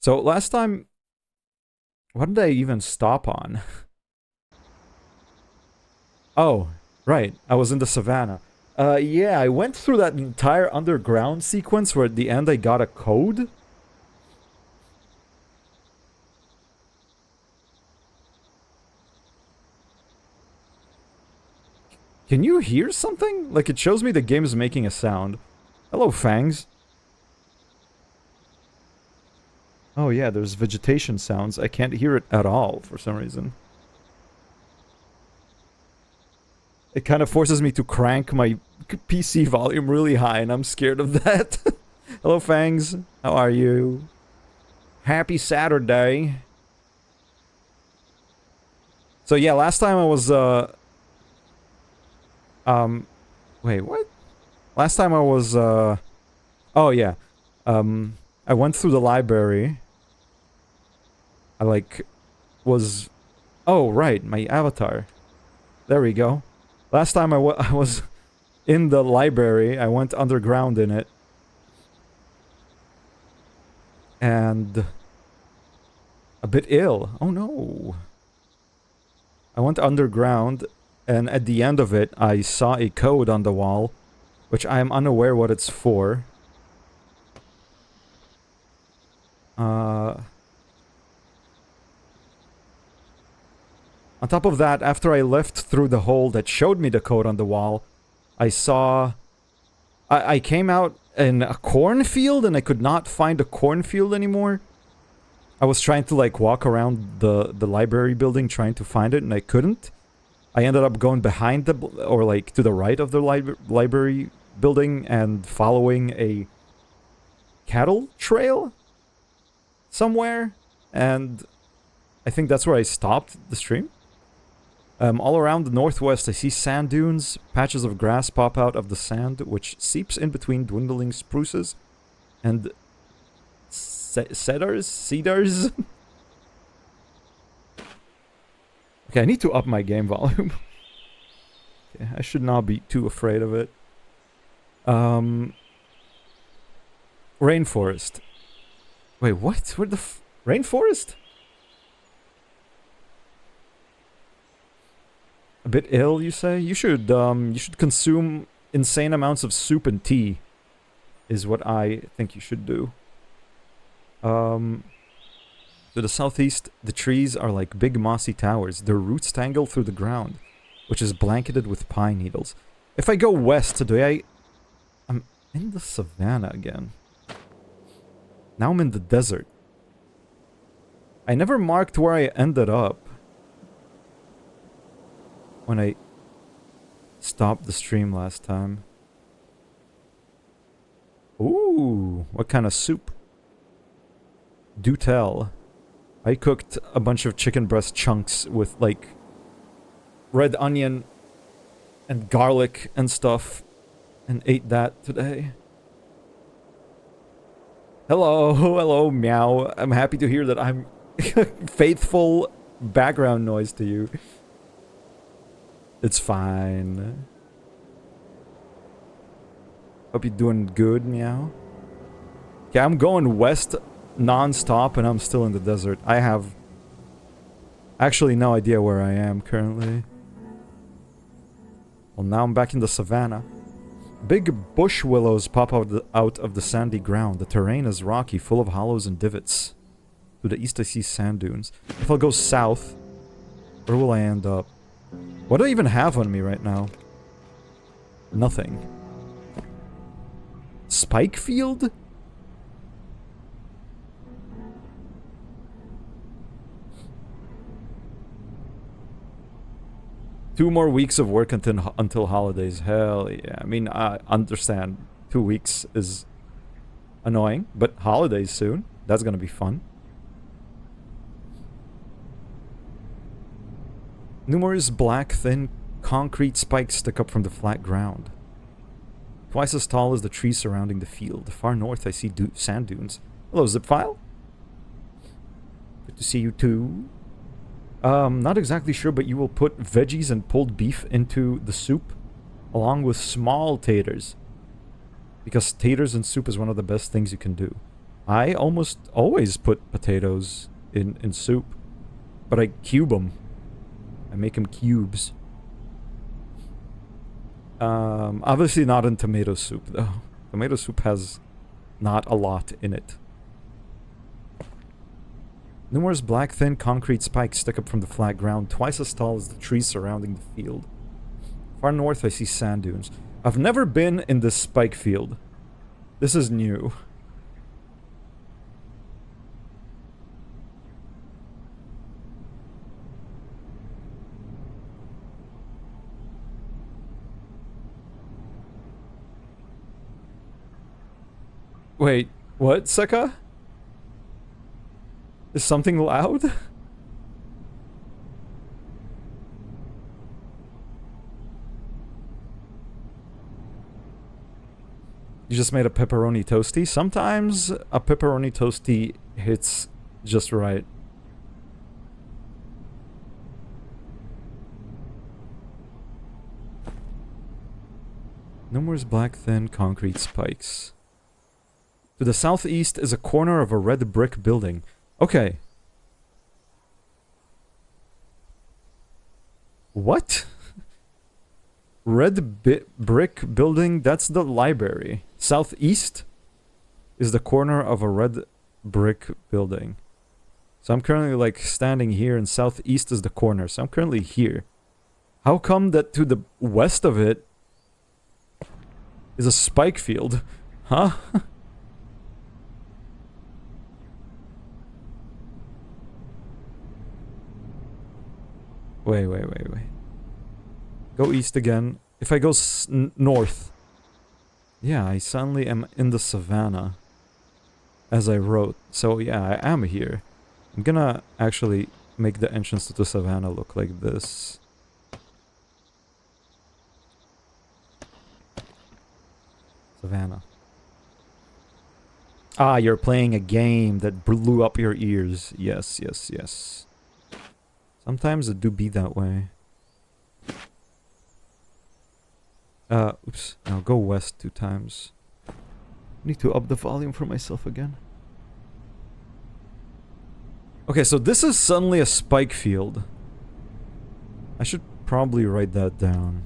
So last time, what did I even stop on? Oh, right. I was in the savannah. Yeah, I went through that entire underground sequence where at the end I got a code. Can you hear something? Like, it shows me the game is making a sound. Hello, Fangs. Oh yeah, there's vegetation sounds. I can't hear it at all for some reason. It kind of forces me to crank my PC volume really high, and I'm scared of that. Hello, Fangs. How are you? Happy Saturday. So yeah, last time I was, wait, what? Last time I was, oh yeah. I went through the library. I, like, was, oh, right, my avatar. There we go. Last time I was in the library, I went underground in it. And a bit ill. Oh no. I went underground, and at the end of it, I saw a code on the wall, which I am unaware what it's for. On top of that, after I left through the hole that showed me the code on the wall, I saw... I came out in a cornfield, and I could not find a cornfield anymore. I was trying to, like, walk around the library building trying to find it, and I couldn't. I ended up going behind the... or, like, to the right of the library building and following a cattle trail somewhere, and I think that's where I stopped the stream. All around the northwest, I see sand dunes. Patches of grass pop out of the sand, which seeps in between dwindling spruces and cedars. Okay, I need to up my game volume. Okay, I should not be too afraid of it. Rainforest. Wait, what? Where the rainforest? A bit ill, you say? You should consume insane amounts of soup and tea, is what I think you should do. To the southeast, the trees are like big mossy towers. Their roots tangle through the ground, which is blanketed with pine needles. If I go west today, I'm in the savannah again. Now I'm in the desert. I never marked where I ended up when I stopped the stream last time. Ooh, what kind of soup? Do tell. I cooked a bunch of chicken breast chunks with, like, red onion and garlic and stuff, and ate that today. Hello, hello, meow. I'm happy to hear that I'm faithful background noise to you. It's fine. Hope you're doing good, meow. Okay, I'm going west non-stop and I'm still in the desert. I have actually no idea where I am currently. Well, now I'm back in the savannah. Big bush willows pop out of the sandy ground. The terrain is rocky, full of hollows and divots. To the east I see sand dunes. If I'll go south, where will I end up? What do I even have on me right now? Nothing. Spike field? Two more weeks of work until holidays. Hell yeah. I mean, I understand 2 weeks is annoying, but holidays soon. That's gonna be fun. Numerous black, thin concrete spikes stick up from the flat ground. Twice as tall as the trees surrounding the field. Far north I see sand dunes. Hello, Zipfile. Good to see you too. Not exactly sure, but you will put veggies and pulled beef into the soup, along with small taters. Because taters and soup is one of the best things you can do. I almost always put potatoes in soup. But I cube them. I make them cubes. Obviously not in tomato soup, though. Tomato soup has not a lot in it. Numerous black thin concrete spikes stick up from the flat ground, twice as tall as the trees surrounding the field. Far north I see sand dunes. I've never been in this spike field. This is new. Wait, what, Seka? Is something loud? You just made a pepperoni toasty? Sometimes a pepperoni toasty hits just right. Numerous black thin concrete spikes. To the southeast is a corner of a red brick building. Okay. What? Red brick building? That's the library. Southeast is the corner of a red brick building. So I'm currently like standing here and southeast is the corner. So I'm currently here. How come that to the west of it is a spike field? Huh? Wait. Go east again. If I go north. Yeah, I suddenly am in the savannah. As I wrote. So yeah, I am here. I'm gonna actually make the entrance to the savannah look like this. Savannah. Ah, you're playing a game that blew up your ears. Yes. Sometimes it do be that way. Oops. Now go west 2 times. Need to up the volume for myself again. Okay, so this is suddenly a spike field. I should probably write that down.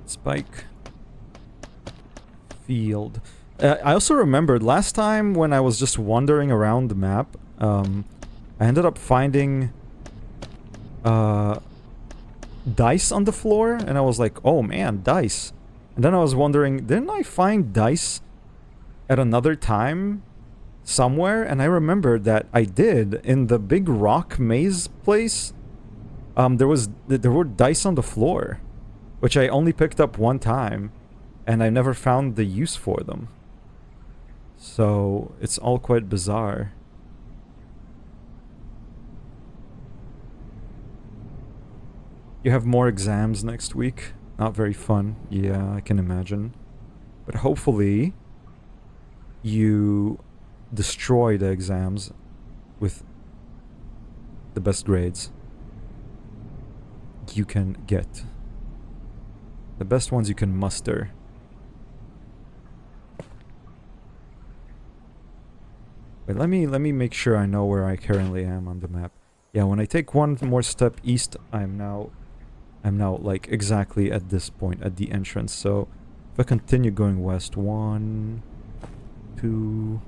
Spike field. I also remembered last time when I was just wandering around the map, I ended up finding dice on the floor, and I was like, oh man, dice. And then I was wondering, didn't I find dice at another time somewhere? And I remembered that I did in the big rock maze place. There were dice on the floor, which I only picked up 1 time, and I never found the use for them. So it's all quite bizarre. You have more exams next week. Not very fun. Yeah, I can imagine. But hopefully you destroy the exams with the best grades you can get. The best ones you can muster. Wait, let me make sure I know where I currently am on the map. Yeah, when I take 1 more step east, I'm now like exactly at this point at the entrance. So if I continue going west, 1, 2,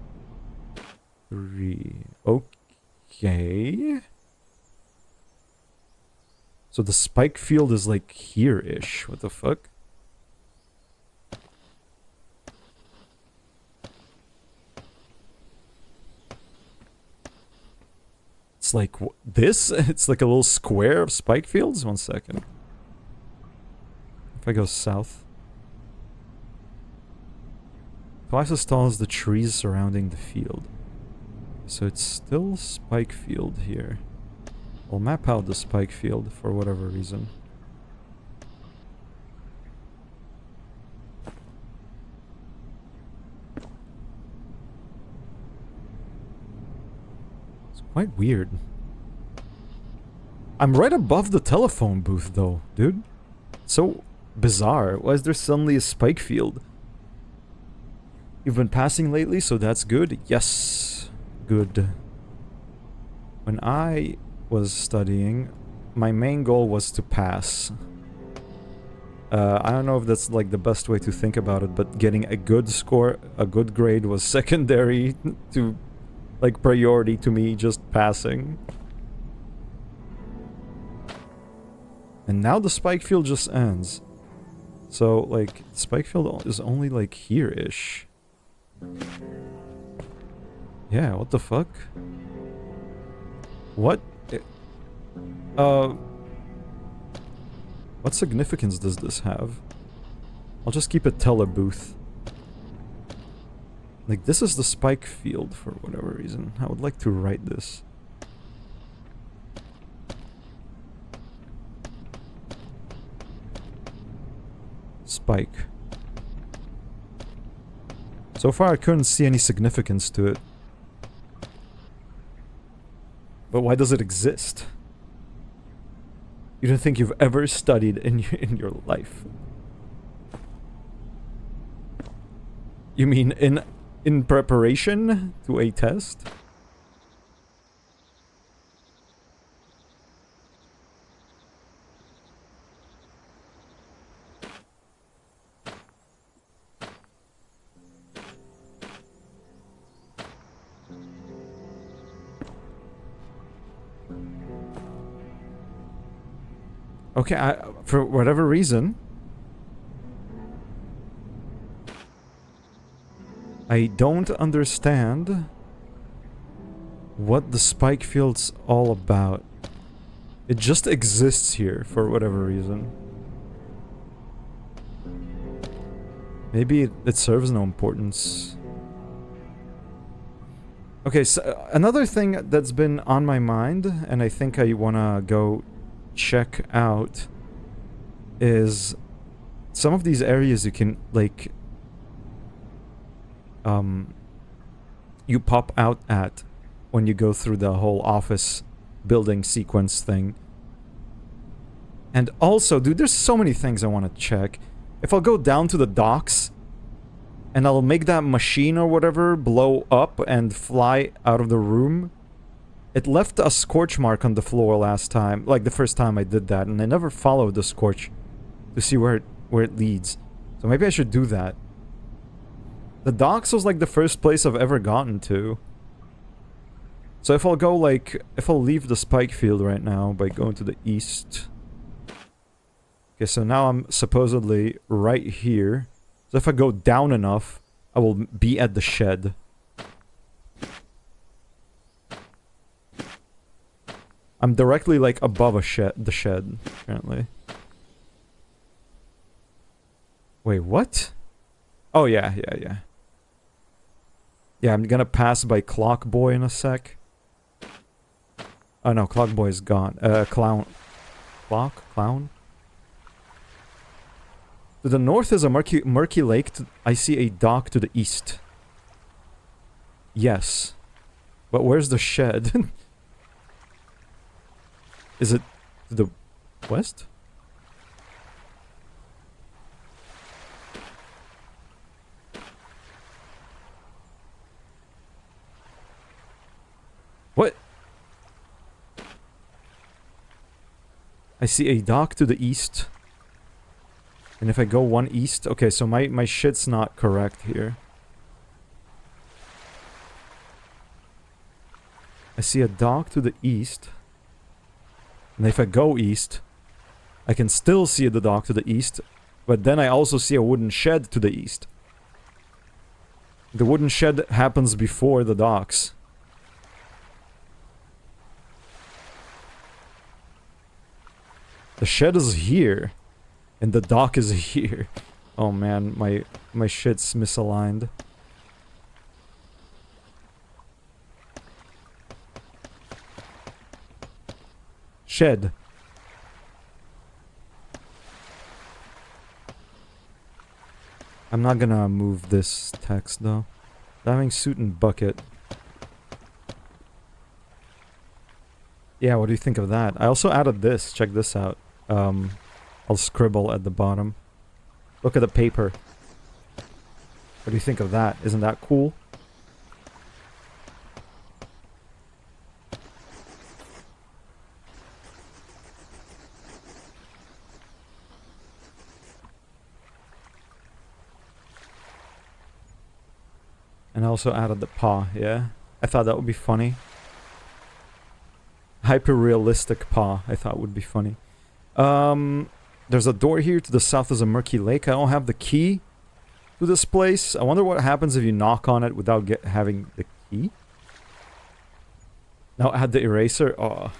3. Okay. So the spike field is like here-ish. What the fuck? It's like this? It's like a little square of spike fields? 1 second. If I go south. Twice as tall as the trees surrounding the field. So it's still spike field here. I'll map out the spike field for whatever reason. Quite weird. I'm right above the telephone booth though, dude. So bizarre. Why is there suddenly a spike field? You've been passing lately, so that's good. Yes. Good. When I was studying, my main goal was to pass. I don't know if that's like the best way to think about it, but getting a good score, a good grade was secondary to like priority to me just passing. And now the spike field just ends. So like spike field is only like here-ish. Yeah, what the fuck? What? What significance does this have? I'll just keep it telebooth. Like, this is the spike field for whatever reason. I would like to write this. Spike. So far I couldn't see any significance to it. But why does it exist? You don't think you've ever studied in your life? You mean in preparation to a test? Okay, for whatever reason, I don't understand what the spike field's all about. It just exists here for whatever reason. Maybe it serves no importance. Okay, so another thing that's been on my mind, and I think I wanna go check out, is some of these areas you can, like, you pop out at when you go through the whole office building sequence thing. And also, dude, there's so many things I want to check. If I'll go down to the docks, and I'll make that machine or whatever blow up and fly out of the room. It left a scorch mark on the floor last time, like the first time I did that, and I never followed the scorch to see where it leads. So maybe I should do that. The docks was like the first place I've ever gotten to. So if I'll go like, if I'll leave the spike field right now by going to the east. Okay, so now I'm supposedly right here. So if I go down enough, I will be at the shed. I'm directly like above the shed, apparently. Wait, what? Oh yeah. Yeah, I'm gonna pass by Clock Boy in a sec. Oh no, Clock Boy is gone. Clown. Clown? To the north is a murky lake. I see a dock to the east. Yes. But where's the shed? Is it to the west? What? I see a dock to the east. And if I go one east... Okay, so my shit's not correct here. I see a dock to the east. And if I go east, I can still see the dock to the east. But then I also see a wooden shed to the east. The wooden shed happens before the docks. The shed is here. And the dock is here. Oh man, my shit's misaligned. Shed. I'm not gonna move this text though. Diving suit and bucket. Yeah, what do you think of that? I also added this. Check this out. I'll scribble at the bottom. Look at the paper. What do you think of that? Isn't that cool? And I also added the paw, yeah. I thought that would be funny. Hyper-realistic paw, I thought would be funny. There's a door here. To the south is a murky lake. I don't have the key to this place. I wonder what happens if you knock on it without having the key. Now add the eraser. Oh.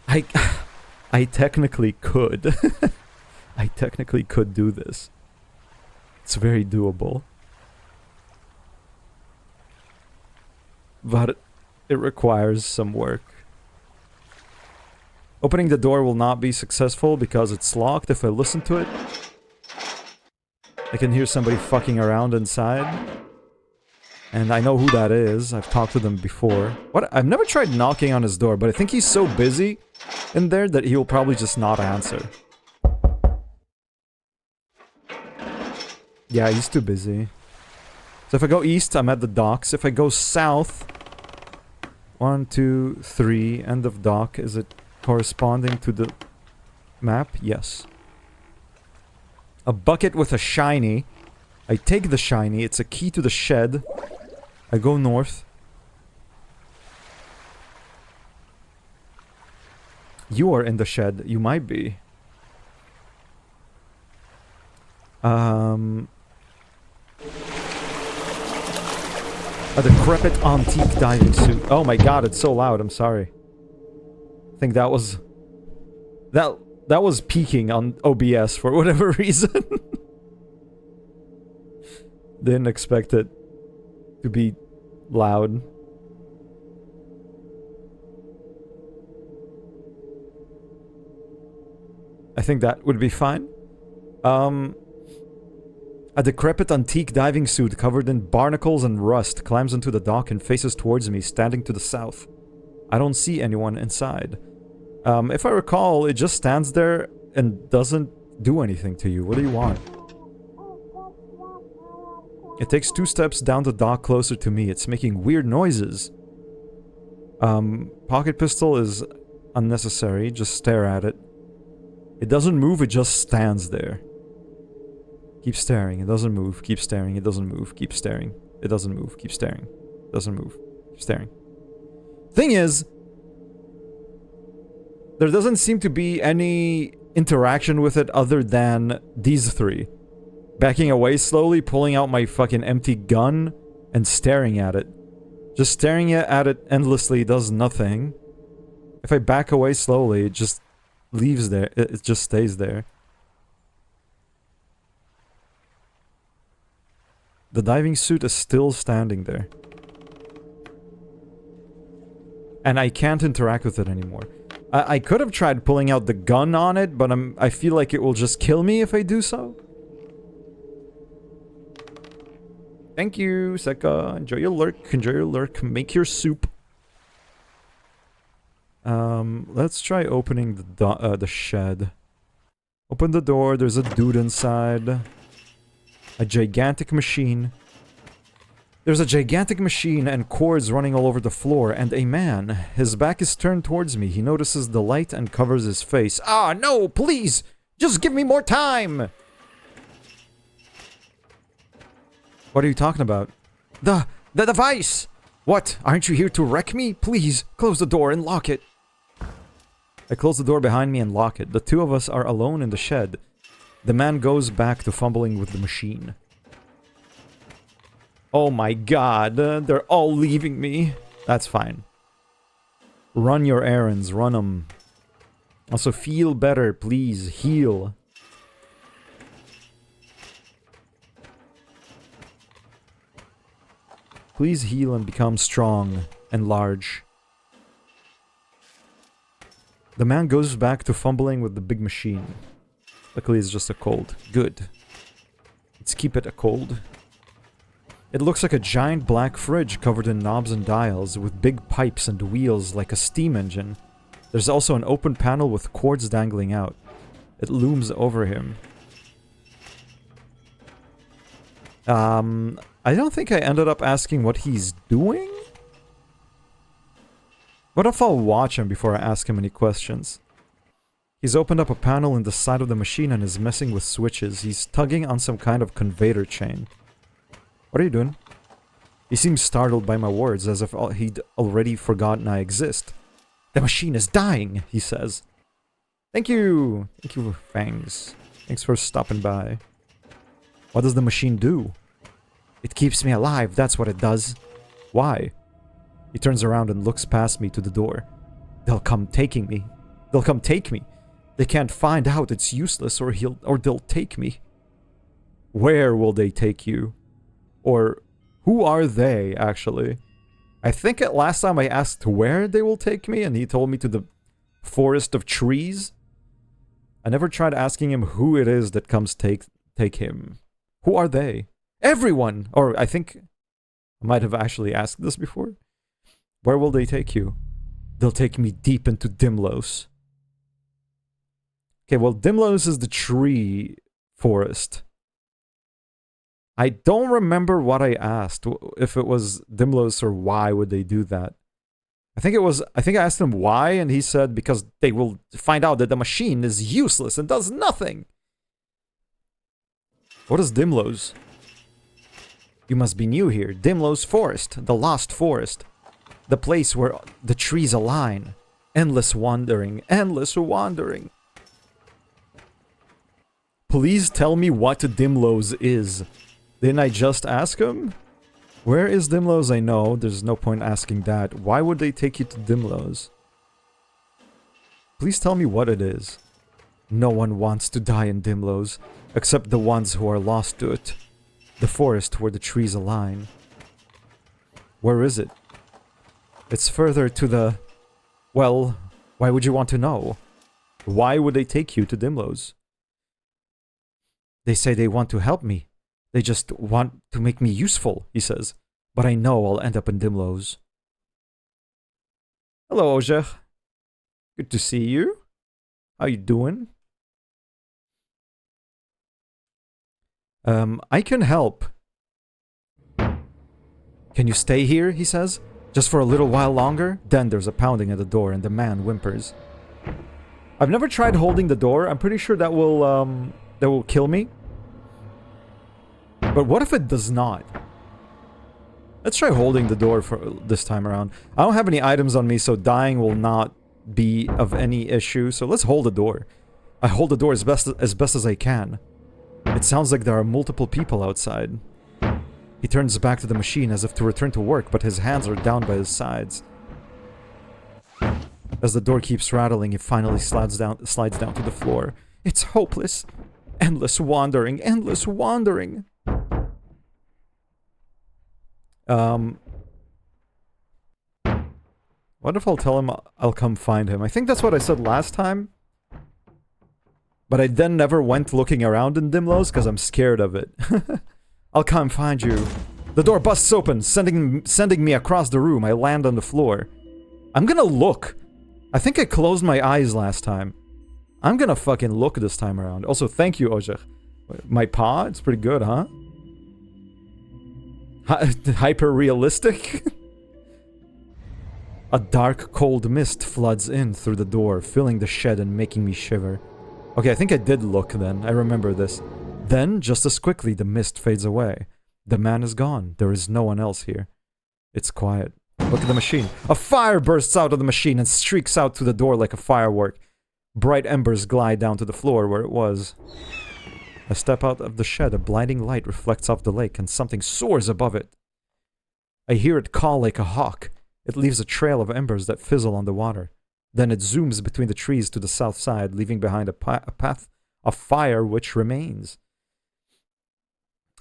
I technically could. I technically could do this. It's very doable. But it requires some work. Opening the door will not be successful because it's locked. If I listen to it, I can hear somebody fucking around inside. And I know who that is. I've talked to them before. What? I've never tried knocking on his door, but I think he's so busy in there that he'll probably just not answer. Yeah, he's too busy. So if I go east, I'm at the docks. If I go south... 1, 2, 3, end of dock. Is it corresponding to the map? Yes. A bucket with a shiny. I take the shiny. It's a key to the shed. I go north. You are in the shed. You might be. A decrepit antique diving suit. Oh my god, it's so loud. I'm sorry. I think that was... That was peaking on OBS for whatever reason. Didn't expect it to be loud. I think that would be fine. A decrepit antique diving suit covered in barnacles and rust climbs into the dock and faces towards me, standing to the south. I don't see anyone inside. If I recall, it just stands there and doesn't do anything to you. What do you want? It takes 2 steps down the dock closer to me. It's making weird noises. Pocket pistol is unnecessary. Just stare at it. It doesn't move, it just stands there. Keep staring, it doesn't move. Keep staring, it doesn't move. Keep staring. It doesn't move. Keep staring. It doesn't move. Keep staring. Thing is, there doesn't seem to be any interaction with it other than these 3. Backing away slowly, pulling out my fucking empty gun, and staring at it. Just staring at it endlessly does nothing. If I back away slowly, it just leaves there. It just stays there. The diving suit is still standing there. And I can't interact with it anymore. I could have tried pulling out the gun on it, but I feel like it will just kill me if I do so. Thank you, Seka. Enjoy your lurk. Enjoy your lurk. Make your soup. Let's try opening the shed. Open the door. There's a dude inside. A gigantic machine. There's a gigantic machine and cords running all over the floor, and a man. His back is turned towards me. He notices the light and covers his face. Ah, no, please! Just give me more time! What are you talking about? The device! What? Aren't you here to wreck me? Please, close the door and lock it. I close the door behind me and lock it. The 2 of us are alone in the shed. The man goes back to fumbling with the machine. Oh my god, they're all leaving me. That's fine. Run your errands, run them. Also, feel better, please. Heal. Please heal and become strong and large. The man goes back to fumbling with the big machine. Luckily, it's just a cold. Good. Let's keep it a cold. It looks like a giant black fridge covered in knobs and dials, with big pipes and wheels like a steam engine. There's also an open panel with cords dangling out. It looms over him. I don't think I ended up asking what he's doing? What if I'll watch him before I ask him any questions? He's opened up a panel in the side of the machine and is messing with switches. He's tugging on some kind of conveyor chain. What are you doing? He seems startled by my words, as if he'd already forgotten I exist. The machine is dying, he says. Thank you! Thank you, Fangs. Thanks for stopping by. What does the machine do? It keeps me alive, that's what it does. Why? He turns around and looks past me to the door. They'll come taking me. They'll come take me. They can't find out it's useless or they'll take me. Where will they take you? Or who are they, actually? I think last time I asked where they will take me and he told me to the forest of trees. I never tried asking him who it is that comes take him. Who are they? Everyone! Or I think I might have actually asked this before. Where will they take you? They'll take me deep into Dimlos. Okay, well, Dimlos is the tree forest. I don't remember what I asked. If it was Dimlos or why would they do that. I think I asked him why, and he said because they will find out that the machine is useless and does nothing. What is Dimlos? You must be new here. Dimlos Forest, the lost forest. The place where the trees align. Endless wandering, endless wandering. Please tell me what Dimlos is. Didn't I just ask him? Where is Dimlos? I know. There's no point asking that. Why would they take you to Dimlos? Please tell me what it is. No one wants to die in Dimlos, except the ones who are lost to it. The forest where the trees align. Where is it? It's further to the... Well, why would you want to know? Why would they take you to Dimlos? They say they want to help me. They just want to make me useful, he says. But I know I'll end up in Dimlos. Hello, Ojer. Good to see you. How you doing? I can help. Can you stay here, he says? Just for a little while longer? Then there's a pounding at the door and the man whimpers. I've never tried holding the door. I'm pretty sure that will kill me. But what if it does not? Let's try holding the door for this time around. I don't have any items on me, so dying will not be of any issue. So let's hold the door. I hold the door as best as I can. It sounds like there are multiple people outside. He turns back to the machine as if to return to work, but his hands are down by his sides. As the door keeps rattling, he finally slides down to the floor. It's hopeless. Endless wandering, endless wandering. What if I'll tell him I'll come find him? I think that's what I said last time. But I then never went looking around in Dimlos because I'm scared of it. I'll come find you. The door busts open, sending me across the room. I land on the floor. I'm gonna look. I think I closed my eyes last time. I'm gonna fucking look this time around. Also, thank you, Ojer. My paw? It's pretty good, huh? Hyper-realistic? A dark, cold mist floods in through the door, filling the shed and making me shiver. Okay, I think I did look then. I remember this. Then, just as quickly, the mist fades away. The man is gone. There is no one else here. It's quiet. Look at the machine. A fire bursts out of the machine and streaks out through the door like a firework. Bright embers glide down to the floor where it was. I step out of the shed. A blinding light reflects off the lake and something soars above it. I hear it call like a hawk. It leaves a trail of embers that fizzle on the water. Then it zooms between the trees to the south side, leaving behind a path of fire which remains.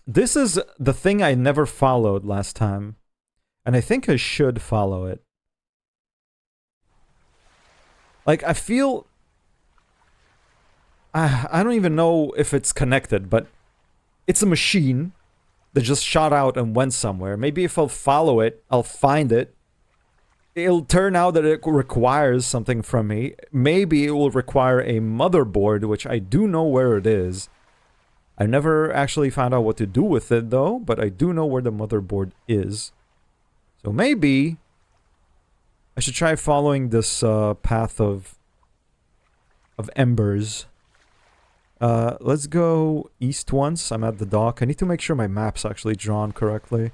This is the thing I never followed last time. And I think I should follow it. Like, I feel... I don't even know if it's connected, but... It's a machine. that just shot out and went somewhere. Maybe if I'll follow it, I'll find it. It'll turn out that it requires something from me. Maybe it will require a motherboard, which I do know where it is. I never actually found out what to do with it, though, but I do know where the motherboard is. So maybe I should try following this path of embers. Let's go east once. I'm at the dock. I need to make sure my map's actually drawn correctly,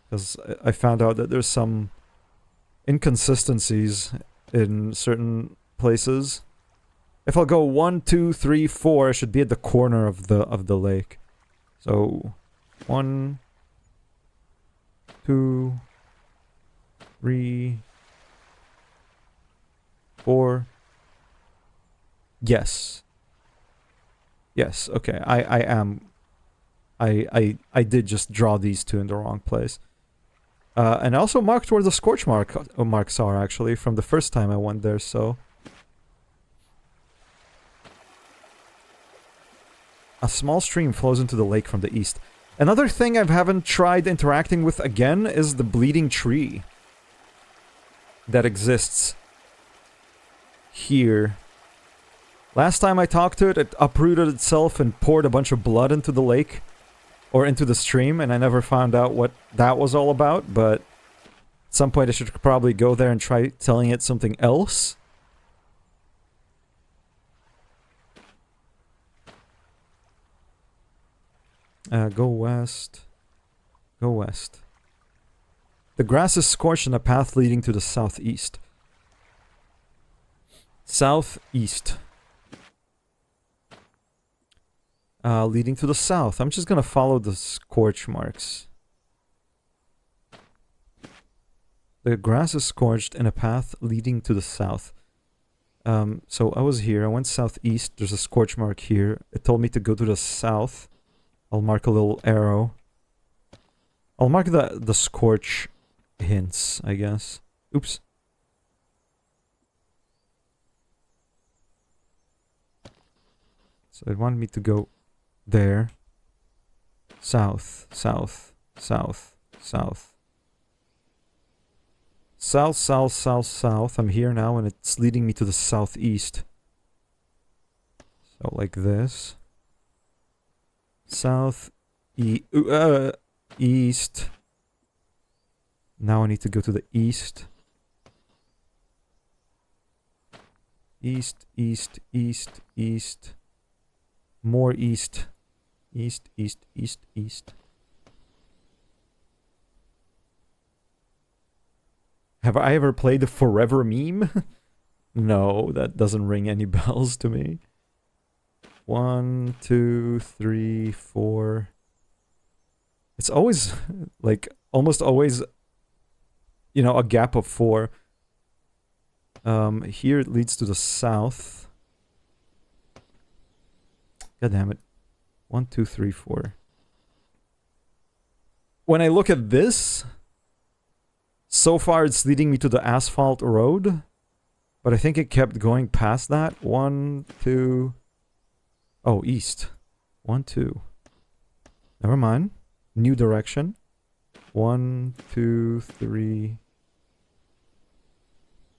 because I found out that there's some inconsistencies in certain places. If I'll go 1, 2, 3, 4, I should be at the corner of the lake. So 1, 2, 3, 4. Yes. Yes, okay. I did just draw these two in the wrong place. And I also marked where the scorch marks are, actually, from the first time I went there, so... A small stream flows into the lake from the east. Another thing I haven't tried interacting with again is the bleeding tree that exists here. Last time I talked to it, it uprooted itself and poured a bunch of blood into the lake. Or into the stream, and I never found out what that was all about, but at some point I should probably go there and try telling it something else. Go west. Go west. The grass is scorched in a path leading to the southeast. Southeast. Leading to the south. I'm just gonna follow the scorch marks. The grass is scorched in a path leading to the south. So I was here. I went southeast. There's a scorch mark here. It told me to go to the south. I'll mark a little arrow. I'll mark the scorch hints, I guess. Oops. So it wanted me to go there. South, south, south, south. South, south, south, south. I'm here now and it's leading me to the southeast. So like this. South, east. Now I need to go to the east. East, east, east, east. More east. East, east, east, east. Have I ever played the Forever meme? No, that doesn't ring any bells to me. 1, 2, 3, 4. It's always, like, almost always, you know, a gap of 4. Here it leads to the south. God damn it. 1, 2, 3, 4. When I look at this, so far it's leading me to the asphalt road, but I think it kept going past that. 1, 2. Oh, east. 1, 2. Never mind. New direction. 1, 2, 3.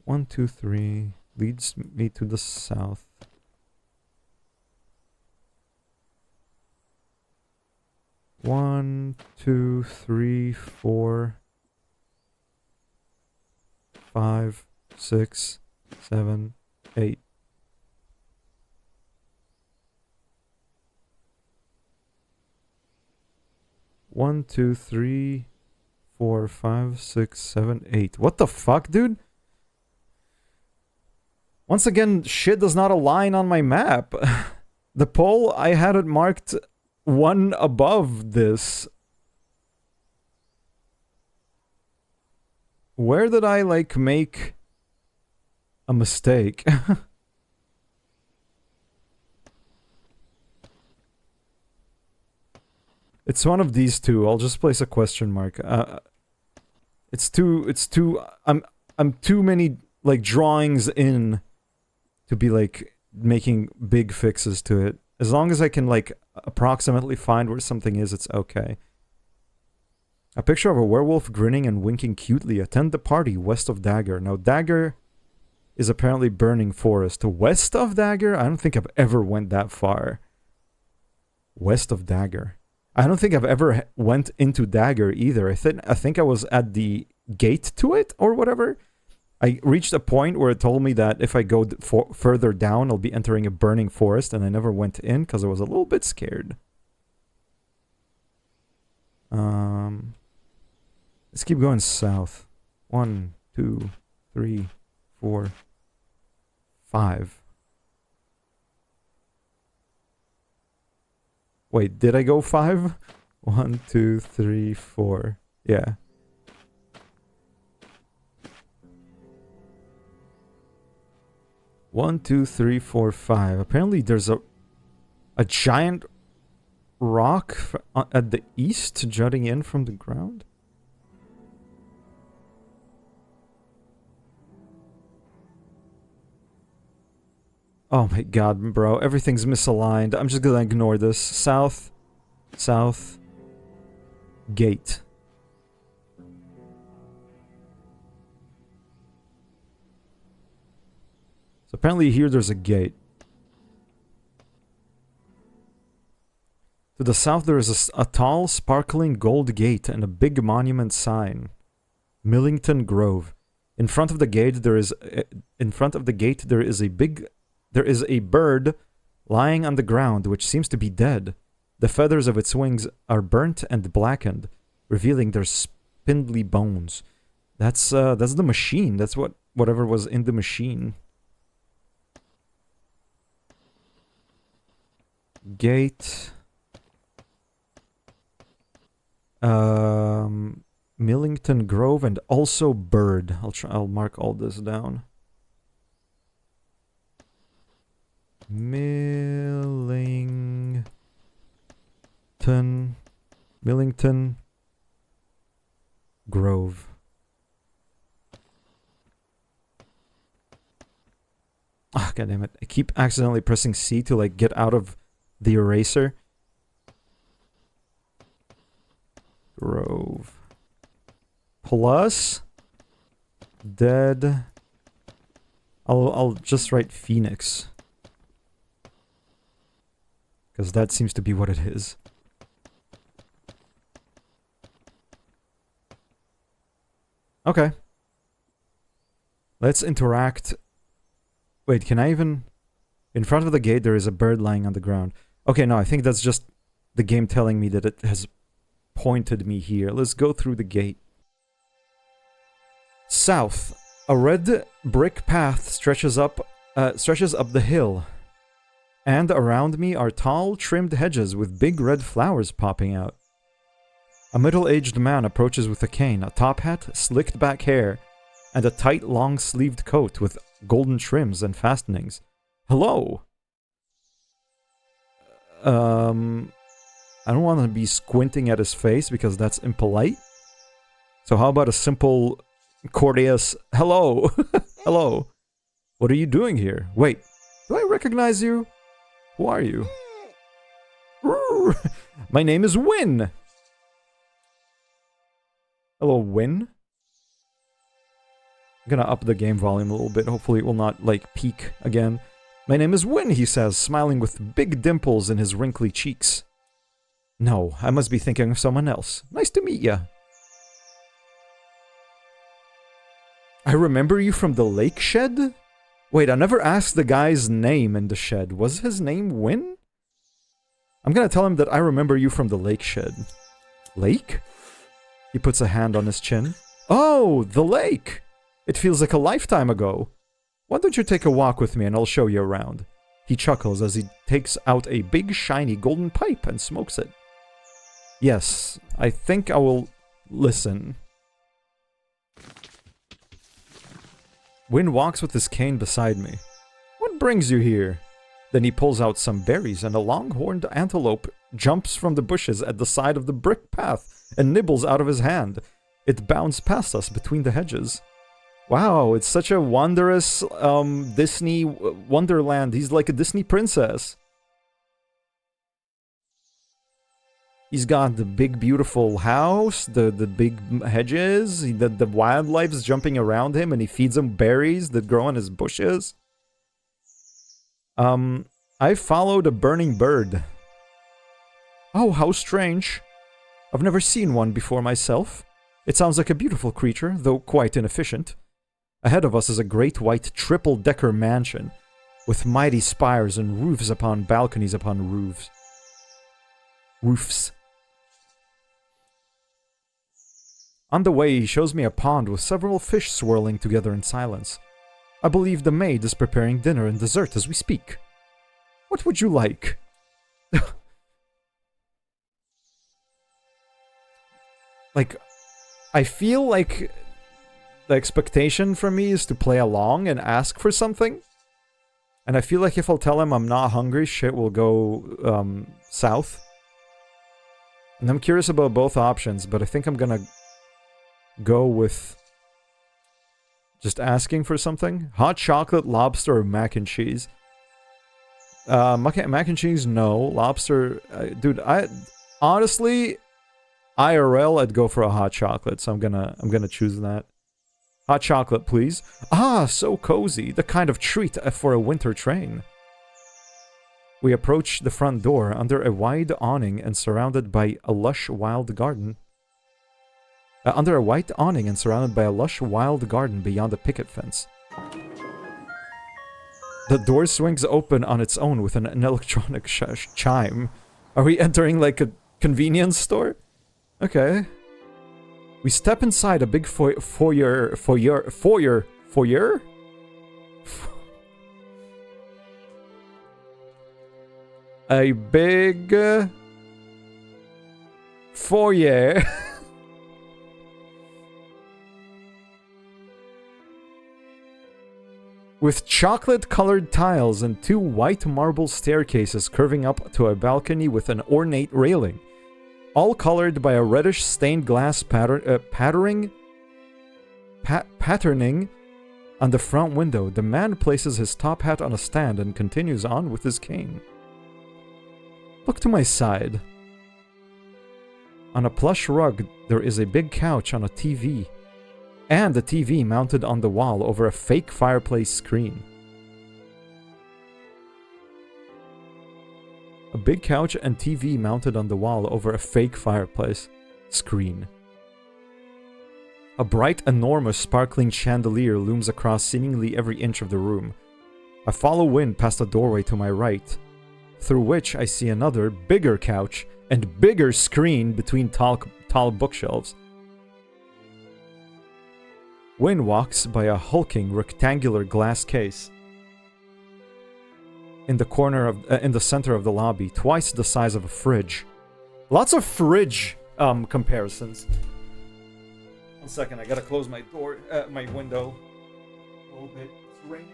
1, 2, 3. Leads me to the south. One, 2, 3, 4, 5, 6, 7, 8. One, 2, 3, 4, 5, 6, 7, 8. What the fuck, dude? Once again, shit does not align on my map. The pole, I had it marked 1 above this. Where did I, like, make a mistake? It's one of these two. I'll just place a question mark. I'm too many, like, drawings in to be, like, making big fixes to it. As long as I can, like, approximately find where something is, it's okay. A picture of a werewolf grinning and winking cutely. Attend the party west of Dagger. Now, Dagger is apparently burning forest. West of Dagger? I don't think I've ever went that far. West of Dagger. I don't think I've ever went into Dagger either. I think I was at the gate to it or whatever. I reached a point where it told me that if I go further down, I'll be entering a burning forest, and I never went in because I was a little bit scared. Let's keep going south. 1, 2, 3, 4, 5. Wait, did I go 5? 1, 2, 3, 4. Yeah. One, 2, 3, 4, 5. Apparently there's a giant rock at the east jutting in from the ground. Oh my god, bro. Everything's misaligned. I'm just gonna ignore this. South. South. Gate. So apparently here there's a gate. To the south there is a tall, sparkling gold gate and a big monument sign. Millington Grove. In front of the gate there is a bird lying on the ground which seems to be dead. The feathers of its wings are burnt and blackened, revealing their spindly bones. That's the machine. That's whatever was in the machine. Gate. Millington Grove and also bird. I'll mark all this down. Millington Grove. Ah, god damn it. I keep accidentally pressing C to like get out of the eraser. Grove. Plus dead. I'll just write Phoenix. Because that seems to be what it is. Okay. Let's interact. Wait, can I even... In front of the gate there is a bird lying on the ground. Okay, no, I think that's just the game telling me that it has pointed me here. Let's go through the gate. South. A red brick path stretches up the hill. And around me are tall, trimmed hedges with big red flowers popping out. A middle-aged man approaches with a cane, a top hat, slicked back hair, and a tight, long-sleeved coat with golden trims and fastenings. Hello! I don't want to be squinting at his face because that's impolite. So how about a simple, courteous, hello? Hello. What are you doing here? Wait, do I recognize you? Who are you? My name is Win! Hello, Win? I'm gonna up the game volume a little bit. Hopefully it will not, like, peak again. My name is Win, he says, smiling with big dimples in his wrinkly cheeks. No, I must be thinking of someone else. Nice to meet ya. I remember you from the lake shed? Wait, I never asked the guy's name in the shed. Was his name Win? I'm gonna tell him that I remember you from the lake shed. Lake? He puts a hand on his chin. Oh, the lake! It feels like a lifetime ago. Why don't you take a walk with me and I'll show you around? He chuckles as he takes out a big shiny golden pipe and smokes it. Yes, I think I will listen. Win walks with his cane beside me. What brings you here? Then he pulls out some berries and a long-horned antelope jumps from the bushes at the side of the brick path and nibbles out of his hand. It bounds past us between the hedges. Wow, it's such a wondrous Disney wonderland. He's like a Disney princess. He's got the big beautiful house, the big hedges, the wildlife's jumping around him, and he feeds them berries that grow on his bushes. I followed a burning bird. Oh, how strange. I've never seen one before myself. It sounds like a beautiful creature, though quite inefficient. Ahead of us is a great white triple-decker mansion, with mighty spires and roofs upon balconies upon roofs. On the way, he shows me a pond with several fish swirling together in silence. I believe the maid is preparing dinner and dessert as we speak. What would you like? Like, I feel like the expectation from me is to play along and ask for something. And I feel like if I'll tell him I'm not hungry, shit will go south. And I'm curious about both options, but I think I'm gonna go with just asking for something. Hot chocolate, lobster, or mac and cheese. Mac and cheese, no. Lobster, dude, honestly, IRL, I'd go for a hot chocolate, so I'm gonna choose that. Hot chocolate, please. Ah, so cozy. The kind of treat for a winter train. We approach the front door under a wide awning and surrounded by a lush wild garden. Under a white awning and surrounded by a lush wild garden beyond a picket fence. The door swings open on its own with an electronic chime. Are we entering like a convenience store? Okay. We step inside a big foyer? A big foyer. With chocolate-colored tiles and two white marble staircases curving up to a balcony with an ornate railing. All colored by a reddish stained glass patterning on the front window. The man places his top hat on a stand and continues on with his cane. Look to my side. On a plush rug, there is a big couch on a TV. And a TV mounted on the wall over a fake fireplace screen. A big couch and TV mounted on the wall over a fake fireplace screen. A bright, enormous, sparkling chandelier looms across seemingly every inch of the room. I follow wind past a doorway to my right, through which I see another, bigger couch and bigger screen between tall bookshelves. Wynne walks by a hulking rectangular glass case in the center of the lobby, twice the size of a fridge. Lots of fridge comparisons. 1 second, I gotta close my door, my window a little bit. It's raining.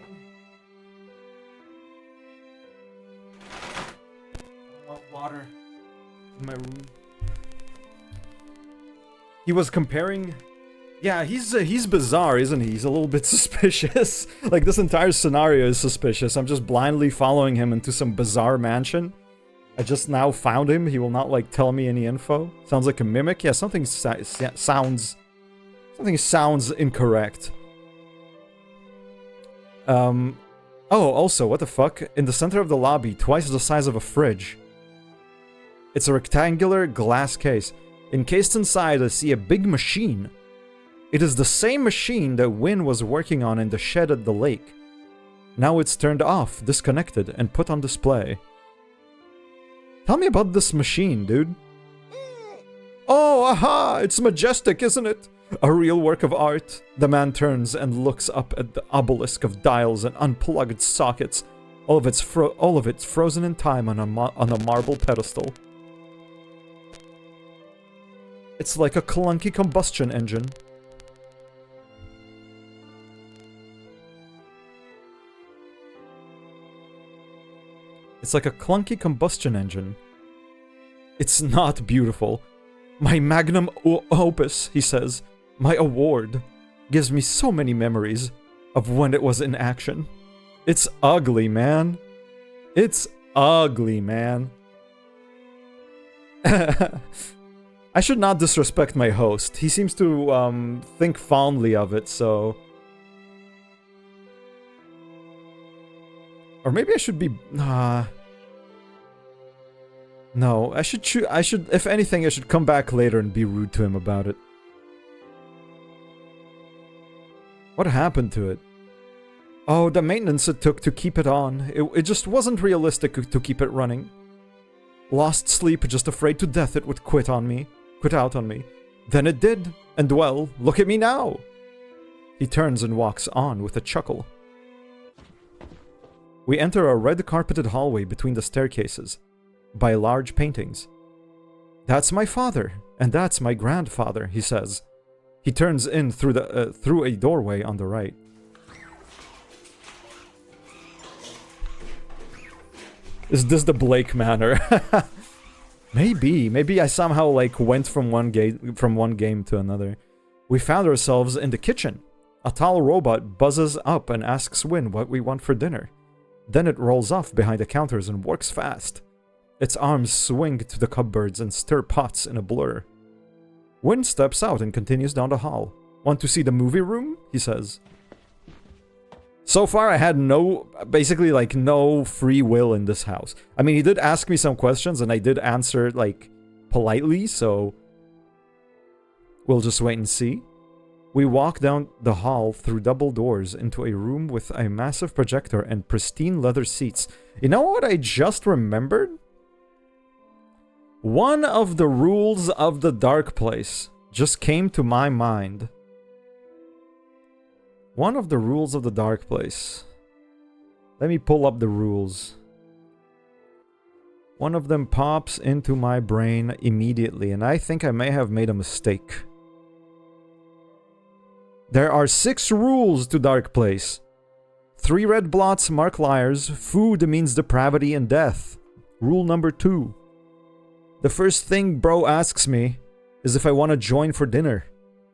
I want water in my room. He was comparing. Yeah, he's bizarre, isn't he? He's a little bit suspicious. Like, this entire scenario is suspicious. I'm just blindly following him into some bizarre mansion. I just now found him. He will not, like, tell me any info. Sounds like a mimic. Yeah, something sounds incorrect. Oh, also, what the fuck? In the center of the lobby, twice the size of a fridge. It's a rectangular glass case. Encased inside, I see a big machine. It is the same machine that Wynne was working on in the shed at the lake. Now it's turned off, disconnected, and put on display. Tell me about this machine, dude. Oh, aha! It's majestic, isn't it? A real work of art. The man turns and looks up at the obelisk of dials and unplugged sockets. All of it's frozen in time on a marble pedestal. It's like a clunky combustion engine. It's like a clunky combustion engine. It's not beautiful. My magnum opus, he says. My award. Gives me so many memories of when it was in action. It's ugly, man. It's ugly, man. I should not disrespect my host. He seems to think fondly of it, so... Or maybe I should be... No, I should if anything, I should come back later and be rude to him about it. What happened to it? Oh, the maintenance it took to keep it on. It just wasn't realistic to keep it running. Lost sleep, just afraid to death it would quit out on me. Then it did, and well, look at me now! He turns and walks on with a chuckle. We enter a red-carpeted hallway between the staircases, by large paintings. That's my father, and that's my grandfather, he says. He turns in through a doorway on the right. Is this the Blake Manor? Maybe I somehow like went from one game to another. We found ourselves in the kitchen. A tall robot buzzes up and asks Win what we want for dinner. Then it rolls off behind the counters and works fast. Its arms swing to the cupboards and stir pots in a blur. Win steps out and continues down the hall. Want to see the movie room? He says. So far, I had basically like no free will in this house. I mean, he did ask me some questions and I did answer like politely, so we'll just wait and see. We walk down the hall through double doors into a room with a massive projector and pristine leather seats. You know what I just remembered? One of the rules of the dark place just came to my mind. One of the rules of the dark place. Let me pull up the rules. One of them pops into my brain immediately, and I think I may have made a mistake. There are 6 rules to Dark Place. 3 red blots mark liars. Food means depravity and death. Rule number 2. The first thing bro asks me is if I want to join for dinner.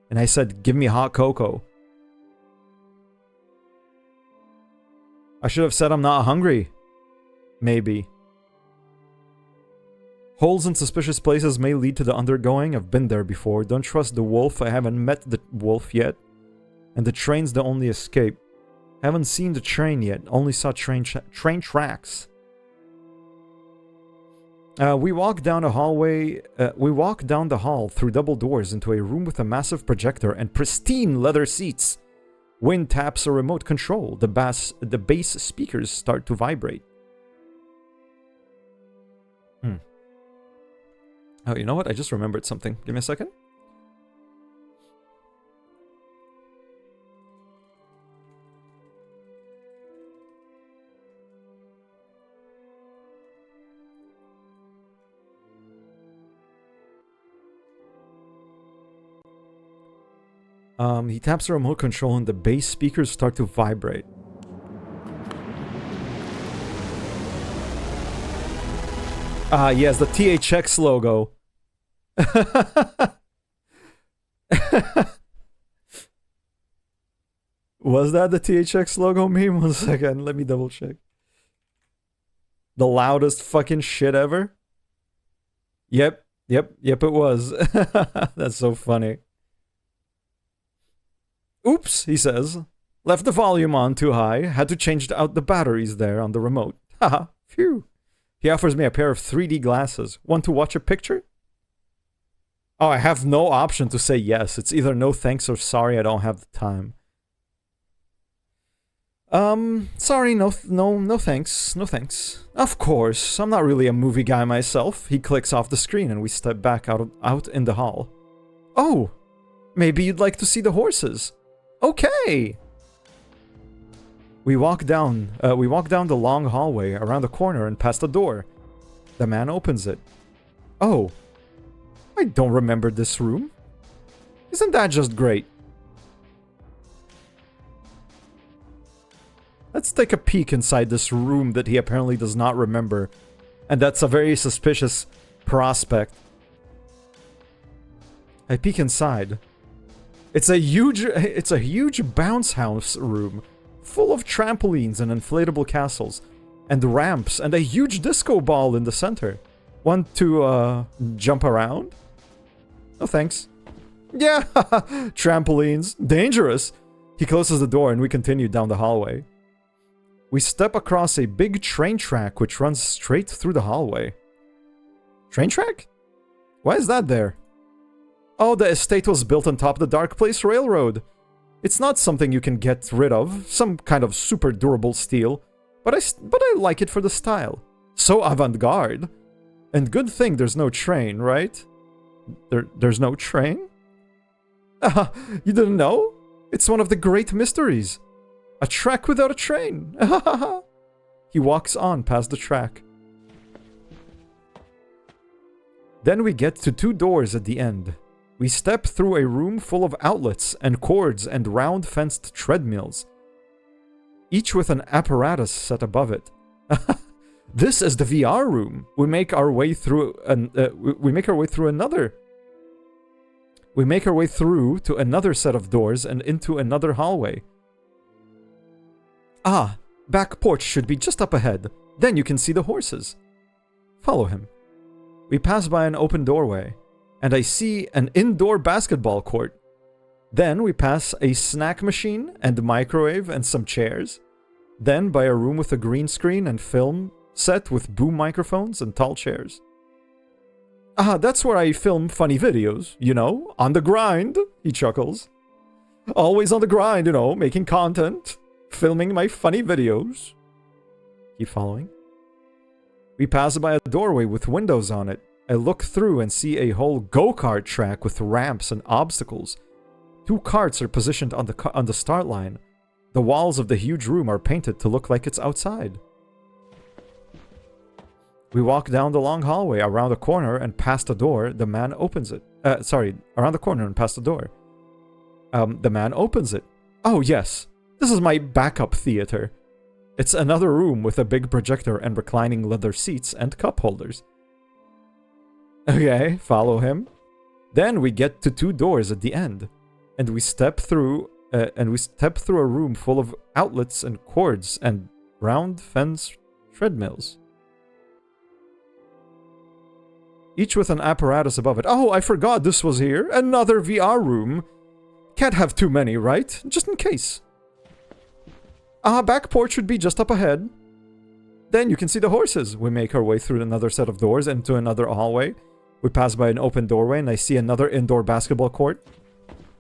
And I said, give me hot cocoa. I should have said I'm not hungry. Maybe. Holes in suspicious places may lead to the undergoing. I've been there before. Don't trust the wolf. I haven't met the wolf yet. And the train's the only escape. Haven't seen the train yet. Only saw train tracks. We walk down a hallway. We walk down the hall through double doors into a room with a massive projector and pristine leather seats. Win taps a remote control. The bass speakers start to vibrate. Oh, you know what? I just remembered something. Give me a second. He taps the remote control and the bass speakers start to vibrate. Yes, the THX logo. Was that the THX logo meme? 1 second, let me double check. The loudest fucking shit ever? Yep, it was. That's so funny. Oops, he says. Left the volume on too high. Had to change out the batteries there on the remote. Haha, phew. He offers me a pair of 3D glasses. Want to watch a picture? Oh, I have no option to say yes. It's either no thanks or sorry, I don't have the time. Sorry, no thanks. No thanks. Of course, I'm not really a movie guy myself. He clicks off the screen and we step back out in the hall. Oh, maybe you'd like to see the horses. Okay. We walk down the long hallway around the corner and past the door. The man opens it. Oh, I don't remember this room. Isn't that just great? Let's take a peek inside this room that he apparently does not remember. And that's a very suspicious prospect. I peek inside. It's a huge bounce house room, full of trampolines and inflatable castles, and ramps, and a huge disco ball in the center. Want to, jump around? No thanks. Yeah, trampolines. Dangerous. He closes the door and we continue down the hallway. We step across a big train track which runs straight through the hallway. Train track? Why is that there? Oh, the estate was built on top of the Dark Place Railroad. It's not something you can get rid of, some kind of super durable steel, but I like it for the style. So avant-garde. And good thing there's no train, right? There's no train? You didn't know? It's one of the great mysteries. A track without a train. He walks on past the track. Then we get to 2 doors at the end. We step through a room full of outlets and cords and round fenced treadmills, each with an apparatus set above it. This is the VR room. We make our way through to another set of doors and into another hallway. Ah, back porch should be just up ahead. Then you can see the horses. Follow him. We pass by an open doorway, and I see an indoor basketball court. Then we pass a snack machine and a microwave and some chairs. Then by a room with a green screen and film set with boom microphones and tall chairs. Ah, that's where I film funny videos, you know, on the grind, he chuckles. Always on the grind, you know, making content, filming my funny videos. Keep following. We pass by a doorway with windows on it. I look through and see a whole go-kart track with ramps and obstacles. 2 carts are positioned on the start line. The walls of the huge room are painted to look like it's outside. We walk down the long hallway around a corner and past a door. The man opens it. Around the corner and past the door. The man opens it. Oh yes, this is my backup theater. It's another room with a big projector and reclining leather seats and cup holders. Okay, follow him. Then we get to 2 doors at the end, and we step through a room full of outlets and cords and round fence treadmills, each with an apparatus above it. Oh, I forgot this was here. Another VR room. Can't have too many, right? Just in case. Back porch should be just up ahead. Then you can see the horses. We make our way through another set of doors into another hallway. We pass by an open doorway and I see another indoor basketball court.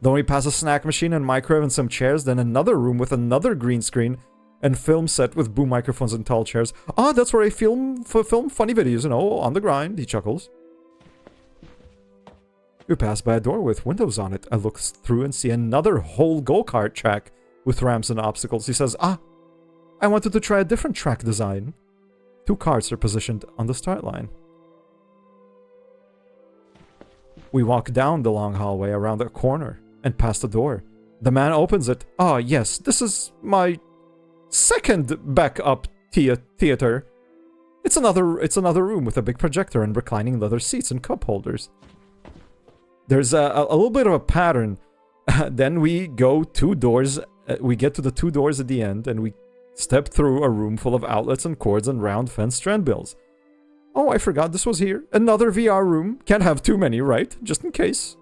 Then we pass a snack machine and microwave and some chairs. Then another room with another green screen and film set with boom microphones and tall chairs. That's where I film funny videos, you know, on the grind, he chuckles. We pass by a door with windows on it. I look through and see another whole go-kart track with ramps and obstacles. He says, I wanted to try a different track design. 2 carts are positioned on the start line. We walk down the long hallway around a corner and past the door. The man opens it. Yes, this is my second backup theater. It's another room with a big projector and reclining leather seats and cup holders. There's a little bit of a pattern. Then we go 2 doors. We get to the 2 doors at the end, and we step through a room full of outlets and cords and round fence treadmills. Oh, I forgot this was here. Another VR room. Can't have too many, right? Just in case.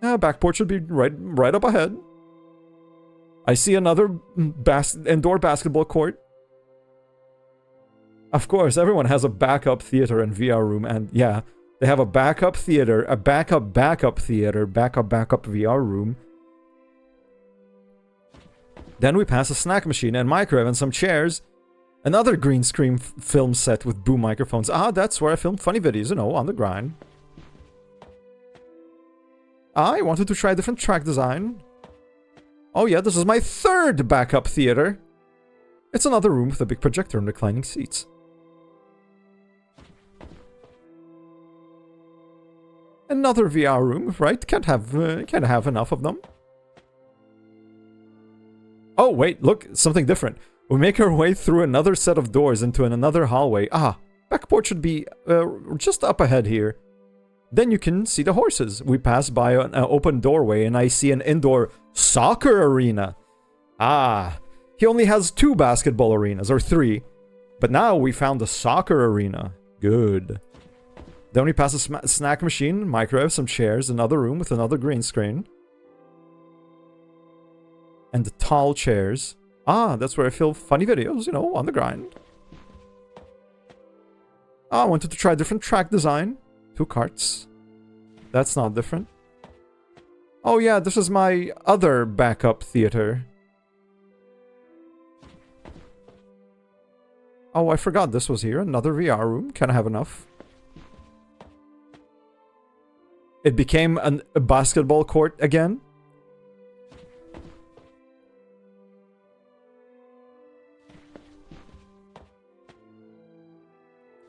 Back porch should be right up ahead. I see another indoor basketball court. Of course, everyone has a backup theater and VR room, and yeah, they have a backup theater, a backup theater, backup VR room. Then we pass a snack machine and microwave and some chairs. Another green screen film set with boom microphones. That's where I filmed funny videos, you know, on the grind. I wanted to try a different track design. Oh yeah, this is my 3rd backup theater. It's another room with a big projector and reclining seats. Another VR room, right? Can't have enough of them. Oh wait, look, something different. We make our way through another set of doors into another hallway. Back porch should be just up ahead here. Then you can see the horses. We pass by an open doorway and I see an indoor soccer arena. He only has 2 basketball arenas, or 3. But now we found a soccer arena. Good. Then we pass a snack machine, microwave, some chairs, another room with another green screen. And the tall chairs. Ah, that's where I film funny videos, you know, on the grind. Ah, I wanted to try different track design. 2 carts. That's not different. Oh yeah, this is my other backup theater. Oh, I forgot this was here. Another VR room. Can I have enough? It became a basketball court again.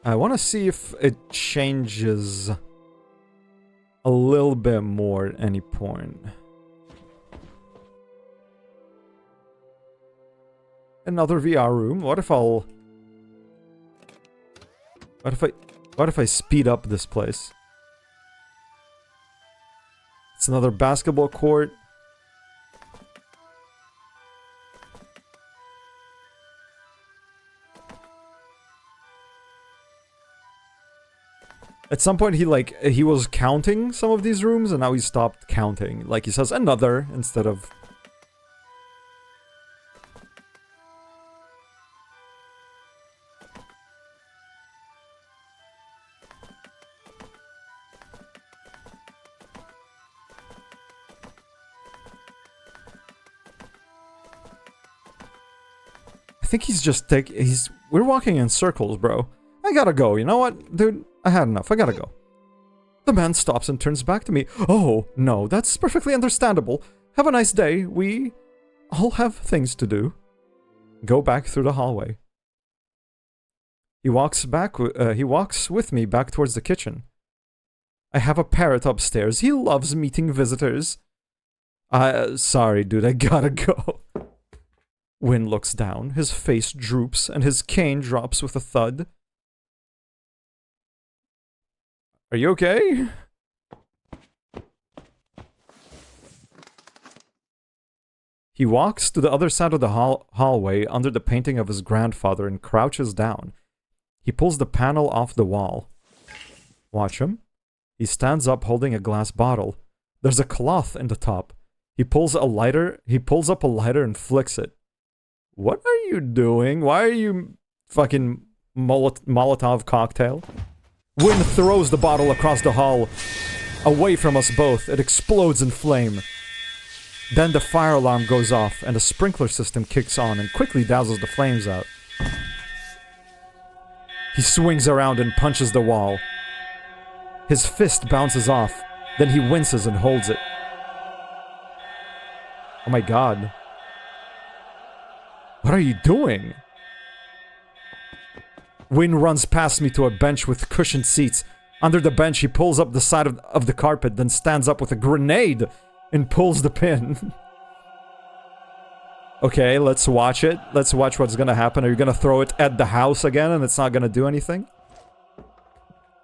I want to see if it changes a little bit more at any point. Another VR room. What if I'll... What if I speed up this place? It's another basketball court. At some point he was counting some of these rooms and now he stopped counting. Like he says another instead of... I think he's just we're walking in circles, bro. I gotta go, you know what? Dude, I had enough, I gotta go. The man stops and turns back to me. Oh, no, that's perfectly understandable. Have a nice day, we all have things to do. Go back through the hallway. He walks with me back towards the kitchen. I have a parrot upstairs, he loves meeting visitors. Sorry dude, I gotta go. Wynn looks down, his face droops, and his cane drops with a thud. Are you okay? He walks to the other side of the hallway under the painting of his grandfather and crouches down. He pulls the panel off the wall. Watch him. He stands up holding a glass bottle. There's a cloth in the top. He pulls up a lighter and flicks it. What are you doing? Why are you fucking Molotov cocktail? Wynn throws the bottle across the hall, away from us both. It explodes in flame. Then the fire alarm goes off and a sprinkler system kicks on and quickly dazzles the flames out. He swings around and punches the wall. His fist bounces off, then he winces and holds it. Oh my god. What are you doing? Wynn runs past me to a bench with cushioned seats. Under the bench, he pulls up the side of the carpet, then stands up with a grenade and pulls the pin. Okay, let's watch it. Let's watch what's gonna happen. Are you gonna throw it at the house again and it's not gonna do anything?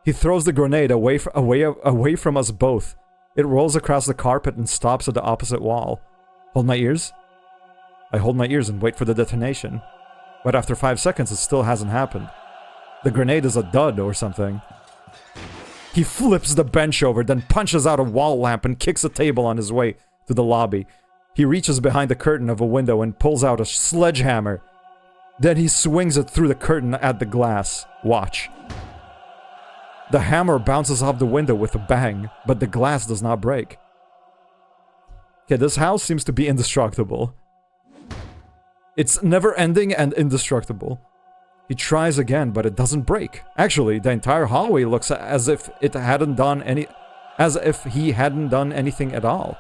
He throws the grenade away from us both. It rolls across the carpet and stops at the opposite wall. Hold my ears. I hold my ears and wait for the detonation. But after 5 seconds, it still hasn't happened. The grenade is a dud or something. He flips the bench over, then punches out a wall lamp and kicks a table on his way to the lobby. He reaches behind the curtain of a window and pulls out a sledgehammer. Then he swings it through the curtain at the glass. Watch. The hammer bounces off the window with a bang, but the glass does not break. Okay, this house seems to be indestructible. It's never-ending and indestructible. He tries again, but it doesn't break. Actually, the entire hallway looks as if he hadn't done anything at all.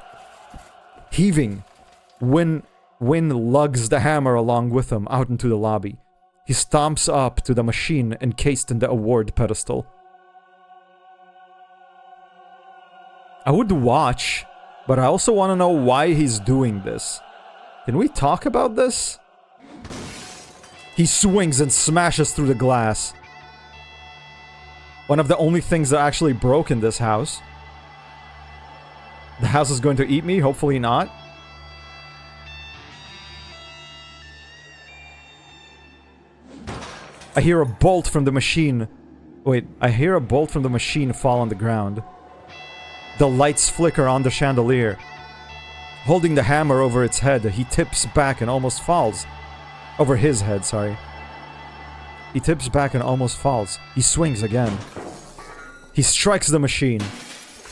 Heaving, Wynn lugs the hammer along with him out into the lobby. He stomps up to the machine encased in the award pedestal. I would watch, but I also want to know why he's doing this. Can we talk about this? He swings and smashes through the glass. One of the only things that actually broke in this house. The house is going to eat me, hopefully not. I hear a bolt from the machine Wait, I hear a bolt from the machine fall on the ground. The lights flicker on the chandelier. Holding the hammer over its head, he tips back and almost falls. Over his head, sorry. He tips back and almost falls. He swings again. He strikes the machine.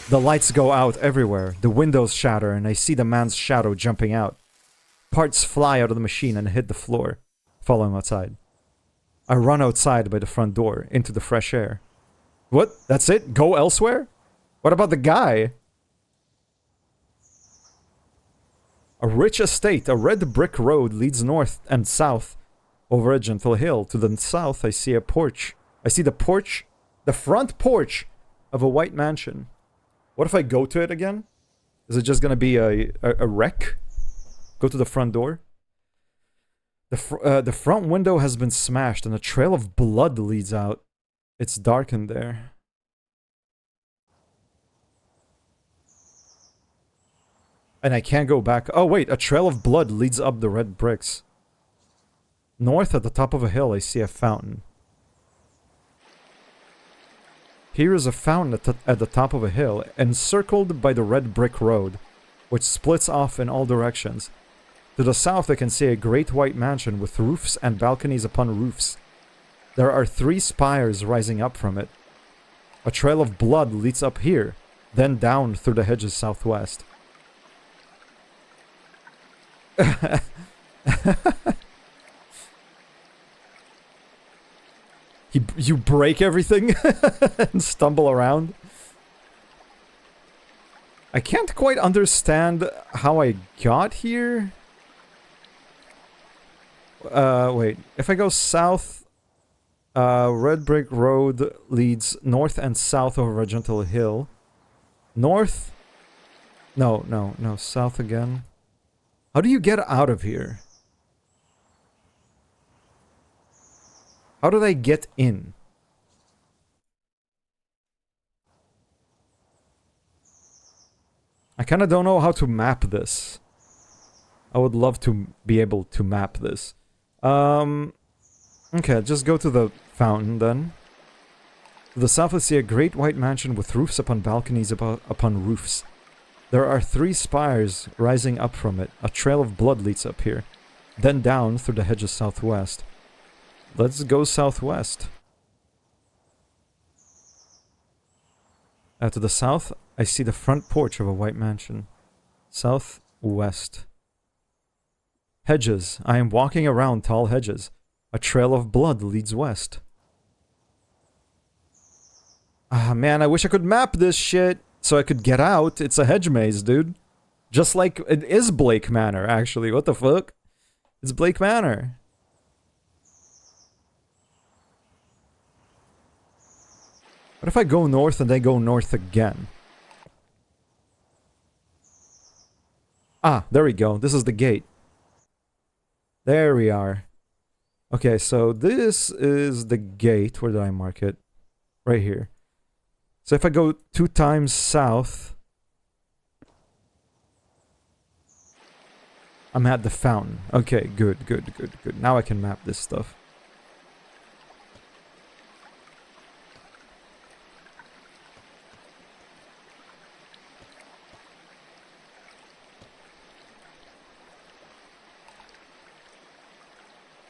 The lights go out everywhere. The windows shatter and I see the man's shadow jumping out. Parts fly out of the machine and hit the floor. Follow him outside. I run outside by the front door, into the fresh air. What? That's it? Go elsewhere? What about the guy? A rich estate, a red brick road leads north and south over a gentle hill. To the south, I see a porch. I see the front porch of a white mansion. What if I go to it again? Is it just gonna be a wreck? Go to the front door. The front window has been smashed and a trail of blood leads out. It's dark in there. And I can't go back. Oh wait, a trail of blood leads up the red bricks. North at the top of a hill, I see a fountain. Here is a fountain at the top of a hill, encircled by the red brick road, which splits off in all directions. To the south, I can see a great white mansion with roofs and balconies upon roofs. There are 3 spires rising up from it. A trail of blood leads up here, then down through the hedges southwest. You break everything and stumble around. I can't quite understand how I got here. Wait. If I go south, red brick road leads north and south over a gentle hill. North? No, south again. How do you get out of here? How did I get in? I kinda don't know how to map this. I would love to be able to map this. Okay, just go to the fountain then. To the south I see a great white mansion with roofs upon balconies upon roofs. There are 3 spires rising up from it. A trail of blood leads up here. Then down through the hedges southwest. Let's go southwest. To the south, I see the front porch of a white mansion. Southwest. Hedges. I am walking around tall hedges. A trail of blood leads west. Ah, man, I wish I could map this shit so I could get out. It's a hedge maze, dude. Just like it is Blake Manor, actually. What the fuck? It's Blake Manor. What if I go north and then go north again? Ah, there we go. This is the gate. There we are. Okay, so this is the gate. Where did I mark it? Right here. So if I go 2 times south, I'm at the fountain. Okay, good. Now I can map this stuff.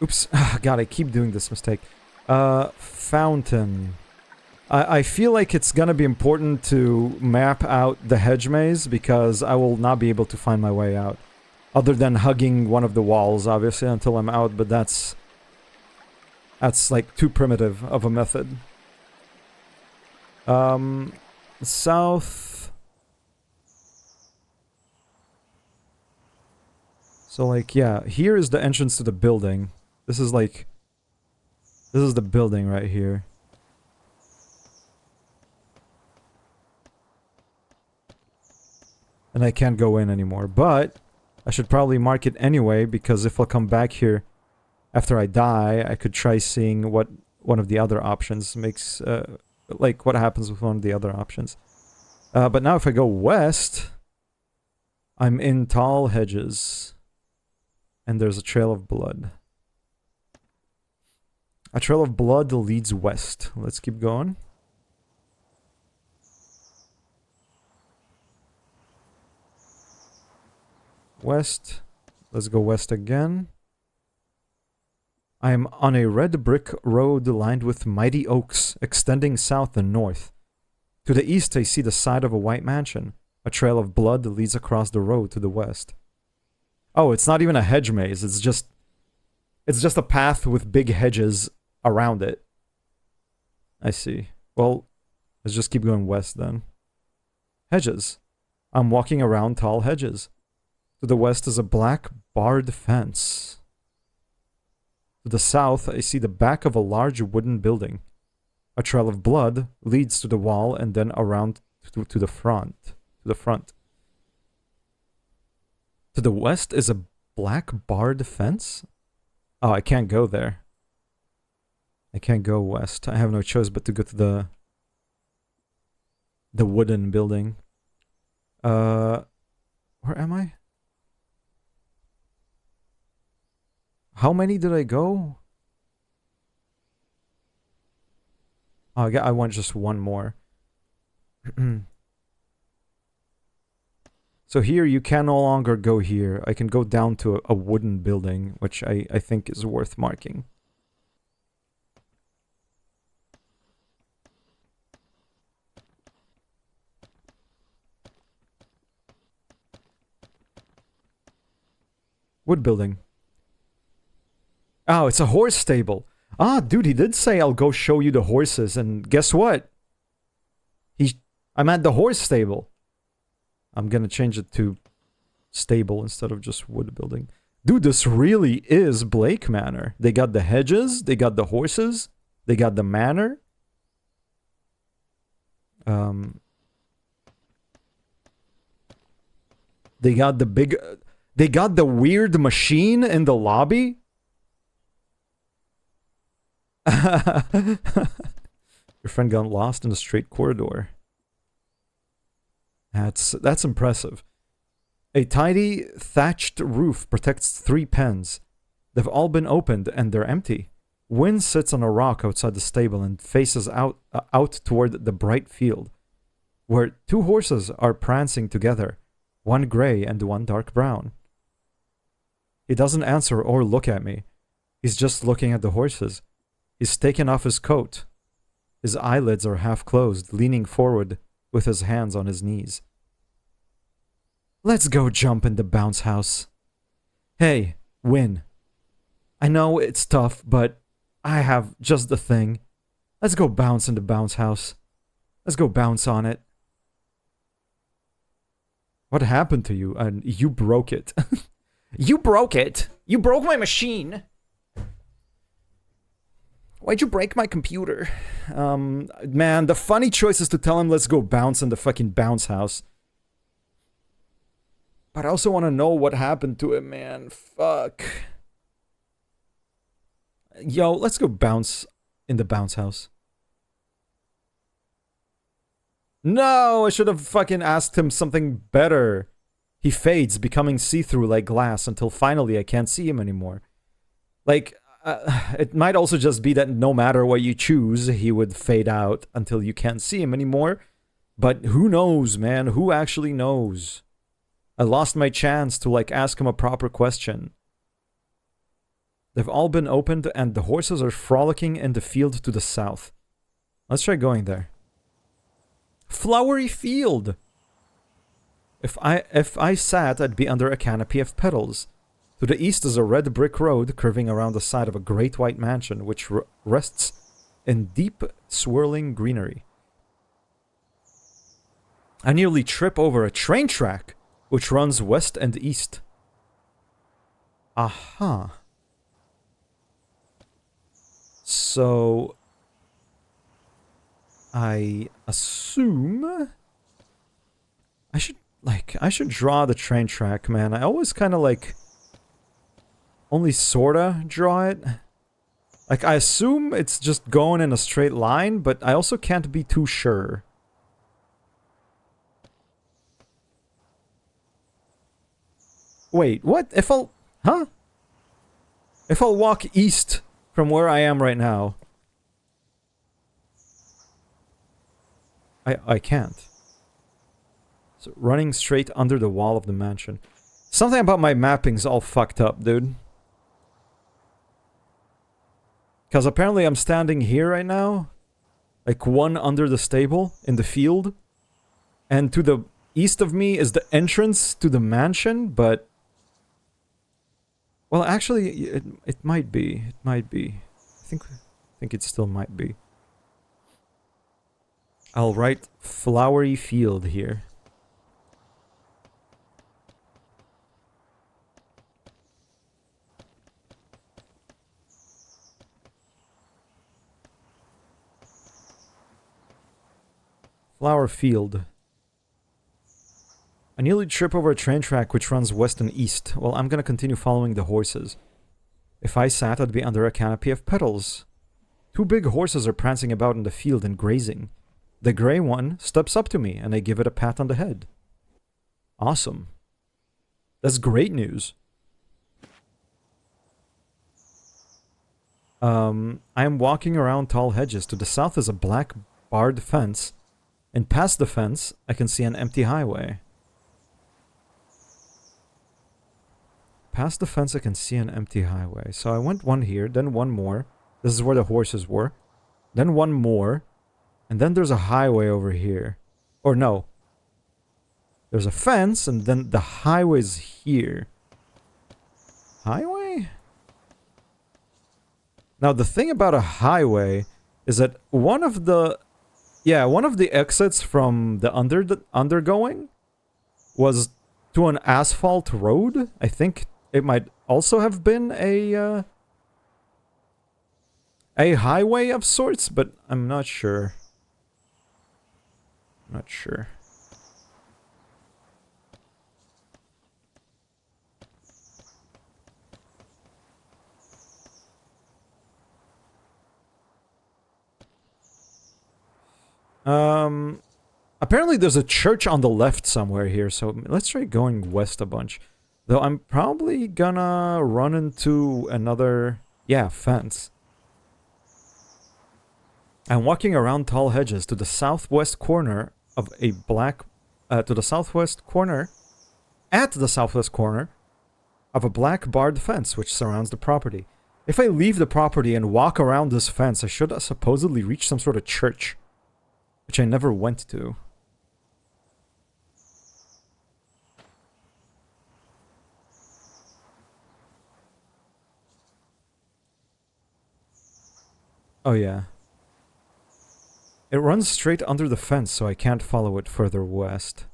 Oops. God, I keep doing this mistake. Fountain. I feel like it's gonna be important to map out the hedge maze because I will not be able to find my way out. Other than hugging one of the walls, obviously, until I'm out, but that's like too primitive of a method. South. So like, yeah, here is the entrance to the building. This is like, this is the building right here. And I can't go in anymore, but I should probably mark it anyway, because if I'll come back here after I die, I could try seeing what one of the other options makes, like what happens with one of the other options. But now if I go west, I'm in tall hedges, and there's a trail of blood. A trail of blood leads west. Let's keep going. West. Let's go west again. I am on a red brick road lined with mighty oaks, extending south and north. To the east, I see the side of a white mansion. A trail of blood leads across the road to the west. Oh, it's not even a hedge maze. It's just a path with big hedges around it. I see. Well, let's just keep going west then. Hedges. I'm walking around tall hedges. To the west is a black barred fence. To the south, I see the back of a large wooden building. A trail of blood leads to the wall and then around to the front. To the west is a black barred fence? Oh, I can't go there. I can't go west. I have no choice but to go to the wooden building. Where am I? How many did I go? Oh, I want just one more. So here you can no longer go here. I can go down to a wooden building, which I think is worth marking. Wood building. Oh, it's a horse stable. Ah, dude, he did say I'll go show you the horses, and guess what? I'm at the horse stable. I'm gonna change it to stable instead of just wood building. Dude, this really is Blake Manor. They got the hedges, they got the horses, they got the manor. They got the weird machine in the lobby. Your friend got lost in a straight corridor. That's impressive. A tidy thatched roof protects 3 pens. They've all been opened and they're empty. Wynn sits on a rock outside the stable and faces out toward the bright field, where 2 horses are prancing together, one gray and one dark brown. He doesn't answer or look at me. He's just looking at the horses. He's taken off his coat. His eyelids are half closed, leaning forward with his hands on his knees. Let's go jump in the bounce house. Hey, Wynn. I know it's tough, but I have just the thing. Let's go bounce in the bounce house. Let's go bounce on it. What happened to you? And you broke it. You broke it? You broke my machine. Why'd you break my computer? Man, the funny choice is to tell him let's go bounce in the fucking bounce house. But I also want to know what happened to him, man. Fuck. Yo, let's go bounce in the bounce house. No, I should have fucking asked him something better. He fades, becoming see-through like glass until finally I can't see him anymore. Like, it might also just be that no matter what you choose, he would fade out until you can't see him anymore. But who knows, man? Who actually knows? I lost my chance to, like, ask him a proper question. They've all been opened and the horses are frolicking in the field to the south. Let's try going there. Flowery field! If I sat, I'd be under a canopy of petals. To the east is a red brick road curving around the side of a great white mansion which rests in deep, swirling greenery. I nearly trip over a train track which runs west and east. Aha. So I assume I should draw the train track, man. I always kind of like only sorta draw it. Like, I assume it's just going in a straight line, but I also can't be too sure. Wait, what? If I'll walk east from where I am right now, I can't. So running straight under the wall of the mansion. Something about my mapping's all fucked up, dude. Because apparently I'm standing here right now. Like one under the stable in the field. And to the east of me is the entrance to the mansion, but... Well, actually, it might be. It might be. I think it still might be. I'll write flowery field here. Flower field. I nearly trip over a train track which runs west and east. Well, I'm gonna continue following the horses. If I sat, I'd be under a canopy of petals. Two big horses are prancing about in the field and grazing. The gray one steps up to me, and I give it a pat on the head. Awesome. That's great news. I am walking around tall hedges. To the south is a black barred fence, and past the fence, I can see an empty highway. Past the fence, I can see an empty highway. So I went one here, then one more. This is where the horses were. Then one more. And then there's a highway over here. Or no. There's a fence, and then the highway's here. Highway? Now, the thing about a highway is that one of the exits from the undergoing was to an asphalt road. I think it might also have been a highway of sorts, but I'm not sure. Not sure. Apparently there's a church on the left somewhere here, so let's try going west a bunch. Though I'm probably gonna run into another, fence. I'm walking around tall hedges to the southwest corner of a black, at the southwest corner of a black barred fence which surrounds the property. If I leave the property and walk around this fence, I should supposedly reach some sort of church, which I never went to. Oh yeah. It runs straight under the fence, so I can't follow it further west.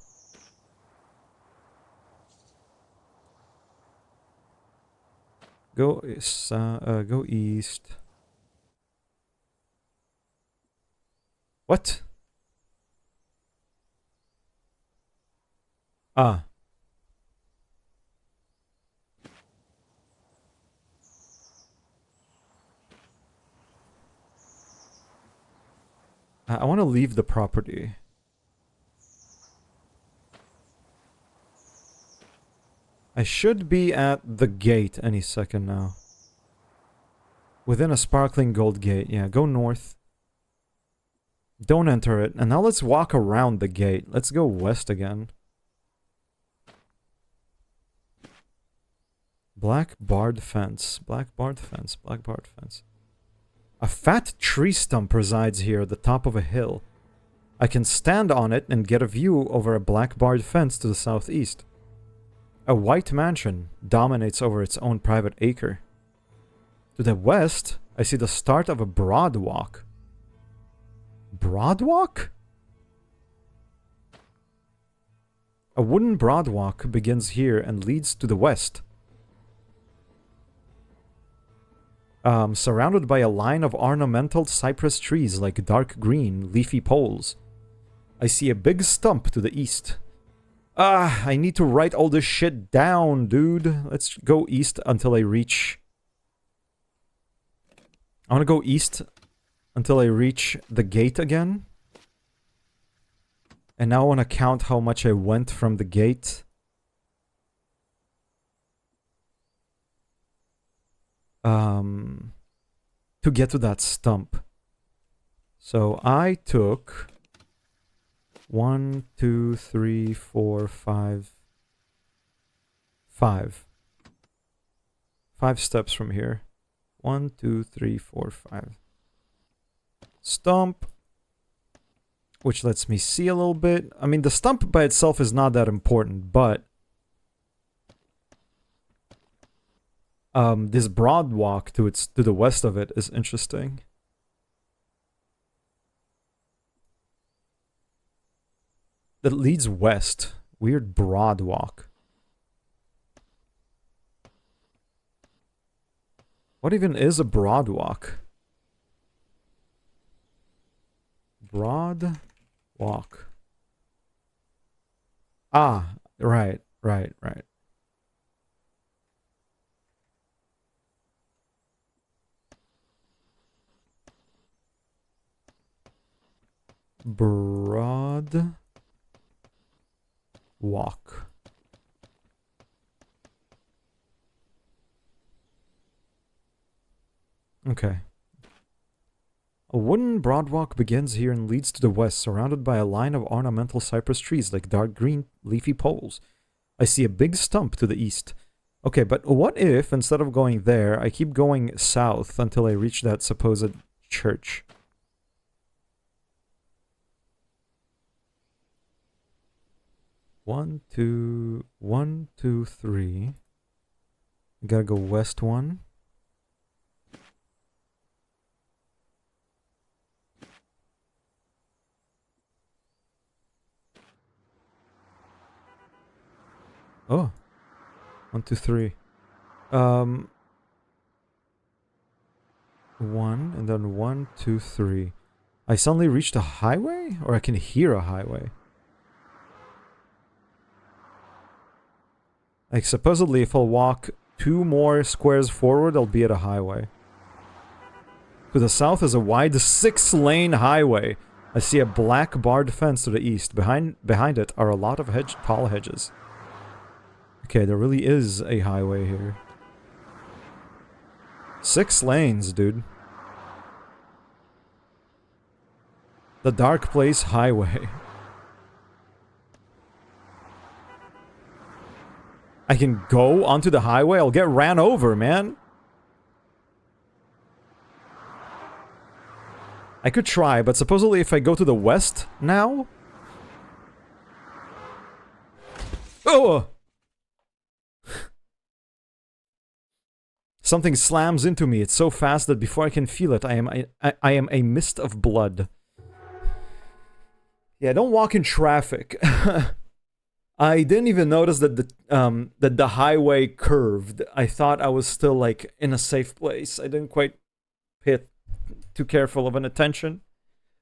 Go east. What? Ah. I want to leave the property. I should be at the gate any second now. Within a sparkling gold gate. Yeah, go north. Don't enter it. And now let's walk around the gate. Let's go west again. Black barred fence. Black barred fence. Black barred fence. A fat tree stump resides here at the top of a hill. I can stand on it and get a view over a black barred fence to the southeast. A white mansion dominates over its own private acre. To the west, I see the start of a broadwalk. Broadwalk? A wooden broadwalk begins here and leads to the west. Surrounded by a line of ornamental cypress trees like dark green, leafy poles. I see a big stump to the east. I need to write all this shit down, dude. Let's go east until I reach... I want to go east until I reach the gate again. And now I want to count how much I went from the gate. to get to that stump. So I took 1, 2, 3, 4, 5. 5 steps from here. 1, 2, 3, 4, 5. Stump. Which lets me see a little bit. I mean, the stump by itself is not that important, but this broad walk to the west of it is interesting. That leads west. Weird broad walk. What even is a broad walk? Broad walk. Ah, right. Broad walk. Okay. A wooden broadwalk begins here and leads to the west, surrounded by a line of ornamental cypress trees like dark green leafy poles. I see a big stump to the east. Okay, but what if, instead of going there, I keep going south until I reach that supposed church? One, two, 3. I gotta go west 1. Oh. 1, 2, 3. 1, and then 1, 2, 3. I suddenly reached a highway? Or I can hear a highway? Like, supposedly, if I'll walk 2 more squares forward, I'll be at a highway. To the south is a wide 6-lane highway. I see a black barred fence to the east. Behind it are a lot of tall hedges. Okay, there really is a highway here. 6 lanes, dude. The Dark Place Highway. I can go onto the highway? I'll get ran over, man. I could try, but supposedly if I go to the west now... Oh! Something slams into me. It's so fast that before I can feel it, I am a mist of blood. Yeah, don't walk in traffic. I didn't even notice that the highway curved. I thought I was still like in a safe place. I didn't quite pay too careful of an attention.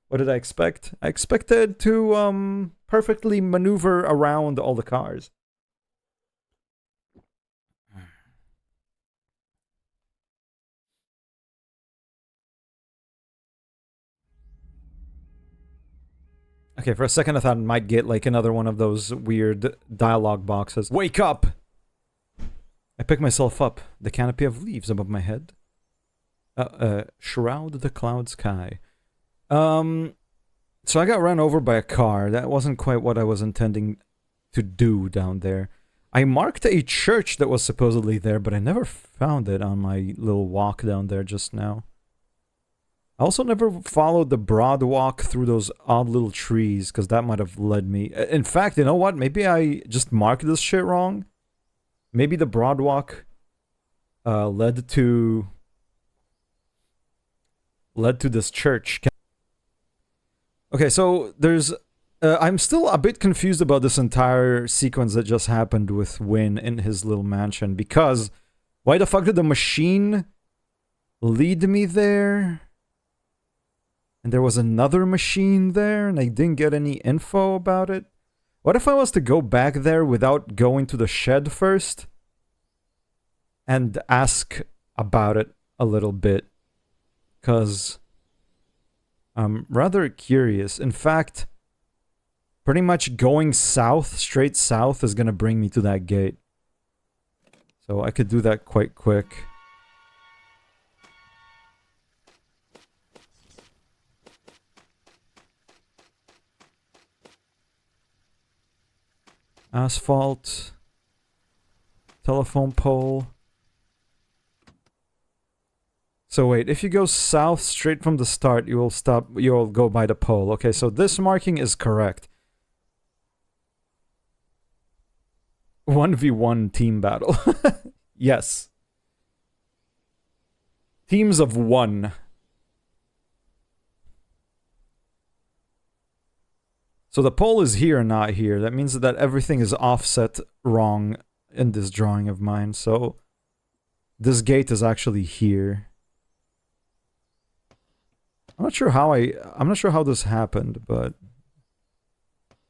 What did I expect? I expected to perfectly maneuver around all the cars. Okay, for a second I thought I might get like another one of those weird dialogue boxes. Wake up! I pick myself up. The canopy of leaves above my head. Shroud the cloud sky. So I got run over by a car. That wasn't quite what I was intending to do down there. I marked a church that was supposedly there, but I never found it on my little walk down there just now. I also never followed the broad walk through those odd little trees, because that might have led me... In fact, you know what? Maybe I just marked this shit wrong. Maybe the broad walk led to this church. Okay, so there's... I'm still a bit confused about this entire sequence that just happened with Wynn in his little mansion, because why the fuck did the machine lead me there? And there was another machine there, and I didn't get any info about it. What if I was to go back there without going to the shed first? And ask about it a little bit. Because I'm rather curious. In fact, pretty much going south, straight south, is going to bring me to that gate. So I could do that quite quick. Asphalt. Telephone pole. So wait, if you go south straight from the start, you will go by the pole. Okay, so this marking is correct. 1v1 team battle. Yes. Teams of 1. So the pole is here, not here. That means that everything is offset wrong in this drawing of mine. So this gate is actually here. I'm not sure how this happened, but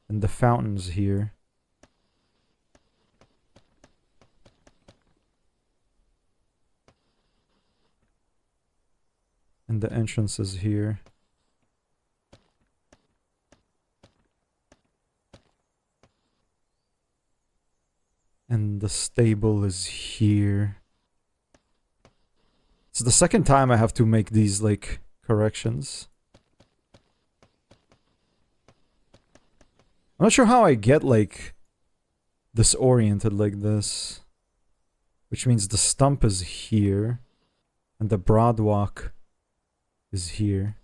and the fountain's here. And the entrance is here. And the stable is here. It's the second time I have to make these, like, corrections. I'm not sure how I get, like, disoriented like this. Which means the stump is here. And the broadwalk is here.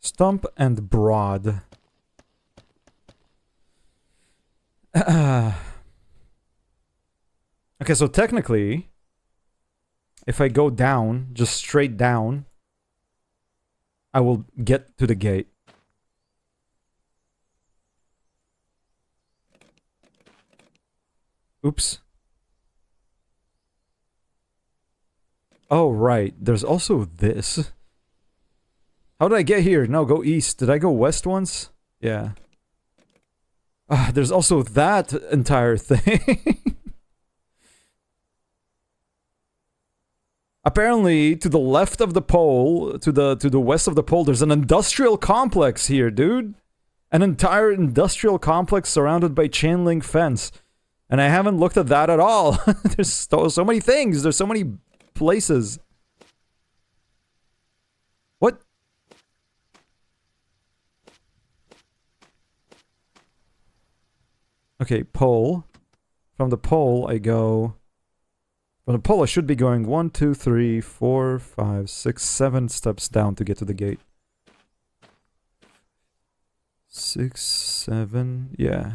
Stump and broad. Okay, so technically, if I go down, just straight down, I will get to the gate. Oops. Oh, right. There's also this. How did I get here? No, go east. Did I go west once? Yeah. There's also that entire thing. Apparently, to the left of the pole, to the west of the pole, there's an industrial complex here, dude. An entire industrial complex surrounded by chain link fence. And I haven't looked at that at all. There's so many things. There's so many places. What? Okay, pole. From the pole, I go... From the pole, I should be going 1, 2, 3, 4, 5, 6, 7 steps down to get to the gate. 6, 7... Yeah.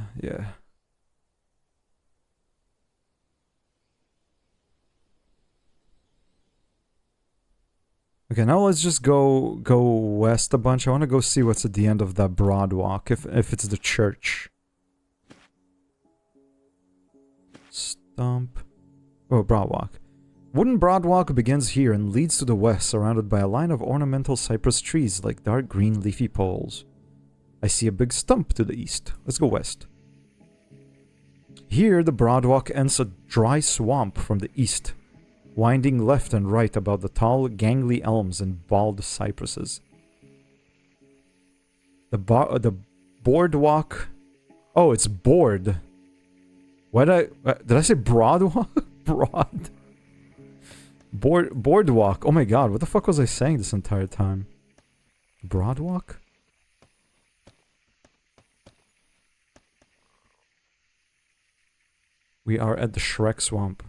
Okay, now let's just go west a bunch. I want to go see what's at the end of that broadwalk, if it's the church. Stump. Oh, broadwalk. Wooden broadwalk begins here and leads to the west, surrounded by a line of ornamental cypress trees like dark green leafy poles. I see a big stump to the east. Let's go west. Here, the broadwalk ends a dry swamp from the east, winding left and right about the tall, gangly elms and bald cypresses. The boardwalk... Oh, it's board. Did I say broadwalk? Broad. Boardwalk. Oh my god, what the fuck was I saying this entire time? Broadwalk? We are at the Shrek Swamp.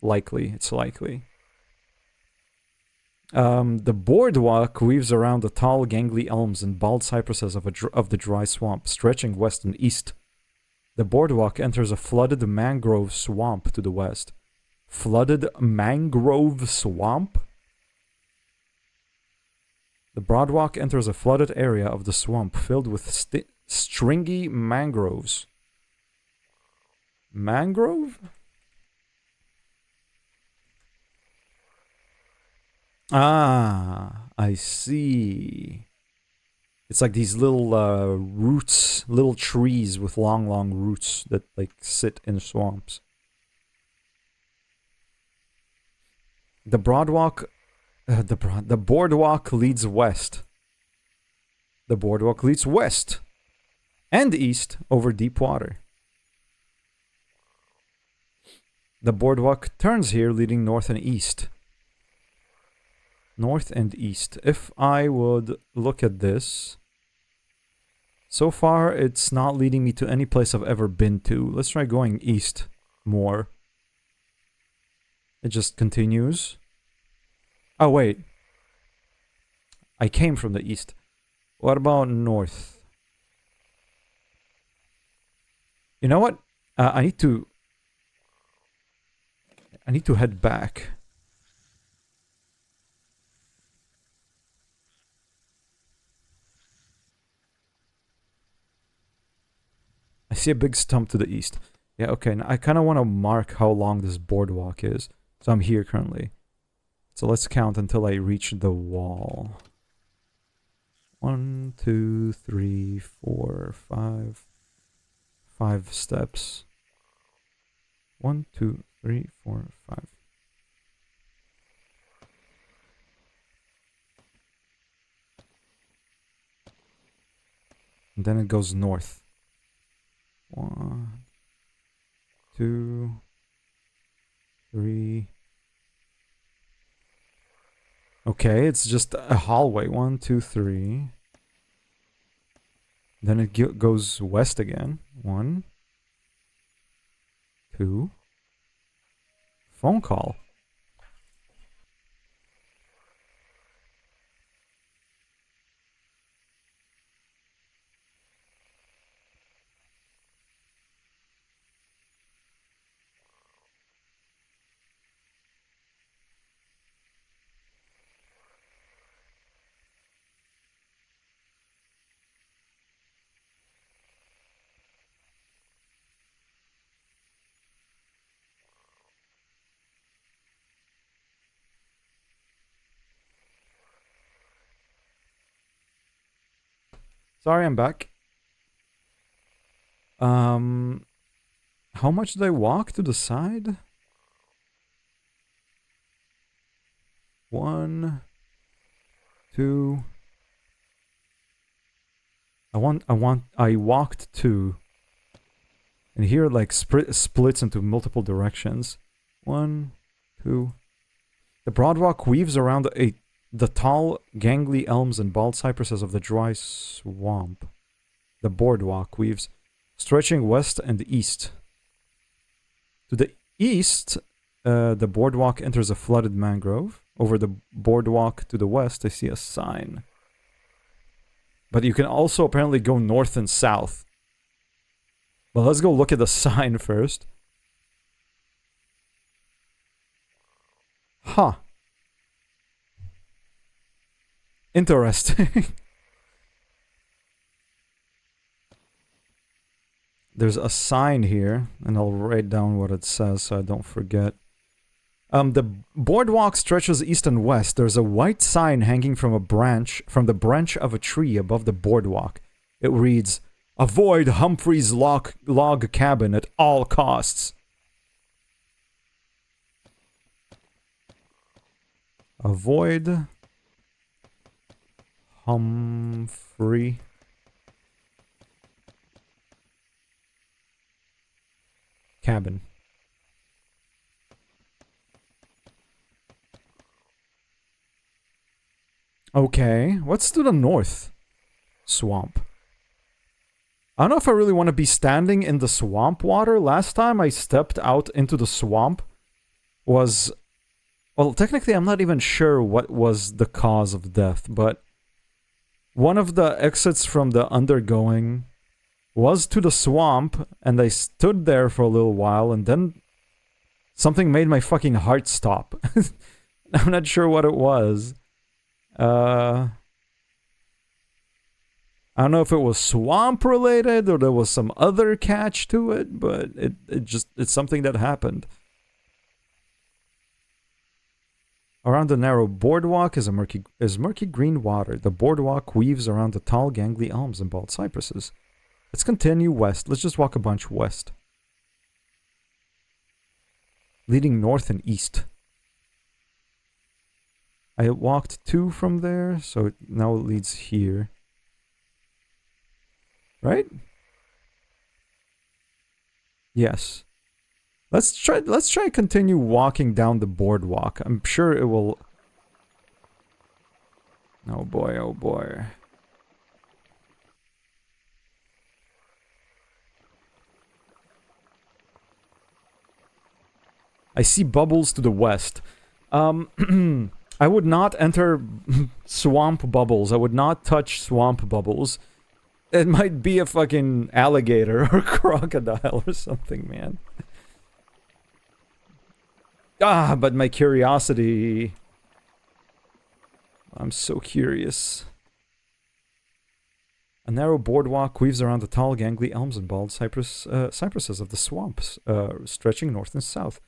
Likely. It's likely. The boardwalk weaves around the tall, gangly elms and bald cypresses of the dry swamp, stretching west and east. The boardwalk enters a flooded mangrove swamp to the west. Flooded mangrove swamp? The broadwalk enters a flooded area of the swamp filled with stringy mangroves. Mangrove? Ah, I see. It's like these little roots, little trees with long roots that like sit in swamps. The boardwalk leads west. The boardwalk leads west and east over deep water. The boardwalk turns here, leading north and east. North and east. If I would look at this, so far it's not leading me to any place I've ever been to. Let's try going east more. It just continues. Oh, wait. I came from the east. What about north? You know what? I need to head back. I see a big stump to the east. Yeah, okay. Now I kind of want to mark how long this boardwalk is. So I'm here currently. So let's count until I reach the wall. 1, 2, 3, 4, 5. 5 steps. 1, 2, 3, 4, 5. And then it goes north. 1, 2, 3. Okay, it's just a hallway. 1, 2, 3. Then it goes west again. 1, 2. Phone call. Sorry, I'm back. How much did I walk to the side? 1, 2. I walked 2. And here it like splits into multiple directions. 1, 2. The broadwalk weaves around the tall, gangly elms and bald cypresses of the dry swamp. The boardwalk weaves, stretching west and east. To the east, the boardwalk enters a flooded mangrove. Over the boardwalk to the west, I see a sign. But you can also apparently go north and south. But let's go look at the sign first. Huh. Interesting. There's a sign here, and I'll write down what it says so I don't forget. The boardwalk stretches east and west. There's a white sign hanging from the branch of a tree above the boardwalk. It reads, "Avoid Humphrey's log cabin at all costs." Avoid Humphrey cabin. Okay, what's to the north? Swamp. I don't know if I really want to be standing in the swamp water. Last time I stepped out into the swamp was... Well, technically I'm not even sure what was the cause of death, but one of the exits from the undergoing was to the swamp, and I stood there for a little while, and then something made my fucking heart stop. I'm not sure what it was. I don't know if it was swamp related or there was some other catch to it, but it's something that happened. Around the narrow boardwalk is murky green water. The boardwalk weaves around the tall, gangly elms and bald cypresses. Let's continue west. Let's just walk a bunch west. Leading north and east. I walked 2 from there, so now it leads here. Right? Yes. Let's try continue walking down the boardwalk. I'm sure it will Oh boy, oh boy. I see bubbles to the west. I would not enter swamp bubbles. I would not touch swamp bubbles. It might be a fucking alligator or crocodile or something, man. Ah, but my curiosity... I'm so curious. A narrow boardwalk weaves around the tall, gangly elms and bald cypresses of the swamps, stretching north and south.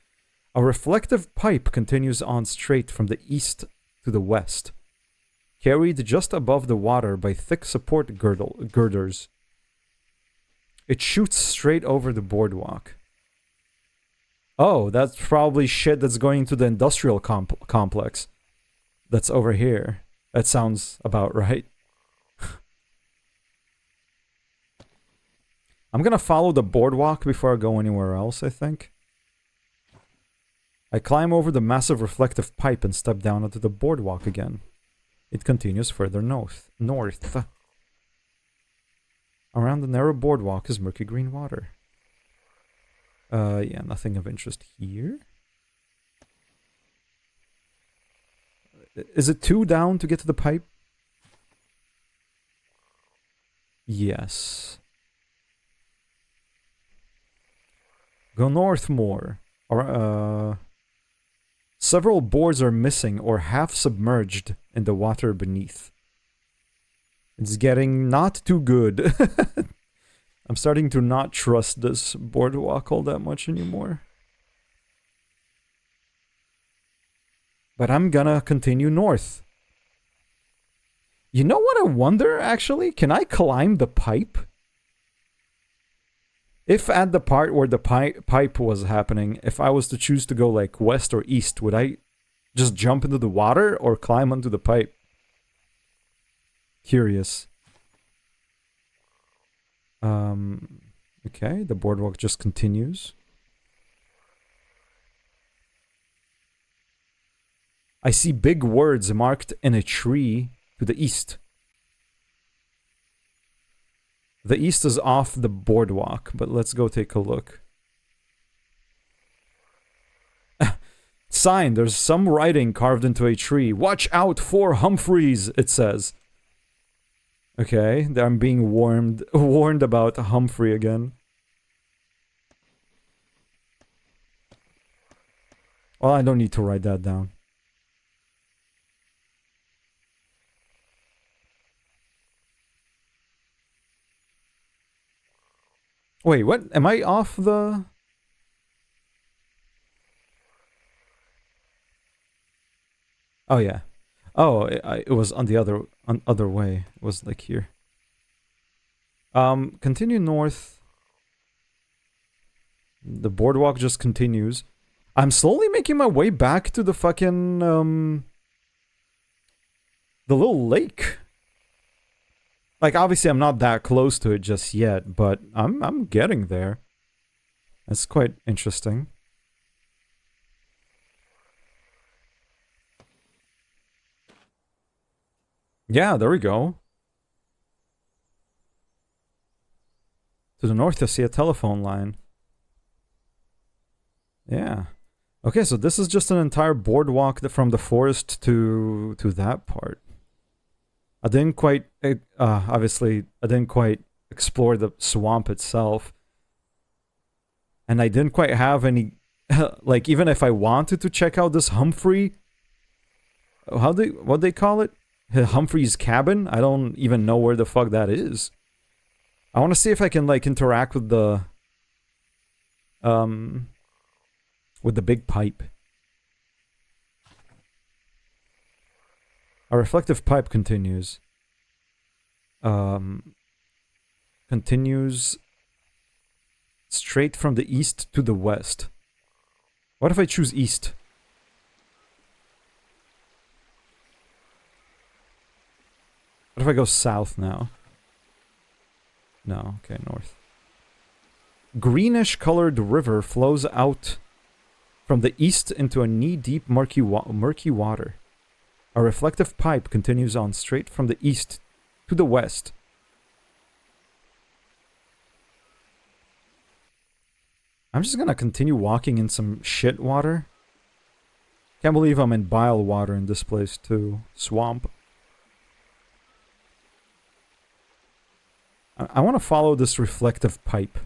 A reflective pipe continues on straight from the east to the west, carried just above the water by thick support girders. It shoots straight over the boardwalk. Oh, that's probably shit that's going to the industrial complex. That's over here. That sounds about right. I'm gonna follow the boardwalk before I go anywhere else, I think. I climb over the massive reflective pipe and step down onto the boardwalk again. It continues further north. Around the narrow boardwalk is murky green water. Yeah, nothing of interest here. Is it 2 down to get to the pipe? Yes. Go north more. Or, several boards are missing or half submerged in the water beneath. It's getting not too good. I'm starting to not trust this boardwalk all that much anymore. But I'm gonna continue north. You know what I wonder, actually? Can I climb the pipe? If at the part where the pipe was happening, if I was to choose to go like west or east, would I just jump into the water or climb onto the pipe? Curious. Okay, the boardwalk just continues. I see big words marked in a tree to the east. The east is off the boardwalk, but let's go take a look. Sign, there's some writing carved into a tree. Watch out for Humphreys, it says. Okay, I'm being warned about Humphrey again. Well, I don't need to write that down. Wait, what? Am I off the... Oh, yeah. Oh, it was on the other way. It was like here. Continue north. The boardwalk just continues. I'm slowly making my way back to the fucking, the little lake. Like, obviously I'm not that close to it just yet, but I'm getting there. That's quite interesting. Yeah, there we go. To the north, I see a telephone line. Yeah. Okay, so this is just an entire boardwalk from the forest to that part. I didn't quite, obviously, I didn't quite explore the swamp itself. And I didn't quite have any, like, even if I wanted to check out this Humphrey, what they call it? Humphrey's cabin? I don't even know where the fuck that is. I want to see if I can, like, interact with the big pipe. A reflective pipe continues. Continues straight from the east to the west. What if I choose east? What if I go south now? No, okay, north. Greenish colored river flows out from the east into a knee-deep murky water. A reflective pipe continues on straight from the east to the west. I'm just gonna continue walking in some shit water. Can't believe I'm in bile water in this place too. Swamp. I want to follow this reflective pipe.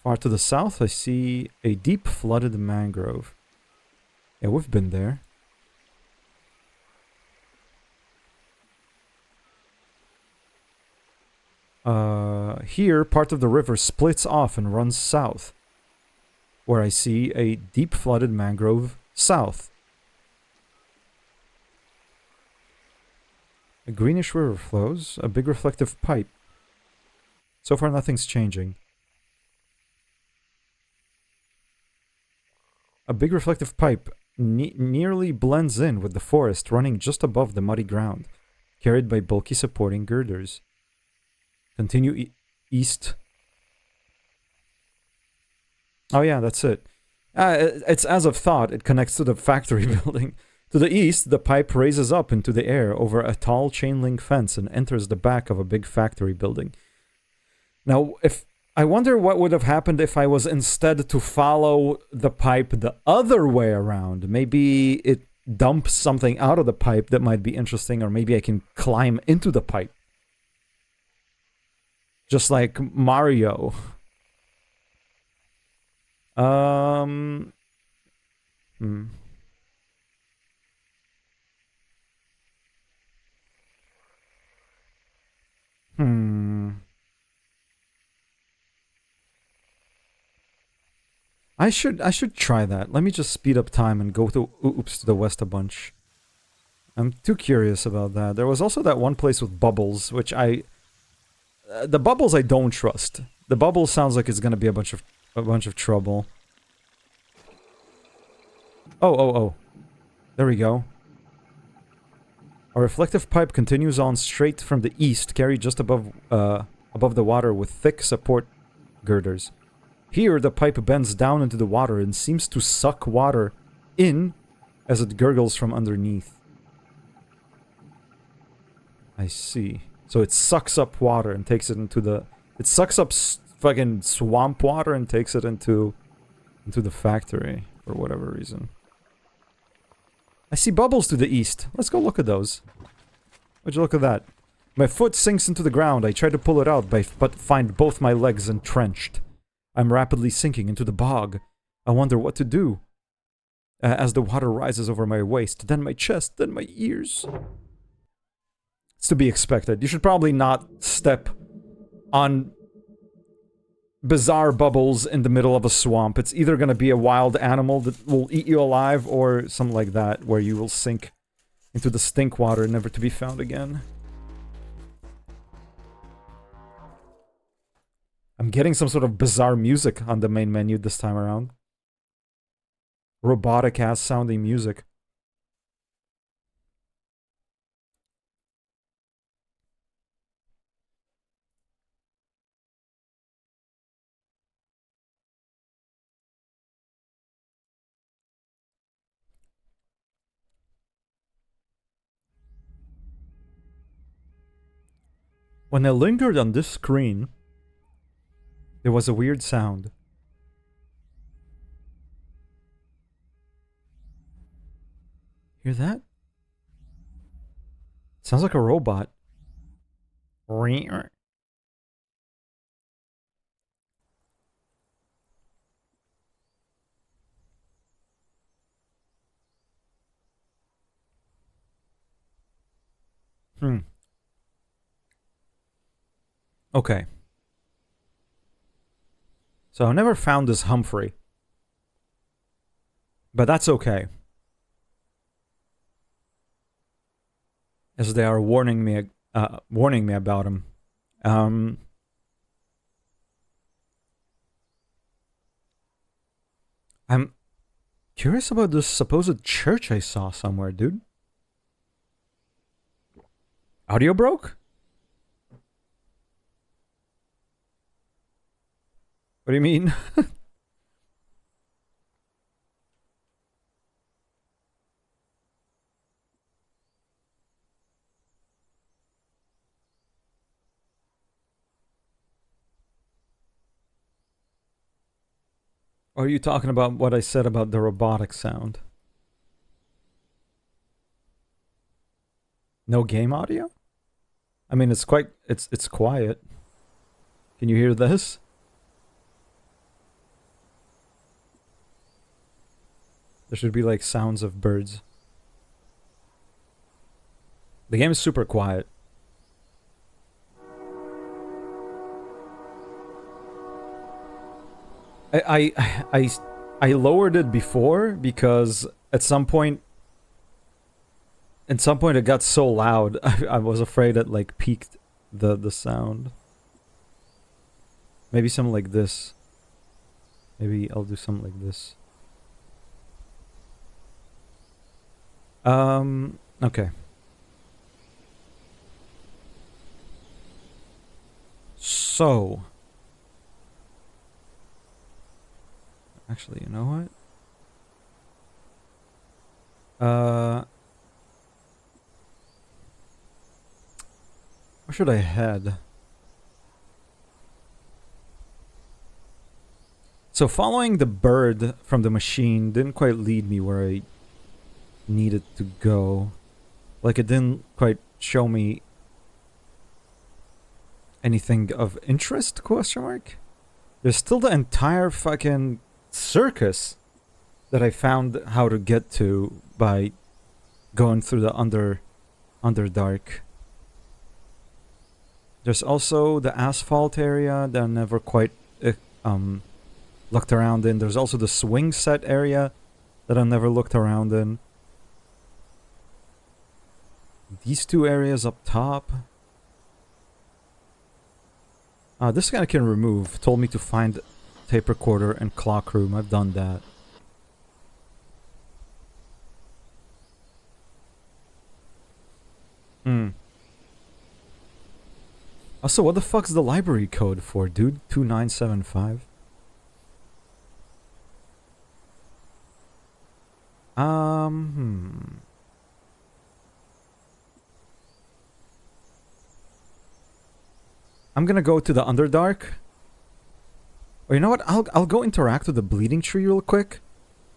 Far to the south, I see a deep flooded mangrove. Yeah, we've been there. Here, part of the river splits off and runs south, where I see a deep flooded mangrove south. A greenish river flows, a big reflective pipe. So far, nothing's changing. A big reflective pipe nearly blends in with the forest running just above the muddy ground, carried by bulky supporting girders. Continue east. Oh yeah, that's it. It's as of thought, it connects to the factory building. To the east, the pipe raises up into the air over a tall chain link fence and enters the back of a big factory building. Now, I wonder what would have happened if I was instead to follow the pipe the other way around. Maybe it dumps something out of the pipe that might be interesting, or maybe I can climb into the pipe. Just like Mario. Hmm. I should try that. Let me just speed up time and go to the west a bunch. I'm too curious about that. There was also that one place with bubbles, which the bubbles I don't trust. The bubbles sounds like it's gonna be a bunch of trouble. Oh. There we go. A reflective pipe continues on straight from the east, carried just above the water with thick support girders. Here, the pipe bends down into the water and seems to suck water in as it gurgles from underneath. I see. So it sucks up water and takes it into the... It sucks up fucking swamp water and takes it into the factory for whatever reason. I see bubbles to the east. Let's go look at those. Would you look at that? My foot sinks into the ground. I try to pull it out, but find both my legs entrenched. I'm rapidly sinking into the bog. I wonder what to do. As the water rises over my waist, then my chest, then my ears. It's to be expected. You should probably not step on bizarre bubbles in the middle of a swamp. It's either going to be a wild animal that will eat you alive or something like that, where you will sink into the stink water, never to be found again. I'm getting some sort of bizarre music on the main menu this time around. Robotic-ass sounding music. When I lingered on this screen, there was a weird sound. Hear that? Sounds like a robot. Okay. So I never found this Humphrey. But that's okay. As they are warning me about him. I'm curious about this supposed church I saw somewhere, dude. Audio broke? What do you mean? Or are you talking about what I said about the robotic sound? No game audio? I mean, it's quite... It's quiet. Can you hear this? There should be like sounds of birds. The game is super quiet. I lowered it before because at some point it got so loud I was afraid it like peaked the sound. Maybe something like this. Maybe I'll do something like this. Okay. So actually, you know what? Where should I head? So following the bird from the machine didn't quite lead me where I needed to go. Like, it didn't quite show me anything of interest, question mark? There's still the entire fucking circus that I found how to get to by going through the Underdark. There's also the asphalt area that I never quite looked around in. There's also the swing set area that I never looked around in. These two areas up top. This guy I can remove. Told me to find tape recorder and clock room. I've done that. Also, what the fuck's the library code for, dude? 2975? I'm gonna go to the Underdark. Or you know what? I'll go interact with the Bleeding Tree real quick.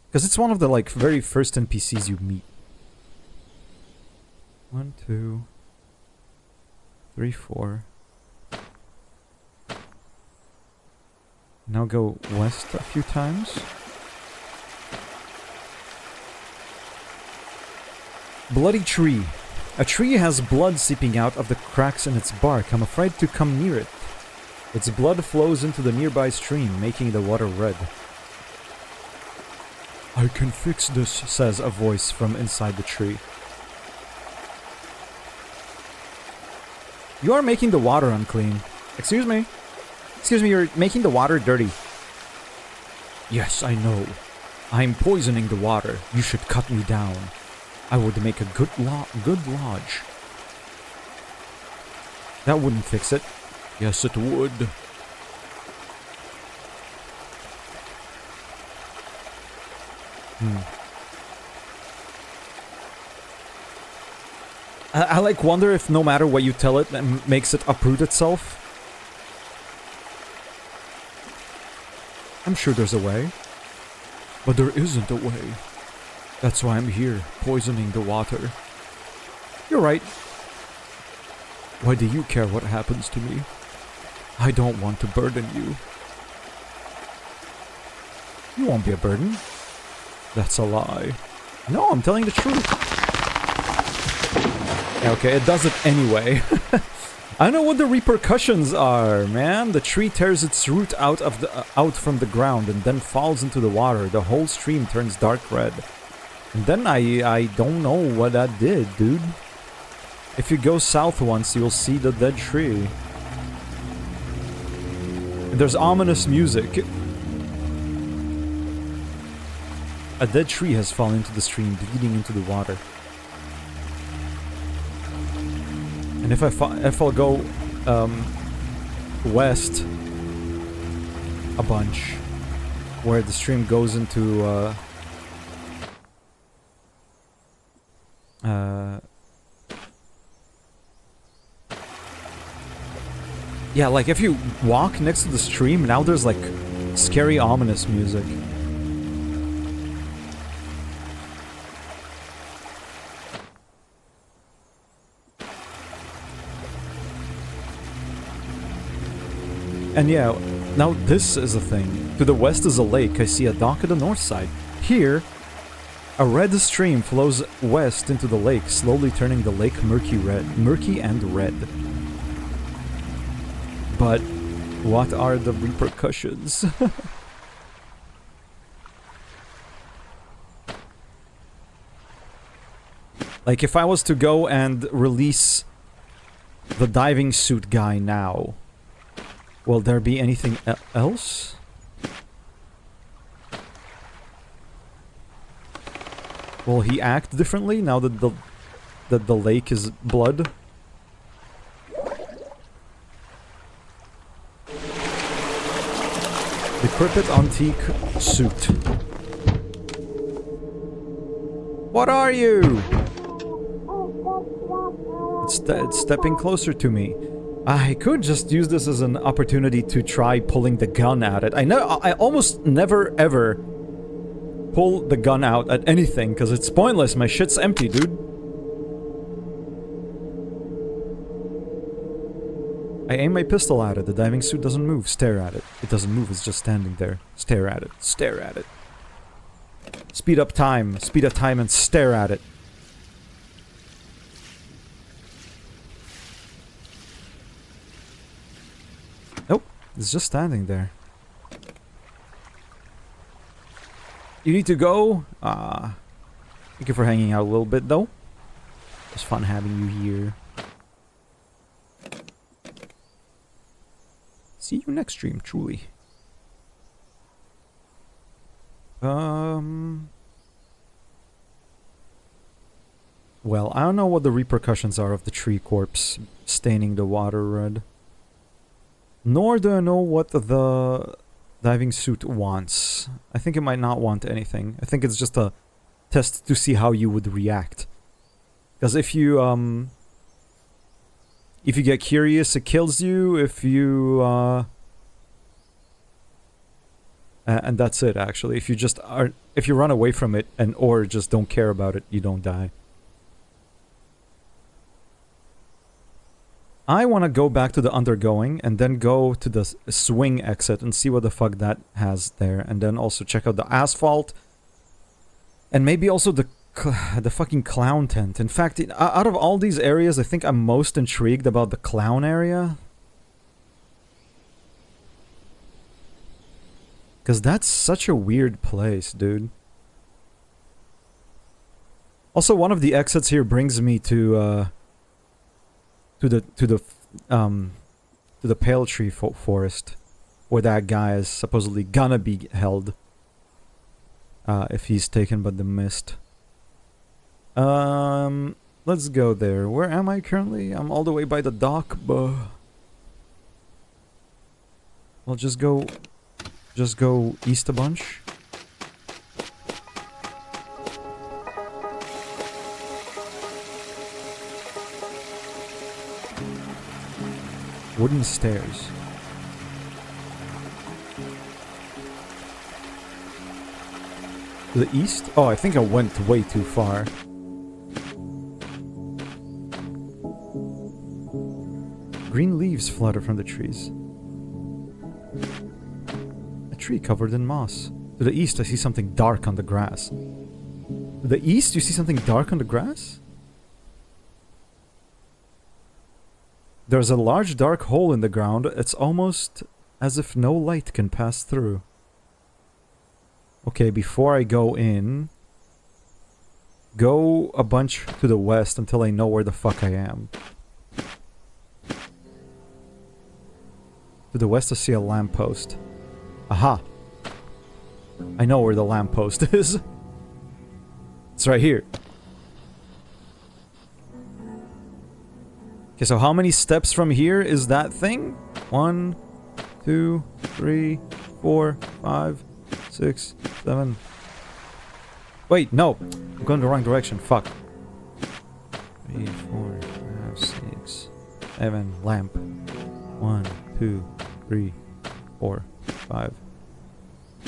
Because it's one of the, like, very first NPCs you meet. 1, 2, 3, 4. Now go west a few times. Bloody tree. A tree has blood seeping out of the cracks in its bark. I'm afraid to come near it. Its blood flows into the nearby stream, making the water red. I can fix this, says a voice from inside the tree. You are making the water unclean. Excuse me? Excuse me, you're making the water dirty. Yes, I know. I'm poisoning the water. You should cut me down. I would make a good lodge. That wouldn't fix it. Yes, it would. I like wonder if no matter what you tell it, it makes it uproot itself. I'm sure there's a way. But there isn't a way. That's why I'm here, poisoning the water. You're right. Why do you care what happens to me? I don't want to burden you. You won't be a burden. That's a lie. No, I'm telling the truth. Okay, it does it anyway. I know what the repercussions are, man. The tree tears its root out from the ground and then falls into the water. The whole stream turns dark red. And then I don't know what that did, dude. If you go south once, you'll see the dead tree. And there's ominous music. A dead tree has fallen into the stream, bleeding into the water. And if I'll go west a bunch, where the stream goes into yeah, like if you walk next to the stream, now there's like scary, ominous music. And yeah, now this is a thing. To the west is a lake. I see a dock at the north side. Here, a red stream flows west into the lake, slowly turning the lake murky and red. But what are the repercussions? Like, if I was to go and release the diving suit guy now, will there be anything else? Will he act differently now that the lake is blood? Decrepit antique suit. What are you? It's stepping closer to me. I could just use this as an opportunity to try pulling the gun at it. I almost never ever pull the gun out at anything because it's pointless. My shit's empty, dude. I aim my pistol at it. The diving suit doesn't move. Stare at it. It doesn't move. It's just standing there. Stare at it. Stare at it. Speed up time. Speed up time and stare at it. Nope. It's just standing there. You need to go? Thank you for hanging out a little bit, though. It's fun having you here. See you next stream, truly. Well, I don't know what the repercussions are of the tree corpse staining the water red. Nor do I know what the diving suit wants. I think it might not want anything. I think it's just a test to see how you would react. Because if you get curious, it kills you. If you and that's it actually. If you run away from it or just don't care about it, you don't die. I want to go back to the undergoing and then go to the swing exit and see what the fuck that has there, and then also check out the asphalt and maybe also the fucking clown tent. In fact, out of all these areas, I think I'm most intrigued about the clown area. Because that's such a weird place, dude. Also, one of the exits here brings me to the pale tree forest, where that guy is supposedly gonna be held. If he's taken by the mist. Let's go there. Where am I currently? I'm all the way by the dock, but I'll just go east a bunch. Wooden stairs. To the east? Oh, I think I went way too far. Green leaves flutter from the trees. A tree covered in moss. To the east, I see something dark on the grass. To the east, you see something dark on the grass? There's a large dark hole in the ground. It's almost as if no light can pass through. Okay, before I go in, go a bunch to the west until I know where the fuck I am. To the west I see a lamppost. Aha! I know where the lamppost is. It's right here. Okay, so how many steps from here is that thing? 1, 2, 3, 4, 5, 6, 7. Wait, no. I'm going the wrong direction. Fuck. 3, 4, 5, 6, 7. Lamp. 1, 2, 3, 4, 5,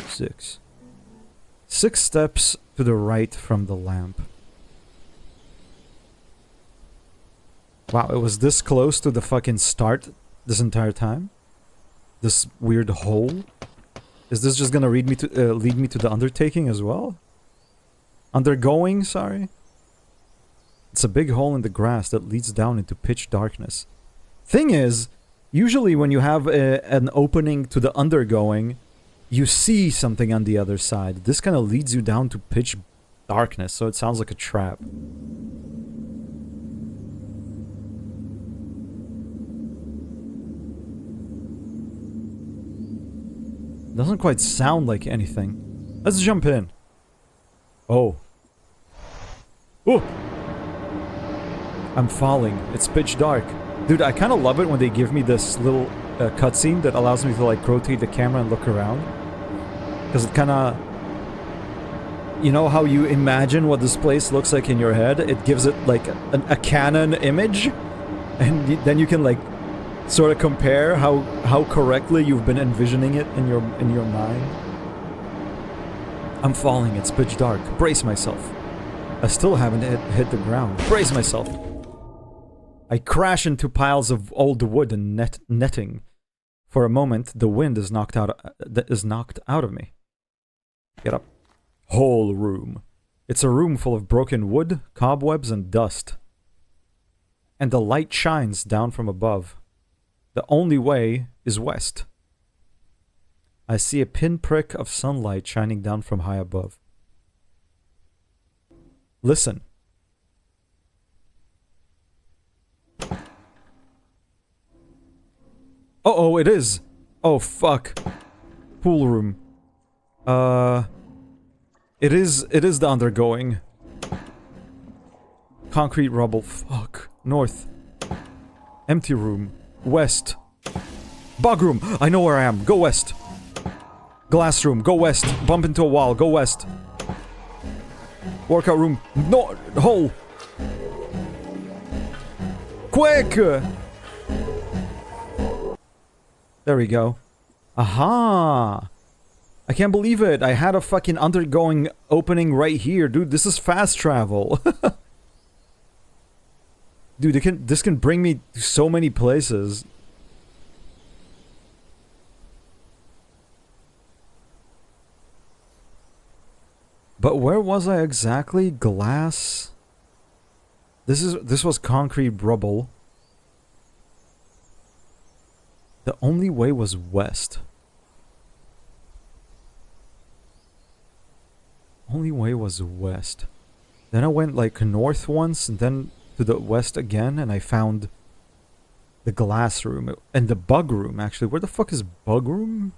6. 6 steps to the right from the lamp. Wow, it was this close to the fucking start this entire time? this weird hole? Is this just gonna lead me to the undertaking as well? Undergoing, sorry? It's a big hole in the grass that leads down into pitch darkness. Thing is, usually when you have an opening to the undergoing, you see something on the other side. This kind of leads you down to pitch darkness, so it sounds like a trap. Doesn't quite sound like anything. Let's jump in. Oh. Oh! I'm falling. It's pitch dark. Dude, I kind of love it when they give me this little cutscene that allows me to like rotate the camera and look around. Because it kind of... You know how you imagine what this place looks like in your head? It gives it like a canon image. And then you can like sort of compare how correctly you've been envisioning it in your mind. I'm falling. It's pitch dark. Brace myself. I still haven't hit the ground. Brace myself. I crash into piles of old wood and netting. For a moment, the wind is knocked out of me. Get up. Whole room. It's a room full of broken wood, cobwebs, and dust. And the light shines down from above. The only way is west. I see a pinprick of sunlight shining down from high above. Listen. Uh-oh, it is. Oh, fuck. Pool room. It is the undergoing. Concrete rubble. Fuck. North. Empty room. West. Bug room. I know where I am. Go west. Glass room. Go west. Bump into a wall. Go west. Workout room. No. Hole. Quick! There we go. Aha! I can't believe it. I had a fucking undergoing opening right here. Dude, this is fast travel. Dude, this can bring me to so many places. But where was I exactly? Glass? This was concrete rubble. The only way was west. Only way was west. Then I went like north once and then to the west again and I found the glass room and the bug room actually. Where the fuck is bug room?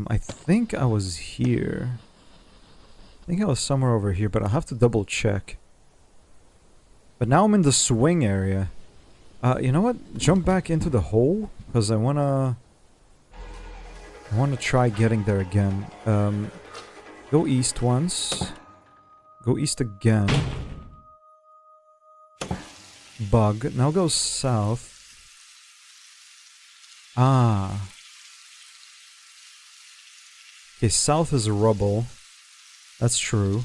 I think I was here. I think I was somewhere over here, but I'll have to double check. But now I'm in the swing area. You know what? Jump back into the hole, because I wanna try getting there again. Go east once. Go east again. Bug. Now go south. Ah. Okay, south is rubble. That's true.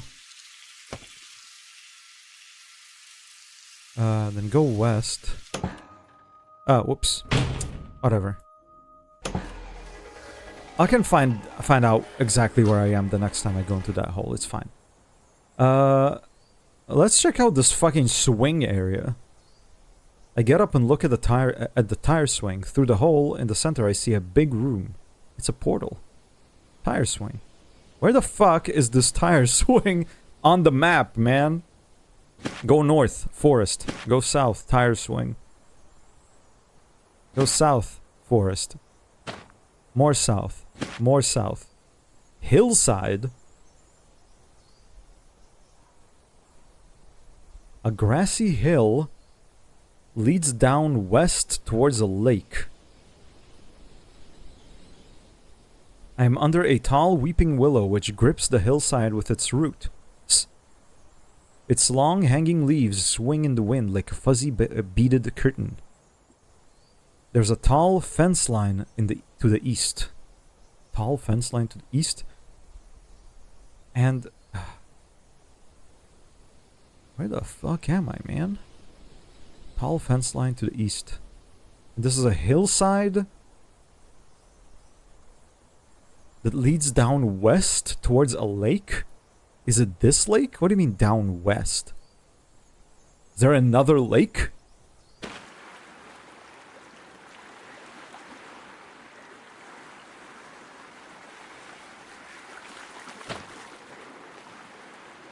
Then go west. Whoops. Whatever. I can find out exactly where I am the next time I go into that hole. It's fine. Let's check out this fucking swing area. I get up and look at the tire swing. Through the hole in the center, I see a big room. It's a portal. Tire swing. Where the fuck is this tire swing on the map, man? Go north, forest. Go south, tire swing. Go south, forest. More south. More south. Hillside. A grassy hill leads down west towards a lake. I am under a tall weeping willow which grips the hillside with its roots. Its long hanging leaves swing in the wind like a fuzzy beaded curtain. There's a tall fence line to the east. Tall fence line to the east? And... Where the fuck am I, man? Tall fence line to the east. This is a hillside that leads down west towards a lake? Is it this lake? What do you mean down west? Is there another lake?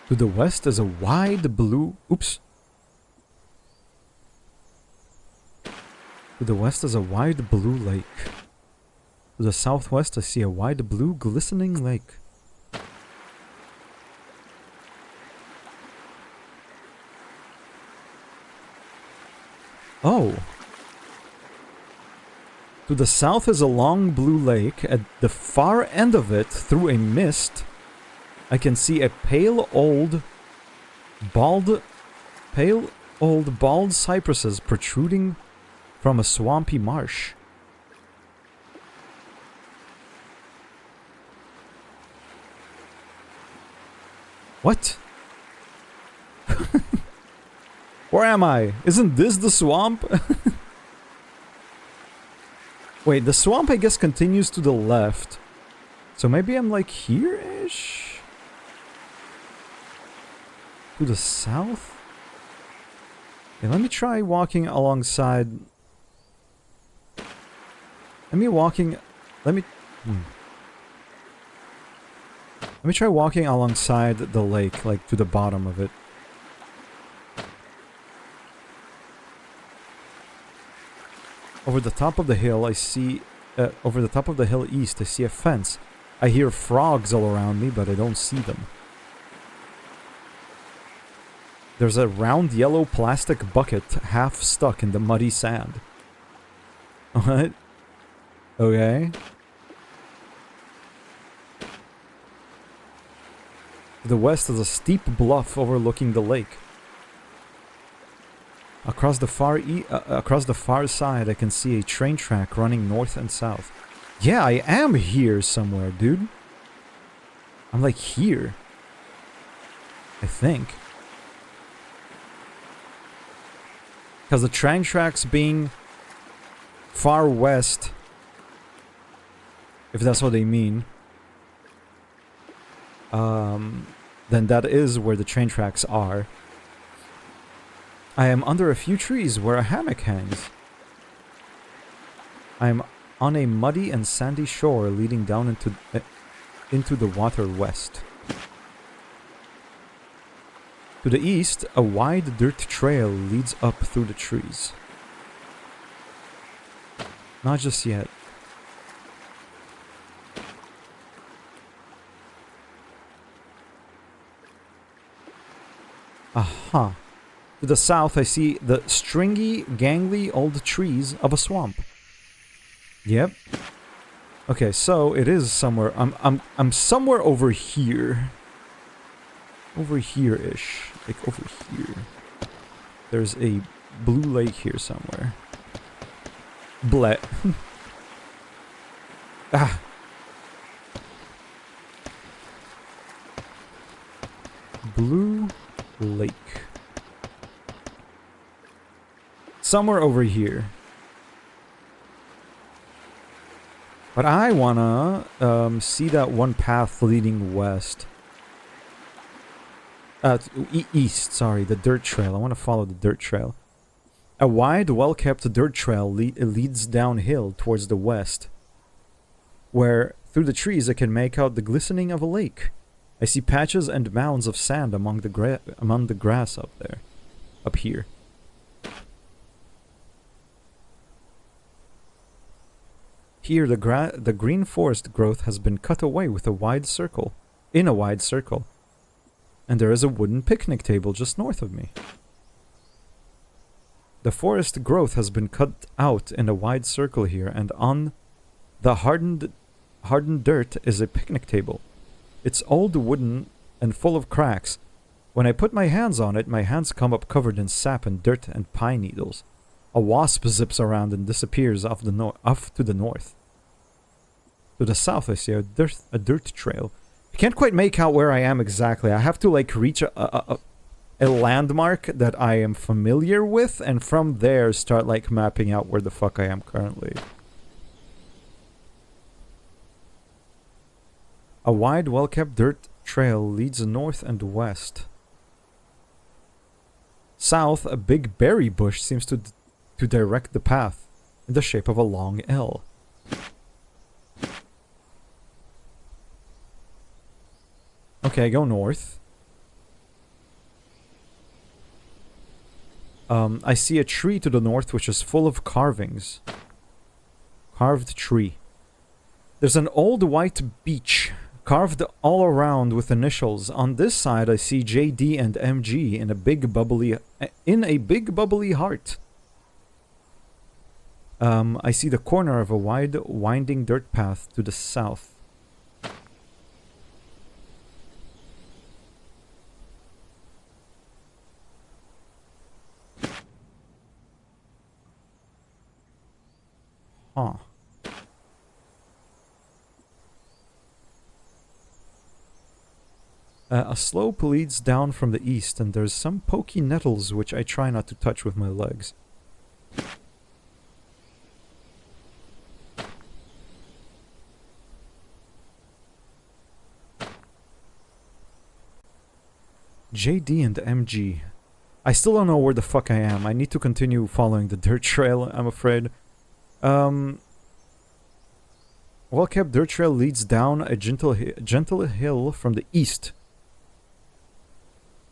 To the west is a wide blue... Oops. To the west is a wide blue lake. To the southwest I see a wide blue glistening lake. Oh. To the south is a long blue lake. At the far end of it, through a mist, I can see a pale old bald cypresses protruding from a swampy marsh. What? Where am I? Isn't this the swamp? Wait, the swamp I guess continues to the left. So maybe I'm like here-ish? To the south? Yeah, let me try walking alongside... Let me try walking alongside the lake, like to the bottom of it. Over the top of the hill, I see... over the top of the hill east, I see a fence. I hear frogs all around me, but I don't see them. There's a round yellow plastic bucket half stuck in the muddy sand. What? Okay. To the west is a steep bluff overlooking the lake. Across the far side, I can see a train track running north and south. Yeah, I am here somewhere, dude. I'm like here. I think. Because the train tracks being far west, if that's what they mean, then that is where the train tracks are. I am under a few trees where a hammock hangs. I am on a muddy and sandy shore leading down into the water west. To the east, a wide dirt trail leads up through the trees. Not just yet. Aha. To the south, I see the stringy, gangly old trees of a swamp. Yep. Okay, so it is somewhere. I'm somewhere over here. Over here-ish. Like over here. There's a blue lake here somewhere. Bleh. Ah. Blue lake. Somewhere over here. But I wanna see that one path leading west. East, sorry, the dirt trail. I want to follow the dirt trail. A wide, well-kept dirt trail leads downhill towards the west, where, through the trees, I can make out the glistening of a lake. I see patches and mounds of sand among the grass up there. Up here. Here, the green forest growth has been cut away with a wide circle. In a wide circle. And there is a wooden picnic table just north of me. The forest growth has been cut out in a wide circle here, and on the hardened dirt is a picnic table. It's old wooden and full of cracks. When I put my hands on it, my hands come up covered in sap and dirt and pine needles. A wasp zips around and disappears off to the north. To the south, I see a dirt trail. I can't quite make out where I am exactly. I have to like reach a landmark that I am familiar with, and from there start like mapping out where the fuck I am currently. A wide, well-kept dirt trail leads north and west. South, a big berry bush seems to direct the path in the shape of a long L. Okay, go north. I see a tree to the north which is full of carvings. Carved tree. There's an old white beach carved all around with initials. On this side I see JD and MG in a big bubbly heart. I see the corner of a wide winding dirt path to the south. Huh. A slope leads down from the east, and there's some pokey nettles which I try not to touch with my legs. JD and MG. I still don't know where the fuck I am. I need to continue following the dirt trail, I'm afraid. Well-kept dirt trail leads down a gentle hill from the east,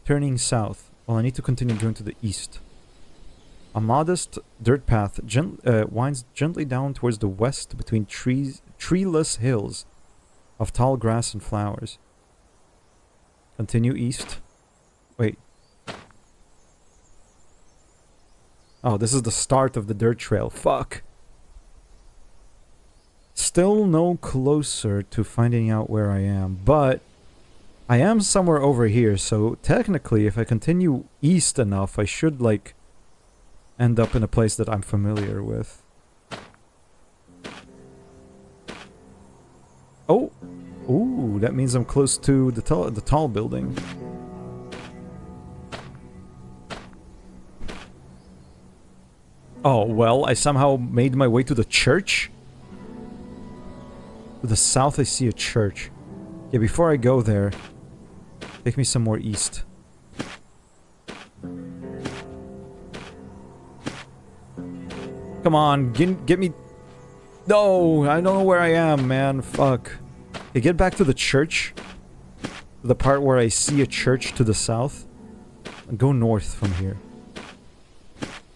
turning south. Well, I need to continue going to the east. A modest dirt path winds gently down towards the west between treeless hills of tall grass and flowers. Continue east. Wait. Oh, this is the start of the dirt trail. Fuck. Still no closer to finding out where I am, but I am somewhere over here, so technically if I continue east enough, I should, like, end up in a place that I'm familiar with. Oh! Ooh, that means I'm close to the tall building. Oh, well, I somehow made my way to the church? To the south I see a church. Yeah, before I go there, take me some more east. Come on, get me... No, I don't know where I am, man. Fuck. Okay, get back to the church. The part where I see a church to the south. And go north from here.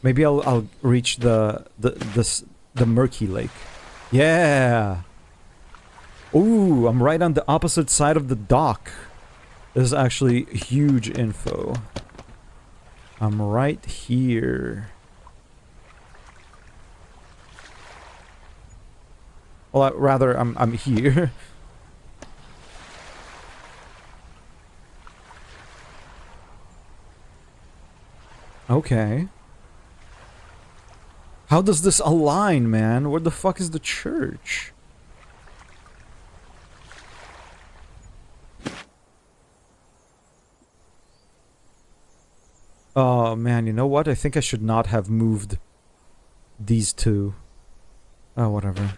Maybe I'll reach the murky lake. Yeah! Ooh, I'm right on the opposite side of the dock. This is actually huge info. I'm right here. Well, rather, I'm here. Okay. How does this align, man? Where the fuck is the church? Oh, man, you know what? I think I should not have moved these two. Oh, whatever.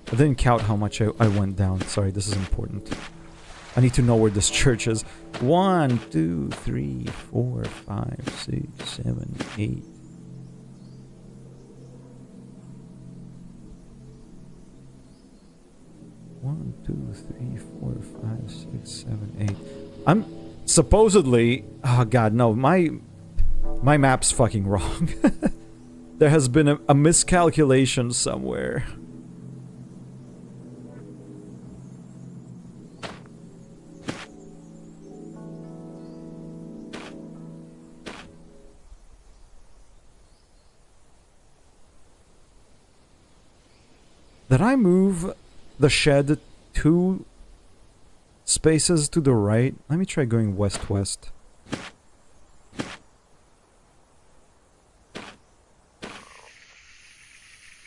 I didn't count how much I went down. Sorry, this is important. I need to know where this church is. 1, 2, 3, 4, 5, 6, 7, 8. One, 2, 3, 4, 5, 6, 7, 8. I'm supposedly... Oh god, no. My map's fucking wrong. There has been a miscalculation somewhere. Did I move the shed 2 spaces to the right? Let me try going west-west.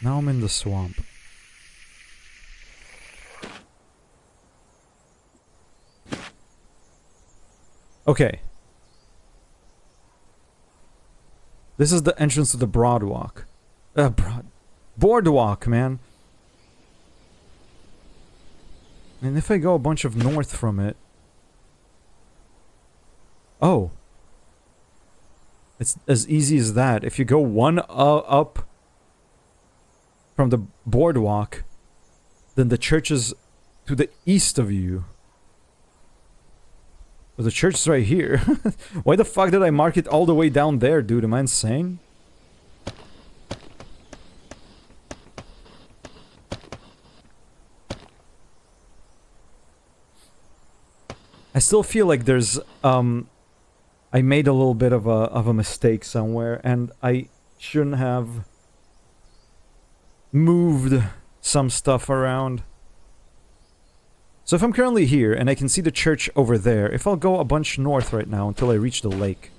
Now I'm in the swamp. Okay. This is the entrance to the broadwalk. Boardwalk, man. And if I go a bunch of north from it... Oh. It's as easy as that. If you go one up from the boardwalk, then the church is to the east of you. But the church is right here. Why the fuck did I mark it all the way down there, dude? Am I insane? I still feel like there's, I made a little bit of a mistake somewhere, and I shouldn't have moved some stuff around. So if I'm currently here, and I can see the church over there, if I'll go a bunch north right now until I reach the lake.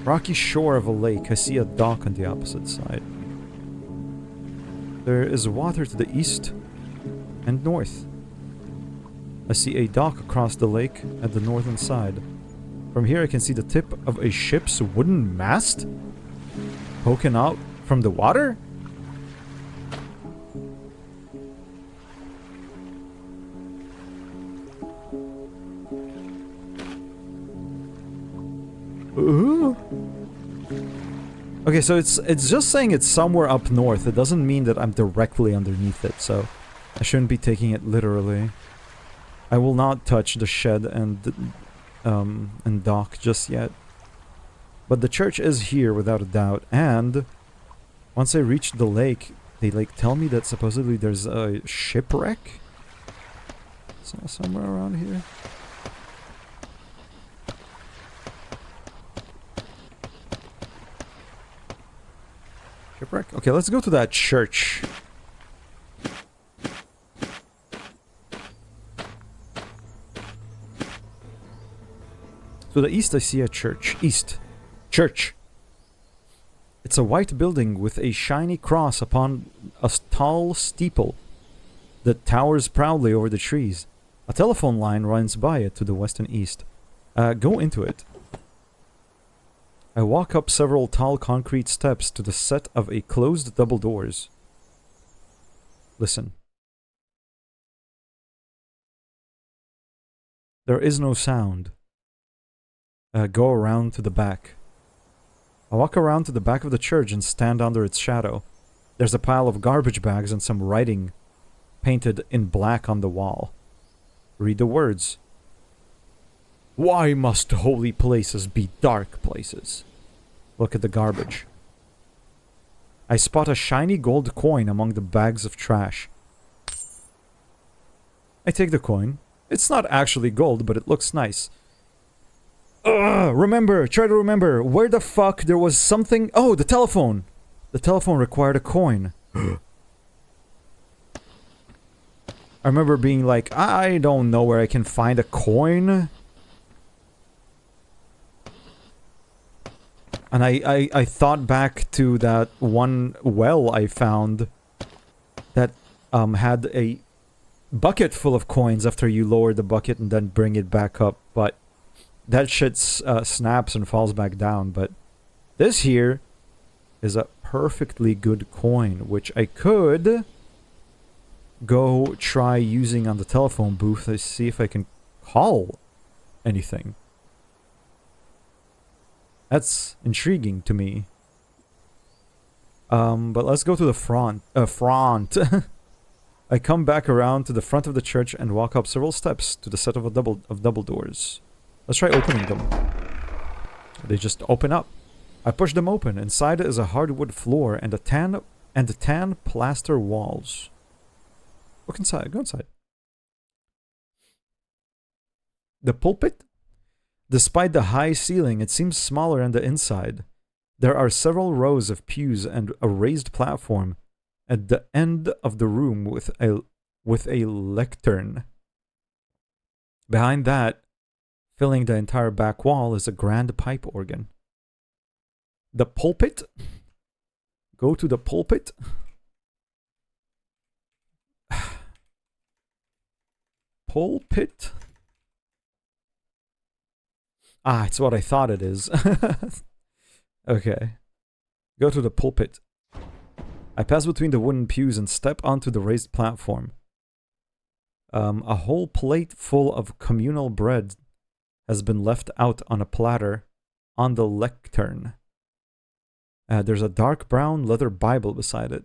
Rocky shore of a lake. I see a dock on the opposite side. There is water to the east and north. I see a dock across the lake at the northern side. From here I can see the tip of a ship's wooden mast poking out from the water? Okay, so it's just saying it's somewhere up north. It doesn't mean that I'm directly underneath it, so I shouldn't be taking it literally. I will not touch the shed and dock just yet. But the church is here without a doubt, and once I reach the lake, they like tell me that supposedly there's a shipwreck somewhere around here. Shipwreck? Okay, let's go to that church. To the east I see a church. East. Church. It's a white building with a shiny cross upon a tall steeple that towers proudly over the trees. A telephone line runs by it to the west and east. Go into it. I walk up several tall concrete steps to the set of a closed double doors. Listen. There is no sound. Go around to the back. I walk around to the back of the church and stand under its shadow. There's a pile of garbage bags and some writing painted in black on the wall. Read the words. Why must holy places be dark places? Look at the garbage. I spot a shiny gold coin among the bags of trash. I take the coin. It's not actually gold, but it looks nice. Try to remember, where the fuck there was something... Oh, the telephone! The telephone required a coin. I remember being like, I don't know where I can find a coin. And I thought back to that one well I found that had a bucket full of coins after you lower the bucket and then bring it back up, but that shit snaps and falls back down. But this here is a perfectly good coin, which I could go try using on the telephone booth to see if I can call anything. That's intriguing to me. But let's go to the front. I come back around to the front of the church and walk up several steps to the set of double doors. Let's try opening them. They just open up. I push them open. Inside is a hardwood floor and the tan plaster walls. Look inside. Go inside. The pulpit? Despite the high ceiling, it seems smaller on the inside. There are several rows of pews and a raised platform at the end of the room with a lectern. Behind that, filling the entire back wall, is a grand pipe organ. The pulpit? Go to the pulpit? pulpit? Ah, it's what I thought it is. Okay. Go to the pulpit. I pass between the wooden pews and step onto the raised platform. A whole plate full of communal bread has been left out on a platter on the lectern. There's a dark brown leather Bible beside it.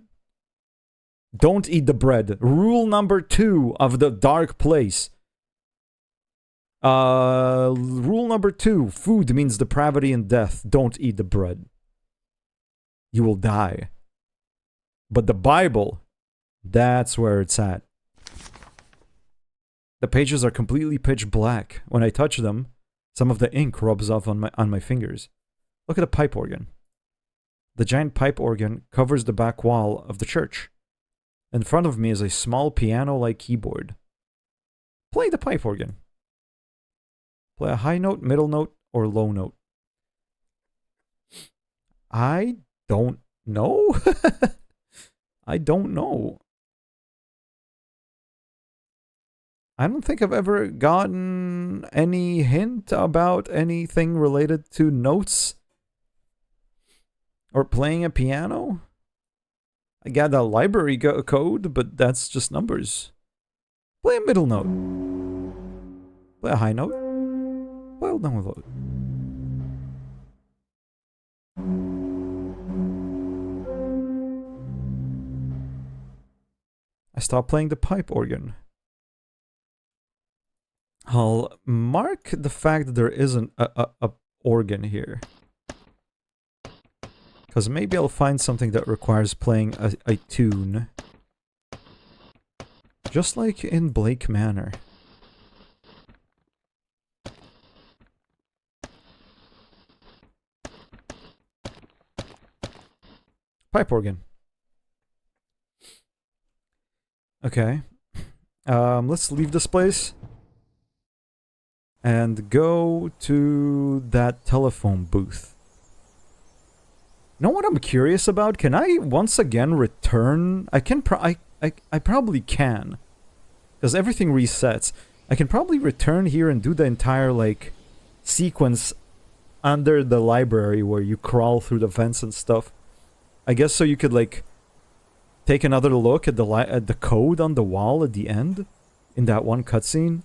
Don't eat the bread. Rule number 2 of the dark place. Rule number 2. Food means depravity and death. Don't eat the bread. You will die. But the Bible, that's where it's at. The pages are completely pitch black. When I touch them, some of the ink rubs off on my fingers. Look at the pipe organ. The giant pipe organ covers the back wall of the church. In front of me is a small piano-like keyboard. Play the pipe organ. Play a high note, middle note, or low note. I don't know. I don't know. I don't think I've ever gotten any hint about anything related to notes or playing a piano. I got a library code, but that's just numbers. Play a middle note. Play a high note. Play a low note. I stopped playing the pipe organ. I'll mark the fact that there isn't a organ here. Because maybe I'll find something that requires playing a tune. Just like in Blake Manor. Pipe organ. Okay. Let's leave this place. And go to that telephone booth. You know what I'm curious about? Can I once again return? I probably can. Because everything resets. I can probably return here and do the entire, like, sequence under the library where you crawl through the vents and stuff. I guess so you could, like, take another look at the code on the wall at the end in that one cutscene.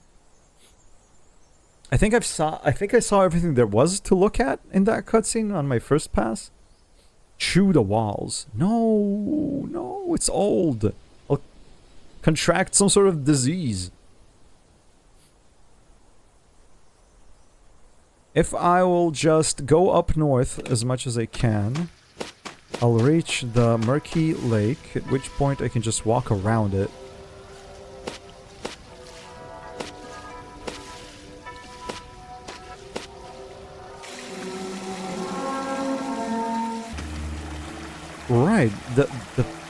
I think I saw everything there was to look at in that cutscene on my first pass. Chew the walls. No, it's old. I'll contract some sort of disease. If I will just go up north as much as I can, I'll reach the murky lake, at which point I can just walk around it. Right,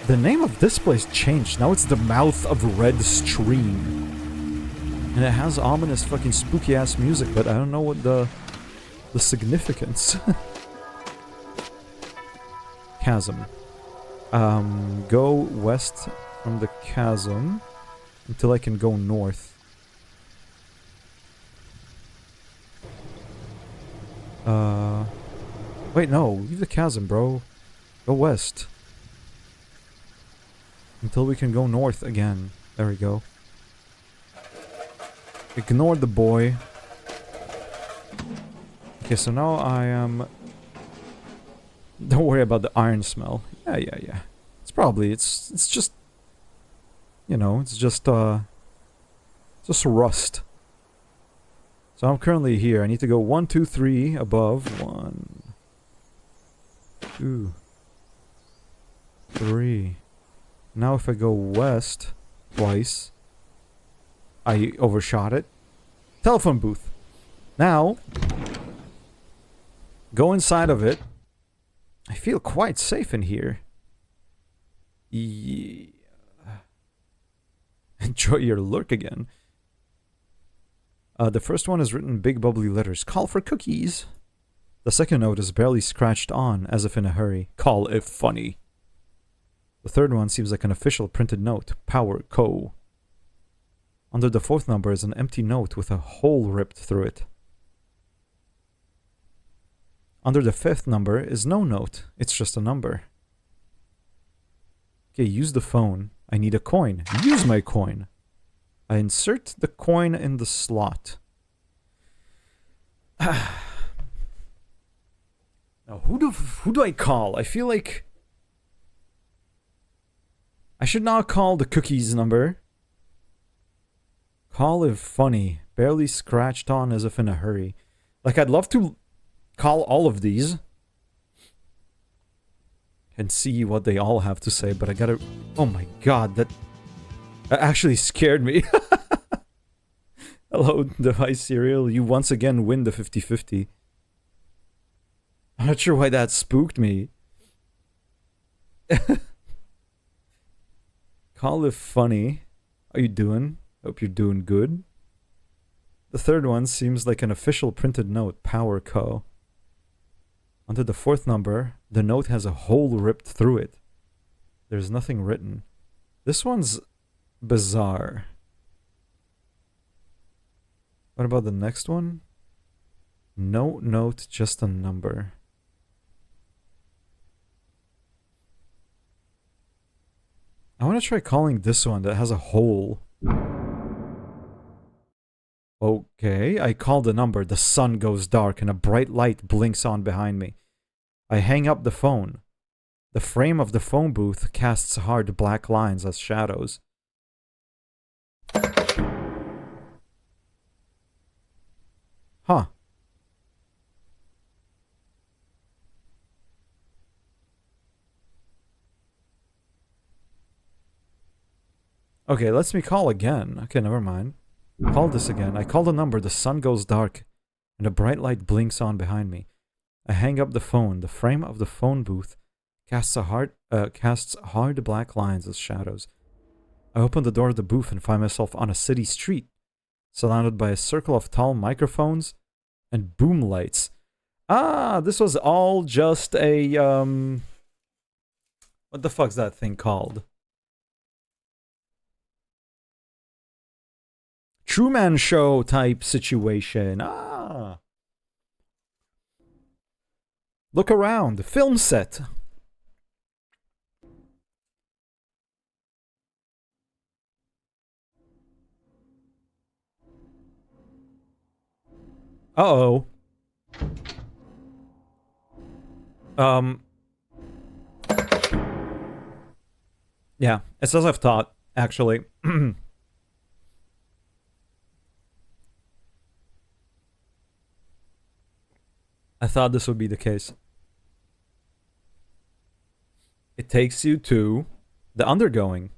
the name of this place changed. Now it's the Mouth of Red Stream. And it has ominous fucking spooky ass music, but I don't know what the significance. Chasm. Go west from the chasm until I can go north. Wait, no, leave the chasm, bro. Go west. Until we can go north again. There we go. Ignore the boy. Okay, so now I am... Don't worry about the iron smell. Yeah. It's probably... It's just... You know, it's just rust. So I'm currently here. I need to go 1, 2, 3 above. 1, 2, 3. Now if I go west twice, I overshot it. Telephone booth. Now, go inside of it. I feel quite safe in here. Yeah. Enjoy your lurk again. The first one is written in big bubbly letters. Call for cookies. The second note is barely scratched on, as if in a hurry. Call if funny. The third one seems like an official printed note. Power Co. Under the 4th number is an empty note with a hole ripped through it. Under the 5th number is no note. It's just a number. Okay, use the phone. I need a coin. Use my coin. I insert the coin in the slot. Now, who do I call? I feel like I should not call the cookies number. Call if funny. Barely scratched on as if in a hurry. Like, I'd love to call all of these and see what they all have to say, but I gotta... Oh my god, that actually scared me. Hello, Device Cereal. You once again win the 50-50. I'm not sure why that spooked me. Call if funny. How you doing? Hope you're doing good. The third one seems like an official printed note. Power Co. Under the 4th number, the note has a hole ripped through it. There's nothing written. This one's bizarre. What about the next one? No note, just a number. I want to try calling this one that has a hole. Okay, I call the number. The sun goes dark and a bright light blinks on behind me. I hang up the phone. The frame of the phone booth casts hard black lines as shadows. Huh. Okay, lets me call again. Okay, never mind. Call this again. I call the number. The sun goes dark and a bright light blinks on behind me. I hang up the phone. The frame of the phone booth casts hard black lines as shadows. I open the door of the booth and find myself on a city street, surrounded by a circle of tall microphones and boom lights. Ah, this was all just a what the fuck's that thing called? Truman Show type situation. Ah. Look around. Film set. Uh-oh. Yeah, it's as I've thought, actually. I thought this would be the case. It takes you to the undergoing.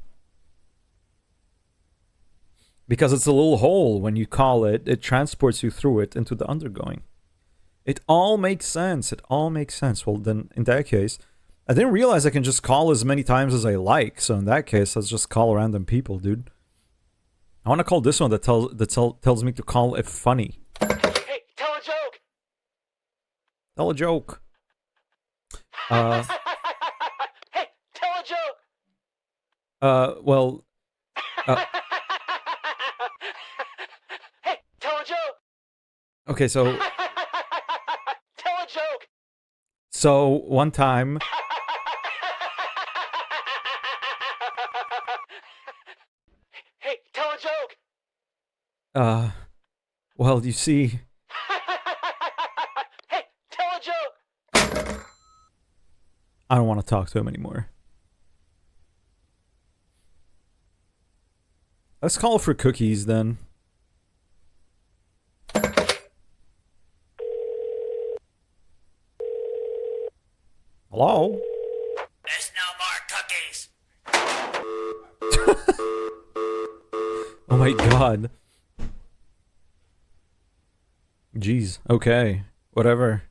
Because it's a little hole when you call it, it transports you through it into the undergoing. It all makes sense. It all makes sense. Well, then, in that case, I didn't realize I can just call as many times as I like. So in that case, let's just call random people, dude. I want to call this one that tells me to call if funny. Hey, tell a joke! Tell a joke. Hey, tell a joke! Well... Hey, tell a joke! Okay, so... Tell a joke! So, one time... Hey, tell a joke! Well, you see... Hey, tell a joke! I don't want to talk to him anymore. Let's call for cookies, then. Hello? There's no more cookies! Oh my god. Jeez, okay. Whatever.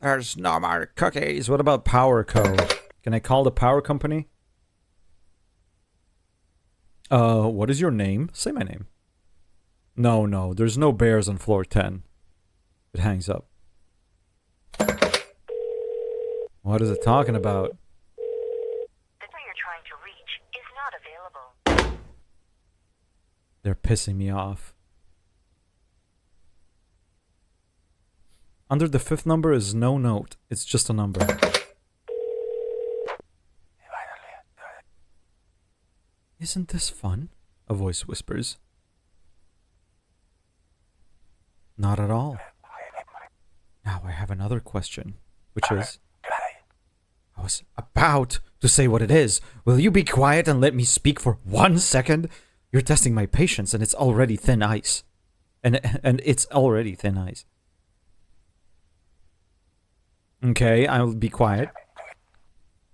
There's no more cookies. What about Power Co? Can I call the power company? What is your name? Say my name. No, there's no bears on floor 10. It hangs up. What is it talking about? The number you're trying to reach is not available. They're pissing me off. Under the 5th number is no note. It's just a number. Isn't this fun? A voice whispers. Not at all. Now I have another question, which is... I was about to say what it is. Will you be quiet and let me speak for 1 second? You're testing my patience and it's already thin ice. And it's already thin ice. Okay, I'll be quiet.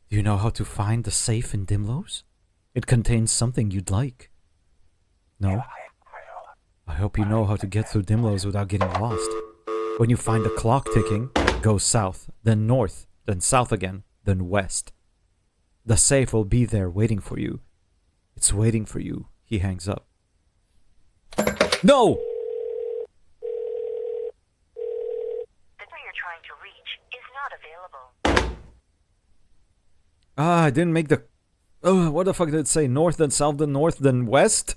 Do you know how to find the safe in Dimlows? It contains something you'd like. No? I hope you know how to get through Dimlows without getting lost. When you find the clock ticking, go south, then north, then south again, then west. The safe will be there waiting for you. It's waiting for you. He hangs up. No! The number you're trying to reach is not available. Ah, I didn't make the... Oh, what the fuck did it say? North, then south, then north, then west?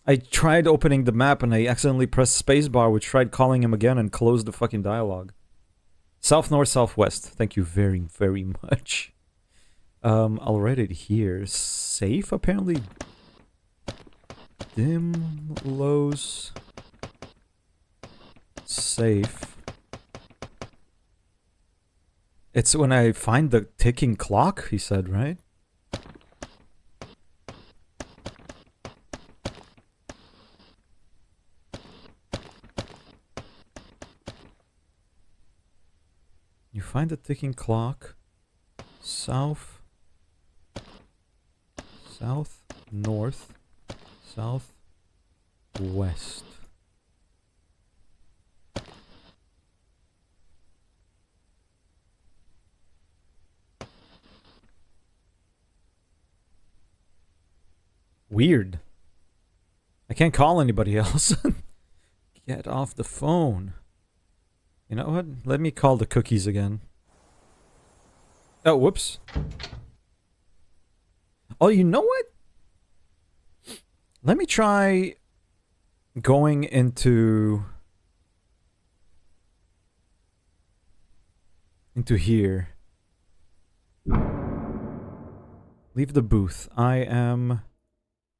I tried opening the map and I accidentally pressed spacebar, which tried calling him again and closed the fucking dialogue. South, north, southwest. Thank you very, very much. I'll write it here. Safe, apparently. Dimlows. Safe. It's when I find the ticking clock, he said, right? You find the ticking clock. South. South. North. South. West. Weird. I can't call anybody else. Get off the phone. You know what? Let me call the cookies again. Oh, whoops. Oh, you know what? Let me try going into here. Leave the booth. I am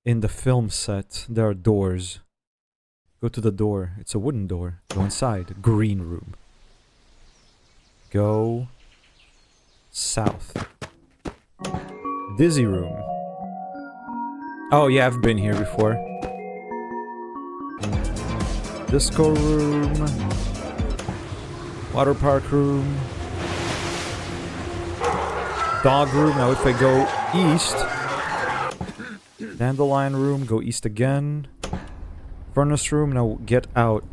in the film set. There are doors. Go to the door. It's a wooden door. Go inside. Green room. Go south. Dizzy room. Oh yeah, I've been here before. Disco room. Water park room. Dog room. Now if I go east. Dandelion room. Go east again. Furnace room. Now get out.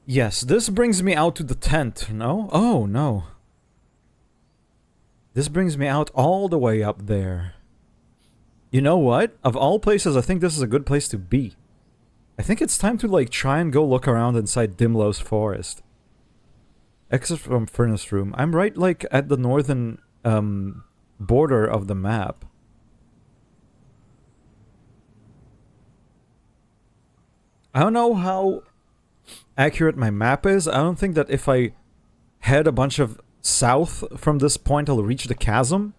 Yes, this brings me out to the tent, no? Oh, no. This brings me out all the way up there. You know what? Of all places, I think this is a good place to be. I think it's time to, like, try and go look around inside Dimlow's forest. Exit from Furnace Room. I'm right, like, at the northern, border of the map. I don't know how accurate my map is. I don't think that if I head a bunch of south from this point, I'll reach the chasm.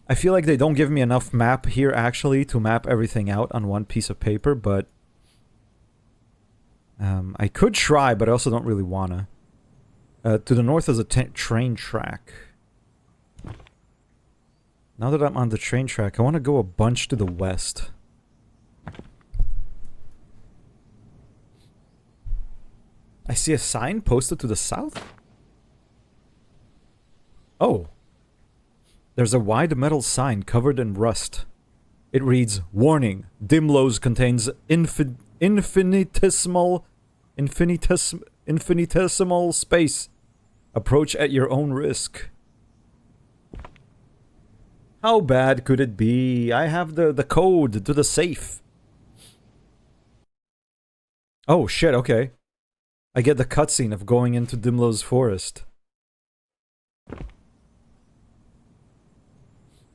I feel like they don't give me enough map here, actually, to map everything out on one piece of paper, but I could try, but I also don't really wanna. To the north is a train track. Now that I'm on the train track, I want to go a bunch to the west. I see a sign posted to the south? Oh. There's a wide metal sign covered in rust. It reads, "Warning, Dimlows contains infinitesimal space. Approach at your own risk." How bad could it be? I have the code to the safe. Oh shit, okay. I get the cutscene of going into Dimlow's forest.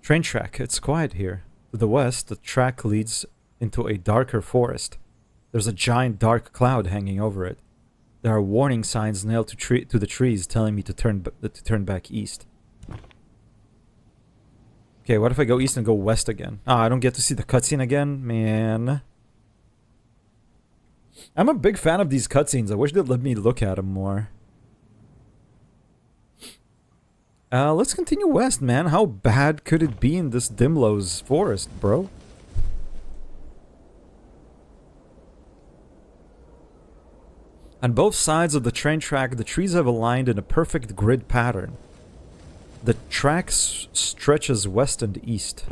Train track. It's quiet here. To the west, the track leads into a darker forest. There's a giant dark cloud hanging over it. There are warning signs nailed to the trees telling me to turn back east. Okay, what if I go east and go west again? Ah, I don't get to see the cutscene again? Man. I'm a big fan of these cutscenes. I wish they'd let me look at them more. Let's continue west, man. How bad could it be in this Dimlow's forest, bro? On both sides of the train track, the trees have aligned in a perfect grid pattern. The track stretches west and east.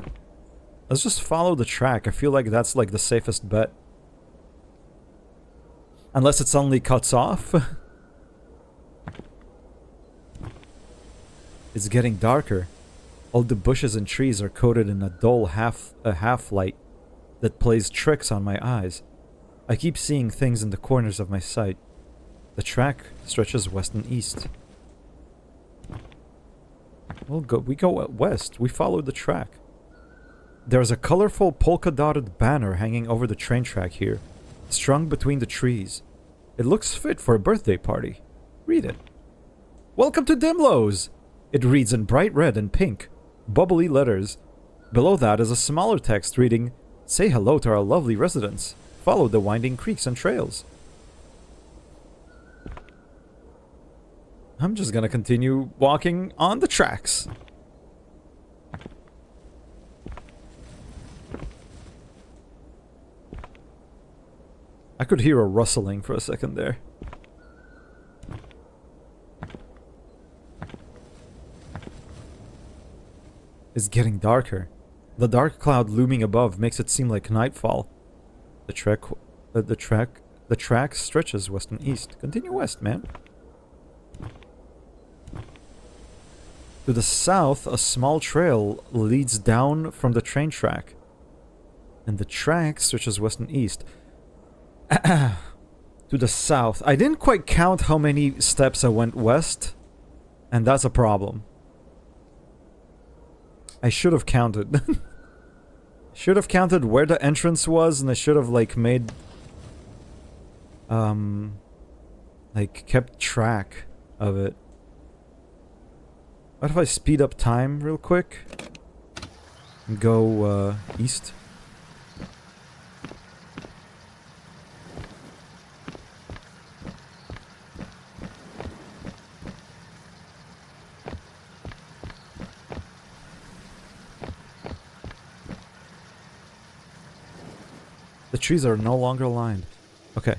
Let's just follow the track. I feel like that's like the safest bet. Unless it suddenly cuts off. It's getting darker. All the bushes and trees are coated in a dull half light that plays tricks on my eyes. I keep seeing things in the corners of my sight. The track stretches west and east. We go west. We follow the track. There's a colorful polka-dotted banner hanging over the train track here, strung between the trees. It looks fit for a birthday party. Read it. Welcome to Dimlow's! It reads in bright red and pink, bubbly letters. Below that is a smaller text reading, "Say hello to our lovely residents. Follow the winding creeks and trails." I'm just gonna continue walking on the tracks. I could hear a rustling for a second there. It's getting darker. The dark cloud looming above makes it seem like nightfall. The track stretches west and east. Continue west, man. To the south, a small trail leads down from the train track. And the track stretches west and east. To the south. I didn't quite count how many steps I went west. And that's a problem. I should have counted. Should have counted where the entrance was, and I should have, like, made... like, kept track of it. What if I speed up time real quick? And go, east? The trees are no longer aligned. Okay.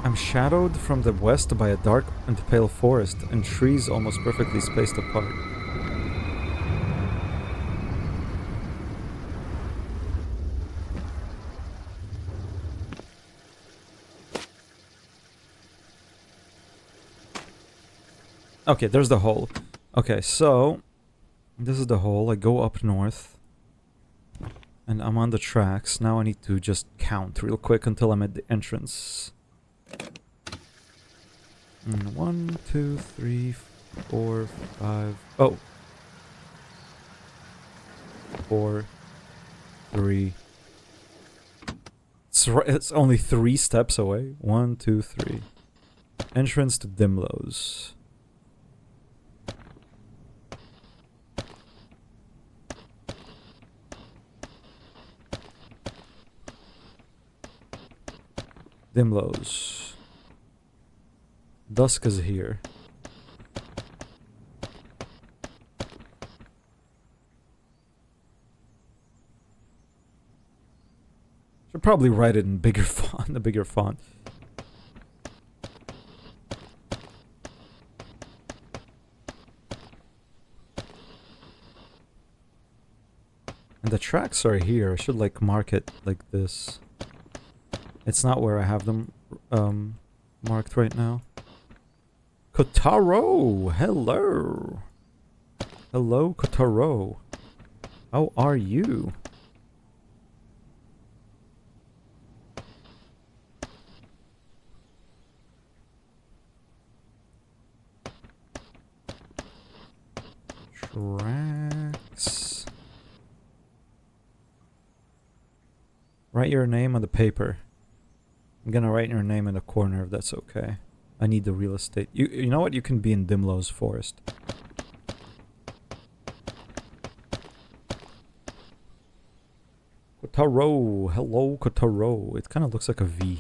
I'm shadowed from the west by a dark and pale forest and trees almost perfectly spaced apart. Okay, there's the hole. Okay, so this is the hole. I go up north. And I'm on the tracks. Now I need to just count real quick until I'm at the entrance. 1, 2, 3, 4, 5. Oh. 4, 3. It's only 3 steps away. 1, 2, 3. Entrance to Dimlow's. Dimlow's. Dusk is here. Should probably write it in bigger font, a bigger font. And the tracks are here. I should like mark it like this. It's not where I have them marked right now. Kotaro! Hello! Hello, Kotaro. How are you? Tracks. Write your name on the paper. I'm gonna write your name in the corner if that's okay. I need the real estate. You know what? You can be in Dimlow's forest. Kotaro. Hello, Kotaro. It kind of looks like a V.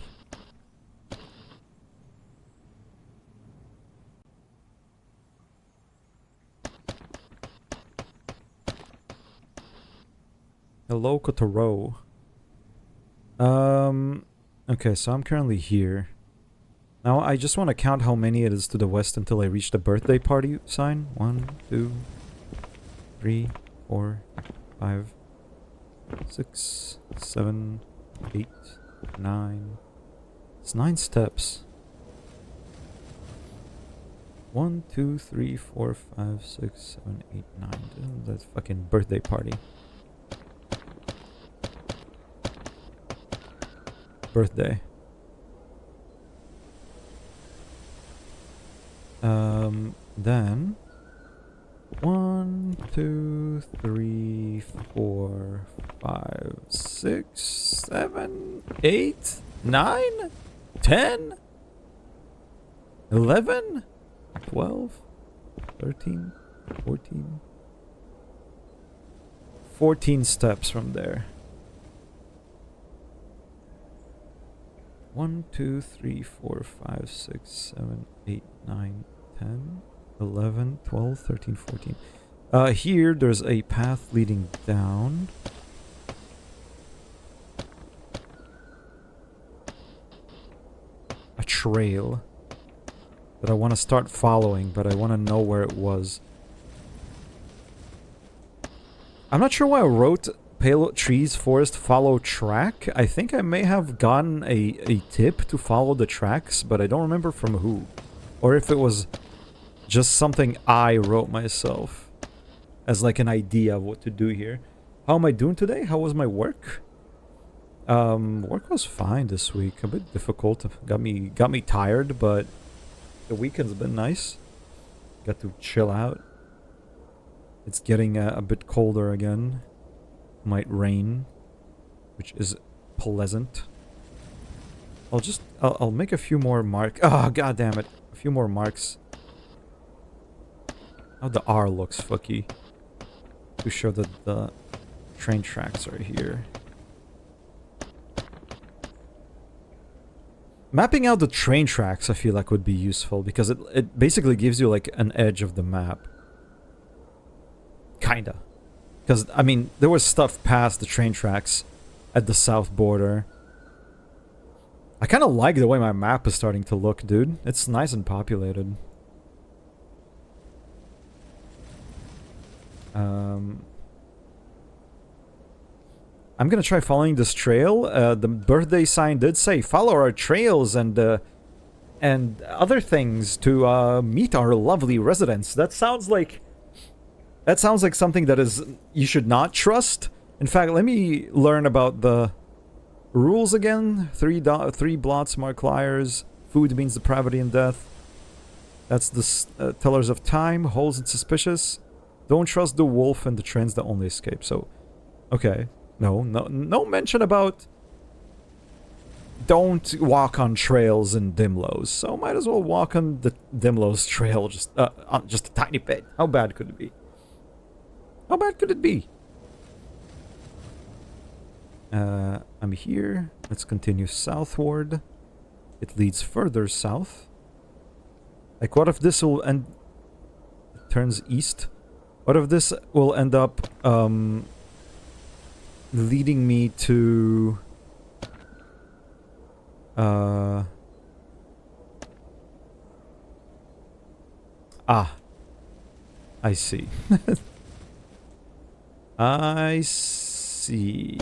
Hello, Kotaro. Okay, so I'm currently here. Now, I just want to count how many it is to the west until I reach the birthday party sign. 1, 2, 3, 4, 5, 6, 7, 8, 9. It's 9 steps. 1, 2, 3, 4, 5, 6, 7, 8, 9. That's fucking birthday party. Birthday. Then 1, 2, 3, 4, 5, 6, 7, 8, 9, 10, 11, 12, 13, 14. 14 steps from there. 1, 2, 3, 4, 5, 6, 7, 8, 9, 10, 11, 12, 13, 14. Here there's a path leading down. A trail that I want to start following, but I want to know where it was. I'm not sure why I wrote Palo Trees Forest Follow Track. I think I may have gotten a tip to follow the tracks, but I don't remember from who. Or if it was just something I wrote myself as like an idea of what to do here. How am I doing today? How was my work? Work was fine this week. A bit difficult. Got me tired, but the weekend's been nice. Got to chill out. It's getting a bit colder again. Might rain, which is pleasant. I'll make a few more marks. Oh, god damn it. A few more marks. How the R looks fucky. To show that the train tracks are here. Mapping out the train tracks I feel like would be useful because it basically gives you like an edge of the map. Kinda. Because, I mean, there was stuff past the train tracks at the south border. I kind of like the way my map is starting to look, dude. It's nice and populated. I'm gonna try following this trail. The birthday sign did say, follow our trails and other things to meet our lovely residents. That sounds like something that you should not trust. In fact, let me learn about the rules again. 3 blots mark liars. Food means depravity and death. That's the tellers of time. Holes and suspicious. Don't trust the wolf and the trends that only escape. So, okay. No mention about don't walk on trails in Dimlow's. So might as well walk on the Dimlow's trail just a tiny bit. How bad could it be? How bad could it be? I'm here. Let's continue southward. It leads further south. Like, what if this will end... It turns east. What if this will end up, leading me to... I see. I see.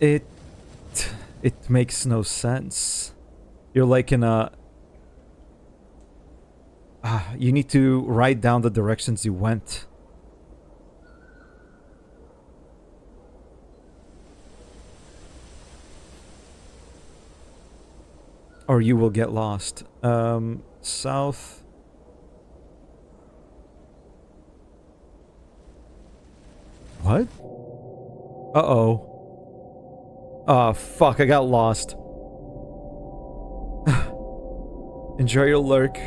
It makes no sense. You're like in a... You need to write down the directions you went. Or you will get lost. South. What? Uh-oh. Oh, fuck, I got lost. Enjoy your lurk.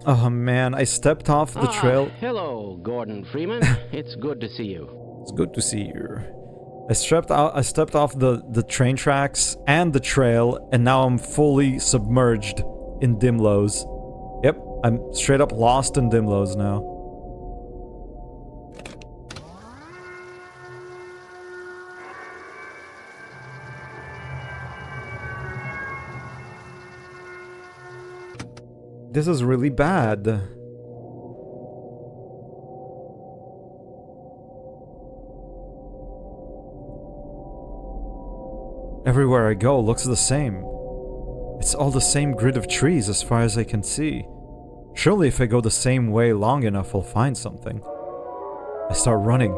Oh man, I stepped off the trail. Hello, Gordon Freeman. It's good to see you. It's good to see you. I stepped off the train tracks and the trail, and now I'm fully submerged in Dimlows. Yep, I'm straight up lost in Dimlows now. This is really bad. Everywhere I go looks the same. It's all the same grid of trees as far as I can see. Surely if I go the same way long enough, I'll find something. I start running.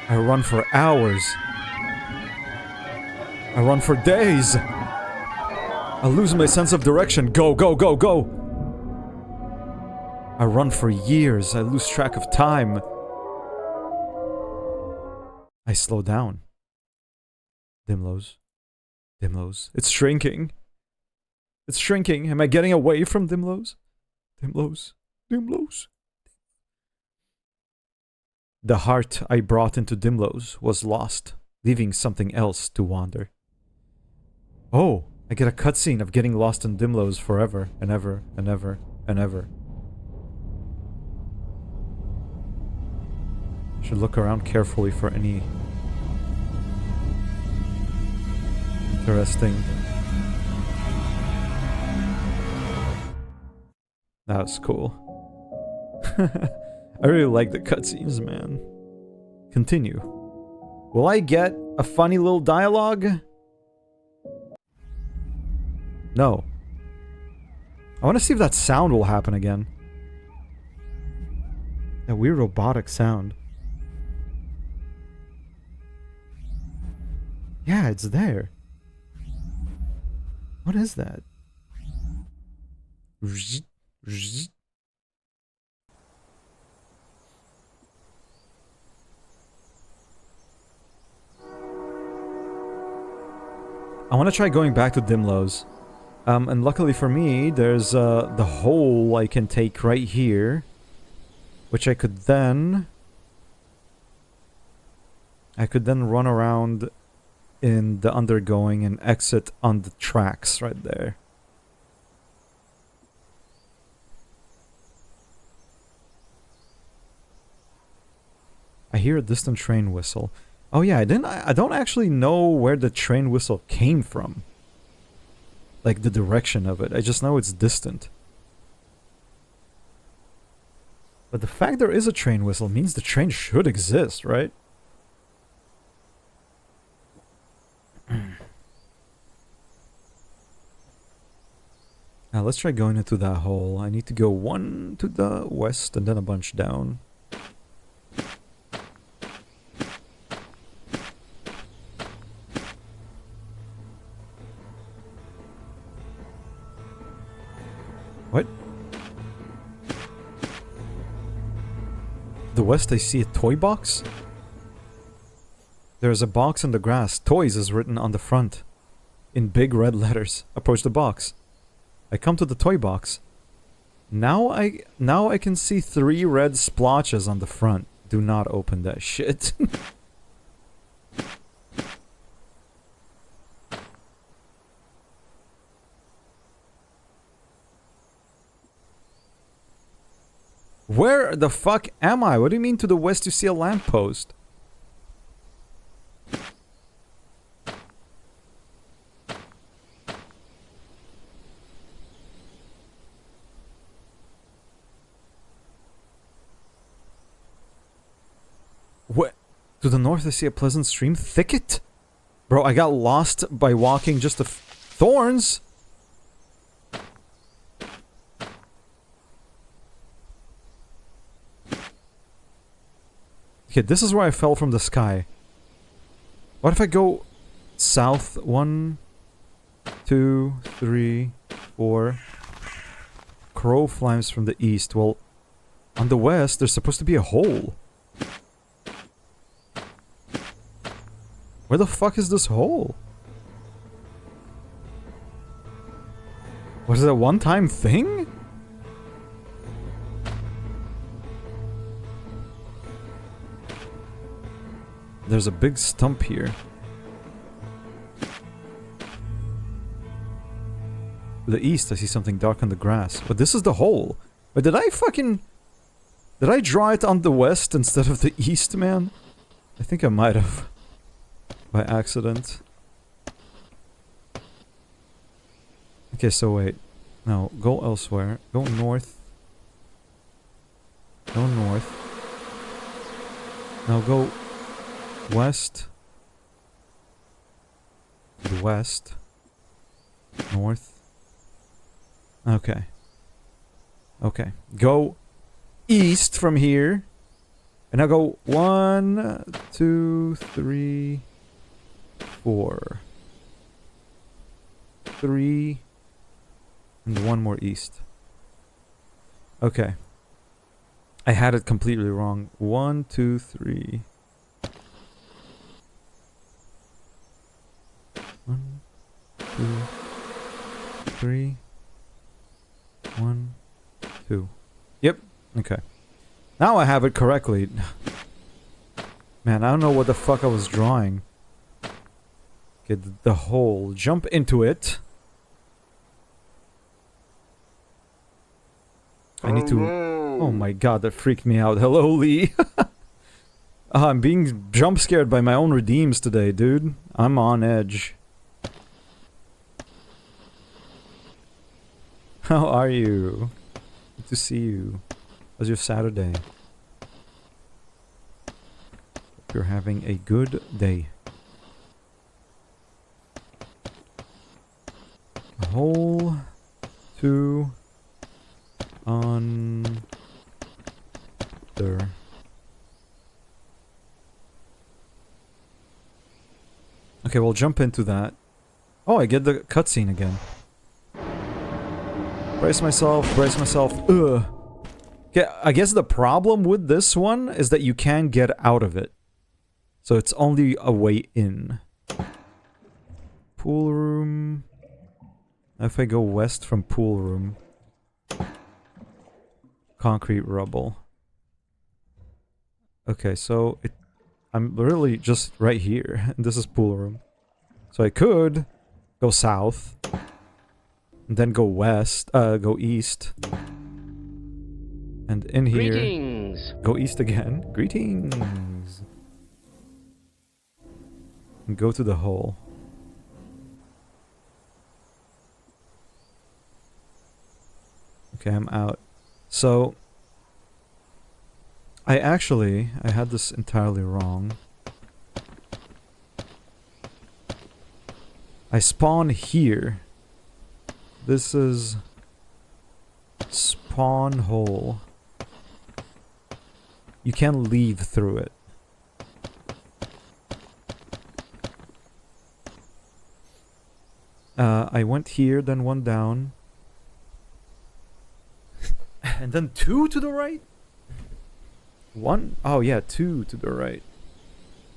I run for hours. I run for days. I lose my sense of direction. Go, go, go, go! I run for years. I lose track of time. I slow down. Dimlows. Dimlows. It's shrinking. It's shrinking. Am I getting away from Dimlows? Dimlows. Dimlows. The heart I brought into Dimlows was lost, leaving something else to wander. Oh, I get a cutscene of getting lost in Dimlows forever and ever and ever and ever. Should look around carefully for any interesting. That was cool. I really like the cutscenes, man. Continue. Will I get a funny little dialogue? No. I want to see if that sound will happen again. That weird robotic sound. Yeah, it's there. What is that? I want to try going back to Dimlows. And luckily for me, there's the hole I can take right here. Which I could then run around in the undergoing and exit on the tracks right there. I hear a distant train whistle. Oh yeah, I don't actually know where the train whistle came from. Like the direction of it. I just know it's distant. But the fact there is a train whistle means the train should exist, right? Now let's try going into that hole. I need to go one to the west and then a bunch down. What? The west I see a toy box? There is a box in the grass. Toys is written on the front. In big red letters. Approach the box. I come to the toy box. Now I can see 3 red splotches on the front. Do not open that shit. Where the fuck am I? What do you mean to the west you see a lamppost? What? To the north I see a pleasant stream thicket? Bro, I got lost by walking just the thorns. Okay, this is where I fell from the sky. What if I go south? 1, 2, 3, 4. Crow flies from the east. Well, on the west, there's supposed to be a hole. Where the fuck is this hole? Was it a one-time thing? There's a big stump here. To the east, I see something dark on the grass. But this is the hole. But did I draw it on the west instead of the east, man? I think I might have. By accident. Okay, so wait. No, go elsewhere. Go north. Go north. Now go west. The west. North. Okay. Okay. Go east from here. And now go 1, 2, 3, 4. 3. And 1 more east. Okay. I had it completely wrong. 1, 2, 3. 1, 2, 3. 1, 2. Yep. Okay. Now I have it correctly. Man, I don't know what the fuck I was drawing. Get the hole. Jump into it. I need to... Oh my god, that freaked me out. Hello, Lee. I'm being jump scared by my own redeems today, dude. I'm on edge. How are you? Good to see you. How's your Saturday? Hope you're having a good day. A hole to on there. Okay, we'll jump into that. Oh, I get the cutscene again. Brace myself, brace myself. Ugh. Okay, I guess the problem with this one is that you can get out of it. So it's only a way in. Pool room. If I go west from pool room. Concrete rubble. Okay, so I'm really just right here. And this is pool room. So I could go south. And then go west. Go east. And in here... Greetings! Go east again. Greetings! And go to the hole. Okay, I'm out. So... I had this entirely wrong. I spawn here. This is... Spawn hole. You can't leave through it. I went here, then 1 down. And then 2 to the right? 1? Oh yeah, 2 to the right.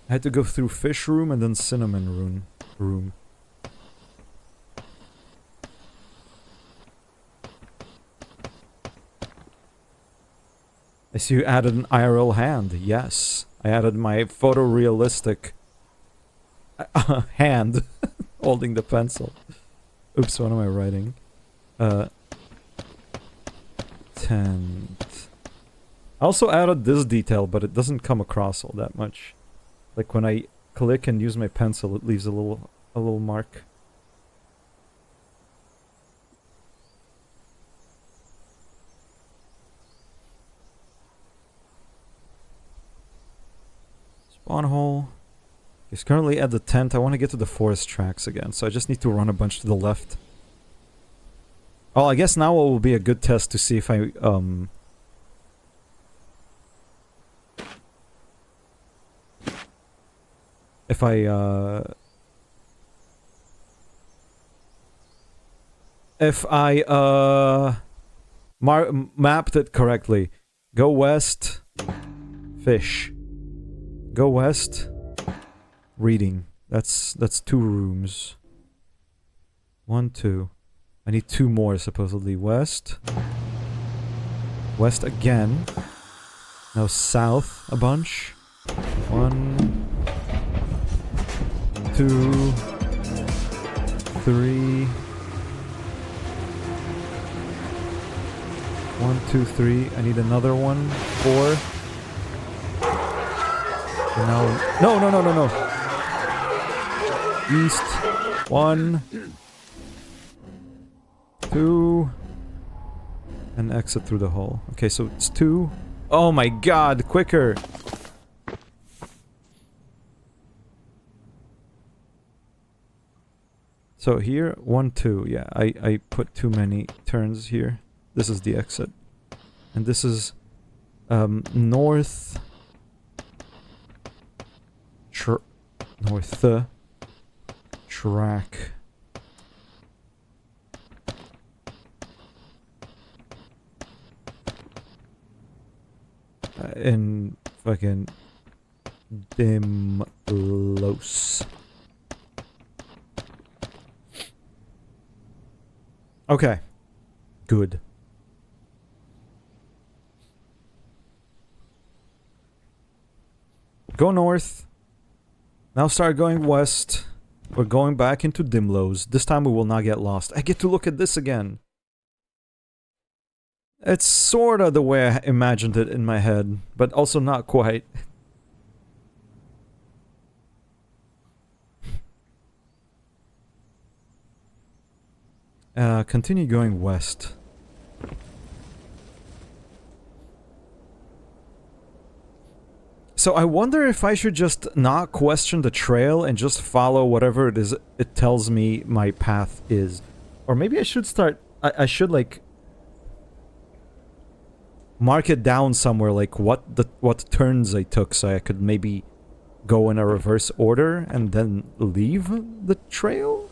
I had to go through fish room and then cinnamon room. I see you added an IRL hand. Yes. I added my photorealistic hand holding the pencil. Oops, what am I writing? Tent. I also added this detail, but it doesn't come across all that much. Like when I click and use my pencil, it leaves a little mark. Spawn hole. He's currently at the tent. I want to get to the forest tracks again, so I just need to run a bunch to the left. Oh, I guess now it will be a good test to see if I, if I mapped it correctly. Go west, fish. Go west, reading. That's 2 rooms. 1, 2. I need 2 more supposedly. West. West again. Now south a bunch. 1, 2, 3. 1, 2, 3. I need another one. 4. No. No. East. 1, 2. And exit through the hole. Okay, so it's 2. Oh my god, quicker! So here, 1, 2. Yeah, I put too many turns here. This is the exit. And this is north track. In fucking Dimlos. Okay. Good. Go north. Now start going west. We're going back into Dimlos. This time we will not get lost. I get to look at this again. It's sorta the way I imagined it in my head, but also not quite. Continue going west. So I wonder if I should just not question the trail and just follow whatever it is it tells me my path is. Or maybe I should start... I should, like... mark it down somewhere, like what turns I took, so I could maybe go in a reverse order and then leave the trail?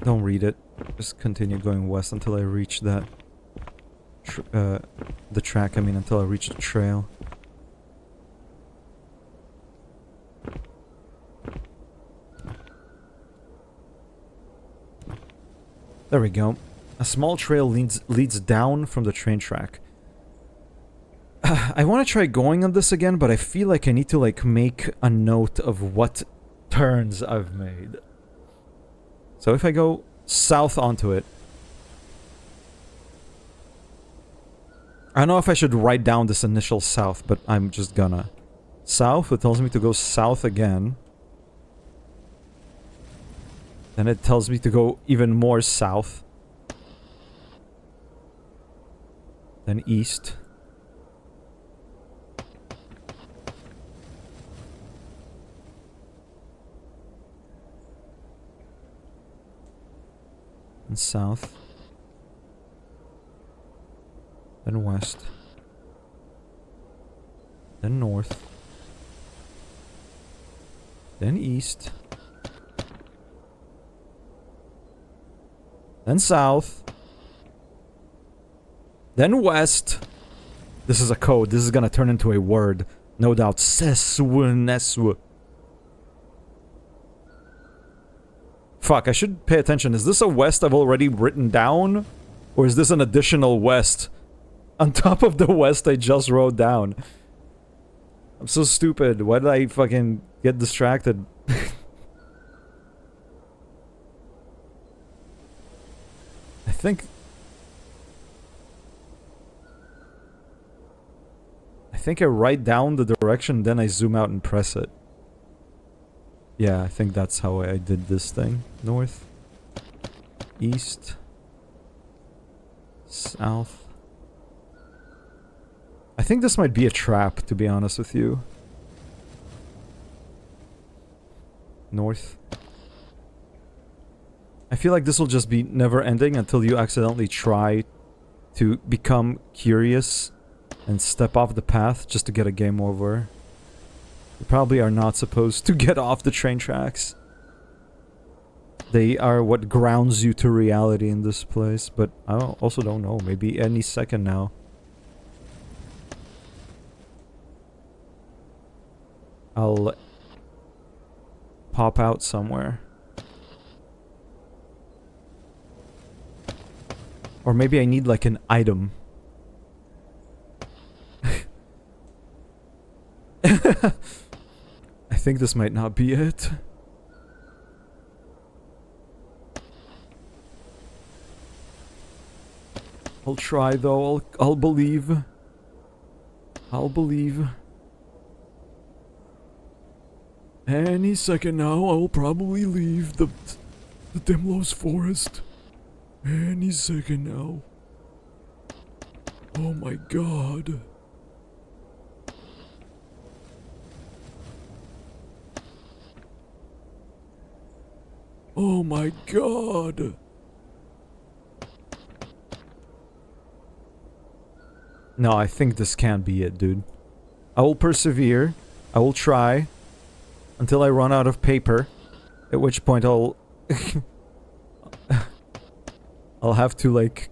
Don't read it. Just continue going west until I reach that... the track, I mean, until I reach the trail. There we go. A small trail leads down from the train track. I want to try going on this again, but I feel like I need to, like, make a note of what turns I've made. So if I go south onto it... I don't know if I should write down this initial south, but I'm just gonna. South, it tells me to go south again. Then it tells me to go even more south. Then east. And south. Then west. Then north. Then east. Then south. Then west. This is a code. This is gonna turn into a word. No doubt. Seswuneswu. Fuck, I should pay attention. Is this a west I've already written down? Or is this an additional west? On top of the west I just wrote down. I'm so stupid. Why did I fucking get distracted? I think I write down the direction, then I zoom out and press it. Yeah, I think that's how I did this thing. North. East. South. think this might be a trap, to be honest with you. North. I feel like this will just be never ending until you accidentally try to become curious and step off the path just to get a game over. You probably are not supposed to get off the train tracks. They are what grounds you to reality in this place, but I also don't know. Maybe any second now. I'll pop out somewhere. Or maybe I need like an item. I think this might not be it. I'll try though. I'll believe. I'll believe. Any second now, I will probably leave the Dimlos forest. Any second now. Oh my god. Oh my god. No, I think this can't be it, dude. I will persevere. I will try. Until I run out of paper. At which point I'll... I'll have to, like...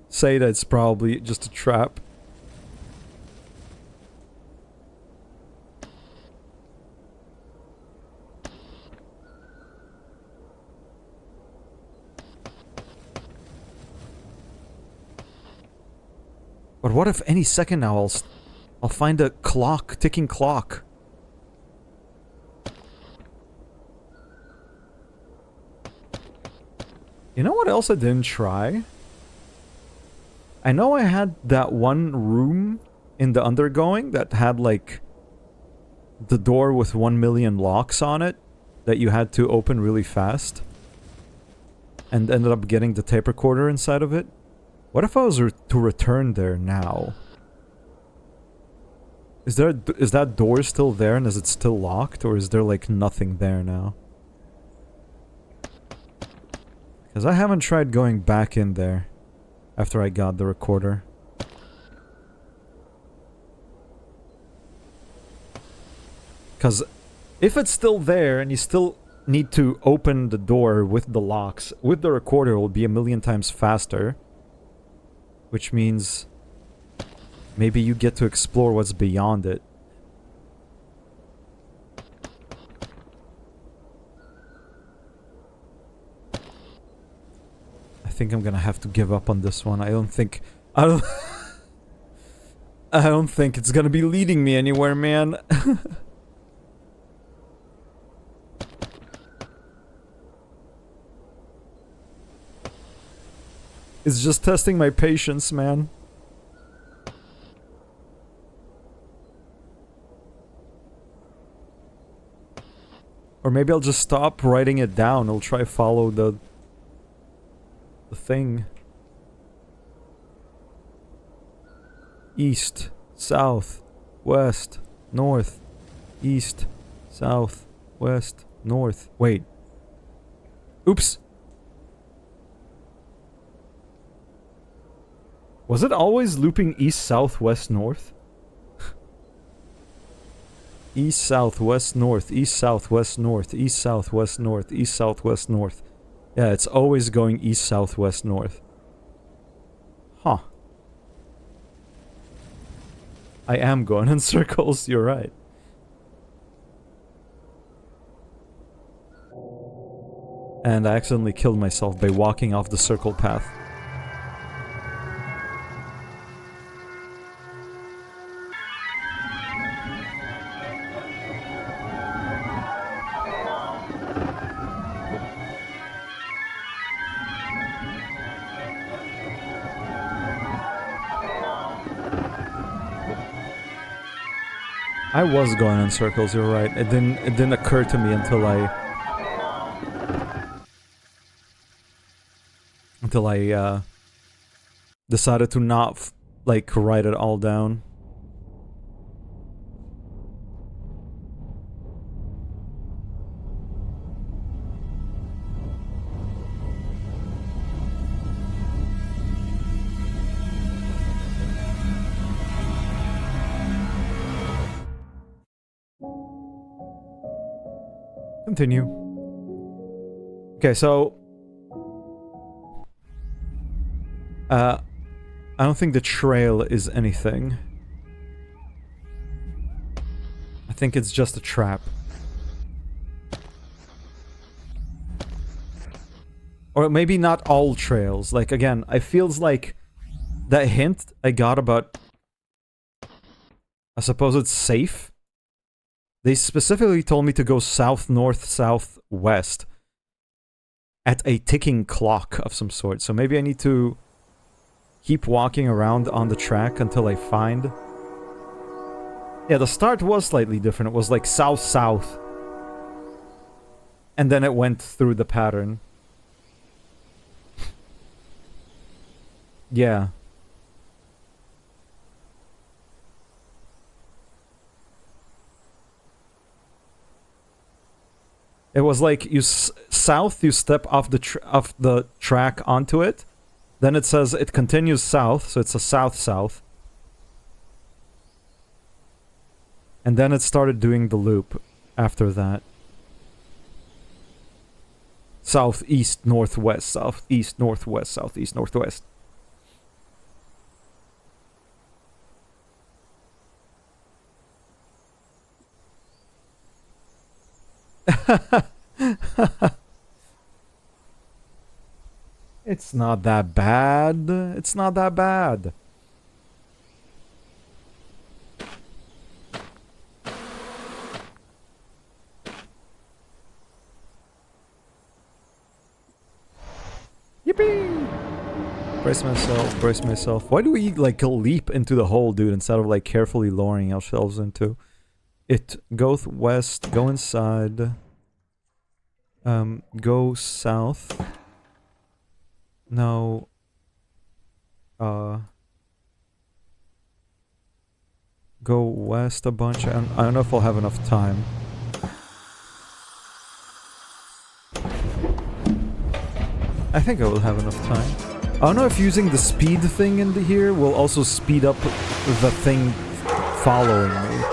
say that it's probably just a trap. But what if any second now I'll find a clock, ticking clock. You know what else I didn't try? I know I had that one room in the undergoing that had like the door with 1 million locks on it that you had to open really fast and ended up getting the tape recorder inside of it. What if I was to return there now? Is that door still there and is it still locked, or is there like nothing there now? Because I haven't tried going back in there after I got the recorder. Because if it's still there and you still need to open the door with the locks, with the recorder it will be 1,000,000 times faster. Which means maybe you get to explore what's beyond it. I think I'm gonna have to give up on this one. I don't think I don't think it's gonna be leading me anywhere, man. It's just testing my patience, man. Or maybe I'll just stop writing it down. I'll try follow the thing. East, south, west, north. East, south, west, north. Wait. Oops. Was it always looping east, south, west, north? East, south, west, north, east, south, west, north, east, south, west, north, east, south, west, north. Yeah, it's always going east, south, west, north. Huh. I am going in circles, you're right. And I accidentally killed myself by walking off the circle path. I was going in circles, you're right. It didn't occur to me until I decided to not like write it all down. Continue. Okay, so... I don't think the trail is anything. I think it's just a trap. Or maybe not all trails. Like, again, it feels like that hint I got about... I suppose it's safe. They specifically told me to go south, north, south, west. At a ticking clock of some sort. So maybe I need to keep walking around on the track until I find... Yeah, the start was slightly different. It was like south-south. And then it went through the pattern. Yeah. It was like you south, you step off the track onto it. Then it says it continues south, so it's a south-south. And then it started doing the loop after that. Southeast, northwest, southeast, northwest, southeast, northwest. It's not that bad. It's not that bad. Yippee! Brace myself, brace myself. Why do we, like, leap into the hole, dude, instead of, like, carefully lowering ourselves into it? Go west, go inside. Go south. No. Go west a bunch. I don't know if I'll have enough time. I think I will have enough time. I don't know if using the speed thing in here will also speed up the thing following me.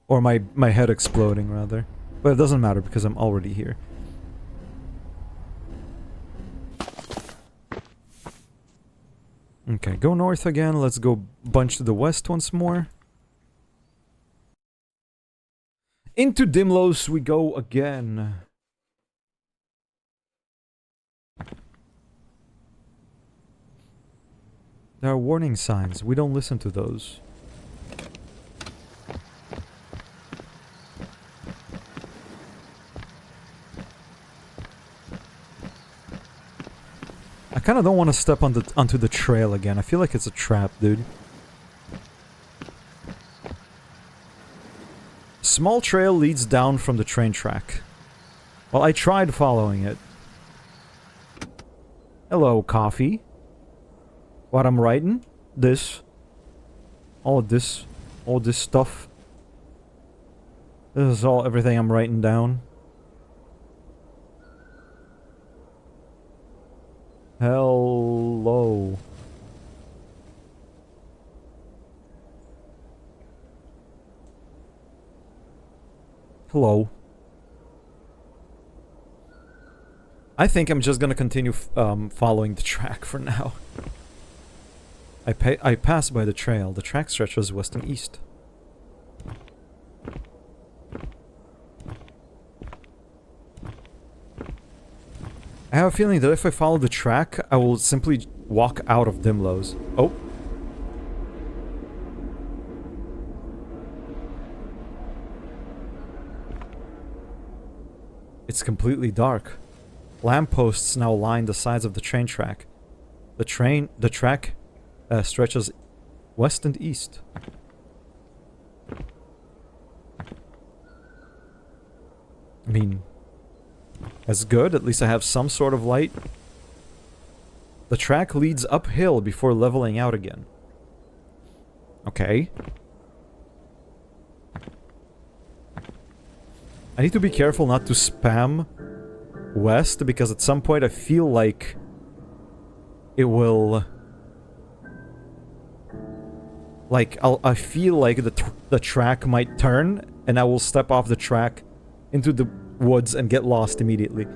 Or my head exploding, rather. But it doesn't matter because I'm already here. Okay, go north again. Let's go bunch to the west once more. Into Dimlos we go again. There are warning signs. We don't listen to those. I kind of don't want to step onto the trail again. I feel like it's a trap, dude. Small trail leads down from the train track. Well, I tried following it. Hello, coffee. What I'm writing? This. All this stuff. This is everything I'm writing down. Hello. Hello. I think I'm just gonna continue following the track for now. I pass by the trail. The track stretches west and east. I have a feeling that if I follow the track, I will simply walk out of Dimlos. Oh. It's completely dark. Lampposts now line the sides of the train track. The track stretches west and east. I mean, that's good. At least I have some sort of light. The track leads uphill before leveling out again. Okay. I need to be careful not to spam west, because at some point I feel like it will... Like, I feel like the track might turn, and I will step off the track into the woods and get lost immediately.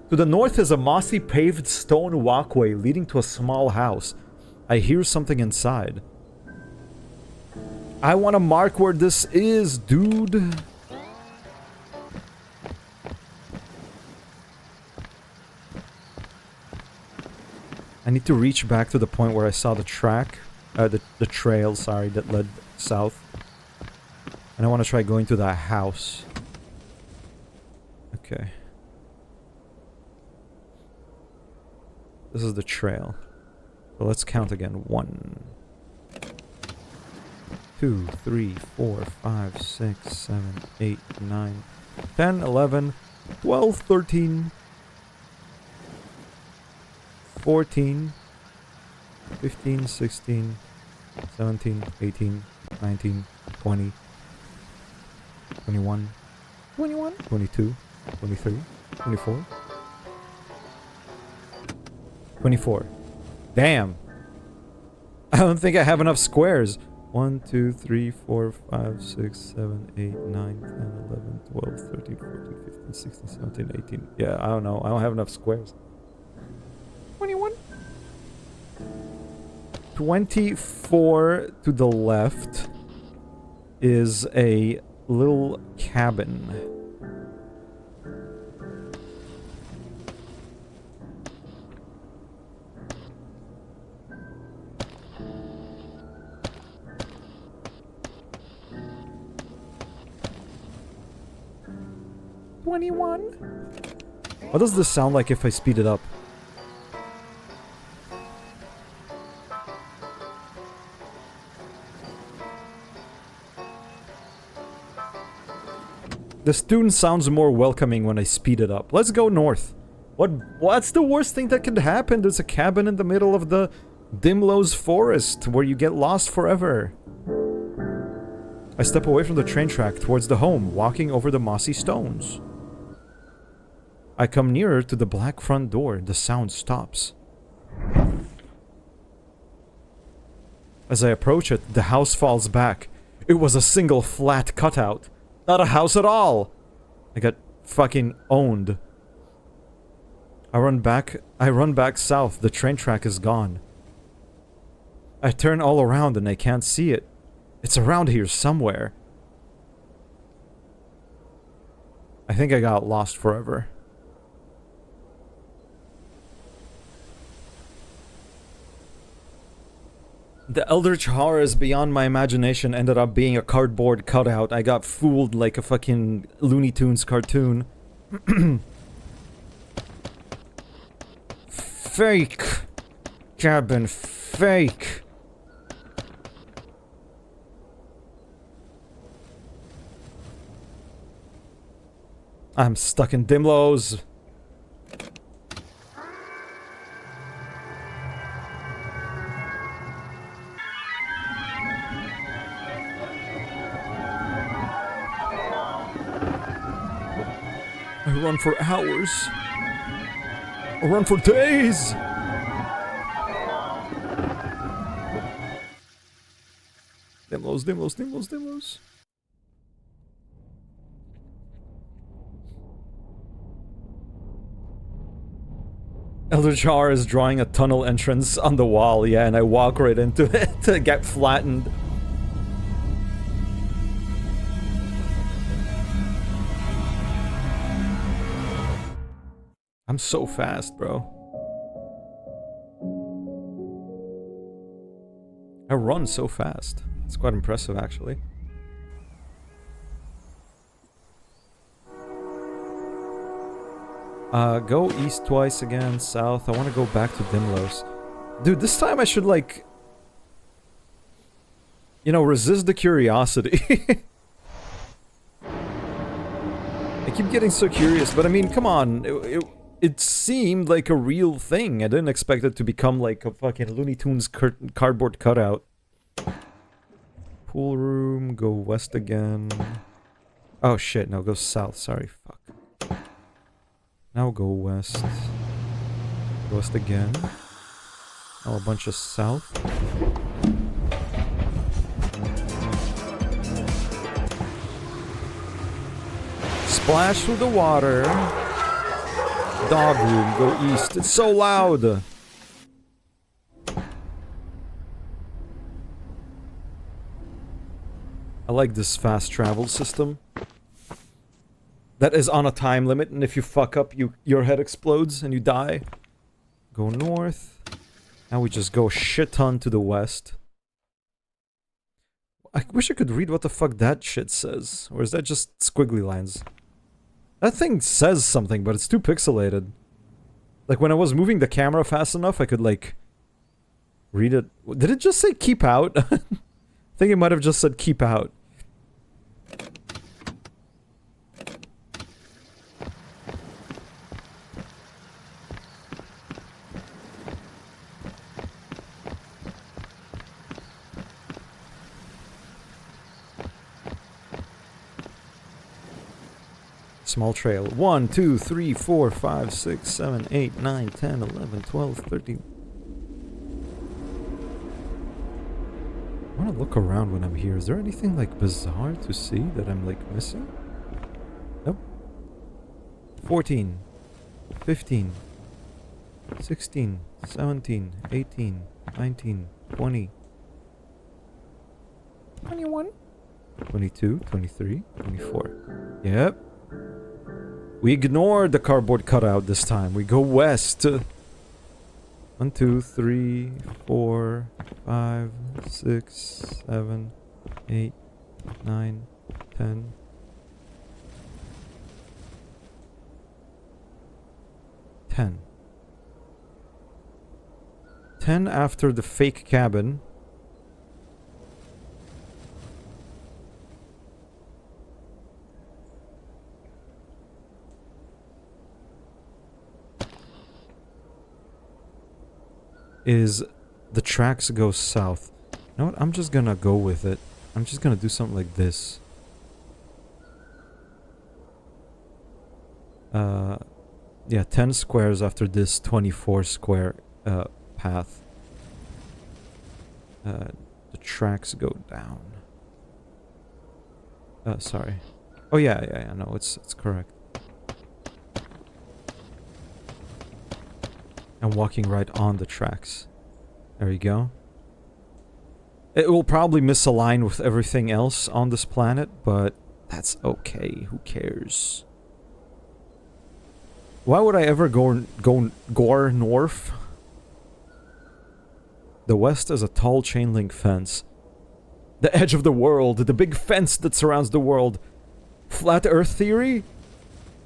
To the north is a mossy paved stone walkway leading to a small house. I hear something inside. I want to mark where this is, dude. I need to reach back to the point where I saw the track. The trail, sorry, that led south. And I want to try going to that house. Okay. This is the trail. So let's count again. 1, 2, 3, 4, 5, 6, 7, 8, 9, 10, 11, 12, 13, 14, 15, 16, 17, 18, 19, 20, 21, 21, 22, 23, 24, 24. Damn. I don't think I have enough squares. 1, 2, 3, 4, 5, 6, 7, 8, 9, 10, 11, 12, 13, 14, 15, 16, 17, 18. Yeah, I don't know. I don't have enough squares. 21. 24 to the left is a little cabin. What does this sound like if I speed it up? This tune sounds more welcoming when I speed it up. Let's go north. What's the worst thing that could happen? There's a cabin in the middle of the Dimlow's forest where you get lost forever. I step away from the train track towards the home, walking over the mossy stones. I come nearer to the black front door. The sound stops. As I approach it, the house falls back. It was a single flat cutout. Not a house at all! I got fucking owned. I run back south. The train track is gone. I turn all around and I can't see it. It's around here somewhere. I think I got lost forever. The eldritch horrors beyond my imagination ended up being a cardboard cutout. I got fooled like a fucking Looney Tunes cartoon. Fake! Cabin, fake! I'm stuck in Dimlow's. I run for hours. I run for days. Dimlow's. Elder Jar is drawing a tunnel entrance on the wall, yeah, and I walk right into it to get flattened. I'm so fast, bro. I run so fast. It's quite impressive, actually. Go east twice again, south. I want to go back to Dimlow's. Dude, this time I should, like... You know, resist the curiosity. I keep getting so curious, but I mean, come on. It seemed like a real thing. I didn't expect it to become like a fucking Looney Tunes cardboard cutout. Pool room, go west again. Oh shit, no, go south, sorry, fuck. Now go west. West again. Now a bunch of south. Splash through the water. Dog room, go east. It's so loud. I like this fast travel system. That is on a time limit, and if you fuck up, your head explodes and you die. Go north. Now we just go shit ton to the west. I wish I could read what the fuck that shit says. Or is that just squiggly lines? That thing says something, but it's too pixelated. Like, when I was moving the camera fast enough, I could, like, read it. Did it just say keep out? I think it might have just said keep out. Small trail. 1, 2, 3, 4, 5, 6, 7, 8, 9, 10, 11, 12, 13. I want to look around when I'm here. Is there anything like bizarre to see that I'm like missing? Nope. 14, 15, 16, 17, 18, 19, 20, 21, 22, 23, 24. Yep. We ignored the cardboard cutout this time. We go west. 1, 2, 3, 4, 5, 6, 7, 8, 9, 10. 10. 10 after the fake cabin. Is the tracks go south. You know what? I'm just gonna go with it. I'm just gonna do something like this. Yeah, 10 squares after this 24 square path. The tracks go down. Sorry. Oh yeah, no, it's correct. I'm walking right on the tracks. There you go. It will probably misalign with everything else on this planet, but that's okay. Who cares? Why would I ever go north? The west is a tall chain link fence. The edge of the world, the big fence that surrounds the world. Flat Earth theory?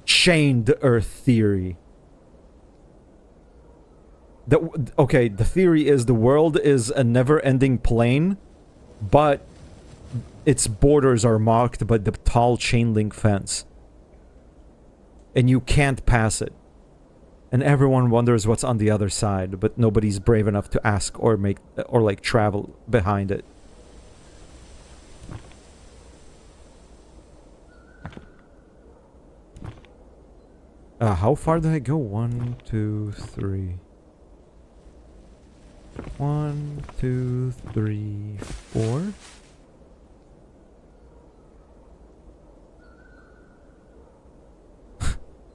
Chained Earth theory. Okay, the theory is the world is a never-ending plane, but its borders are marked by the tall chain link fence. And you can't pass it. And everyone wonders what's on the other side, but nobody's brave enough to ask or like travel behind it. How far did I go? 1, 2, 3. 1, 2, 3, 4.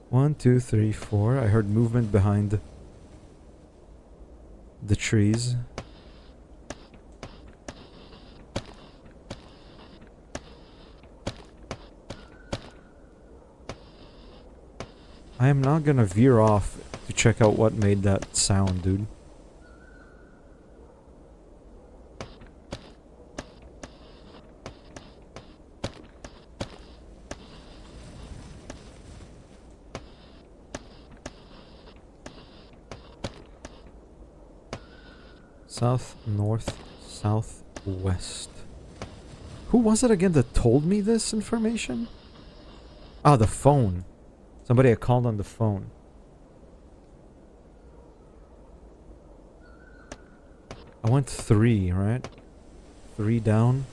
One, 2, 3, 4. I heard movement behind the trees. I am not gonna veer off to check out what made that sound, dude. South, north, southwest. Who was it again that told me this information? Ah, the phone. Somebody had called on the phone. I went 3, right? 3 down.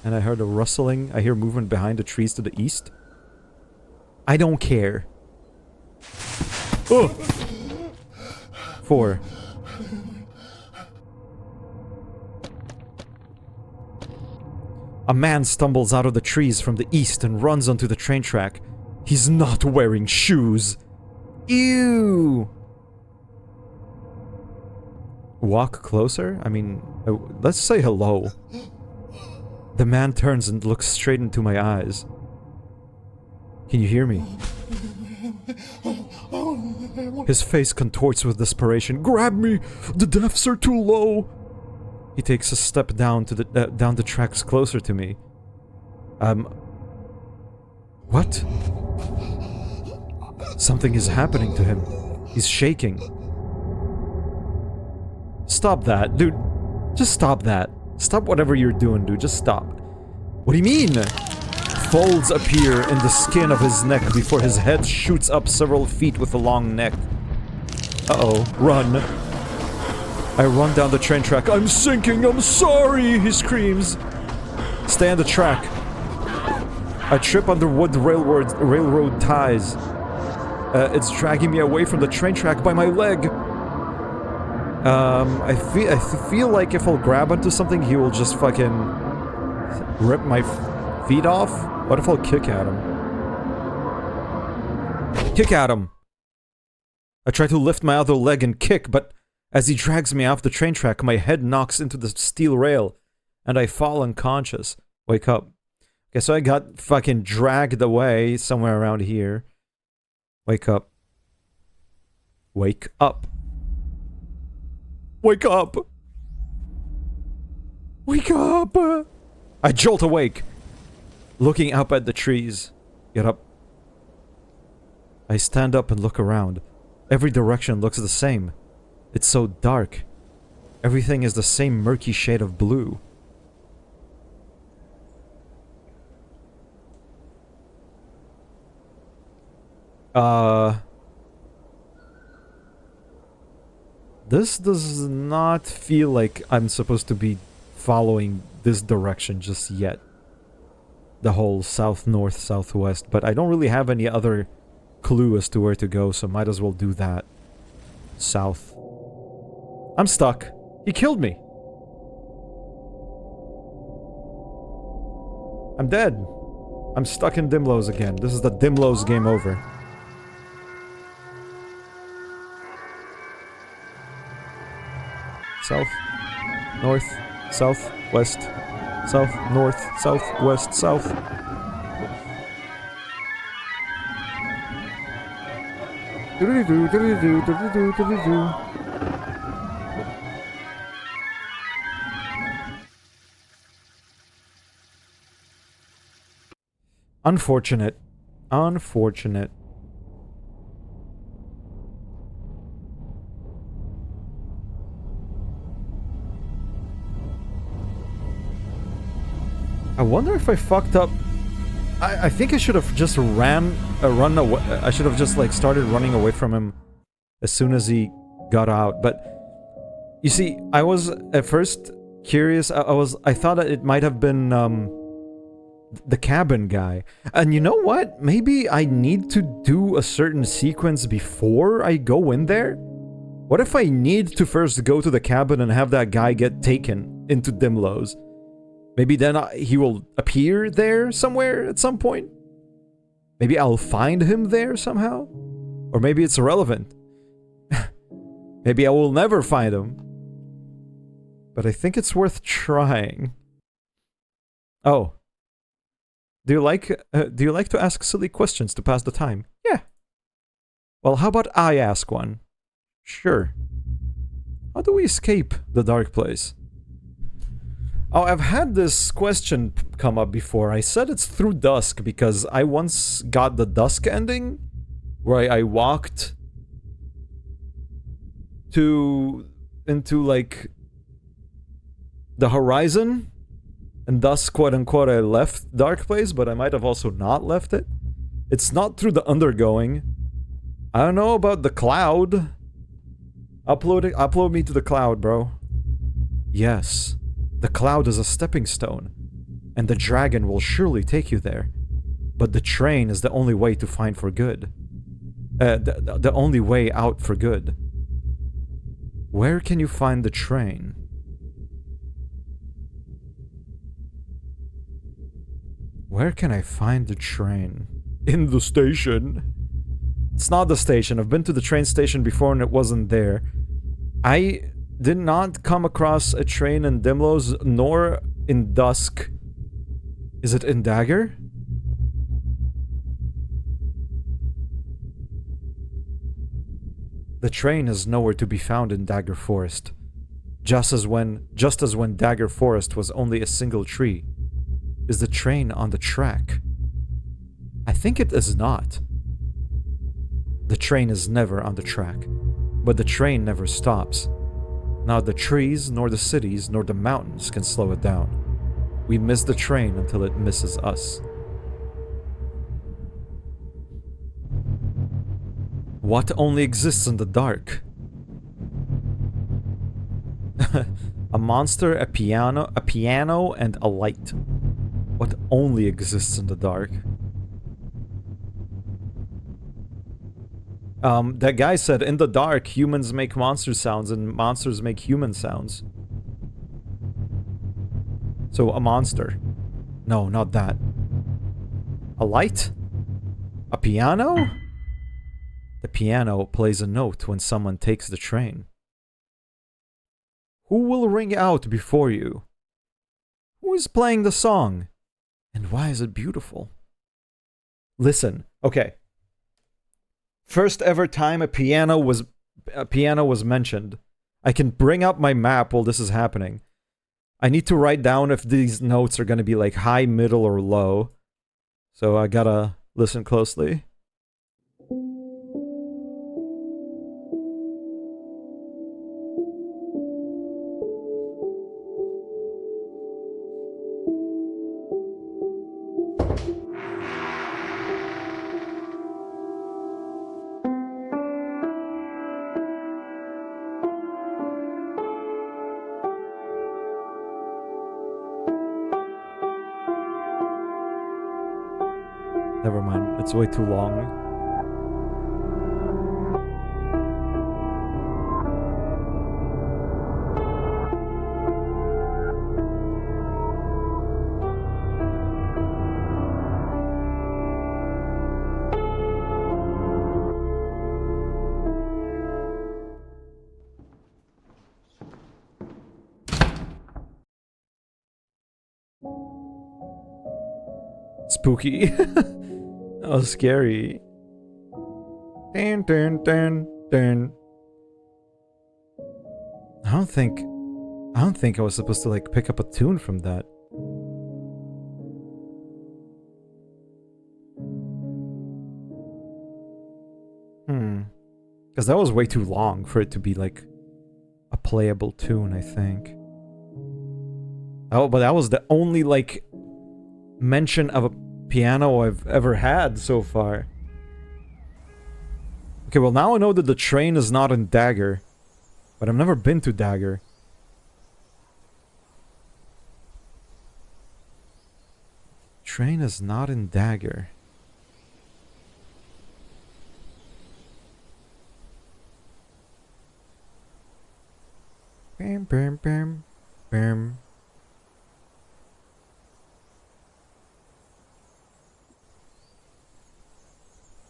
And I heard a rustling. I hear movement behind the trees to the east. I don't care. Oh! 4. A man stumbles out of the trees from the east and runs onto the train track. He's not wearing shoes. Ew. Walk closer? I mean, let's say hello. The man turns and looks straight into my eyes. Can you hear me? His face contorts with desperation. Grab me! The depths are too low! He takes a step down to the down the tracks closer to me. What? Something is happening to him. He's shaking. Stop that, dude. Just stop that. Stop whatever you're doing, dude. Just stop. What do you mean? Folds appear in the skin of his neck before his head shoots up several feet with a long neck. Uh-oh. Run. I run down the train track. I'm sinking! I'm sorry! He screams. Stay on the track. I trip under wood railroad ties. It's dragging me away from the train track by my leg. I feel like if I'll grab onto something, he will just fucking rip my feet off. What if I'll kick at him? Kick at him! I try to lift my other leg and kick, but as he drags me off the train track, my head knocks into the steel rail, and I fall unconscious. Wake up. Okay, so I got fucking dragged away somewhere around here. Wake up. Wake up. Wake up! Wake up! I jolt awake, looking up at the trees. Get up. I stand up and look around. Every direction looks the same. It's so dark. Everything is the same murky shade of blue. This does not feel like I'm supposed to be following this direction just yet. The whole south, north, southwest, but I don't really have any other clue as to where to go, so might as well do that. South. I'm stuck. He killed me. I'm dead. I'm stuck in Dimlows again. This is the Dimlows game over. South, north, south, west, south, north, south, west, south. Unfortunate. Unfortunate. I wonder if I fucked up. I think I should have just run away. I should have just like started running away from him as soon as he got out. But you see, I was at first curious. I thought that it might have been the cabin guy. And you know what? Maybe I need to do a certain sequence before I go in there. What if I need to first go to the cabin and have that guy get taken into Dimlows? Maybe then he will appear there somewhere at some point. Maybe I'll find him there somehow. Or maybe it's irrelevant. Maybe I will never find him. But I think it's worth trying. Oh. Do you like to ask silly questions to pass the time? Yeah. Well, how about I ask one? Sure. How do we escape the dark place? Oh, I've had this question come up before. I said it's through dusk because I once got the dusk ending where I walked into like the horizon and thus quote unquote I left dark place, but I might have also not left it. It's not through the undergoing. I don't know about the cloud. Upload me to the cloud, bro. Yes. The cloud is a stepping stone, and the dragon will surely take you there. But the train is the only way to find for good. The only way out for good. Where can you find the train? Where can I find the train? in the station. It's not the station. I've been to the train station before and it wasn't there. I did not come across a train in Dimlos, nor in Dusk. Is it in Dagger? The train is nowhere to be found in Dagger Forest. Just as when Dagger Forest was only a single tree. Is the train on the track? I think it is not. The train is never on the track, but the train never stops. Not the trees, nor the cities, nor the mountains can slow it down. We miss the train until it misses us. What only exists in the dark? A monster, a piano, and a light. What only exists in the dark? That guy said, in the dark, humans make monster sounds and monsters make human sounds. So, a monster. No, not that. A light? A piano? The piano plays a note when someone takes the train. Who will ring out before you? Who is playing the song? And why is it beautiful? Listen, okay. First ever time a piano was mentioned. I can bring up my map while this is happening. I need to write down if these notes are gonna be like high, middle, or low. So I gotta listen closely. Never mind, it's way too long. Spooky. That was scary. Dun, dun, dun, dun. I don't think I was supposed to like pick up a tune from that. Because that was way too long for it to be like a playable tune, I think. Oh, but that was the only like mention of a piano I've ever had so far. Okay, well now I know that the train is not in Dagger, but I've never been to Dagger. Train is not in Dagger. Bam, bam, bam, bam.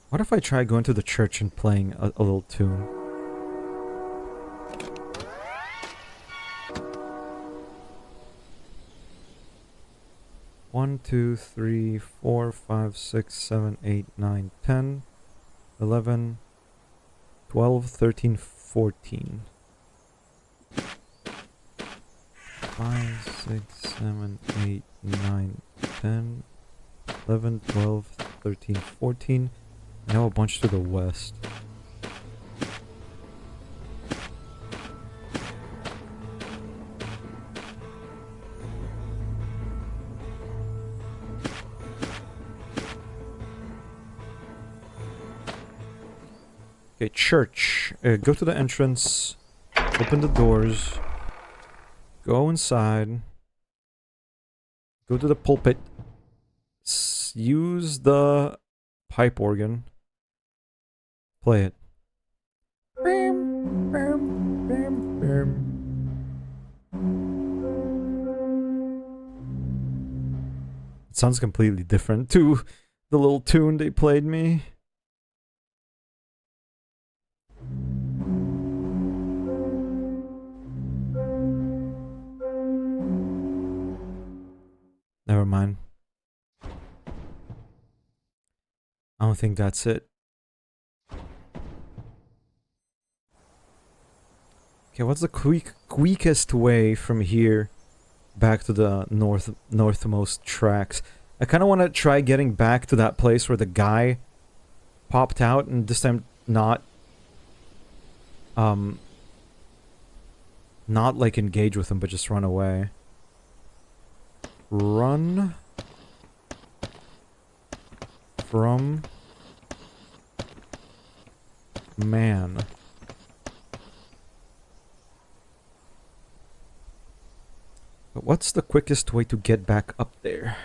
What if I try going to the church and playing a little tune? One, 2, 3, 4, 5, 6, 7, 8, 9, 10, 11, 12, 13, 14. 5, 6, 7, 8, 9, 10, 11, 12, 13, 14. Now a bunch to the west. Okay, church. Go to the entrance. Open the doors. Go inside. Go to the pulpit. Use the pipe organ. Play it. It sounds completely different to The little tune they played me. Never mind. I don't think that's it. Okay, what's the quickest way from here back to the northmost tracks? I kind of want to try getting back to that place where the guy popped out, and this time not like engage with him, but just run away. Run from man. But what's the quickest way to get back up there?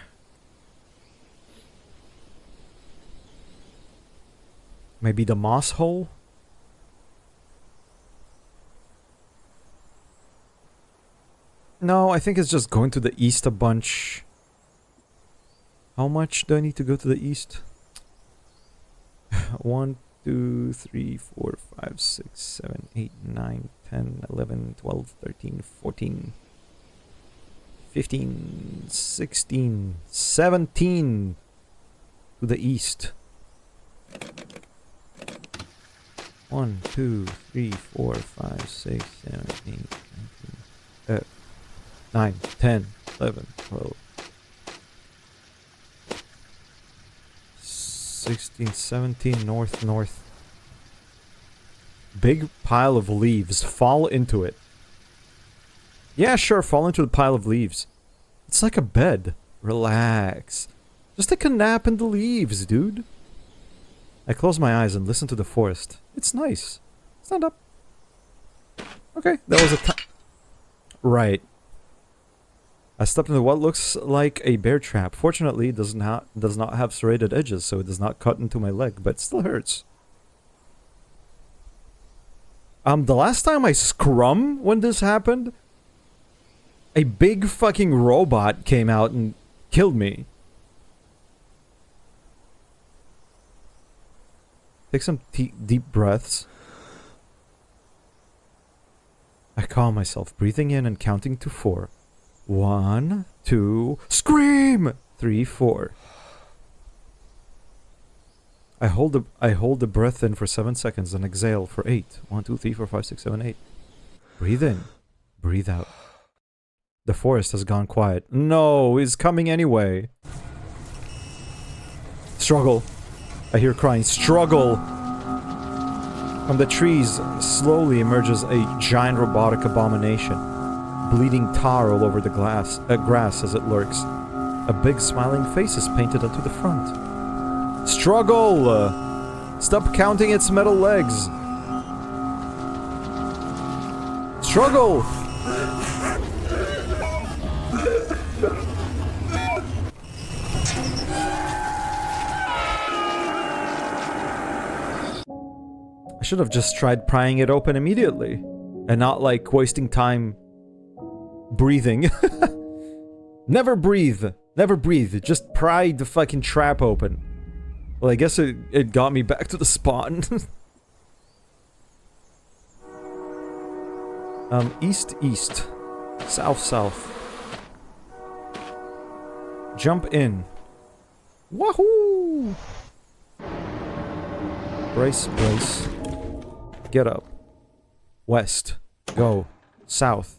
Maybe the moss hole? No, I think it's just going to the east a bunch. How much do I need to go to the east? 1, 2, 3, 4, 5, 6, 7, 8, 9, 10, 11, 12, 13, 14, 15, 16, 17 to the east. 1, 2, 3, 4, 5, 6, 7, 8, 9, 10, 11, 12, 16, 17, north. Big pile of leaves. Fall into it. Yeah, sure, fall into the pile of leaves. It's like a bed. Relax. Just take a nap in the leaves, dude. I close my eyes and listen to the forest. It's nice. Stand up. Okay, that was a time. Right. I stepped into what looks like a bear trap. Fortunately, it does not have serrated edges, so it does not cut into my leg, but it still hurts. The last time I scrum when this happened, a big fucking robot came out and killed me. Take some deep breaths. I calm myself, breathing in and counting to 4. 1, 2, scream! 3, 4. I hold the breath in for 7 seconds and exhale for 8. 1, 2, 3, 4, 5, 6, 7, 8. Breathe in. Breathe out. The forest has gone quiet. No, he's coming anyway. Struggle. I hear crying. Struggle! From the trees slowly emerges a giant robotic abomination. Bleeding tar all over the grass as it lurks. A big smiling face is painted onto the front. Struggle! Stop counting its metal legs. Struggle! I should have just tried prying it open immediately. And not like wasting time breathing. Never breathe. Never breathe. Just pry the fucking trap open. Well, I guess it got me back to the spawn. East. South. Jump in. Wahoo! Brace. Get up. West. Go. South.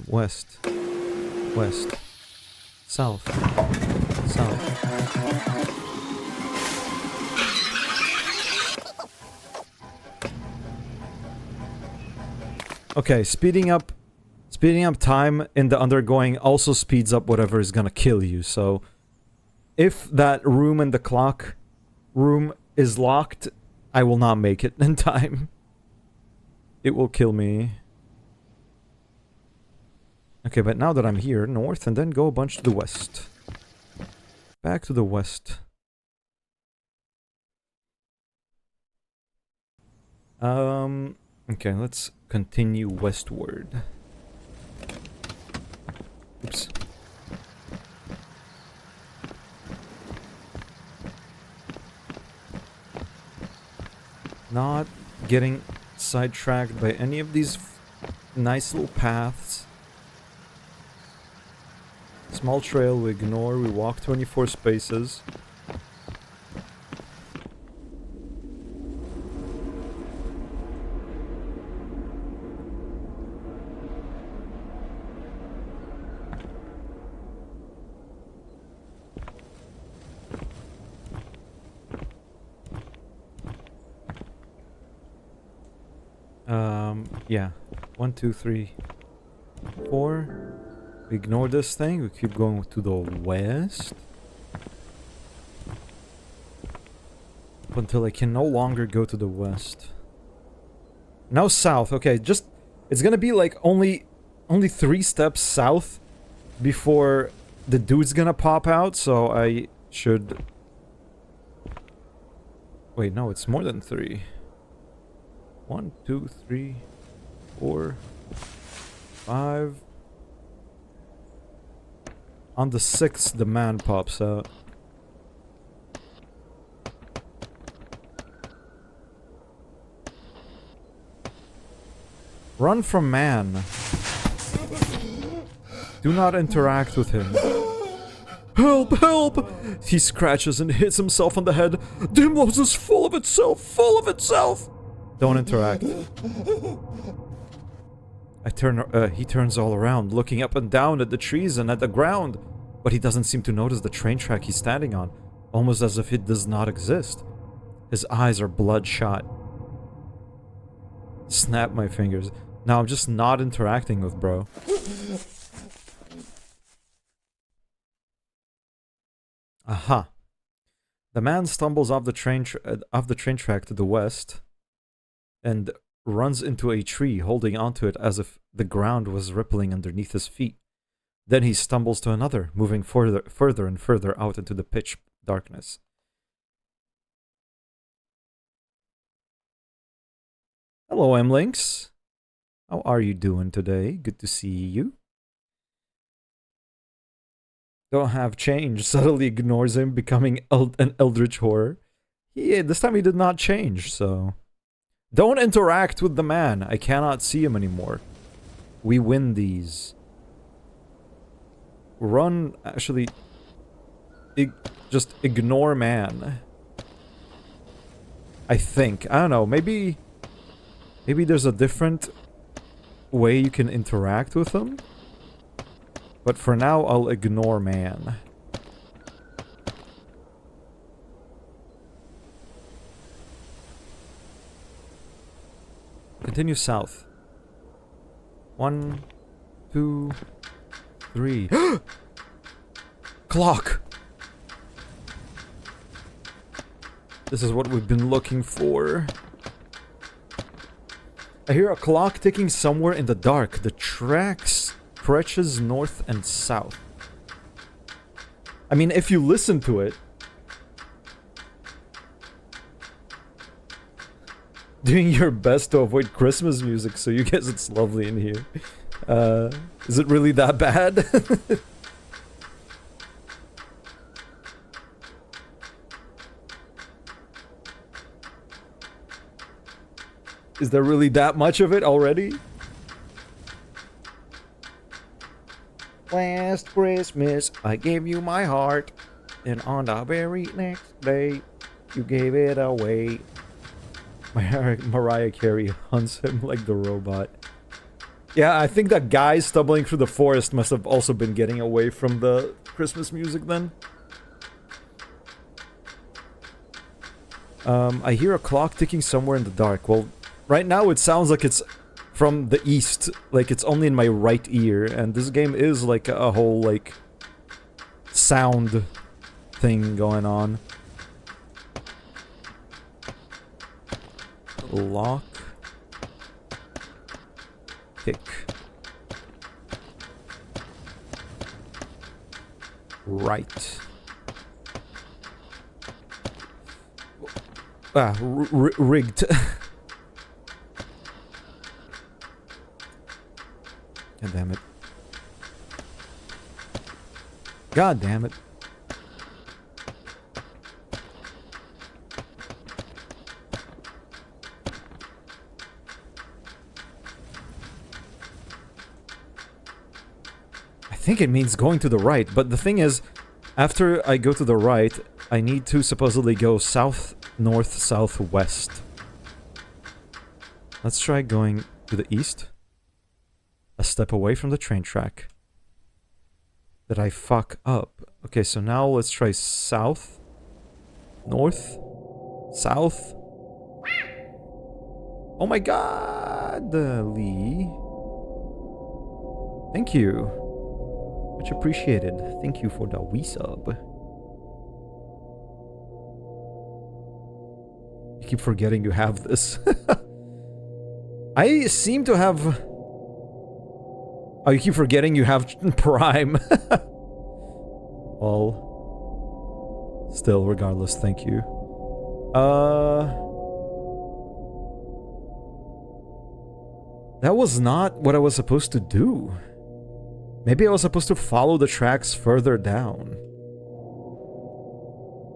West. South. Okay, speeding up time in the undergoing also speeds up whatever is gonna kill you, so if that room in the clock room is locked, I will not make it in time. It will kill me. Okay, but now that I'm here, north, and then go a bunch to the west. Back to the west. Okay, let's continue westward. Oops. Not getting sidetracked by any of these nice little paths. Small trail we ignore, we walk 24 spaces. Yeah. 1, 2, 3, 4. We ignore this thing. We keep going to the west. Until I can no longer go to the west. Now south. Okay, just... It's gonna be like only 3 steps south before the dude's gonna pop out, so I should... Wait, no, it's more than 3. 1, 2, 3, 4, 5. On the 6th, the man pops out. Run from man. Do not interact with him. Help! Help! He scratches and hits himself on the head. Dimlos is full of itself! Full of itself! Don't interact. He turns all around, looking up and down at the trees and at the ground. But he doesn't seem to notice the train track he's standing on, almost as if it does not exist. His eyes are bloodshot. Snap my fingers. Now I'm just not interacting with bro. Aha. The man stumbles off the train track to the west and runs into a tree, holding onto it as if the ground was rippling underneath his feet. Then he stumbles to another, moving further and further out into the pitch darkness. Hello, M-Links. How are you doing today? Good to see you. Don't have change. Subtly ignores him, becoming an eldritch horror. This time he did not change, so... Don't interact with the man. I cannot see him anymore. We win these. Run, actually... just ignore man. I think. I don't know, maybe there's a different way you can interact with him. But for now, I'll ignore man. Continue south. 1, 2, 3. Clock! This is what we've been looking for. I hear a clock ticking somewhere in the dark. The tracks stretches north and south. I mean, if you listen to it... Doing your best to avoid Christmas music, so you guess it's lovely in here. Is it really that bad? Is there really that much of it already? Last Christmas, I gave you my heart, and on the very next day, you gave it away. Mariah Carey hunts him like the robot. Yeah, I think that guy stumbling through the forest must have also been getting away from the Christmas music then. I hear a clock ticking somewhere in the dark. Well, right now it sounds like it's from the east, like it's only in my right ear, and this game is like a whole like sound thing going on. Lock. Kick. Right. Ah, rigged. God damn it. God damn it. think it means going to the right, but the thing is, after I go to the right, I need to supposedly go south, north, southwest. Let's try going to the east. A step away from the train track. Did I fuck up? Okay, so now let's try south, north, south. Oh my god, Lee. Thank you. Much appreciated. Thank you for the Wii sub. You keep forgetting you have this. I seem to have... Oh, you keep forgetting you have Prime. Well... Still, regardless, thank you. That was not what I was supposed to do. Maybe I was supposed to follow the tracks further down.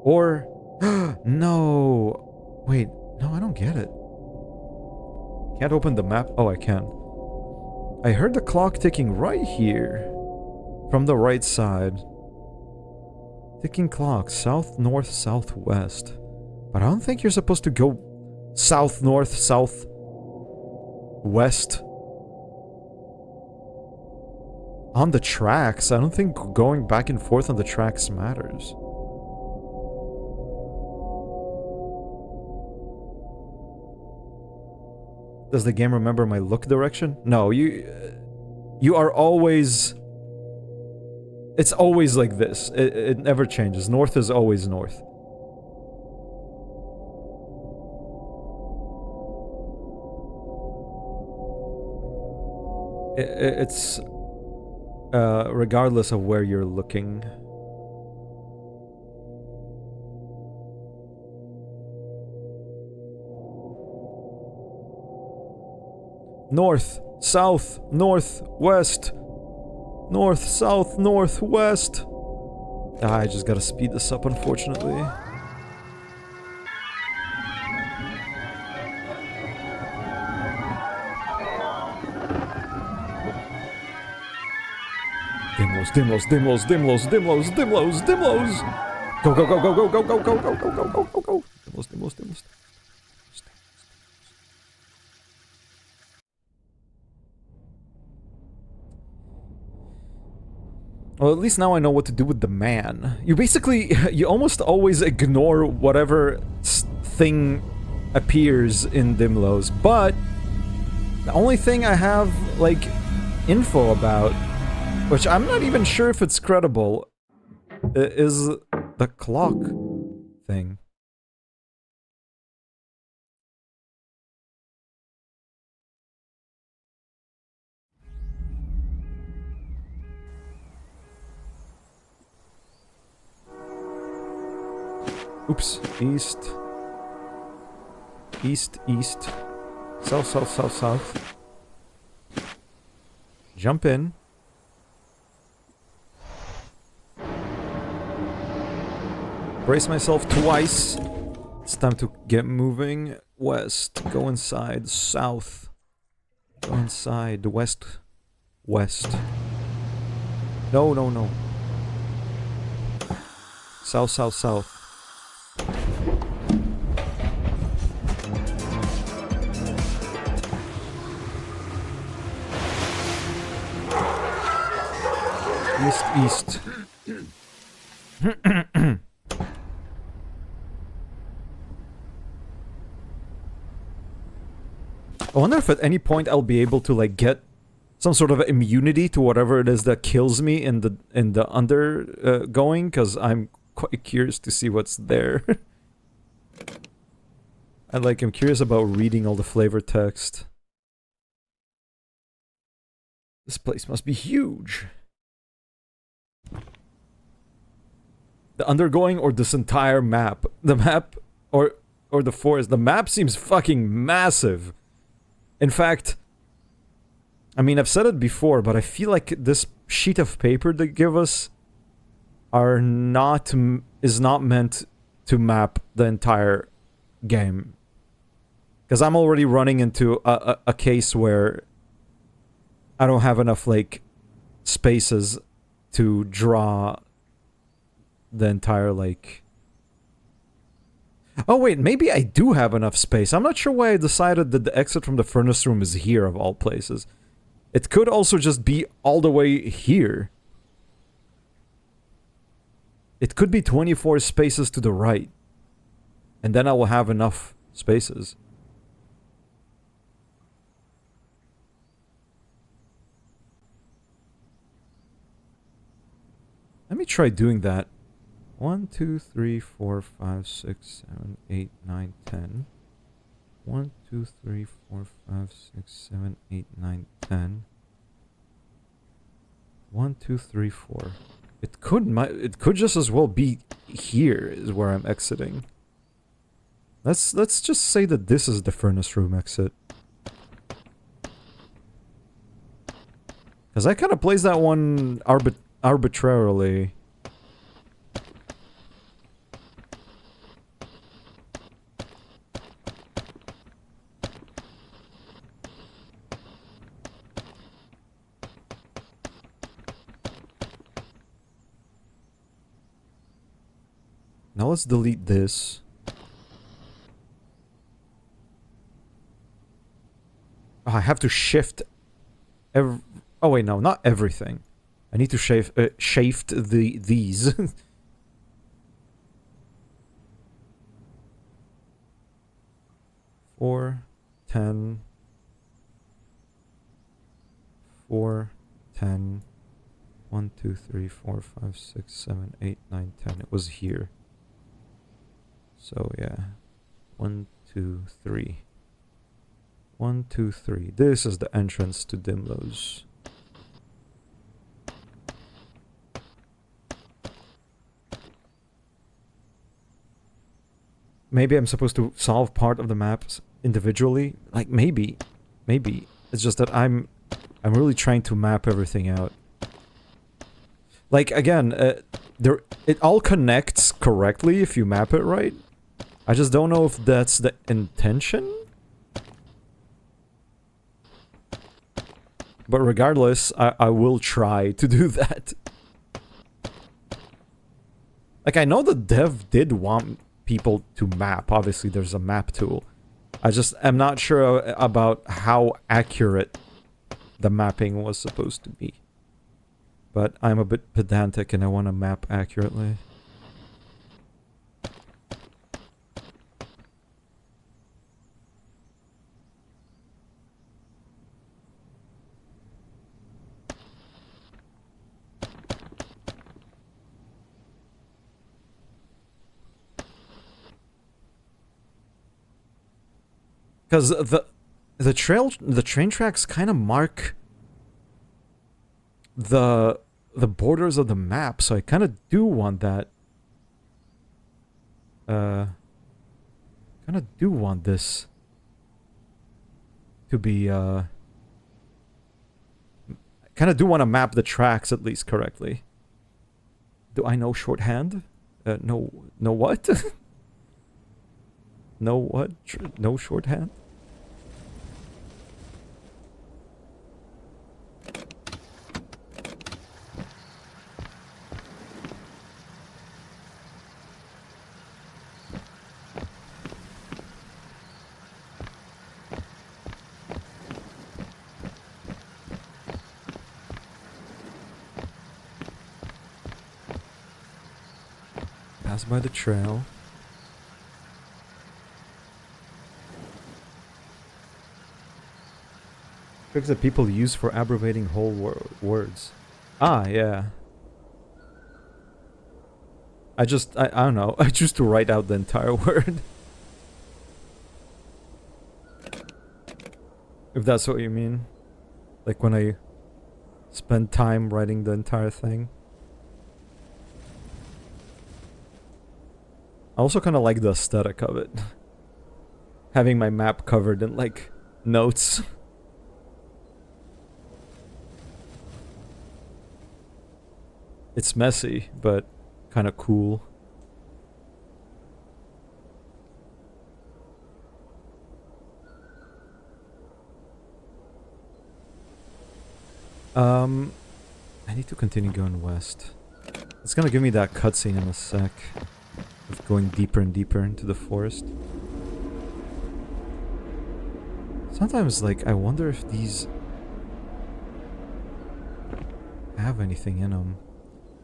Or... No! Wait, no, I don't get it. Can't open the map. Oh, I can. I heard the clock ticking right here. From the right side. Ticking clock, south, north, southwest. But I don't think you're supposed to go south, north, south, west. On the tracks, I don't think going back and forth on the tracks matters. Does the game remember my look direction? No, you are always... It's always like this. It never changes. North is always north. It's... regardless of where you're looking. North, south, north, west. North, south, northwest. Ah, I just gotta speed this up, unfortunately. Dimlos. Go. Dimlos. Well, at least now I know what to do with the man. You almost always ignore whatever thing appears in Dimlos, but the only thing I have, like, info about, which I'm not even sure if it's credible, is the clock thing. Oops. East. South. Jump in. Brace myself twice. It's time to get moving. West. Go inside. South. Go inside. West. No. South. East. I wonder if at any point I'll be able to, like, get some sort of immunity to whatever it is that kills me in the undergoing, because I'm quite curious to see what's there. I'm curious about reading all the flavor text. This place must be huge. The undergoing or this entire map? The map or the forest? The map seems fucking massive. In fact, I mean, I've said it before, but I feel like this sheet of paper they give us is not meant to map the entire game. Because I'm already running into a case where I don't have enough, like, spaces to draw the entire, like... Oh wait, maybe I do have enough space. I'm not sure why I decided that the exit from the furnace room is here, of all places. It could also just be all the way here. It could be 24 spaces to the right. And then I will have enough spaces. Let me try doing that. 1, 2, 3, 4, 5, 6, 7, 8, 9, 10. 1, 2, 3, 4, 5, 6, 7, 8, 9, 10. 1, 2, 3, 4. It could just as well be here is where I'm exiting. Let's just say that this is the furnace room exit. Because I kind of placed that one arbitrarily. Now let's delete this. Oh, I have to shift oh wait, no, not everything. I need to shift these. 4, 10. 4, 10. 1, 2, 3, 4, 5, 6, 7, 8, 9, 10. It was here. So yeah. 1, 2, 3. 1, 2, 3. This is the entrance to Dimlo's. Maybe I'm supposed to solve part of the maps individually. Like maybe. It's just that I'm really trying to map everything out. Like again, it all connects correctly if you map it right. I just don't know if that's the intention. But regardless, I will try to do that. Like, I know the dev did want people to map. Obviously, there's a map tool. I just am not sure about how accurate the mapping was supposed to be. But I'm a bit pedantic and I want to map accurately. Because the train tracks kind of mark the borders of the map, so I kind of do want that. Kind of do want this to be kind of do want to map the tracks at least correctly. Do I know shorthand? No what? No what? No shorthand? Pass by the trail. Tricks that people use for abbreviating whole words. Ah, yeah. I don't know. I choose to write out the entire word. If that's what you mean. Like when I spend time writing the entire thing. I also kind of like the aesthetic of it. Having my map covered in, like, notes. It's messy, but kind of cool. I need to continue going west. It's gonna give me that cutscene in a sec. Of going deeper and deeper into the forest. Sometimes, like, I wonder if these have anything in them.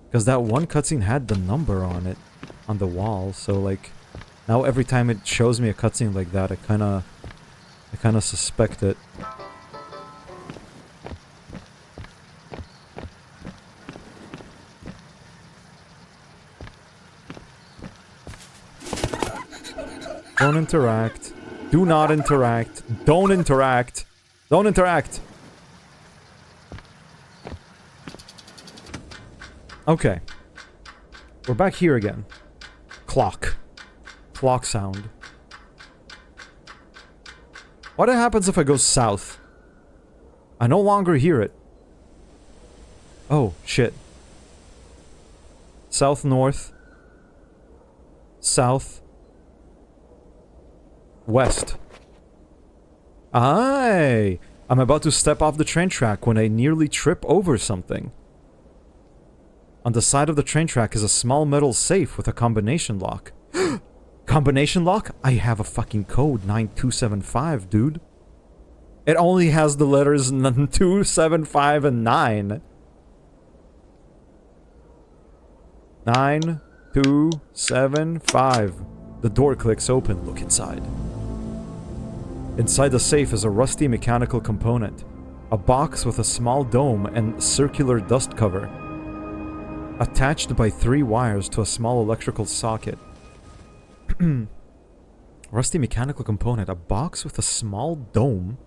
Because that one cutscene had the number on it, on the wall, so, like, now every time it shows me a cutscene like that, I kinda suspect it. Don't interact. Do not interact. Don't interact. Don't interact. Okay. We're back here again. Clock. Clock sound. What happens if I go south? I no longer hear it. Oh, shit. South, north. South. West. Aye! I'm about to step off the train track when I nearly trip over something. On the side of the train track is a small metal safe with a combination lock. Combination lock? I have a fucking code 9275, dude. It only has the letters 275 and 9. 9275. The door clicks open. Look inside. Inside the safe is a rusty mechanical component. A box with a small dome and circular dust cover. Attached by 3 wires to a small electrical socket. Rusty mechanical component. A box with a small dome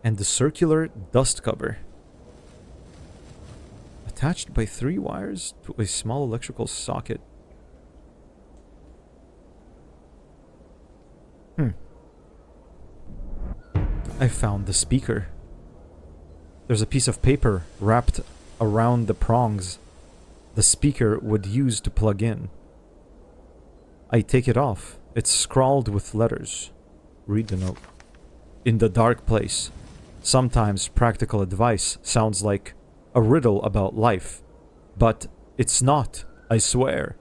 and the circular dust cover. Attached by 3 wires to a small electrical socket. I found the speaker. There's a piece of paper wrapped around the prongs the speaker would use to plug in. I take it off. It's scrawled with letters. Read the note. In the dark place, sometimes practical advice sounds like a riddle about life. But it's not, I swear.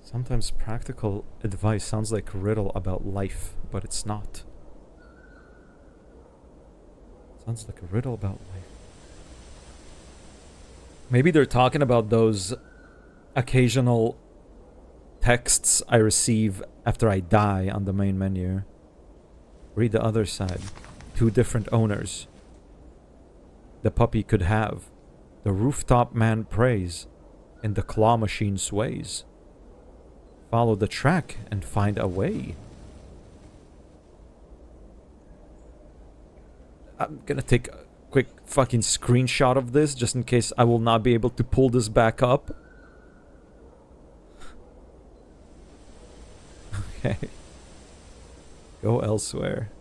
Sometimes practical advice sounds like a riddle about life, but it's not. Sounds like a riddle about life. Maybe they're talking about those occasional texts I receive after I die on the main menu. Read the other side. 2 different owners. The puppy could have. The rooftop man prays, and the claw machine sways. Follow the track and find a way. I'm gonna take a quick fucking screenshot of this just in case I will not be able to pull this back up. Okay. Go elsewhere.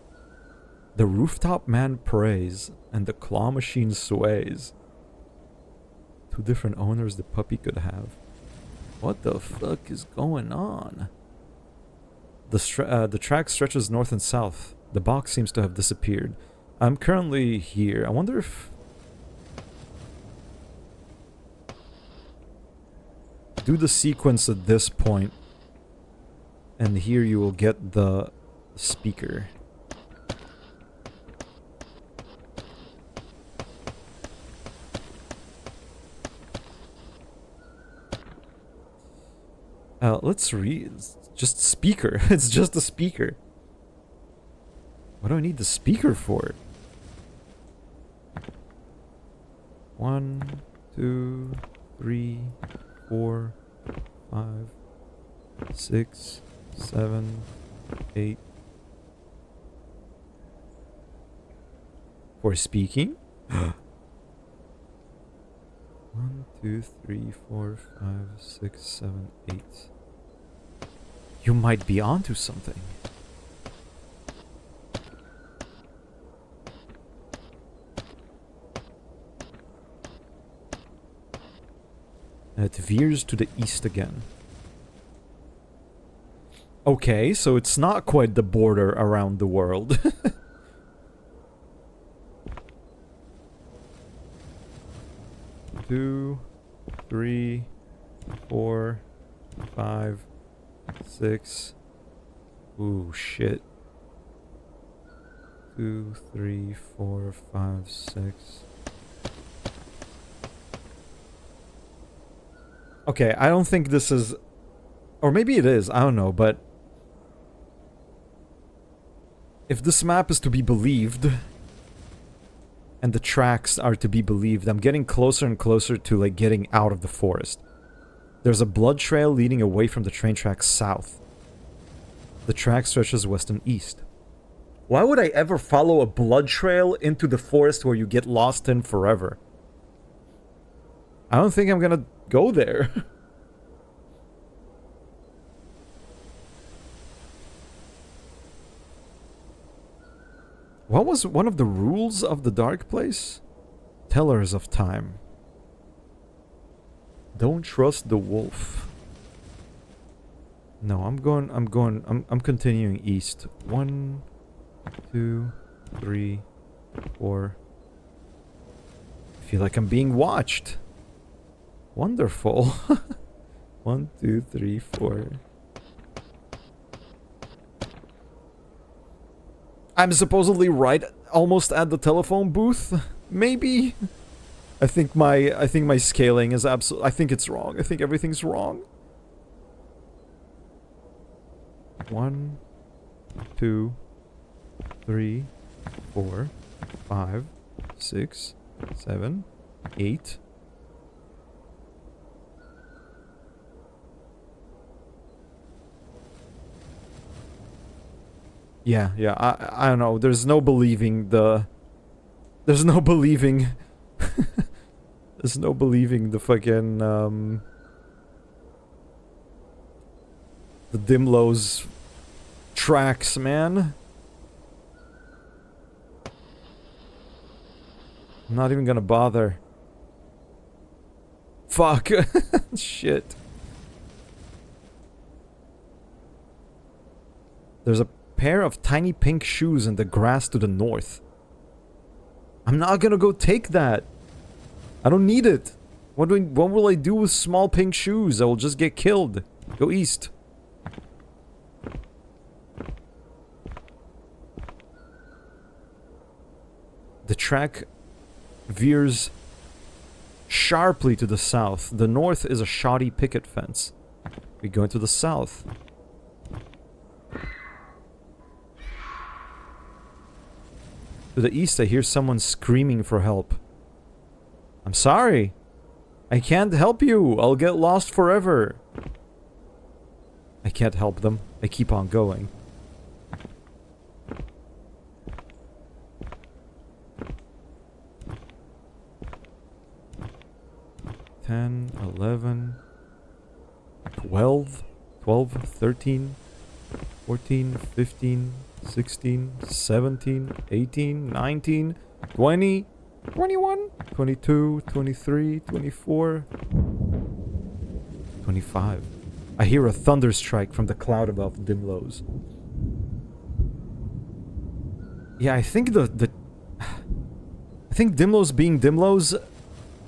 The rooftop man prays and the claw machine sways. 2 different owners the puppy could have. What the fuck is going on? The track stretches north and south. The box seems to have disappeared. I'm currently here. I wonder if... Do the sequence at this point, and here you will get the speaker. Let's read. It's just speaker. It's just a speaker. What do I need the speaker for? 1, 2, 3, 4, 5, 6, 7, 8. For speaking? 1, 2, 3, 4, 5, 6, 7, 8. You might be onto something. And it veers to the east again. Okay, so it's not quite the border around the world. 2, 3, 4, 5, 6. Ooh, shit. 2, 3, 4, 5, 6. Okay, I don't think this is... Or maybe it is, I don't know, but... If this map is to be believed, and the tracks are to be believed, I'm getting closer and closer to, like, getting out of the forest. There's a blood trail leading away from the train tracks south. The track stretches west and east. Why would I ever follow a blood trail into the forest where you get lost in forever? I don't think I'm gonna go there. What was one of the rules of the dark place? Tellers of time. Don't trust the wolf. No, I'm continuing east. 1, 2, 3, 4. I feel like I'm being watched. Wonderful. 1, 2, 3, 4. I'm supposedly right almost at the telephone booth. Maybe. I think my scaling is absolute. I think it's wrong. I think everything's wrong. 1, 2, 3, 4, 5, 6, 7, 8. Yeah, I don't know. There's no believing the... There's no believing... There's no believing the fucking, the Dimlow's tracks, man. I'm not even gonna bother. Fuck. Shit. There's a pair of tiny pink shoes in the grass to the north. I'm not gonna go take that. I don't need it. What will I do with small pink shoes? I will just get killed. Go east. The track veers sharply to the south. The north is a shoddy picket fence. We go into the south. To the east, I hear someone screaming for help. I'm sorry. I can't help you. I'll get lost forever. I can't help them. I keep on going. $10, $11, $12, $12, $13, $14, $15, $16, $17, $18, $19, $20, $21, $22, $23, $24, $25. I hear a thunder strike from the cloud above Dimlow's. Yeah, I think I think Dimlow's being Dimlow's,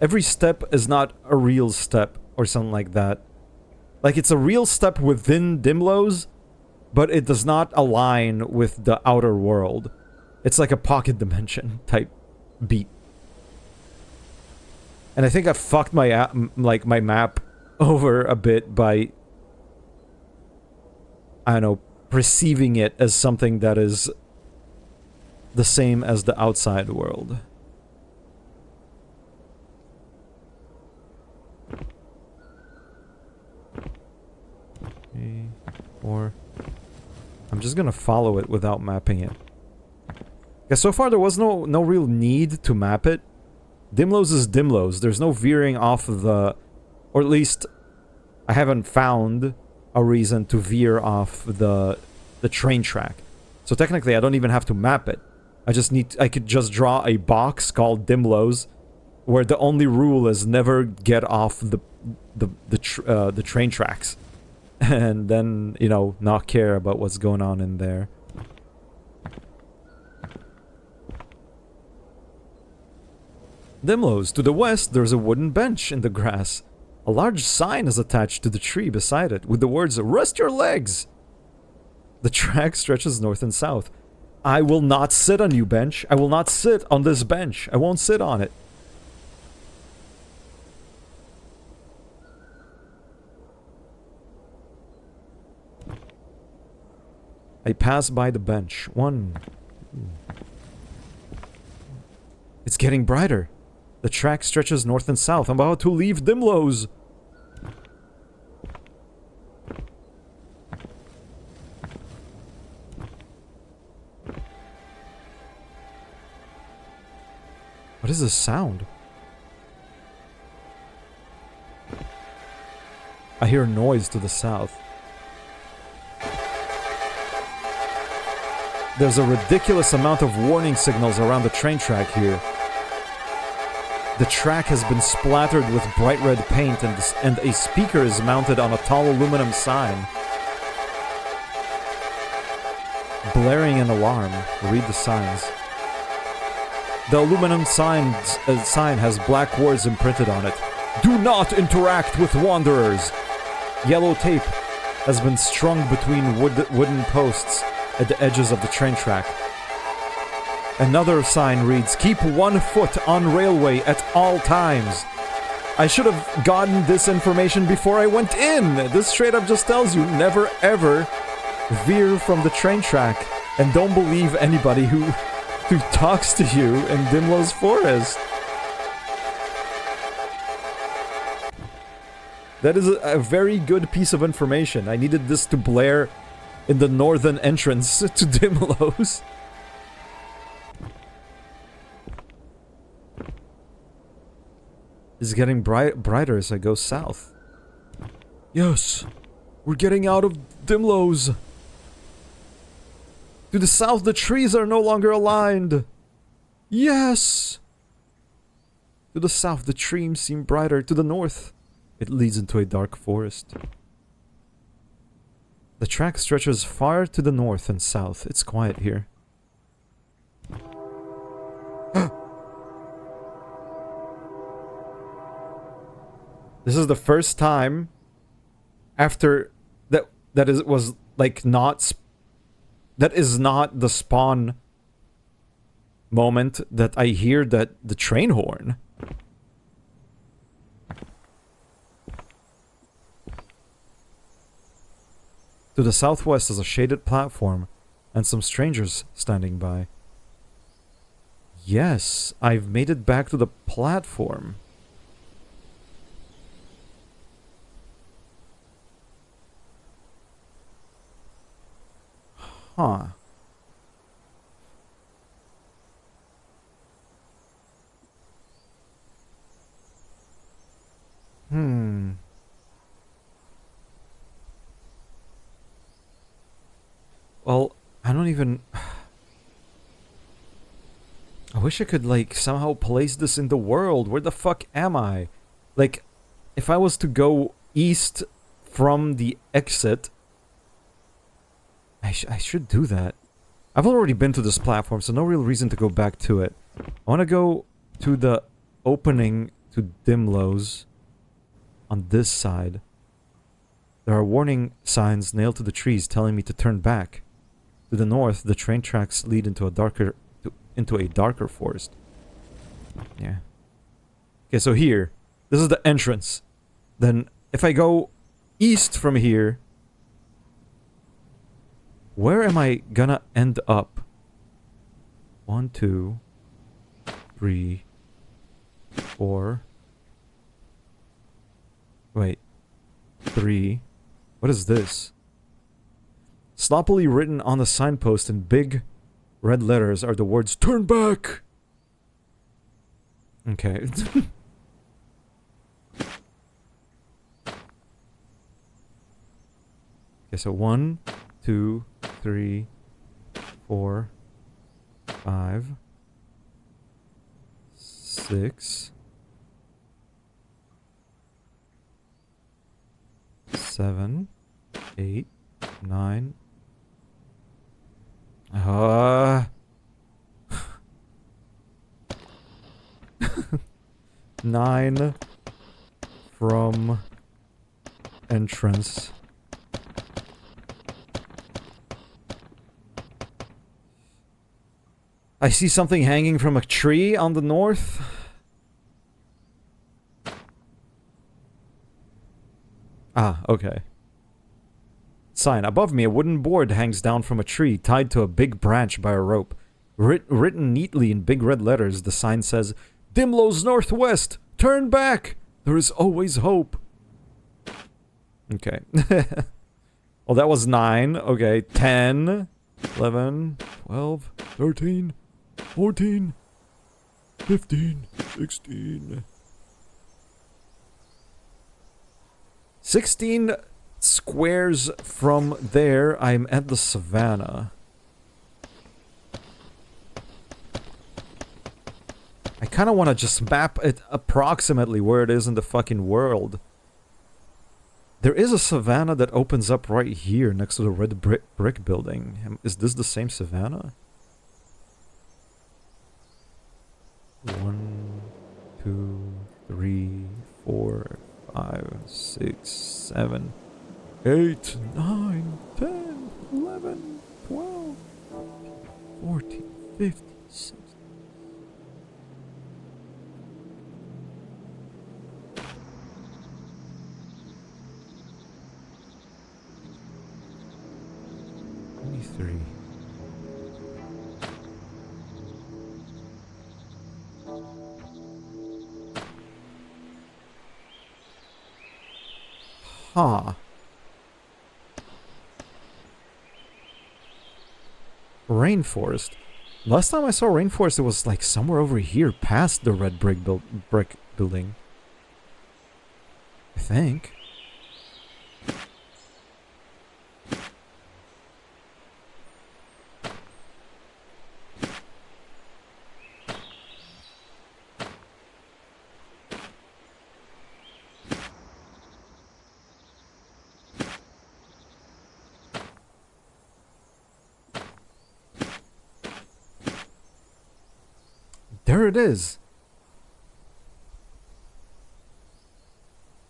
every step is not a real step or something like that. Like, it's a real step within Dimlow's, but it does not align with the outer world. It's like a pocket dimension type beat. And I think I fucked my my map over a bit by, I don't know, perceiving it as something that is the same as the outside world. Okay, 4. I'm just gonna follow it without mapping it. Yeah, so far there was no real need to map it. Dimlow's is Dimlow's. There's no veering off of the... Or at least, I haven't found a reason to veer off the train track. So technically, I don't even have to map it. I could just draw a box called Dimlow's, where the only rule is never get off the train tracks. and then, you know, not care about what's going on in there. Dimlows. To the west, there's a wooden bench in the grass. A large sign is attached to the tree beside it with the words, "Rest your legs!" The track stretches north and south. I will not sit on you, bench. I will not sit on this bench. I won't sit on it. I pass by the bench. One. It's getting brighter. The track stretches north and south. I'm about to leave Dimlows. What is this sound? I hear a noise to the south. There's a ridiculous amount of warning signals around the train track here. The track has been splattered with bright red paint and a speaker is mounted on a tall aluminum sign. Blaring an alarm. Read the signs. The aluminum sign has black words imprinted on it. Do not interact with wanderers. Yellow tape has been strung between wooden posts at the edges of the train track. Another sign reads, "Keep 1 foot on railway at all times." I should have gotten this information before I went in. This straight up just tells you never ever veer from the train track and don't believe anybody who talks to you in Dimlow's forest. That is a very good piece of information. I needed this to blare in the northern entrance to Dimlow's. It's getting brighter as I go south. Yes, we're getting out of Dimlow's. To the south, the trees are no longer aligned. Yes! To the south, the trees seem brighter. To the north, it leads into a dark forest. The track stretches far to the north and south. It's quiet here. This is the first time after that was like not that is not the spawn moment that I hear that the train horn. To the southwest is a shaded platform and some strangers standing by. Yes, I've made it back to the platform. Huh. Well, I don't even... I wish I could, like, somehow place this in the world. Where the fuck am I? Like, if I was to go east from the exit... I should do that. I've already been to this platform, so no real reason to go back to it. I want to go to the opening to Dimlow's on this side. There are warning signs nailed to the trees telling me to turn back. To the north, the train tracks lead into a darker forest. Yeah. Okay, so here, this is the entrance. Then, if I go east from here, where am I gonna end up? 1, 2, 3, 4. Wait. 3. What is this? Sloppily written on the signpost in big red letters are the words, "Turn back!" Okay. Okay, so 1, 2, 3, 4, 5, 6, 7, 8, 9. 9 from entrance. I see something hanging from a tree on the north. Ah, okay. Sign. Above me, a wooden board hangs down from a tree, tied to a big branch by a rope. Written neatly in big red letters, the sign says, Dimlow's Northwest! Turn back! There is always hope. Okay. Well, that was 9. Okay, 10, 11, 12, 13, 14, 15, 16. 16 squares from there, I'm at the savannah. I kind of want to just map it approximately where it is in the fucking world. There is a savannah that opens up right here next to the red brick building. Is this the same savannah? 1, 2, 3, 4, 5, 6, 7, 8, 9, 10, 11, 12, 14, 15, 16. Three. Huh. Rainforest. Last time I saw rainforest, it was like somewhere over here, past the red brick building. I think. There it is.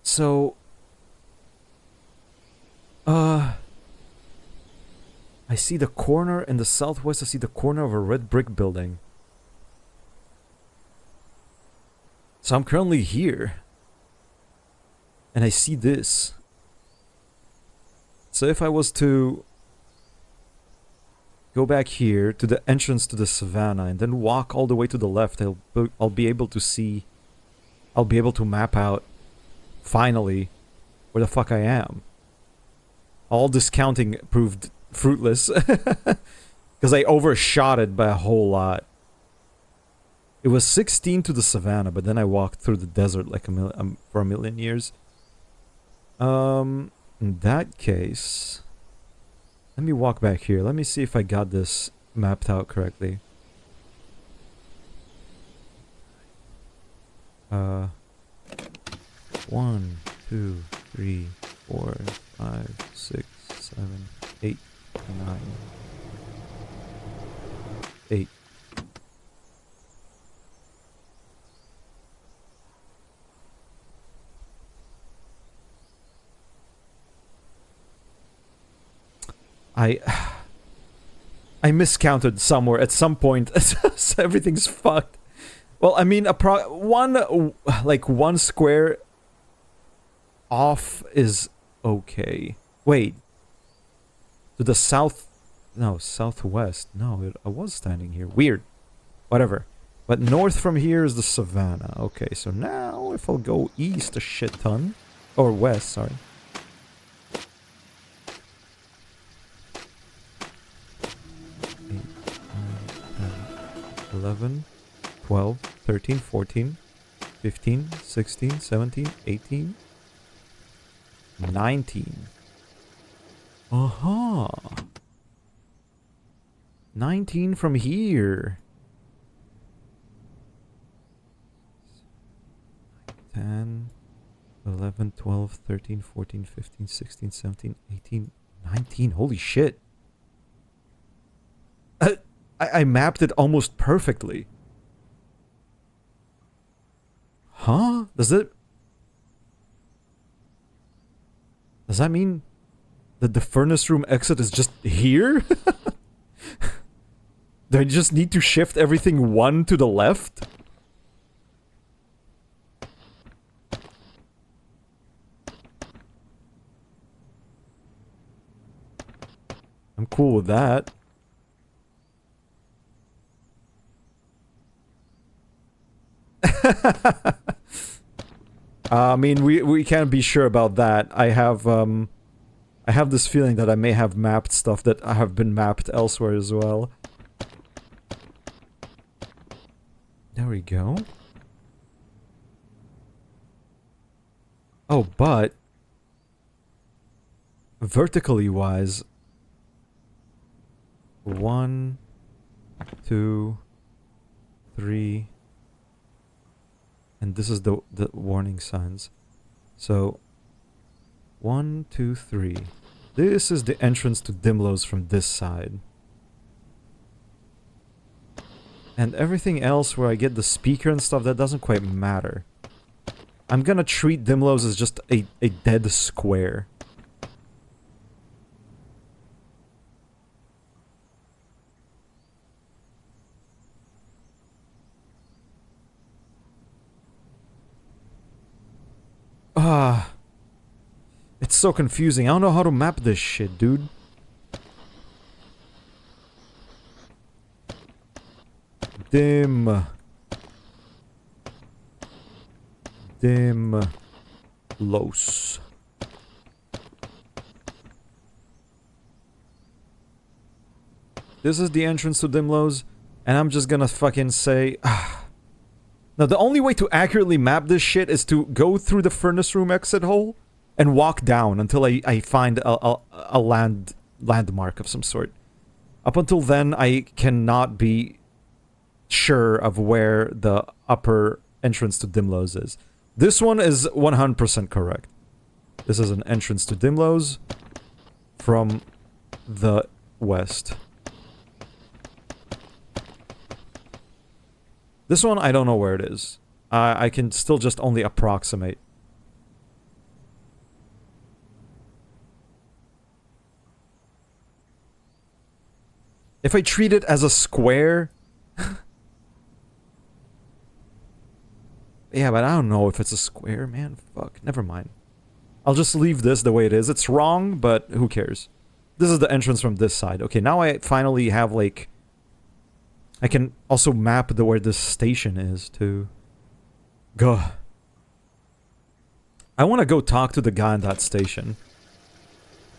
So, I see the corner in the southwest. I see the corner of a red brick building. So I'm currently here. And I see this. So if I was to go back here to the entrance to the savannah and then walk all the way to the left, I'll be able to see, I'll be able to map out, finally, where the fuck I am. All discounting proved fruitless, because I overshot it by a whole lot. It was 16 to the savannah, but then I walked through the desert like for a million years. In that case, let me walk back here. Let me see if I got this mapped out correctly. 1, 2, 3, 4, 5, 6, 7, 8, 9, 8. I miscounted somewhere at some point. So everything's fucked. Well, I mean, one square off is okay. Wait. To the south... No, southwest. No, I was standing here. Weird. Whatever. But north from here is the savannah. Okay, so now if I'll go east a shit ton... Or west, sorry. 11, 12, 13, 14, 15, 16, 17, 18, 19. Uh-huh. 19 from here. 10, 11, 12, 13, 14, 15, 16, 17, 18, 19. Holy shit. I mapped it almost perfectly. Huh? Does that mean that the furnace room exit is just here? Do I just need to shift everything one to the left? I'm cool with that. I mean, we can't be sure about that. I have this feeling that I may have mapped stuff that have been mapped elsewhere as well. There we go. Oh, but vertically wise, 1, 2, 3, and this is the warning signs. So 1, 2, 3. This is the entrance to Dimlow's from this side. And everything else where I get the speaker and stuff, that doesn't quite matter. I'm gonna treat Dimlow's as just a dead square. It's so confusing. I don't know how to map this shit, dude. Dim. Los. This is the entrance to Dimlow's, and I'm just gonna fucking say... Now, the only way to accurately map this shit is to go through the furnace room exit hole and walk down until I find a landmark of some sort. Up until then, I cannot be sure of where the upper entrance to Dimlow's is. This one is 100% correct. This is an entrance to Dimlow's from the west. This one, I don't know where it is. I can still just only approximate. If I treat it as a square... Yeah, but I don't know if it's a square, man. Fuck, never mind. I'll just leave this the way it is. It's wrong, but who cares? This is the entrance from this side. Okay, now I finally have, like... I can also map where this station is, too. Go. I want to go talk to the guy in that station.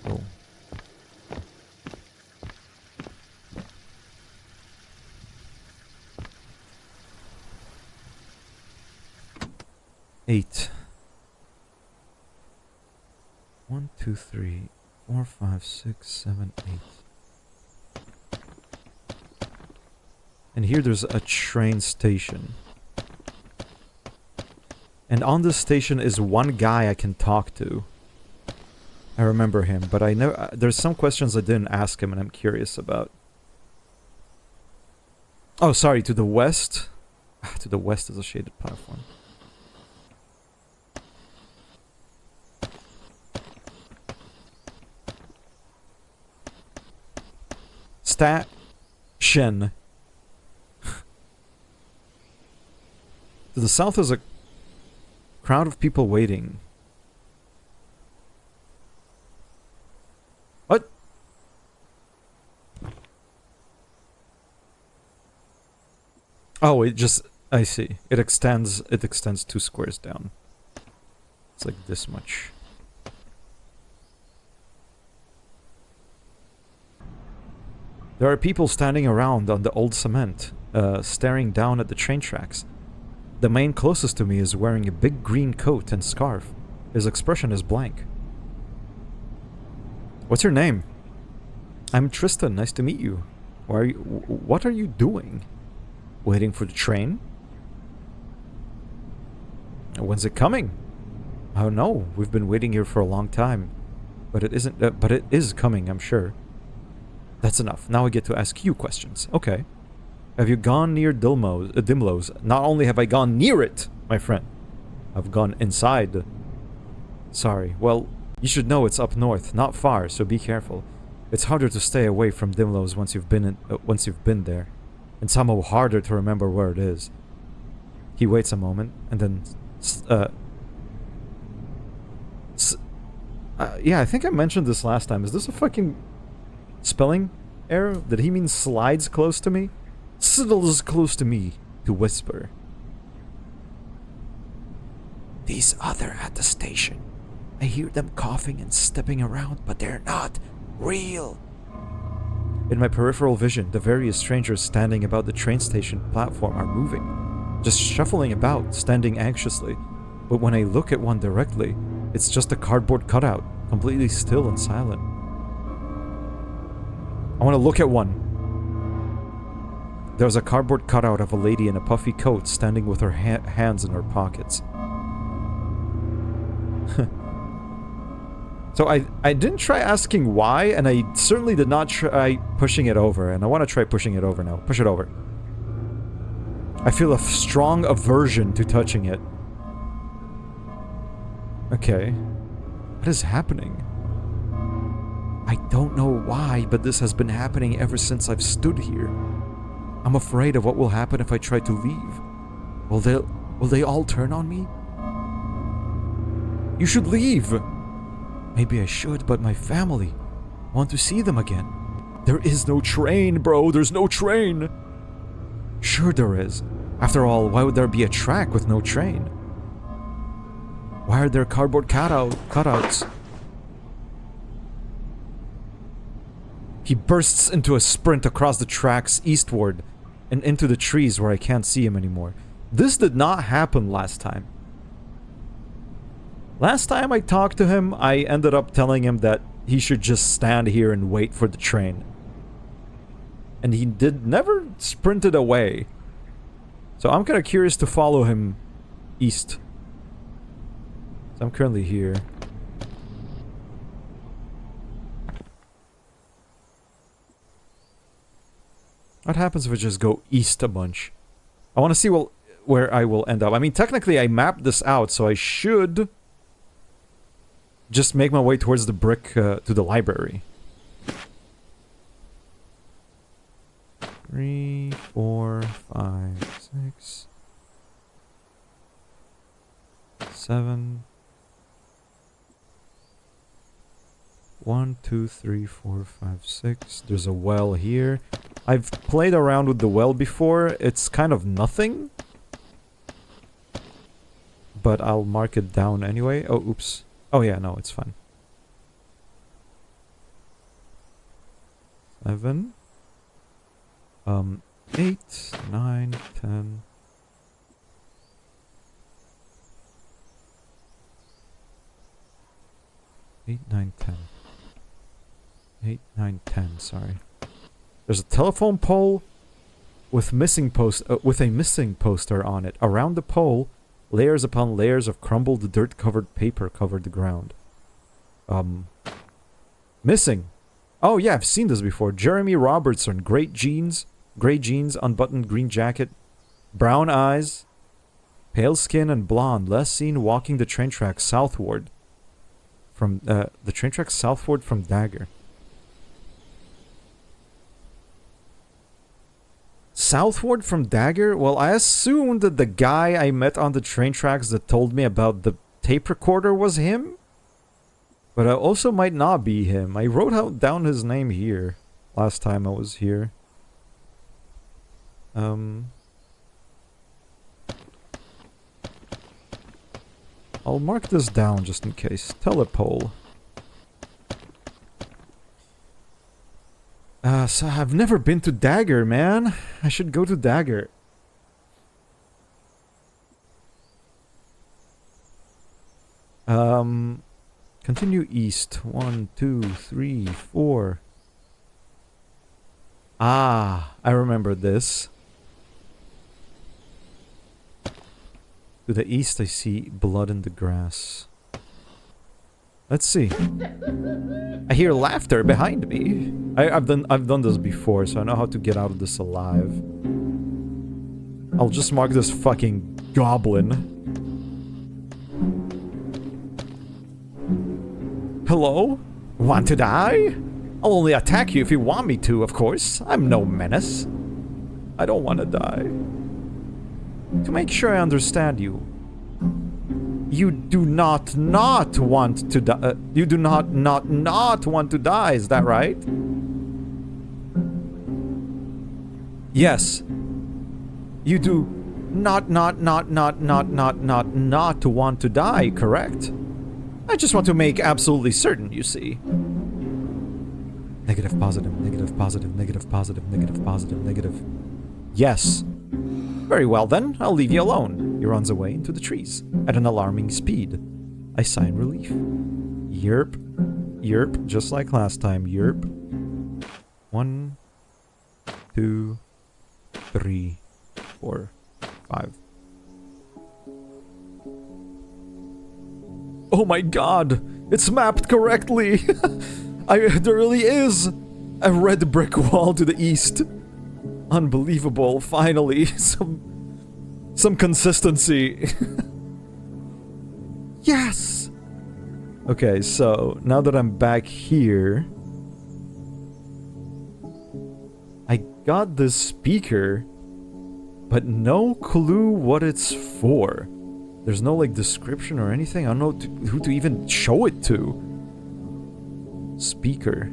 Oh. Eight. 1, 2, 3, 4, 5, 6, 7, 8. And here there's a train station. And on this station is one guy I can talk to. I remember him, but I know there's some questions I didn't ask him and I'm curious about. Oh, sorry, to the west? To the west is a shaded platform. Station. To the south is a crowd of people waiting. What? Oh, it just... I see. It extends 2 squares down. It's like this much. There are people standing around on the old cement, staring down at the train tracks. The man closest to me is wearing a big green coat and scarf. His expression is blank. What's your name? I'm Tristan. Nice to meet you. What are you doing? Waiting for the train? When's it coming? Oh no, we've been waiting here for a long time. But it isn't, but it is coming, I'm sure. That's enough. Now I get to ask you questions. Okay. Have you gone near Dimlow's? Not only have I gone near it, my friend, I've gone inside. Sorry. Well, you should know it's up north, not far, so be careful. It's harder to stay away from Dimlow's once you've been there, and somehow harder to remember where it is. He waits a moment, and then, yeah, I think I mentioned this last time. Is this a fucking spelling error? Did he mean slides close to me? Sidles close to me to whisper. These other at the station. I hear them coughing and stepping around, but they're not real. In my peripheral vision, the various strangers standing about the train station platform are moving, just shuffling about, standing anxiously. But when I look at one directly, it's just a cardboard cutout, completely still and silent. I want to look at one. There's a cardboard cutout of a lady in a puffy coat standing with her hands in her pockets. So I didn't try asking why, and I certainly did not try pushing it over, and I want to try pushing it over now. Push it over. I feel a strong aversion to touching it. Okay. What is happening? I don't know why, but this has been happening ever since I've stood here. I'm afraid of what will happen if I try to leave. Will they all turn on me? You should leave! Maybe I should, but my family want to see them again. There is no train, bro. There's no train. Sure there is. After all, why would there be a track with no train? Why are there cardboard cutouts? He bursts into a sprint across the tracks eastward and into the trees where I can't see him anymore. This did not happen last time. Last time I talked to him, I ended up telling him that he should just stand here and wait for the train. And he never sprinted away. So I'm kind of curious to follow him east. So I'm currently here. What happens if I just go east a bunch? I want to see where I will end up. I mean, technically I mapped this out, so I should just make my way towards the brick to the library. 3, 4, 5, 6, 7. 1, 2, 3, 4, 5, 6. There's a well here. I've played around with the well before. It's kind of nothing. But I'll mark it down anyway. Oh, oops. Oh yeah, no, it's fine. 7. 8, 9, 10. 8, 9, 10. 8, 9, 10, sorry. There's a telephone pole with a missing poster on it. Around the pole, layers upon layers of crumbled, dirt-covered paper covered the ground. Missing. Oh yeah, I've seen this before. Jeremy Robertson, gray jeans, unbuttoned green jacket, brown eyes, pale skin and blonde, last seen walking the train tracks southward from Dagger. Southward from Dagger? Well, I assumed that the guy I met on the train tracks that told me about the tape recorder was him. But it also might not be him. I wrote down his name here last time I was here. I'll mark this down just in case. Telepole. So I've never been to Dagger, man. I should go to Dagger. Continue east. 1, 2, 3, 4. Ah, I remember this. To the east I see blood in the grass. Let's see. I hear laughter behind me. I've done this before, so I know how to get out of this alive. I'll just mark this fucking goblin. Hello? Want to die? I'll only attack you if you want me to, of course. I'm no menace. I don't want to die. To make sure I understand you, you do not want to die. You do not want to die, is that right? Yes. You do not want to die, correct? I just want to make absolutely certain, you see. Negative, positive, negative, positive, negative, positive, negative, positive, negative. Yes. Very well then, I'll leave you alone. He runs away into the trees at an alarming speed. I sigh in relief. Yerp. Yerp, just like last time. Yerp. 1, 2, 3, 4, 5. Oh my god! It's mapped correctly! There really is a red brick wall to the east. Unbelievable. Finally, some consistency. Yes! Okay, so now that I'm back here, I got this speaker, but no clue what it's for. There's no like description or anything. I don't know who to even show it to. Speaker.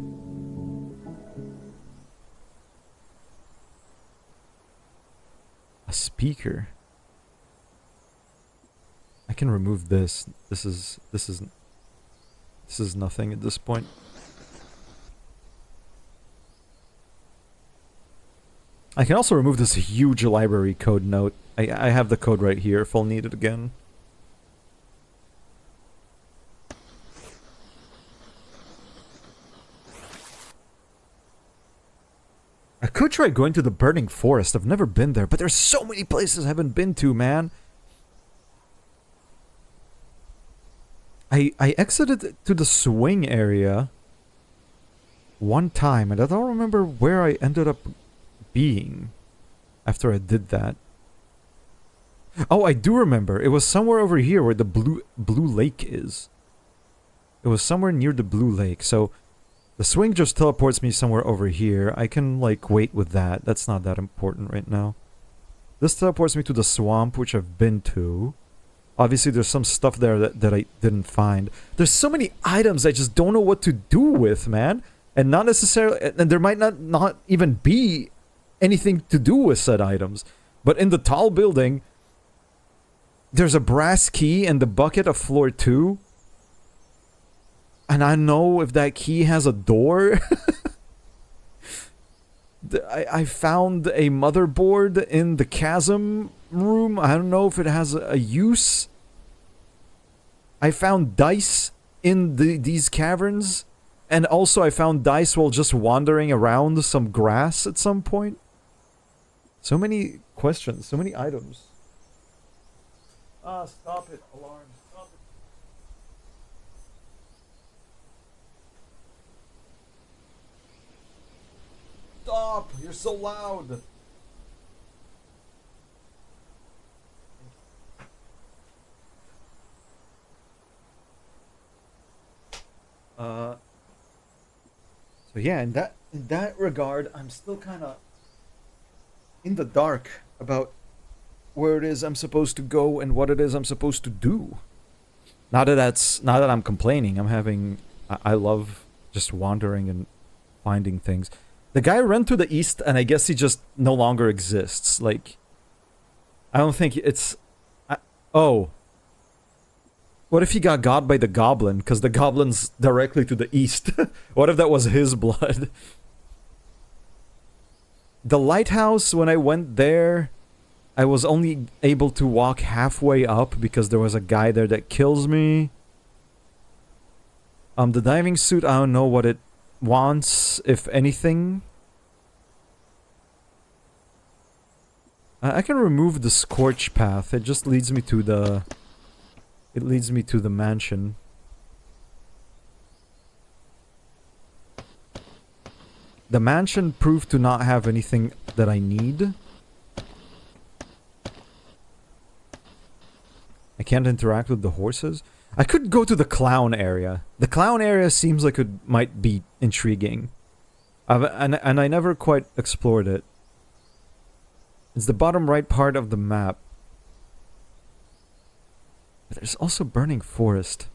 A speaker. I can remove this. This is nothing at this point. I can also remove this huge library code note. I have the code right here if I'll need it again. I could try going to the burning forest. I've never been there, but there's so many places I haven't been to, man. I exited to the swing area one time, and I don't remember where I ended up being after I did that. Oh, I do remember. It was somewhere over here where the blue lake is. It was somewhere near the blue lake, so the swing just teleports me somewhere over here. I can, like, wait with that. That's not that important right now. This teleports me to the swamp, which I've been to. Obviously, there's some stuff there that I didn't find. There's so many items I just don't know what to do with, man. And not necessarily... And there might not even be anything to do with said items. But in the tall building, there's a brass key and the bucket of floor 2. And I know if that key has a door. I found a motherboard in the chasm room. I don't know if it has a use. I found dice in these caverns. And also I found dice while just wandering around some grass at some point. So many questions, so many items. Ah, stop it, alarm. Stop it. Stop! You're so loud! So yeah, in that regard, I'm still kind of in the dark about where it is I'm supposed to go and what it is I'm supposed to do. Not that I'm complaining. I love just wandering and finding things. The guy ran to the east, and I guess he just no longer exists. Like, I don't think it's... oh. What if he got by the goblin? Because the goblin's directly to the east. What if that was his blood? The lighthouse, when I went there, I was only able to walk halfway up because there was a guy there that kills me. The diving suit, I don't know what it wants, if anything. I can remove the scorch path. It just leads me to the... It leads me to the mansion. The mansion proved to not have anything that I need. I can't interact with the horses. I could go to the clown area. The clown area seems like it might be intriguing. And I never quite explored it. It's the bottom right part of the map. But there's also burning forest.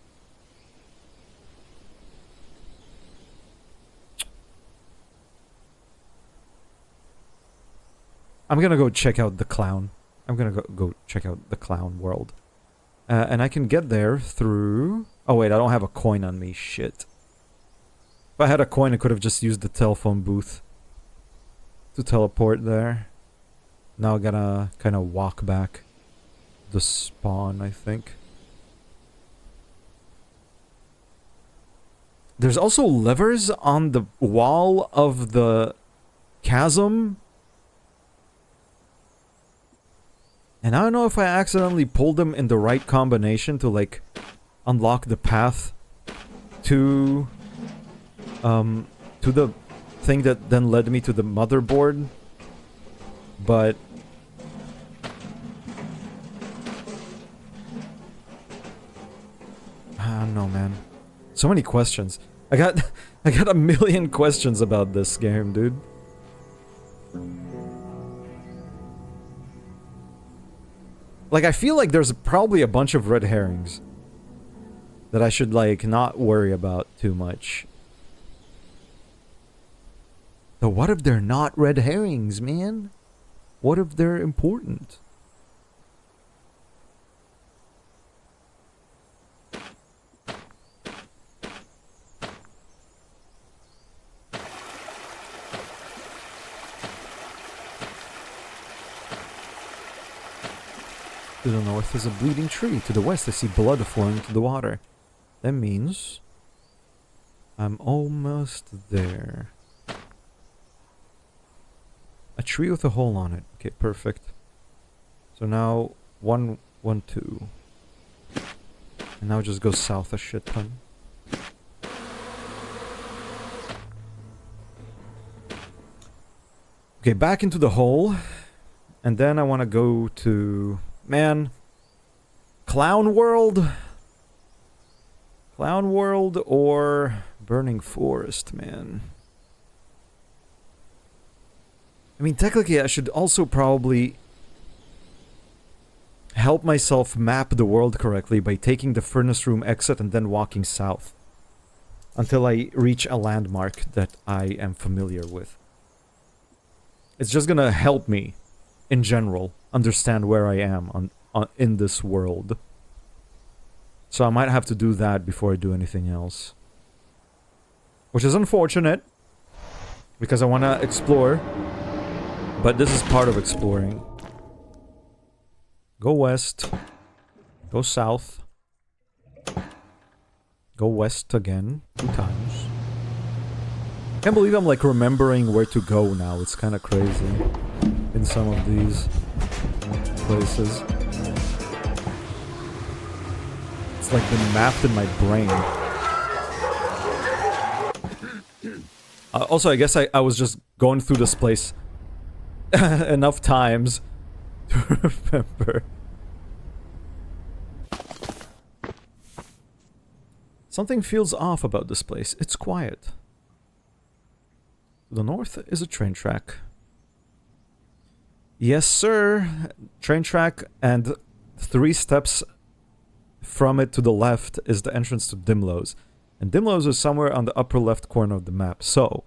I'm gonna go check out the clown. I'm gonna go check out the clown world. And I can get there through... Oh wait, I don't have a coin on me. Shit. If I had a coin, I could have just used the telephone booth to teleport there. Now I gotta kind of walk back the spawn, I think. There's also levers on the wall of the chasm. And I don't know if I accidentally pulled them in the right combination to, like, unlock the path to the thing that then led me to the motherboard. But I don't know, man. So many questions. I got a million questions about this game, dude. Like, I feel like there's probably a bunch of red herrings that I should, like, not worry about too much. But what if they're not red herrings, man? What if they're important? To the north is a bleeding tree. To the west I see blood flowing to the water. That means I'm almost there. A tree with a hole on it. Okay, perfect. So now 1, 1, 2. And now just go south a shit ton. Okay, back into the hole. And then I want to go to... Man. Clown World? Clown World or Burning Forest, man. I mean, technically I should also probably help myself map the world correctly by taking the furnace room exit and then walking south. Until I reach a landmark that I am familiar with. It's just gonna help me, in general, understand where I am in this world. So I might have to do that before I do anything else. Which is unfortunate, because I want to explore. But this is part of exploring. Go west. Go south. Go west again. 2 times. Can't believe I'm like remembering where to go now. It's kind of crazy. In some of these places. It's like been mapped in my brain. Also, I guess I was just going through this place enough times to remember. Something feels off about this place. It's quiet. To the north is a train track. Yes, sir. Train track, and 3 steps from it to the left is the entrance to Dimlow's. And Dimlow's is somewhere on the upper left corner of the map. So,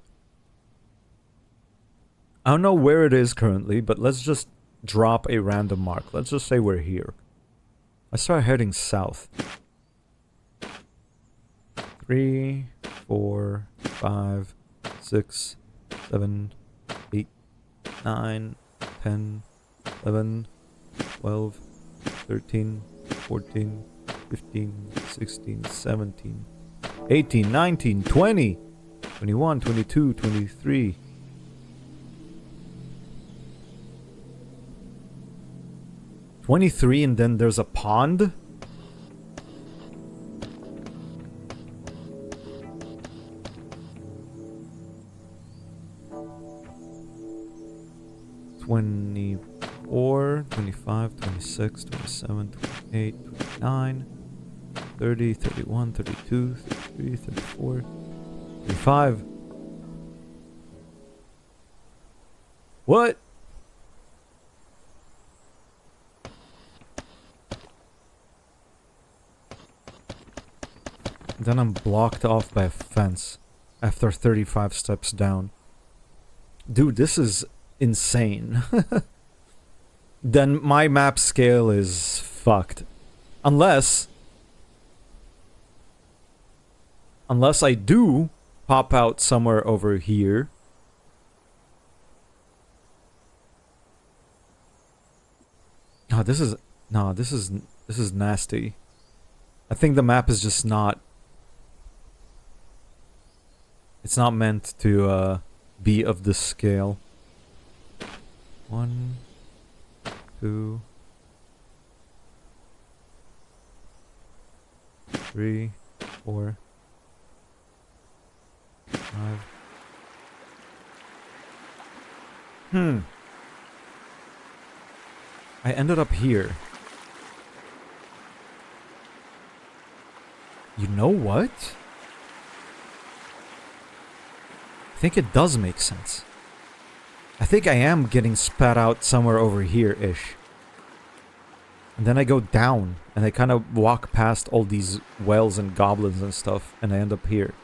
I don't know where it is currently, but let's just drop a random mark. Let's just say we're here. I start heading south. 3, 4, 5, 6, 7, 8, 9, 10, 11, 12, 13, 14, 15, 16, 17, 18, 19, 20, 21, 22, 23. 23, and then there's a pond? 24, 25, 26, 27, 28, 29, 30, 31, 32, 33, 34, 35. What? Then I'm blocked off by a fence after 35 steps down. Dude, this is insane. Then my map scale is fucked. Unless I do pop out somewhere over here. Oh, this is nasty. I think the map is just not. It's not meant to be of this scale. 1, 2, 3, 4, 5. I ended up here. You know what? I think it does make sense. I think I am getting spat out somewhere over here-ish. And then I go down, and I kind of walk past all these wells and goblins and stuff, and I end up here.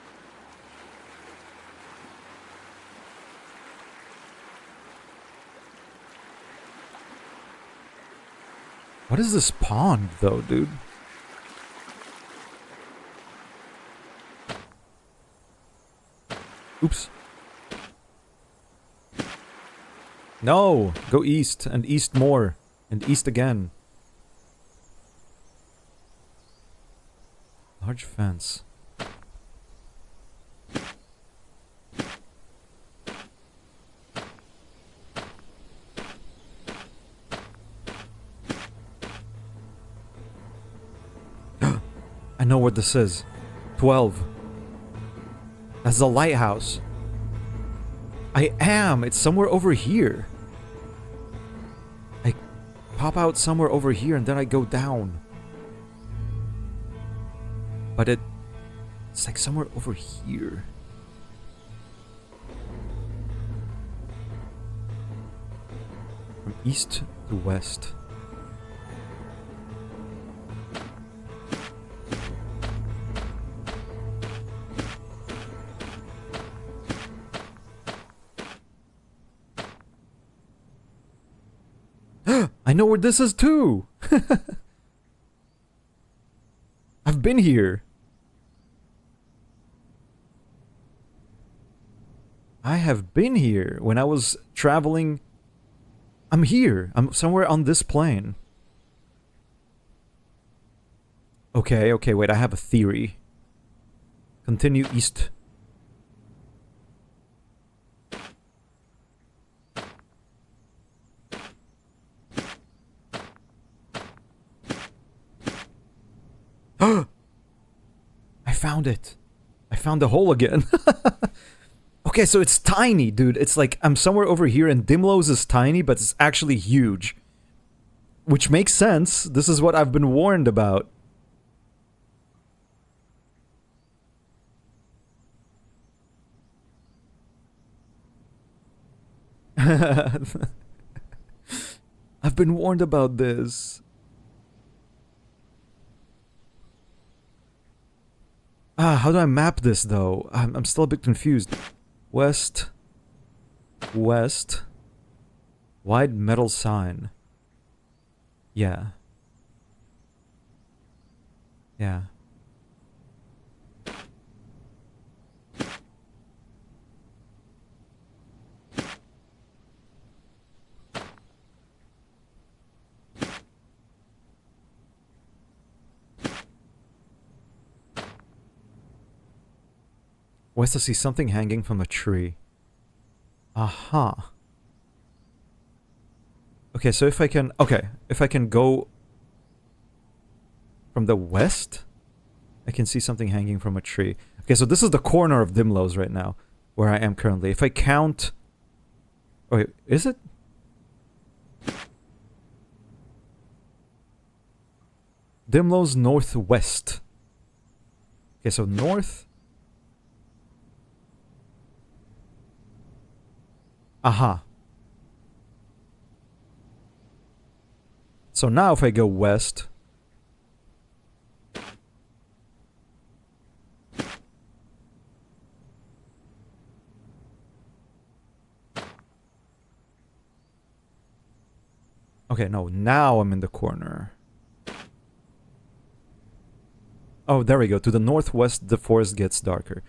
What is this pond, though, dude? Oops. No! Go east, and east more, and east again. Large fence. I know what this is. 12. That's the lighthouse. I am! It's somewhere over here. I pop out somewhere over here and then I go down. But it's like somewhere over here. From east to west. I know where this is too! I've been here. I have been here when I was traveling. I'm here. I'm somewhere on this plane. Okay, okay, wait, I have a theory. Continue east. I found it. I found the hole again. Okay, so it's tiny, dude. It's like I'm somewhere over here and Dimlo's is tiny, but it's actually huge. Which makes sense. This is what I've been warned about. I've been warned about this. How do I map this though? I'm still a bit confused. West. West. Wide metal sign. Yeah. Yeah. West, I see something hanging from a tree. Aha. Okay, so if I can... Okay, if I can go... from the west, I can see something hanging from a tree. Okay, so this is the corner of Dimlo's right now, where I am currently. If I count... Oh, wait, is it? Dimlow's northwest. Okay, so north. Aha. So now if I go west. Okay, no, now I'm in the corner. Oh, there we go. To the northwest, the forest gets darker.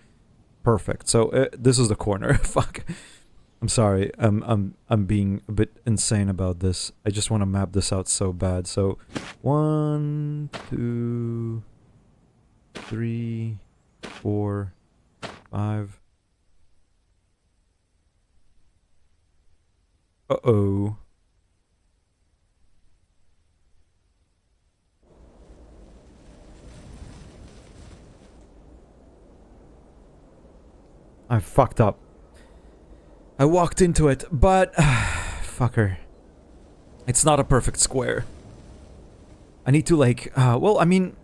Perfect. So this is the corner. Fuck. I'm sorry. I'm being a bit insane about this. I just want to map this out so bad. So 1, 2, 3, 4, 5. Uh-oh. I fucked up. I walked into it, but... fucker. It's not a perfect square. I need to, like... well, I mean...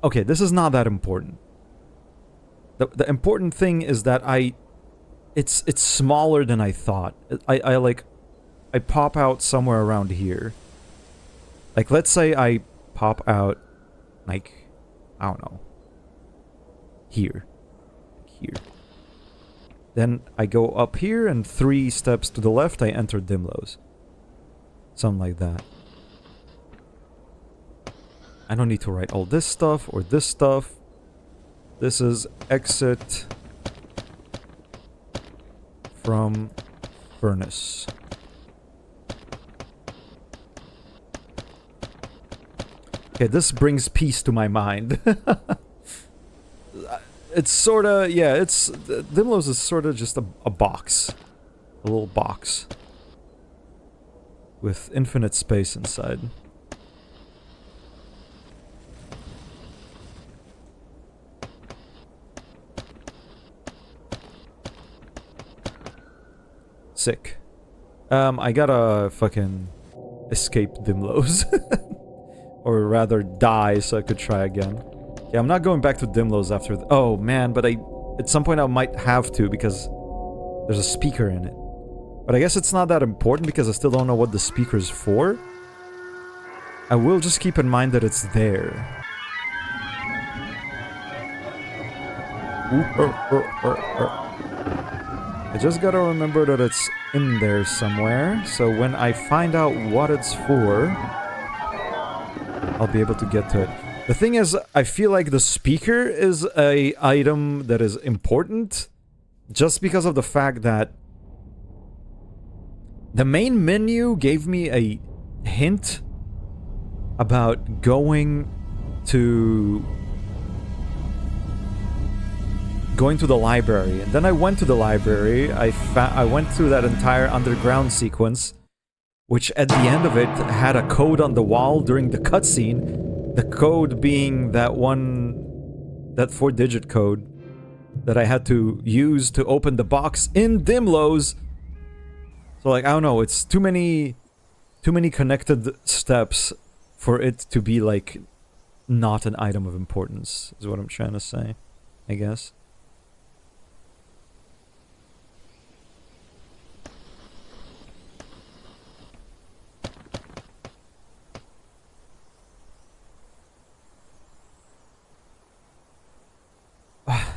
Okay, this is not that important. The important thing is that It's smaller than I thought. I pop out somewhere around here. Like, let's say I pop out... Like... I don't know. Here. Here. Then I go up here, and 3 steps to the left, I enter Dimlow's. Something like that. I don't need to write all this stuff, or this stuff. This is exit from furnace. Okay, this brings peace to my mind. It's sorta, yeah, it's... Dimlow's is sorta just a box. A little box. With infinite space inside. Sick. I gotta fucking escape Dimlow's. Or rather die so I could try again. Yeah, I'm not going back to Dimlow's after... oh, man, but at some point I might have to because there's a speaker in it. But I guess it's not that important because I still don't know what the speaker's for. I will just keep in mind that it's there. I just gotta remember that it's in there somewhere. So when I find out what it's for, I'll be able to get to it. The thing is, I feel like the speaker is a item that is important just because of the fact that the main menu gave me a hint about going to the library. And then I went to the library. I went through that entire underground sequence, which at the end of it had a code on the wall during the cutscene. The code being that 4-digit code that I had to use to open the box in Dimlow's. So, like, I don't know, it's too many connected steps for it to be, like, not an item of importance, is what I'm trying to say, I guess.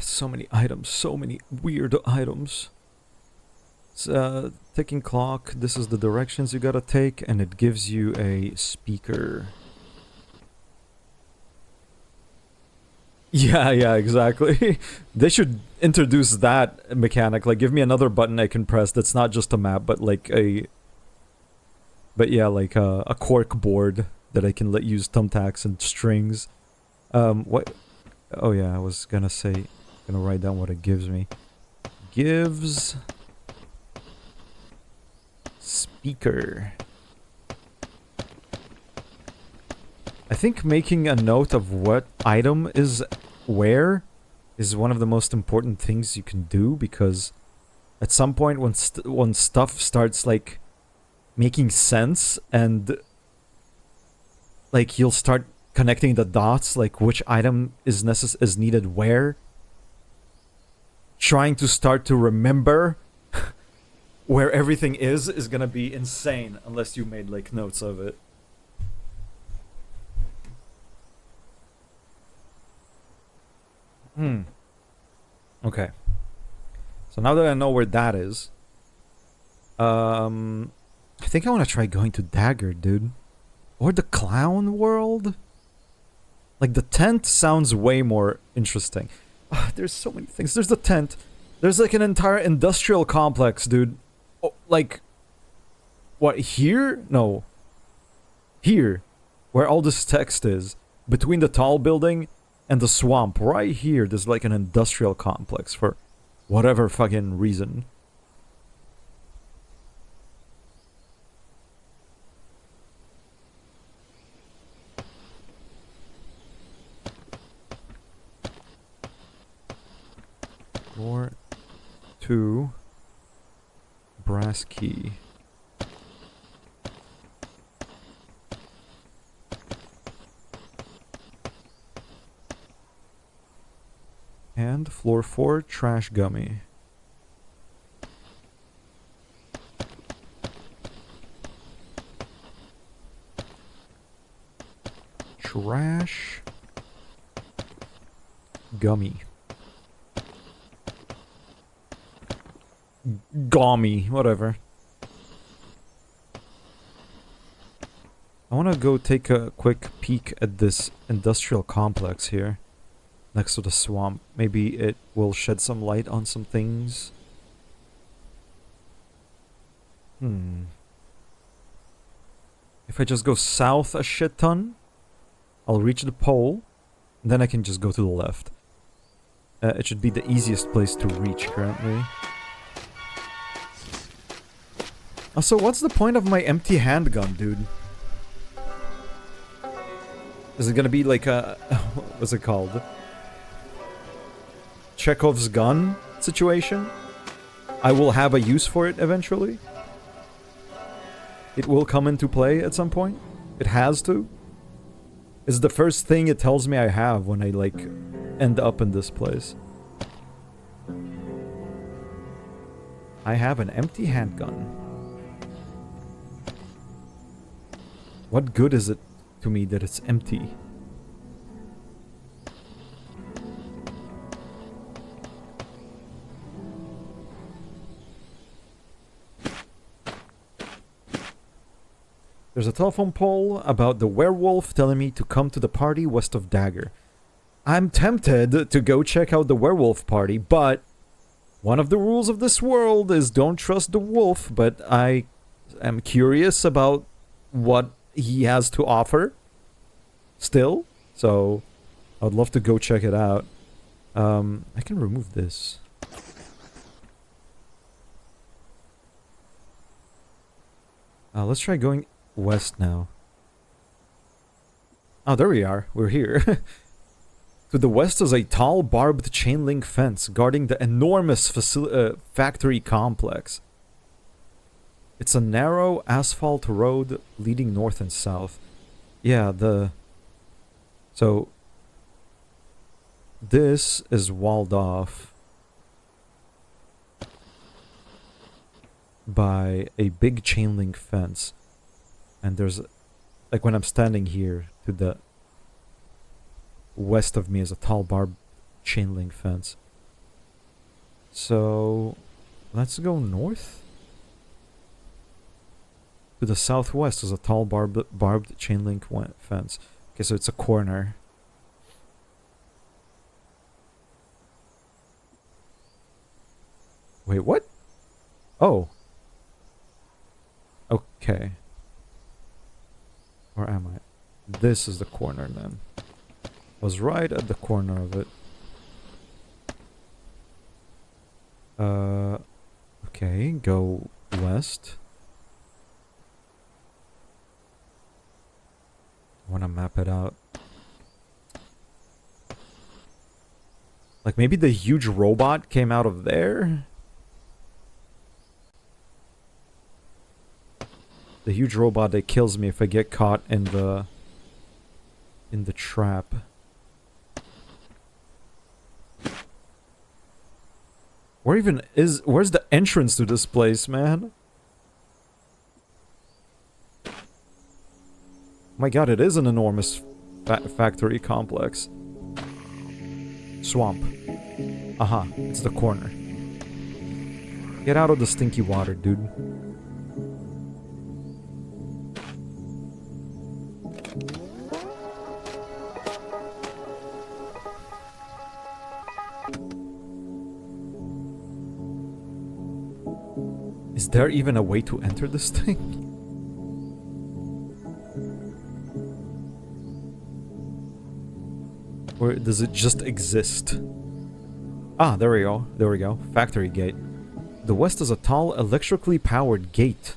So many items, so many weird items. It's a ticking clock. This is the directions you gotta take, and it gives you a speaker. Yeah, exactly. They should introduce that mechanic. Like, give me another button I can press that's not just a map, but like a... But yeah, like a cork board that I can use thumbtacks and strings. What... Oh yeah, I was gonna say... Gonna write down what it gives me. Gives... Speaker. I think making a note of what item is where is one of the most important things you can do, because at some point when stuff starts like making sense and like you'll start connecting the dots, like which item is is needed where. Trying to start to remember where everything is gonna be insane unless you made like notes of it. Okay. So now that I know where that is, I think I want to try going to Dagger, dude. Or the Clown World? Like, the tent sounds way more interesting. There's so many things. There's the tent. There's like an entire industrial complex, dude. Oh, like, what, here? No. Here, where all this text is. Between the tall building and the swamp. Right here, there's like an industrial complex for whatever fucking reason. Floor 2. Brass key. And floor 4, trash gummy. Trash gummy. Gummy, whatever. I want to go take a quick peek at this industrial complex here. Next to the swamp. Maybe it will shed some light on some things. If I just go south a shit ton, I'll reach the pole. Then I can just go to the left. It should be the easiest place to reach currently. Also, what's the point of my empty handgun, dude? Is it gonna be like a... what's it called? Chekhov's gun situation? I will have a use for it eventually. It will come into play at some point. It has to. It's the first thing it tells me I have when I, like, end up in this place. I have an empty handgun. What good is it to me that it's empty? There's a telephone pole about the werewolf telling me to come to the party west of Dagger. I'm tempted to go check out the werewolf party, but one of the rules of this world is don't trust the wolf, but I am curious about what he has to offer still, so I'd love to go check it out. I can remove this. Let's try going west now. Oh, there we are. We're here. To the west is a tall barbed chain link fence guarding the enormous factory complex. It's a narrow asphalt road leading north and south. Yeah, so this is walled off by a big chain link fence. And there's, like, when I'm standing here, to the west of me is a tall barbed chain link fence. So let's go north. To the southwest is a tall barbed chain link fence. Okay, so it's a corner. Wait, what? Oh. Okay. Where am I? This is the corner then. Was right at the corner of it. Okay, go west. I wanna map it out. Like maybe the huge robot came out of there? The huge robot that kills me if I get caught in the in the trap. Where's the entrance to this place, man? My god, it is an enormous factory complex. Swamp. Aha, it's the corner. Get out of the stinky water, dude. Is there even a way to enter this thing? Or does it just exist? Ah, there we go. There we go. Factory gate. The west is a tall, electrically powered gate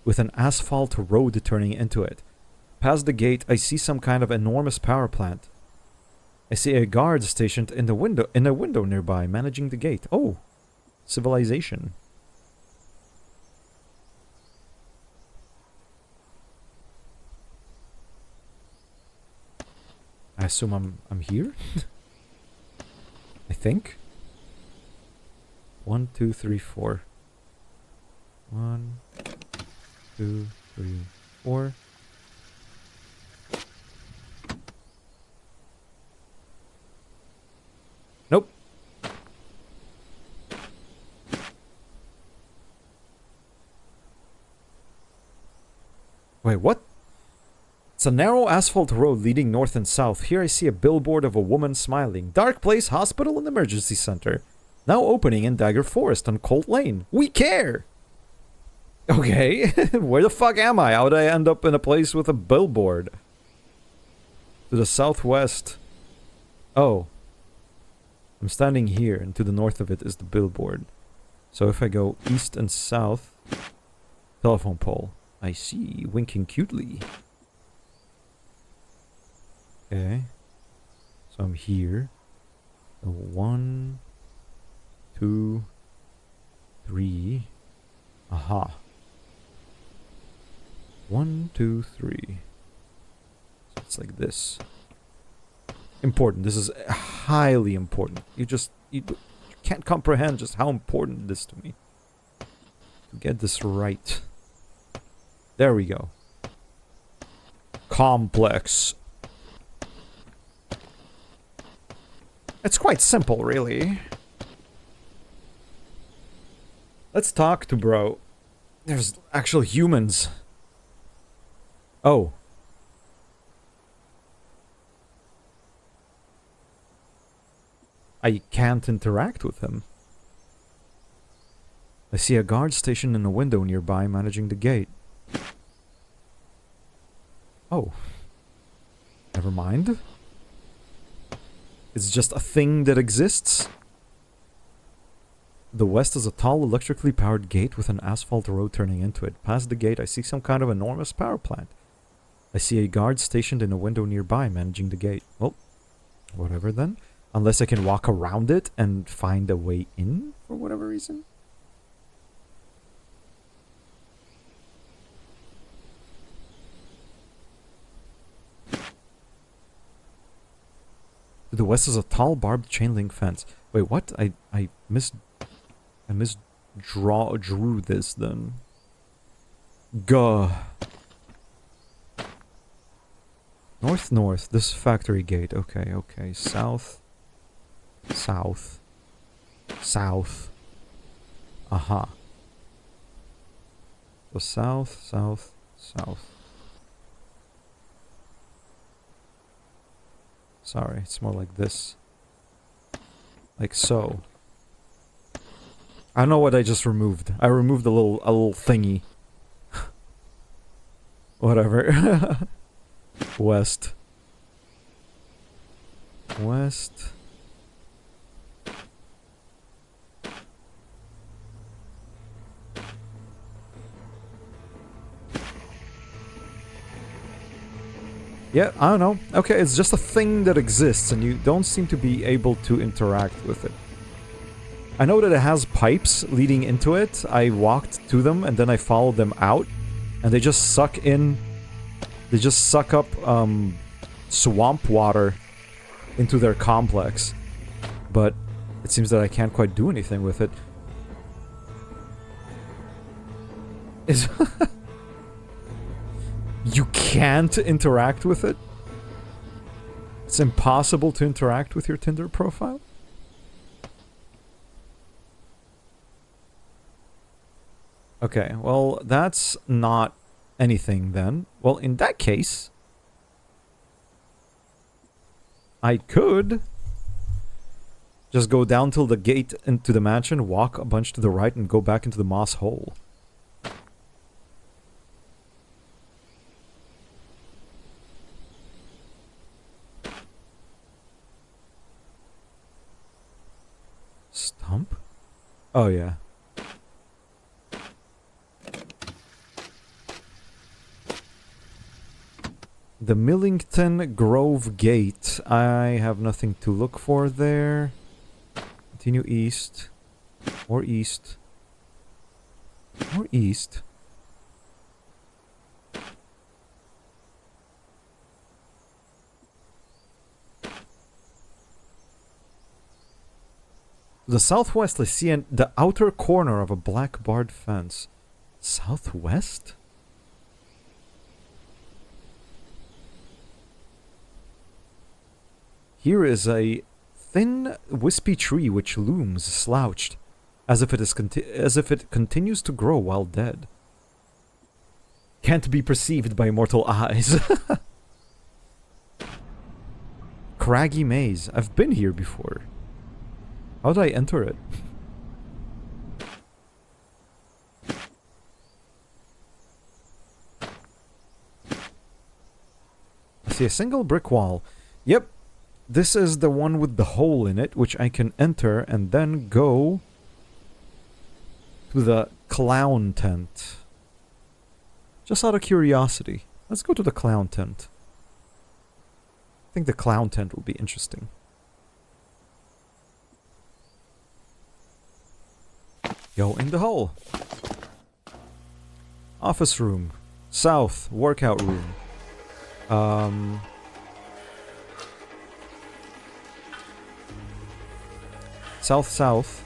with an asphalt road turning into it. Past the gate, I see some kind of enormous power plant. I see a guard stationed in a window nearby, managing the gate. Oh, civilization. I assume I'm here? I think. 1, 2, 3, 4. 1, 2, 3, 4. Nope. Wait, what? It's a narrow asphalt road leading north and south. Here I see a billboard of a woman smiling. Dark Place Hospital and Emergency Center. Now opening in Dagger Forest on Colt Lane. We care! Okay, where the fuck am I? How would I end up in a place with a billboard? To the southwest. Oh. I'm standing here, and to the north of it is the billboard. So if I go east and south... Telephone pole. I see, winking cutely. Okay. So I'm here. So 1, 2, 3. Aha. 1, 2, 3. So it's like this. Important. This is highly important. You can't comprehend just how important this is to me. To get this right. There we go. Complex. It's quite simple, really. Let's talk to bro. There's actual humans. Oh. I can't interact with him. I see a guard stationed in a window nearby managing the gate. Oh. Never mind. It's just a thing that exists. The west is a tall electrically powered gate with an asphalt road turning into it. Past the gate I see some kind of enormous power plant. I see a guard stationed in a window nearby managing the gate. Well, whatever then. Unless I can walk around it and find a way in for whatever reason. To the west is a tall barbed chain link fence. Wait, what? I drew this then. Gah. North. This factory gate. Okay, okay. South. Aha. So south. Sorry, it's more like this. Like so. I don't know what I just removed. I removed a little thingy. Whatever. West. Yeah, I don't know. Okay, it's just a thing that exists and you don't seem to be able to interact with it. I know that it has pipes leading into it. I walked to them and then I followed them out. And they just suck in... They just suck up, swamp water into their complex. But it seems that I can't quite do anything with it. Is you can't interact with it? It's impossible to interact with your Tinder profile? Okay, well, that's not anything then. Well, in that case, I could just go down till the gate into the mansion, walk a bunch to the right, and go back into the moss hole. Stump? Oh, yeah. The Millington Grove Gate. I have nothing to look for there. Continue east. Or east. Or east. To the southwest, I see the outer corner of a black barred fence. Southwest? Here is a thin, wispy tree which looms slouched, as if it continues to grow while dead. Can't be perceived by mortal eyes. Craggy maze. I've been here before. How did I enter it? I see a single brick wall. Yep. This is the one with the hole in it, which I can enter and then go to the clown tent. Just out of curiosity. Let's go to the clown tent. I think the clown tent will be interesting. Go in the hole. Office room. South. Workout room. South.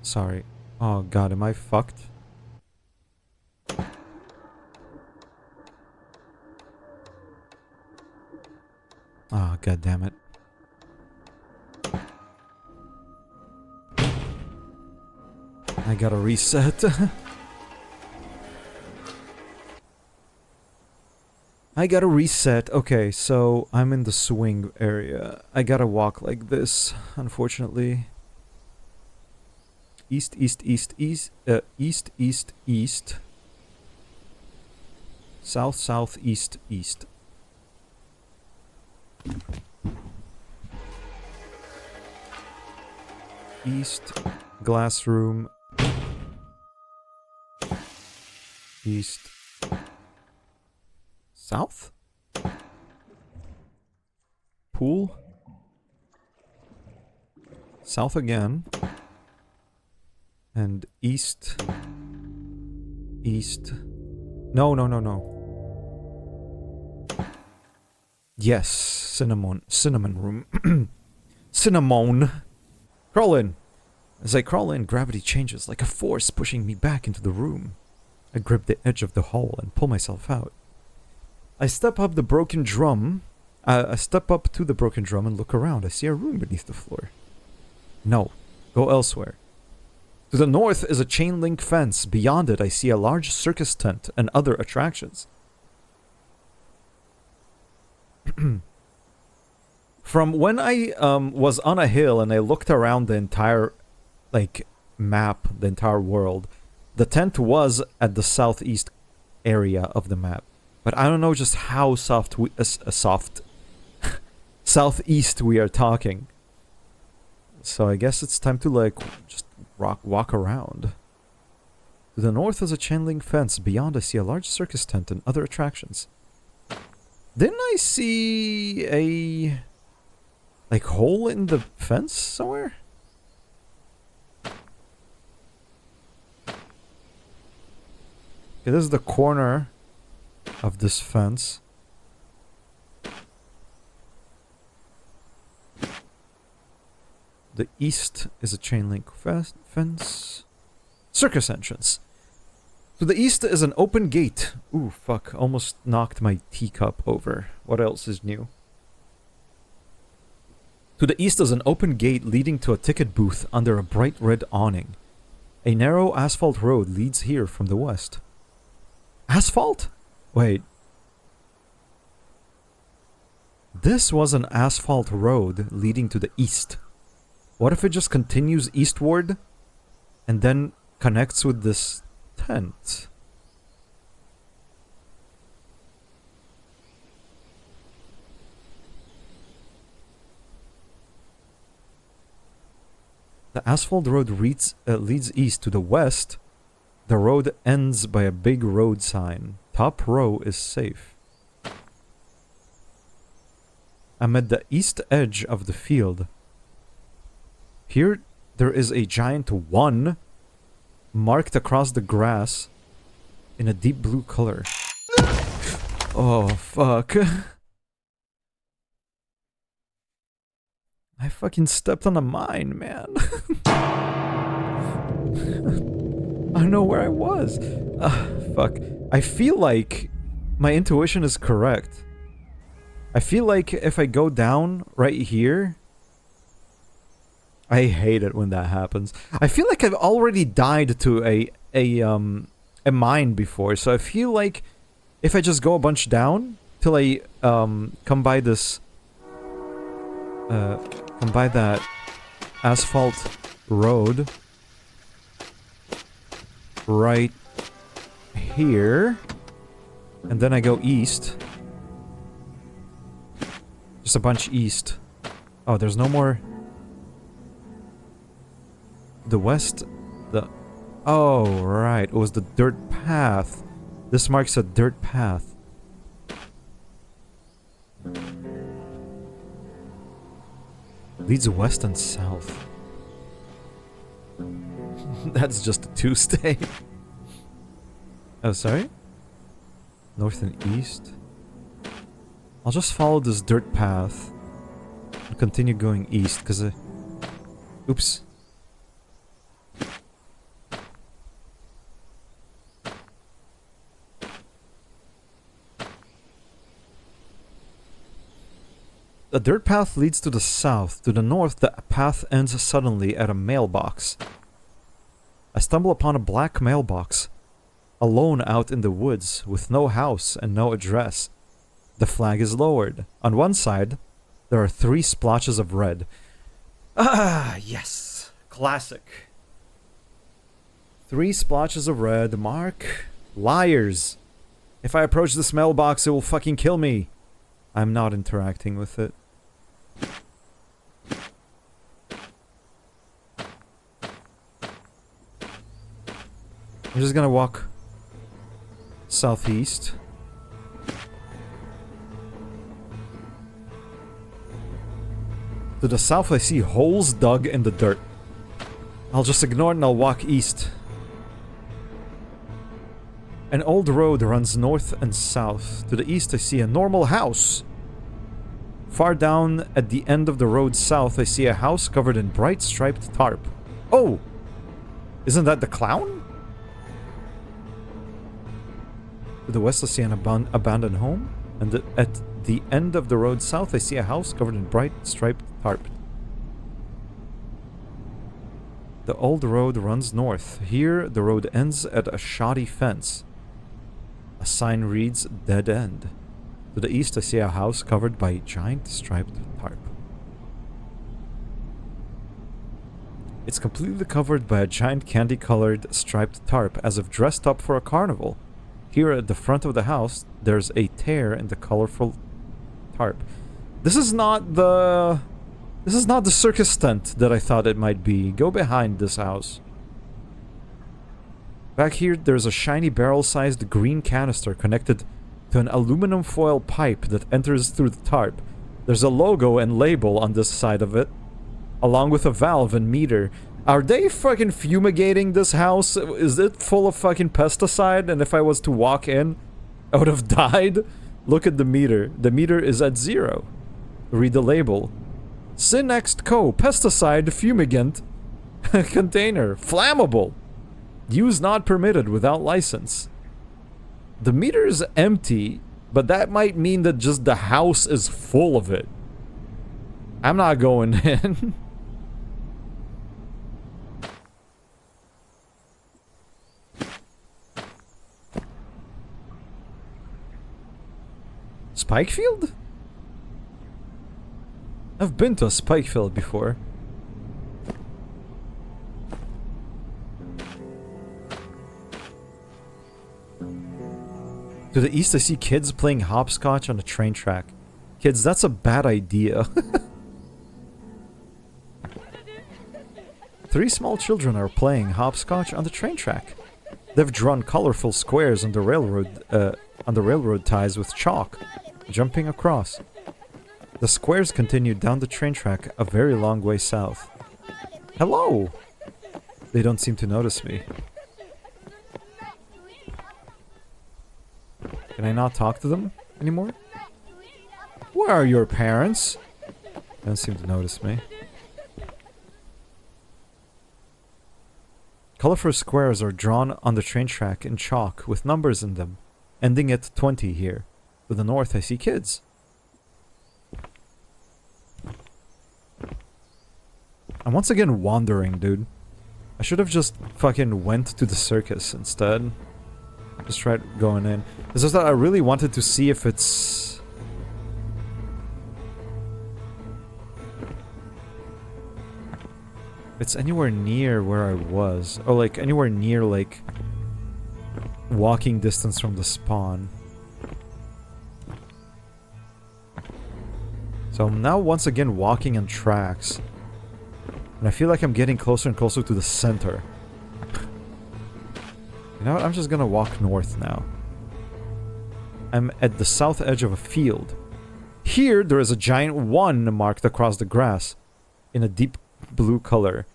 Sorry. Oh god, am I fucked? Ah, god damn it. I gotta reset. I gotta reset. Okay, so I'm in the swing area. I gotta walk like this, unfortunately. East. South, east. East, glass room. East. South? Pool? South again. And east. East. No. Yes, cinnamon room. Cinnamon. Crawl in. As I crawl in, gravity changes like a force pushing me back into the room. I grip the edge of the hole and pull myself out. I step up to the broken drum and look around. I see a room beneath the floor. No, go elsewhere. To the north is a chain link fence. Beyond it, I see a large circus tent and other attractions. From when I was on a hill and I looked around the entire map, the entire world, the tent was at the southeast area of the map. But I don't know just how southeast we are talking. So I guess it's time to just walk around. To the north is a chain link fence. Beyond I see a large circus tent and other attractions. Didn't I see a hole in the fence somewhere? Okay, this is the corner of this fence. The east is a chain link fence. Circus entrance. To the east is an open gate. Ooh, fuck. Almost knocked my teacup over. What else is new? To the east is an open gate leading to a ticket booth under a bright red awning. A narrow asphalt road leads here from the west. Asphalt? Wait. This was an asphalt road leading to the east. What if it just continues eastward and then connects with this tent? The asphalt road leads east. To the west, the road ends by a big road sign. Top row is safe. I'm at the east edge of the field. Here, there is a giant 1 marked across the grass in a deep blue color. Oh, fuck. I fucking stepped on a mine, man. I don't know where I was. Fuck. I feel like my intuition is correct. I feel like if I go down right here... I hate it when that happens. I feel like I've already died to a mine before, so I feel like if I just go a bunch down till I come by this come by that asphalt road right here, and then I go east, just a bunch east. Oh, there's no more. The west, oh, right, it was the dirt path. This marks a dirt path. Leads west and south. That's just a Tuesday. Oh, sorry? North and east. I'll just follow this dirt path and continue going east, because oops. The dirt path leads to the south. To the north, the path ends suddenly at a mailbox. I stumble upon a black mailbox, alone out in the woods, with no house and no address. The flag is lowered. On one side, there are 3 splotches of red. Ah, yes. Classic. 3 splotches of red mark liars. If I approach this mailbox, it will fucking kill me. I'm not interacting with it. I'm just gonna walk southeast. To the south I see holes dug in the dirt. I'll just ignore it and I'll walk east. An old road runs north and south. To the east I see a normal house. Far down at the end of the road south I see a house covered in bright striped tarp. Oh! Isn't that the clown? To the west I see an abandoned home. And at the end of the road south I see a house covered in bright striped tarp. The old road runs north. Here the road ends at a shoddy fence. A sign reads dead end. To the east I see a house covered by giant striped tarp. It's completely covered by a giant candy-colored striped tarp, as if dressed up for a carnival. Here at the front of the house, there's a tear in the colorful tarp. This is not the circus tent that I thought it might be. Go behind this house. Back here, there's a shiny barrel-sized green canister connected to an aluminum foil pipe that enters through the tarp. There's a logo and label on this side of it, along with a valve and meter. Are they fucking fumigating this house? Is it full of fucking pesticide? And if I was to walk in, I would have died? Look at the meter. The meter is at 0. Read the label. Synext Co. Pesticide fumigant. Container. Flammable. Use not permitted without license. The meter is empty, but that might mean that just the house is full of it. I'm not going in. Spikefield? I've been to a Spikefield before. To the east I see kids playing hopscotch on a train track. Kids, that's a bad idea. 3 small children are playing hopscotch on the train track. They've drawn colorful squares on the railroad ties with chalk, jumping across. The squares continue down the train track a very long way south. Hello! They don't seem to notice me. Can I not talk to them anymore? Where are your parents? They don't seem to notice me. Colorful squares are drawn on the train track in chalk with numbers in them, ending at 20 here. To the north I see kids. I'm once again wandering, dude. I should have just fucking went to the circus instead. Just tried going in. It's just that I really wanted to see if it's... it's anywhere near where I was. Or like anywhere near like walking distance from the spawn. So I'm now once again walking on tracks. And I feel like I'm getting closer and closer to the center. You know what? I'm just gonna walk north now. I'm at the south edge of a field. Here, there is a giant 1 marked across the grass. In a deep blue color.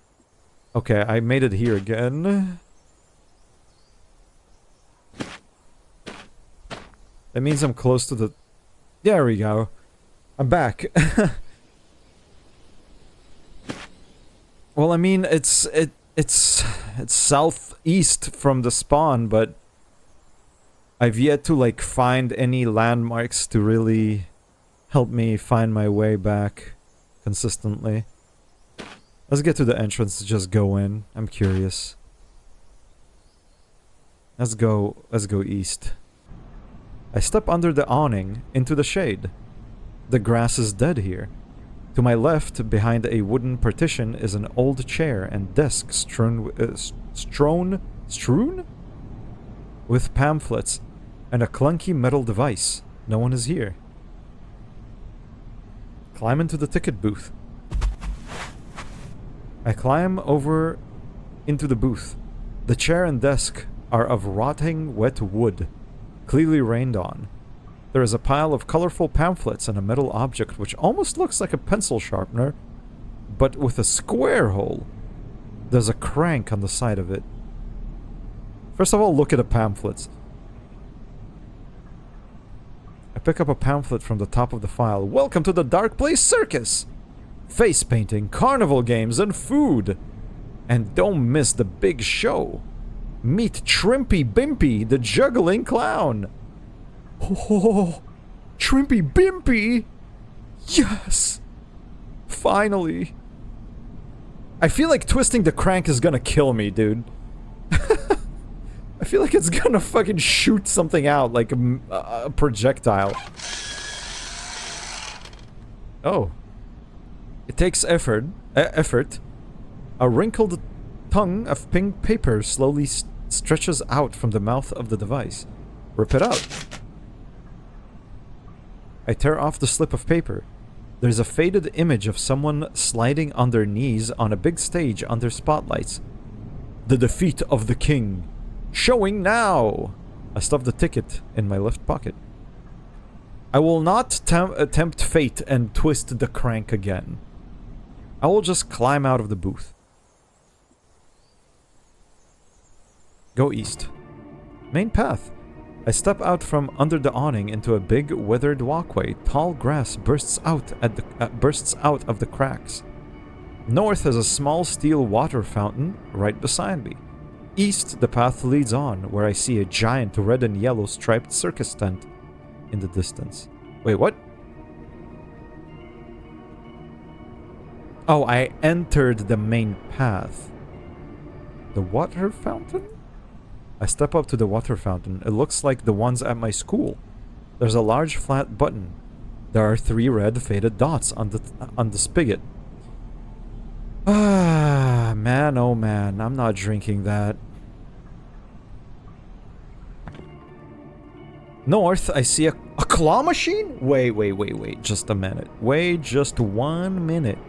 Okay, I made it here again. That means I'm close to the... There we go. I'm back. Well, I mean, it's southeast from the spawn, but I've yet to like find any landmarks to really help me find my way back consistently. Let's get to the entrance to just go in. I'm curious. Let's go east. I step under the awning into the shade. The grass is dead here. To my left, behind a wooden partition, is an old chair and desk strewn with pamphlets and a clunky metal device. No one is here. Climb into the ticket booth. I climb over into the booth. The chair and desk are of rotting wet wood, clearly rained on. There is a pile of colorful pamphlets and a metal object which almost looks like a pencil sharpener, but with a square hole. There's a crank on the side of it. First of all, look at the pamphlets. I pick up a pamphlet from the top of the file. Welcome to the Dark Place Circus! Face painting, carnival games, and food! And don't miss the big show! Meet Trimpy Bimpy, the juggling clown! Oh, Trimpy Bimpy! Yes! Finally! I feel like twisting the crank is gonna kill me, dude. I feel like it's gonna fucking shoot something out, like a projectile. Oh. It takes effort. A wrinkled tongue of pink paper slowly stretches out from the mouth of the device. Rip it out. I tear off the slip of paper. There's a faded image of someone sliding on their knees on a big stage under spotlights. The defeat of the king. Showing now! I stuff the ticket in my left pocket. I will not tempt fate and twist the crank again. I will just climb out of the booth. Go east. Main path. I step out from under the awning into a big weathered walkway. Tall grass bursts out of the cracks. North is a small steel water fountain right beside me. East, the path leads on, where I see a giant red and yellow striped circus tent in the distance. Wait, what? Oh, I entered the main path. The water fountain? I step up to the water fountain. It looks like the ones at my school. There's a large flat button. There are 3 red faded dots on the spigot. Ah, man, oh man, I'm not drinking that. North, I see a claw machine? Wait, just a minute. Wait, just 1 minute.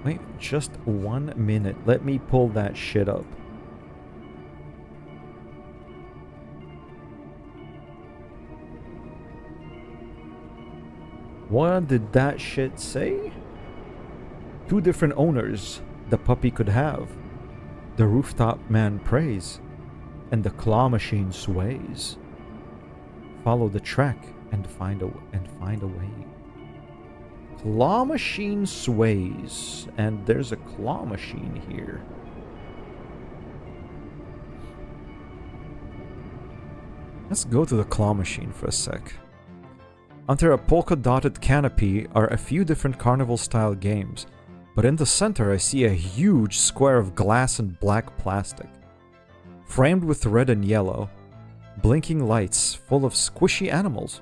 Wait, just 1 minute. Let me pull that shit up. What did that shit say? 2 different owners the puppy could have. The rooftop man prays, and the claw machine sways. Follow the track and find a way. Claw machine sways, and there's a claw machine here. Let's go to the claw machine for a sec. Under a polka-dotted canopy are a few different carnival-style games, but in the center I see a huge square of glass and black plastic. Framed with red and yellow, blinking lights full of squishy animals.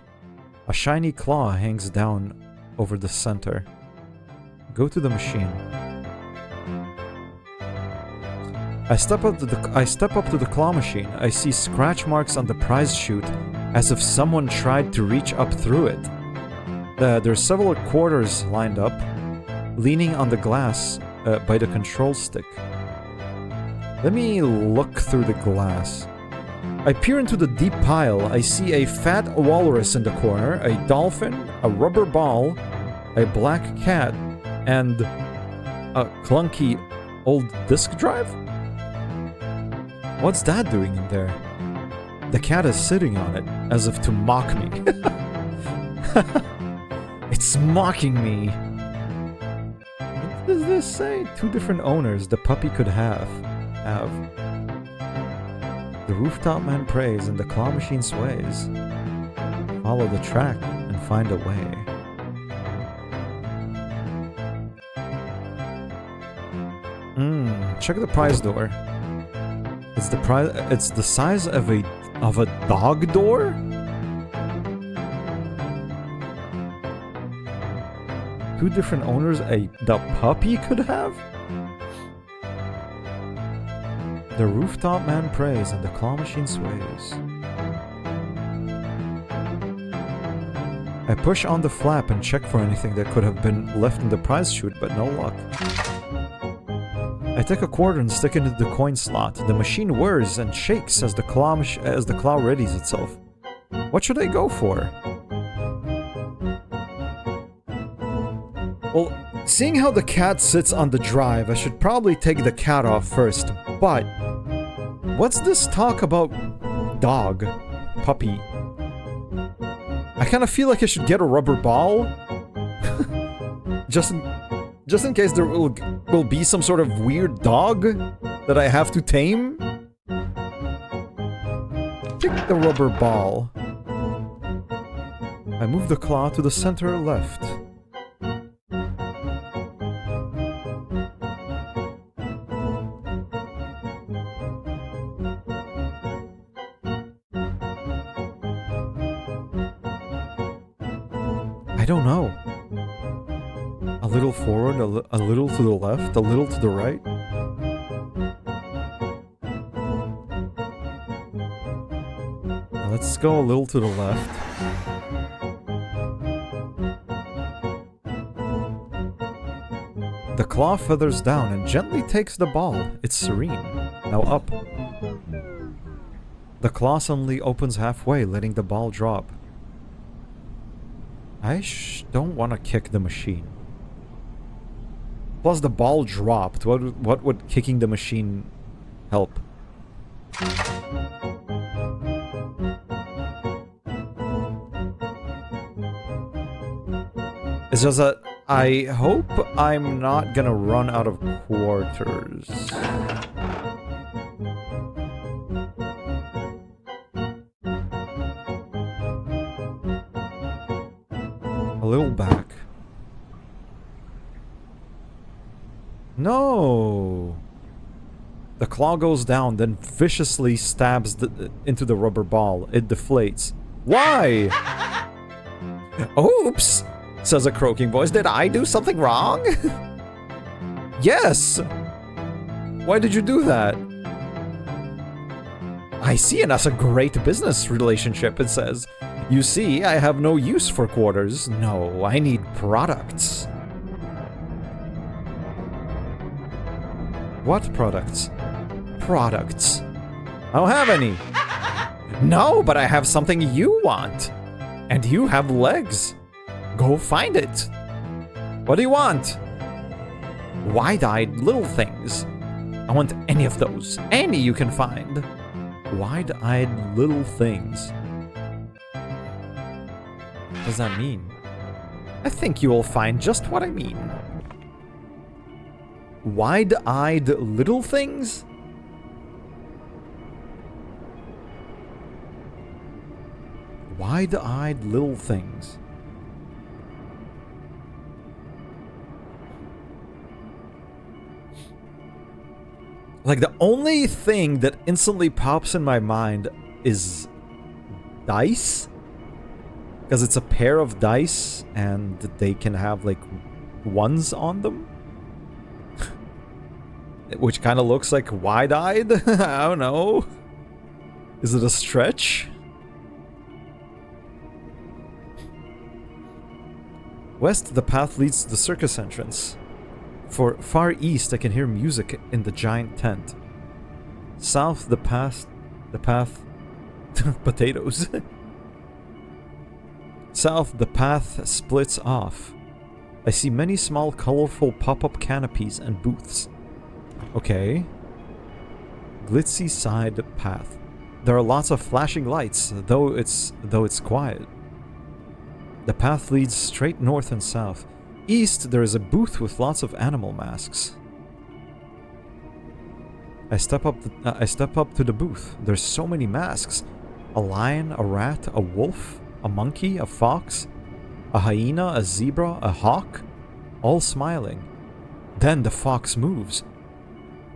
A shiny claw hangs down over the center. Go to the machine. I step up to the claw machine. I see scratch marks on the prize chute, as if someone tried to reach up through it. There's several quarters lined up, leaning on the glass by the control stick. Let me look through the glass. I peer into the deep pile. I see a fat walrus in the corner, a dolphin, a rubber ball, a black cat, and a clunky old disk drive? What's that doing in there? The cat is sitting on it, as if to mock me. It's mocking me. What does this say? 2 different owners the puppy could have. The rooftop man prays and the claw machine sways. Follow the track and find a way. Check the prize door. It's the size of a dog door? Two different owners the puppy could have? The rooftop man prays and the claw machine sways. I push on the flap and check for anything that could have been left in the prize chute, but no luck. I take a quarter and stick it into the coin slot. The machine whirs and shakes as the claw readies itself. What should I go for? Well, seeing how the cat sits on the drive, I should probably take the cat off first, but what's this talk about dog? Puppy? I kind of feel like I should get a rubber ball. Just in case there will be some sort of weird dog that I have to tame. Pick the rubber ball. I move the claw to the center left. I don't know. A little forward, a little to the left, a little to the right. Let's go a little to the left. The claw feathers down and gently takes the ball. It's serene. Now up. The claw suddenly opens halfway, letting the ball drop. I don't want to kick the machine. Plus the ball dropped. What would kicking the machine help? It's just that I hope I'm not gonna run out of quarters. A little back. No! The claw goes down, then viciously stabs into the rubber ball. It deflates. Why? Oops! Says a croaking voice. Did I do something wrong? Yes! Why did you do that? I see it as a great business relationship, it says. You see, I have no use for quarters. No, I need products. What products? Products. I don't have any. No, but I have something you want. And you have legs. Go find it. What do you want? Wide-eyed little things. I want any of those. Any you can find. Wide-eyed little things. What does that mean? I think you will find just what I mean. Wide-eyed little things? Wide-eyed little things. Like, the only thing that instantly pops in my mind is dice. Because it's a pair of dice and they can have, like, ones on them. Which kind of looks like wide-eyed. I don't know. Is it a stretch? West, the path leads to the circus entrance. For far east, I can hear music in the giant tent. South, the path... potatoes. South, the path splits off. I see many small, colorful pop-up canopies and booths. Okay. Glitzy side path. There are lots of flashing lights, though it's quiet. The path leads straight north and south. East, there is a booth with lots of animal masks. I step up to the booth. There's so many masks. A lion, a rat, a wolf, a monkey, a fox, a hyena, a zebra, a hawk, all smiling. Then the fox moves.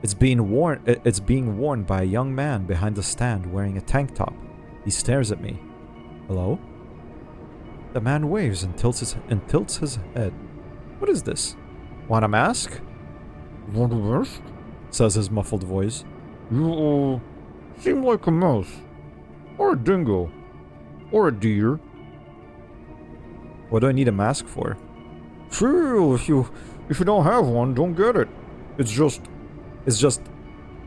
It's being worn by a young man behind the stand wearing a tank top. He stares at me. Hello? The man waves and tilts his head. What is this? Want a mask? Want a mask? Says his muffled voice. You, seem like a mouse. Or a dingo. Or a deer. What do I need a mask for? Sure, if you don't have one, don't get it. It's just,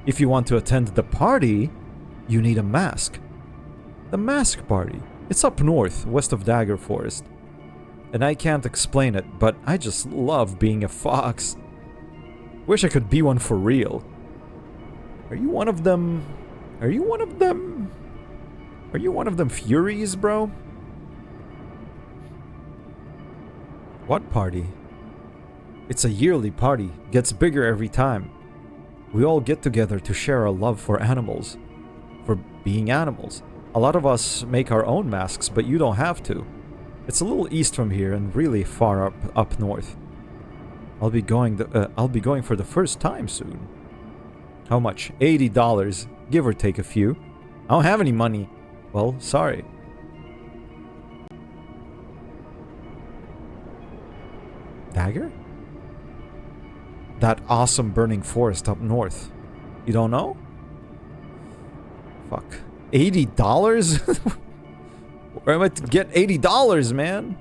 if you want to attend the party, you need a mask. The mask party. It's up north, west of Dagger Forest. And I can't explain it, but I just love being a fox. Wish I could be one for real. Are you one of them? Are you one of them? Are you one of them Furies, bro? What party? It's a yearly party. Gets bigger every time. We all get together to share our love for animals. For being animals. A lot of us make our own masks, but you don't have to. It's a little east from here and really far up north. I'll be going for the first time soon. How much? $80, give or take a few. I don't have any money. Well, sorry. Dagger? That awesome burning forest up north. You don't know? Fuck. $80? Where am I to get $80, man?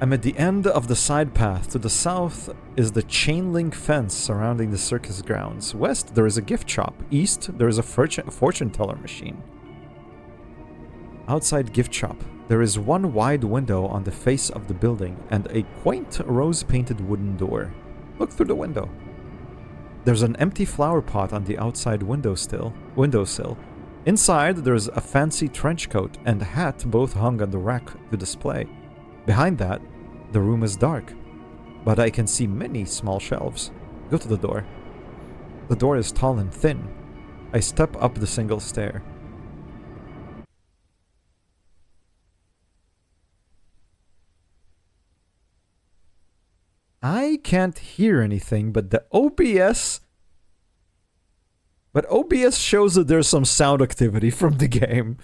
I'm at the end of the side path. To the south is the chain link fence surrounding the circus grounds. West, there is a gift shop. East, there is a fortune teller machine. Outside gift shop. There is one wide window on the face of the building and a quaint rose-painted wooden door. Look through the window. There's an empty flower pot on the outside windowsill. Inside, there's a fancy trench coat and hat both hung on the rack to display. Behind that, the room is dark, but I can see many small shelves. Go to the door. The door is tall and thin. I step up the single stair. I can't hear anything, but the OBS... But OBS shows that there's some sound activity from the game.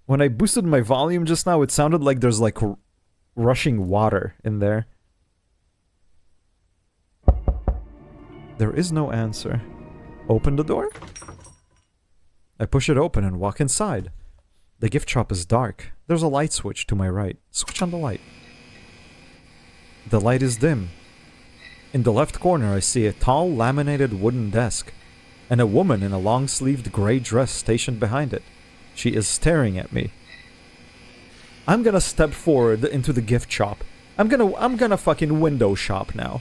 When I boosted my volume just now, it sounded like there's like rushing water in there. There is no answer. Open the door? I push it open and walk inside. The gift shop is dark. There's a light switch to my right. Switch on the light. The light is dim. In the left corner, I see a tall, laminated wooden desk, and a woman in a long-sleeved gray dress stationed behind it. She is staring at me. I'm gonna step forward into the gift shop. I'm gonna fucking window shop now.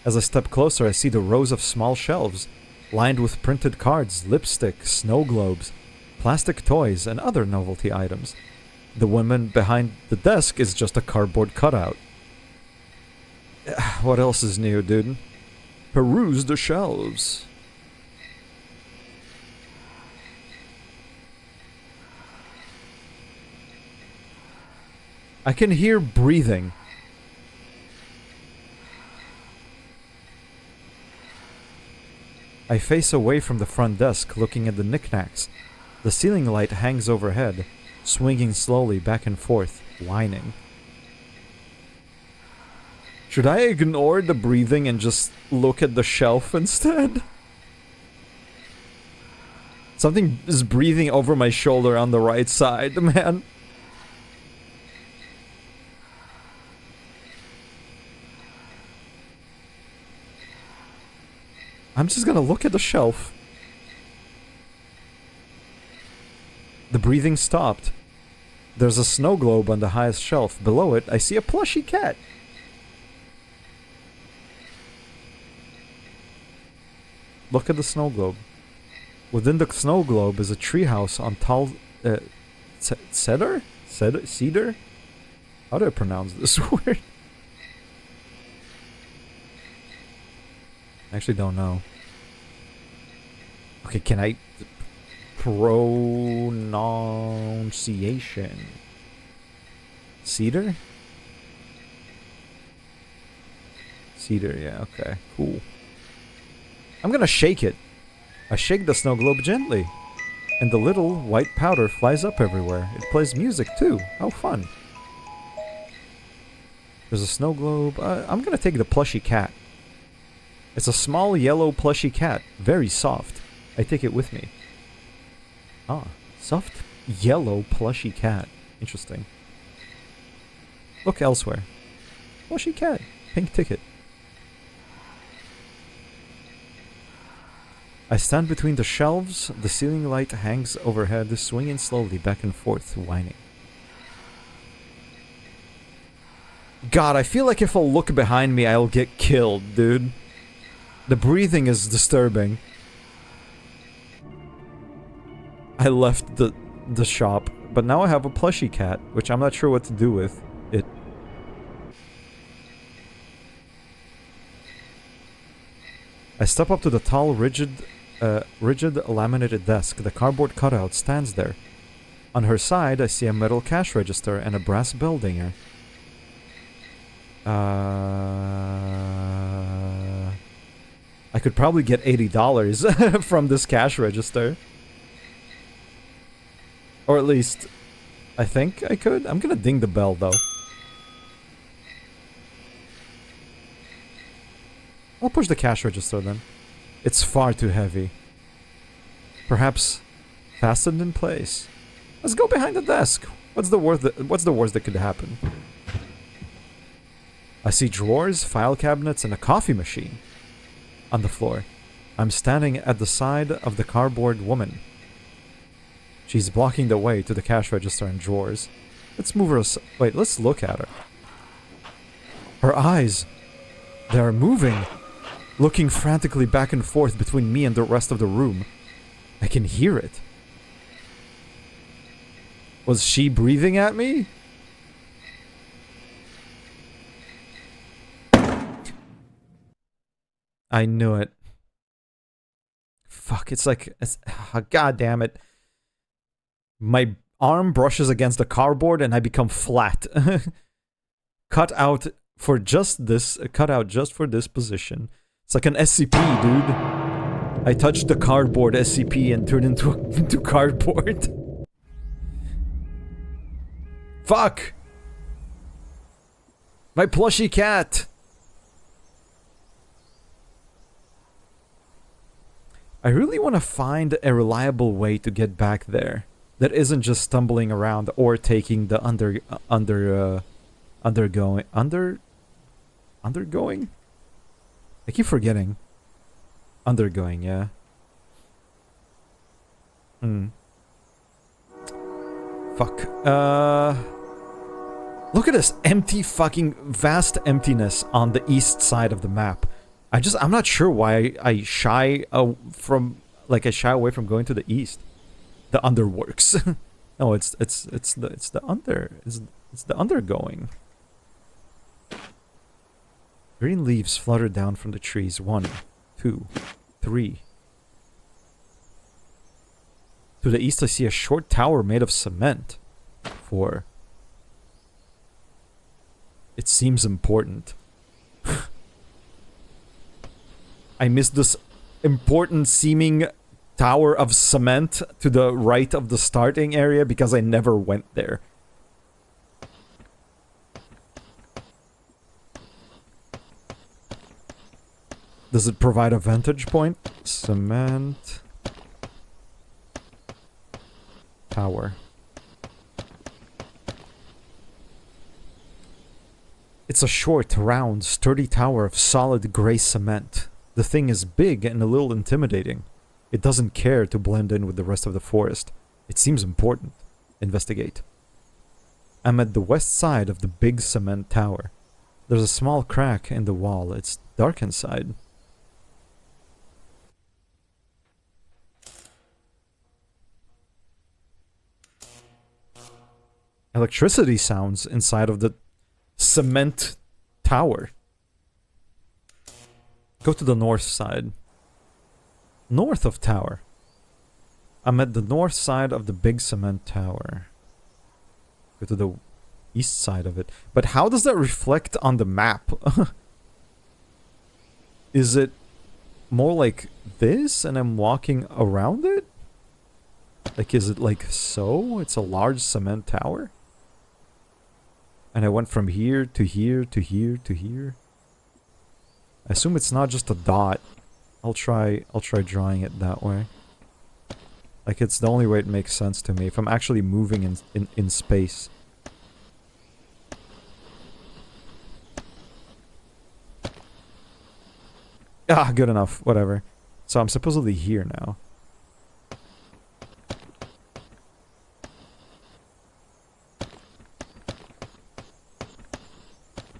As I step closer, I see the rows of small shelves, lined with printed cards, lipstick, snow globes, plastic toys, and other novelty items. The woman behind the desk is just a cardboard cutout. What else is new, dude? Peruse the shelves. I can hear breathing. I face away from the front desk, looking at the knickknacks. The ceiling light hangs overhead, swinging slowly back and forth, whining. Should I ignore the breathing and just look at the shelf instead? Something is breathing over my shoulder on the right side, man. I'm just gonna look at the shelf. The breathing stopped. There's a snow globe on the highest shelf. Below it, I see a plushy cat. Look at the snow globe. Within the snow globe is a treehouse on tall... cedar? Cedar? How do I pronounce this word? I actually don't know. Okay, can I... Pronunciation. Cedar? Cedar, yeah, okay. Cool. I'm gonna shake it. I shake the snow globe gently. And the little white powder flies up everywhere. It plays music too. How fun. There's a snow globe. I'm gonna take the plushy cat. It's a small yellow plushy cat. Very soft. I take it with me. Ah, soft yellow plushy cat. Interesting. Look elsewhere. Plushy cat. Pink ticket. I stand between the shelves. The ceiling light hangs overhead, swinging slowly back and forth, whining. God, I feel like if I look behind me, I'll get killed, dude. The breathing is disturbing. I left the shop, but now I have a plushy cat, which I'm not sure what to do with it. I step up to the tall, rigid laminated desk. The cardboard cutout stands there. On her side, I see a metal cash register and a brass bell dinger. I could probably get $80 from this cash register. Or at least, I think I could. I'm gonna ding the bell, though. I'll push the cash register, then. It's far too heavy. Perhaps fastened in place. Let's go behind the desk. What's the worst that could happen? I see drawers, file cabinets, and a coffee machine on the floor. I'm standing at the side of the cardboard woman. She's blocking the way to the cash register and drawers. Let's move her wait, let's look at her. Her eyes, they are moving, looking frantically back and forth between me and the rest of the room. I can hear it. Was she breathing at me? I knew it. Fuck, it's like... God damn it. My arm brushes against the cardboard and I become flat. Cut out just for this position. It's like an SCP, dude. I touched the cardboard SCP and turned into cardboard. Fuck! My plushy cat! I really want to find a reliable way to get back there that isn't just stumbling around or taking the undergoing? I keep forgetting. Undergoing, yeah. Fuck. Look at this empty fucking vast emptiness on the east side of the map. I'm not sure why I shy away from going to the east. The underworks. No, it's the undergoing. Green leaves flutter down from the trees. 1, 2, 3. To the east I see a short tower made of cement. 4. It seems important. I missed this important seeming tower of cement to the right of the starting area because I never went there. Does it provide a vantage point? Cement tower. It's a short, round, sturdy tower of solid gray cement. The thing is big and a little intimidating. It doesn't care to blend in with the rest of the forest. It seems important. Investigate. I'm at the west side of the big cement tower. There's a small crack in the wall. It's dark inside. Electricity sounds inside of the cement tower. Go to the north side. North of tower. I'm at the north side of the big cement tower. Go to the east side of it. But how does that reflect on the map? Is it more like this and I'm walking around it? Like, is it like so? It's a large cement tower? And I went from here to here to here to here. I assume it's not just a dot. I'll try drawing it that way. Like, it's the only way it makes sense to me. If I'm actually moving in space. Ah, good enough. Whatever. So I'm supposedly here now.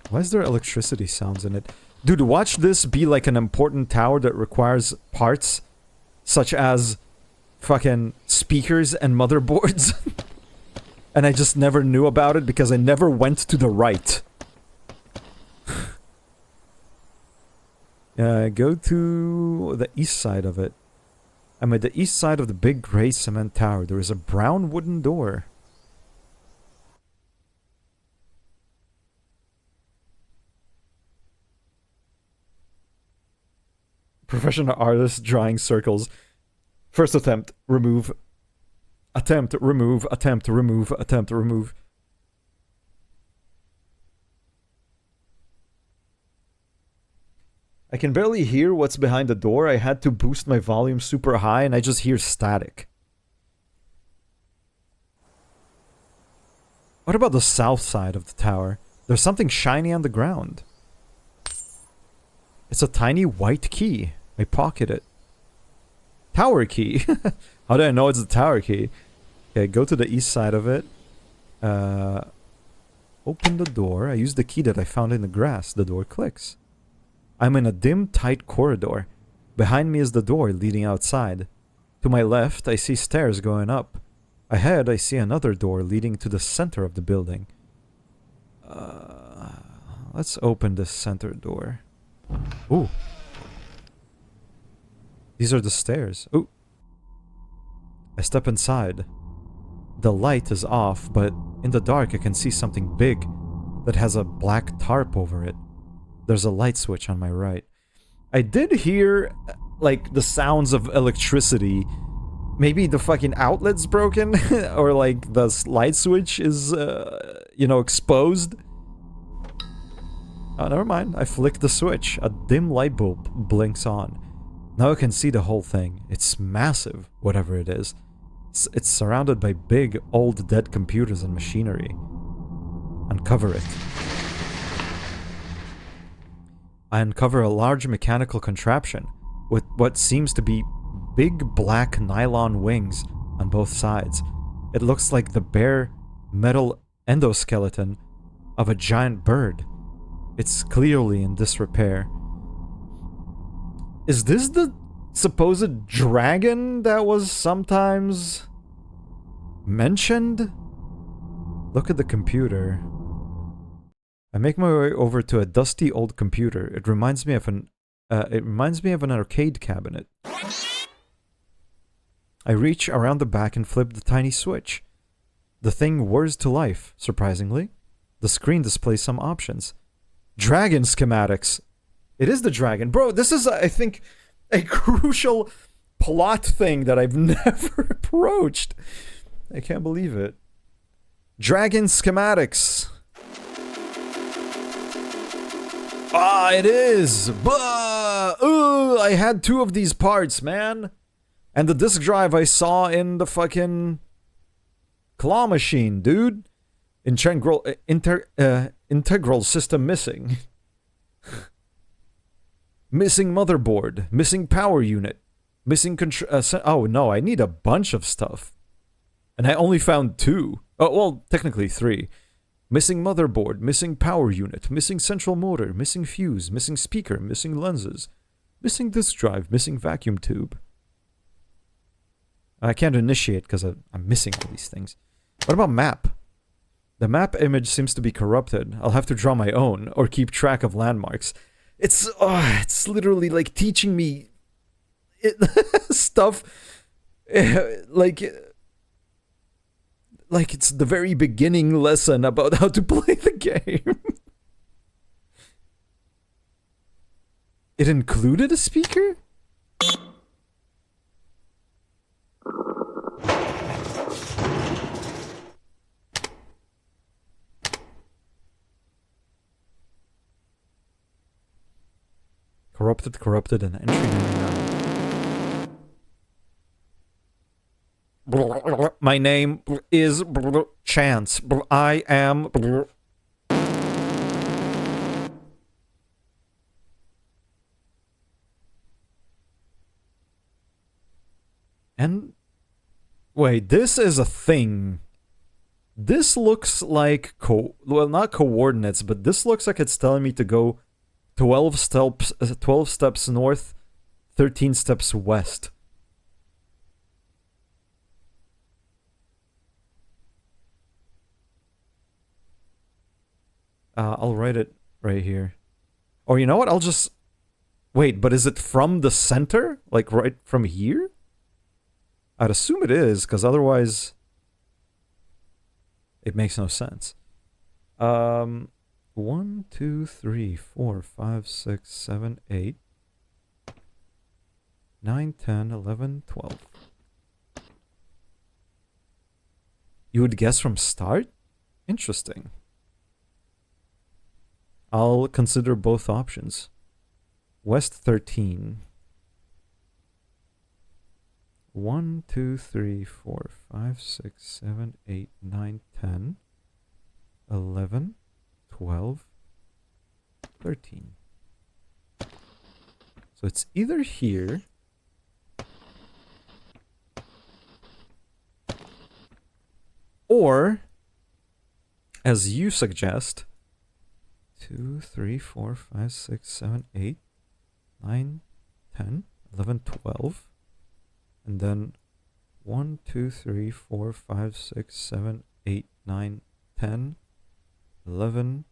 Why is there electricity sounds in it? Dude, watch this be like an important tower that requires parts such as fucking speakers and motherboards. And I just never knew about it because I never went to the right. Go to the east side of it. I'm at the east side of the big gray cement tower. There is a brown wooden door. Professional artist drawing circles. First attempt, remove. Attempt, remove, attempt, remove, attempt, remove. I can barely hear what's behind the door. I had to boost my volume super high and I just hear static. What about the south side of the tower? There's something shiny on the ground. It's a tiny white key. I pocket it. Tower key. How do I know it's the tower key? Okay, go to the east side of it. Open the door. I use the key that I found in the grass. The door clicks. I'm in a dim, tight corridor. Behind me is the door leading outside. To my left, I see stairs going up. Ahead, I see another door leading to the center of the building. Let's open this center door. Ooh. These are the stairs. Ooh. I step inside. The light is off, but in the dark I can see something big that has a black tarp over it. There's a light switch on my right. I did hear, like, the sounds of electricity. Maybe the fucking outlet's broken? Or, like, the light switch is, exposed? Oh, never mind. I flick the switch. A dim light bulb blinks on. Now I can see the whole thing. It's massive, whatever it is. It's surrounded by big, old, dead computers and machinery. Uncover it. I uncover a large mechanical contraption with what seems to be big black nylon wings on both sides. It looks like the bare metal endoskeleton of a giant bird. It's clearly in disrepair. Is this the supposed dragon that was sometimes mentioned? Look at the computer. I make my way over to a dusty old computer. It reminds me of an arcade cabinet. I reach around the back and flip the tiny switch. The thing whirs to life, surprisingly. The screen displays some options. Dragon schematics. It is the dragon. Bro, this is, I think, a crucial plot thing that I've never approached. I can't believe it. Dragon schematics. Ah, it is. Blah. Ugh, I had 2 of these parts, man. And the disk drive I saw in the fucking claw machine, dude. Integral system missing. Missing motherboard. Missing power unit. Missing oh no, I need a bunch of stuff. And I only found 2. Oh, well, technically 3. Missing motherboard, missing power unit, missing central motor, missing fuse, missing speaker, missing lenses, missing disk drive, missing vacuum tube. I can't initiate because I'm missing all these things. What about map? The map image seems to be corrupted. I'll have to draw my own or keep track of landmarks. It's literally like teaching me stuff like it's the very beginning lesson about how to play the game. It included a speaker? Corrupted, and entry 99. My name is Chance. I am... And... Wait, this is a thing. This looks like... well, not coordinates, but this looks like it's telling me to go 12 steps north, 13 steps west. I'll write it right here. Or you know what? I'll just... Wait, but is it from the center? Like right from here? I'd assume it is, because otherwise... it makes no sense. 1, 2, 3, 4, 5, 6, 7, 8, 9, 10, 11, 12. You would guess from start? Interesting. I'll consider both options. West 13. 1, 2, 3, 4, 5, 6, 7, 8, 9, 10, 11, 12, 13. So it's either here Or, as you suggest, 2, 3, 4, 5, 6, 7, 8, 9, 10, 11, 12. And then 1, 2, 3, 4, 5, 6, 7, 8, 9, 10, 11,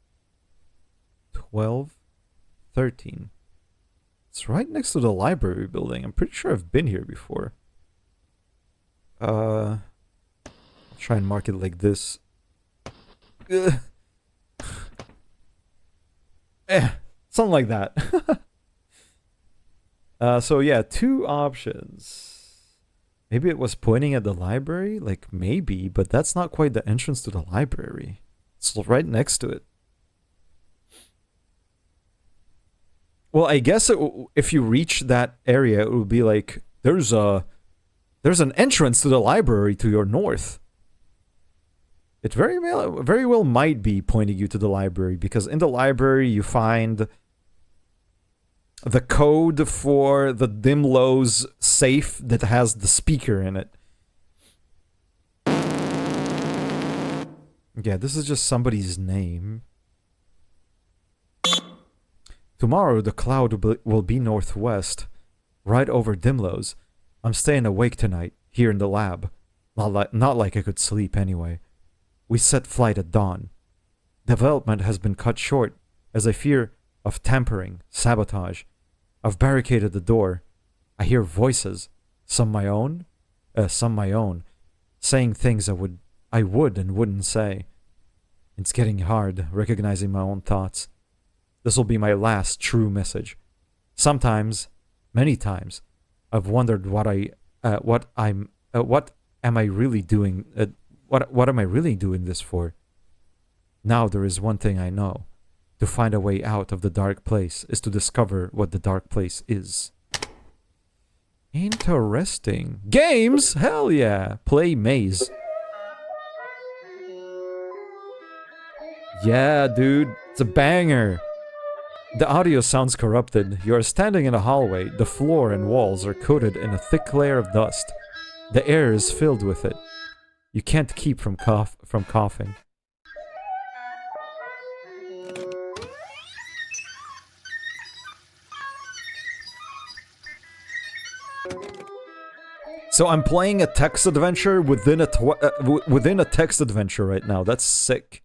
12, 13. It's right next to the library building. I'm pretty sure I've been here before. I'll try and mark it like this. Ugh. Something like that. So yeah, 2 options. Maybe it was pointing at the library? Like, maybe, but that's not quite the entrance to the library. It's right next to it. Well, I guess if you reach that area, it would be like, there's an entrance to the library to your north. It very well might be pointing you to the library, because in the library you find the code for the Dimlow's safe that has the speaker in it. Yeah, this is just somebody's name. Tomorrow the cloud will be northwest, right over Dimlow's. I'm staying awake tonight, here in the lab. Not like I could sleep anyway. We set flight at dawn. Development has been cut short, as I fear of tampering, sabotage. I've barricaded the door. I hear voices, some my own, saying things I would and wouldn't say. It's getting hard recognizing my own thoughts. This will be my last true message. Sometimes, many times, I've wondered what am I really doing this for? Now there is one thing I know. To find a way out of the dark place is to discover what the dark place is. Interesting. Games? Hell yeah. Play Maze. Yeah, dude. It's a banger. The audio sounds corrupted. You are standing in a hallway. The floor and walls are coated in a thick layer of dust. The air is filled with it. You can't keep from coughing. So I'm playing a text adventure within a text adventure right now. That's sick.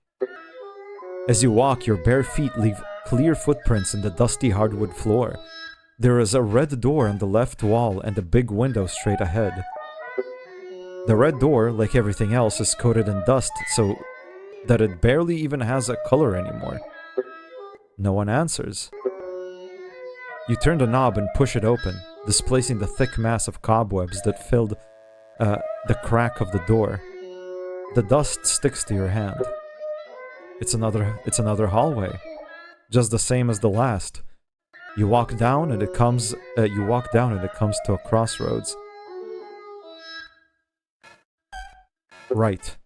As you walk, your bare feet leave clear footprints in the dusty hardwood floor. There is a red door on the left wall and a big window straight ahead. The red door, like everything else, is coated in dust so that it barely even has a color anymore. No one answers. You turn the knob and push it open, displacing the thick mass of cobwebs that filled the crack of the door. The dust sticks to your hand. It's another hallway, just the same as the last. You walk down and it comes to a crossroads. Right.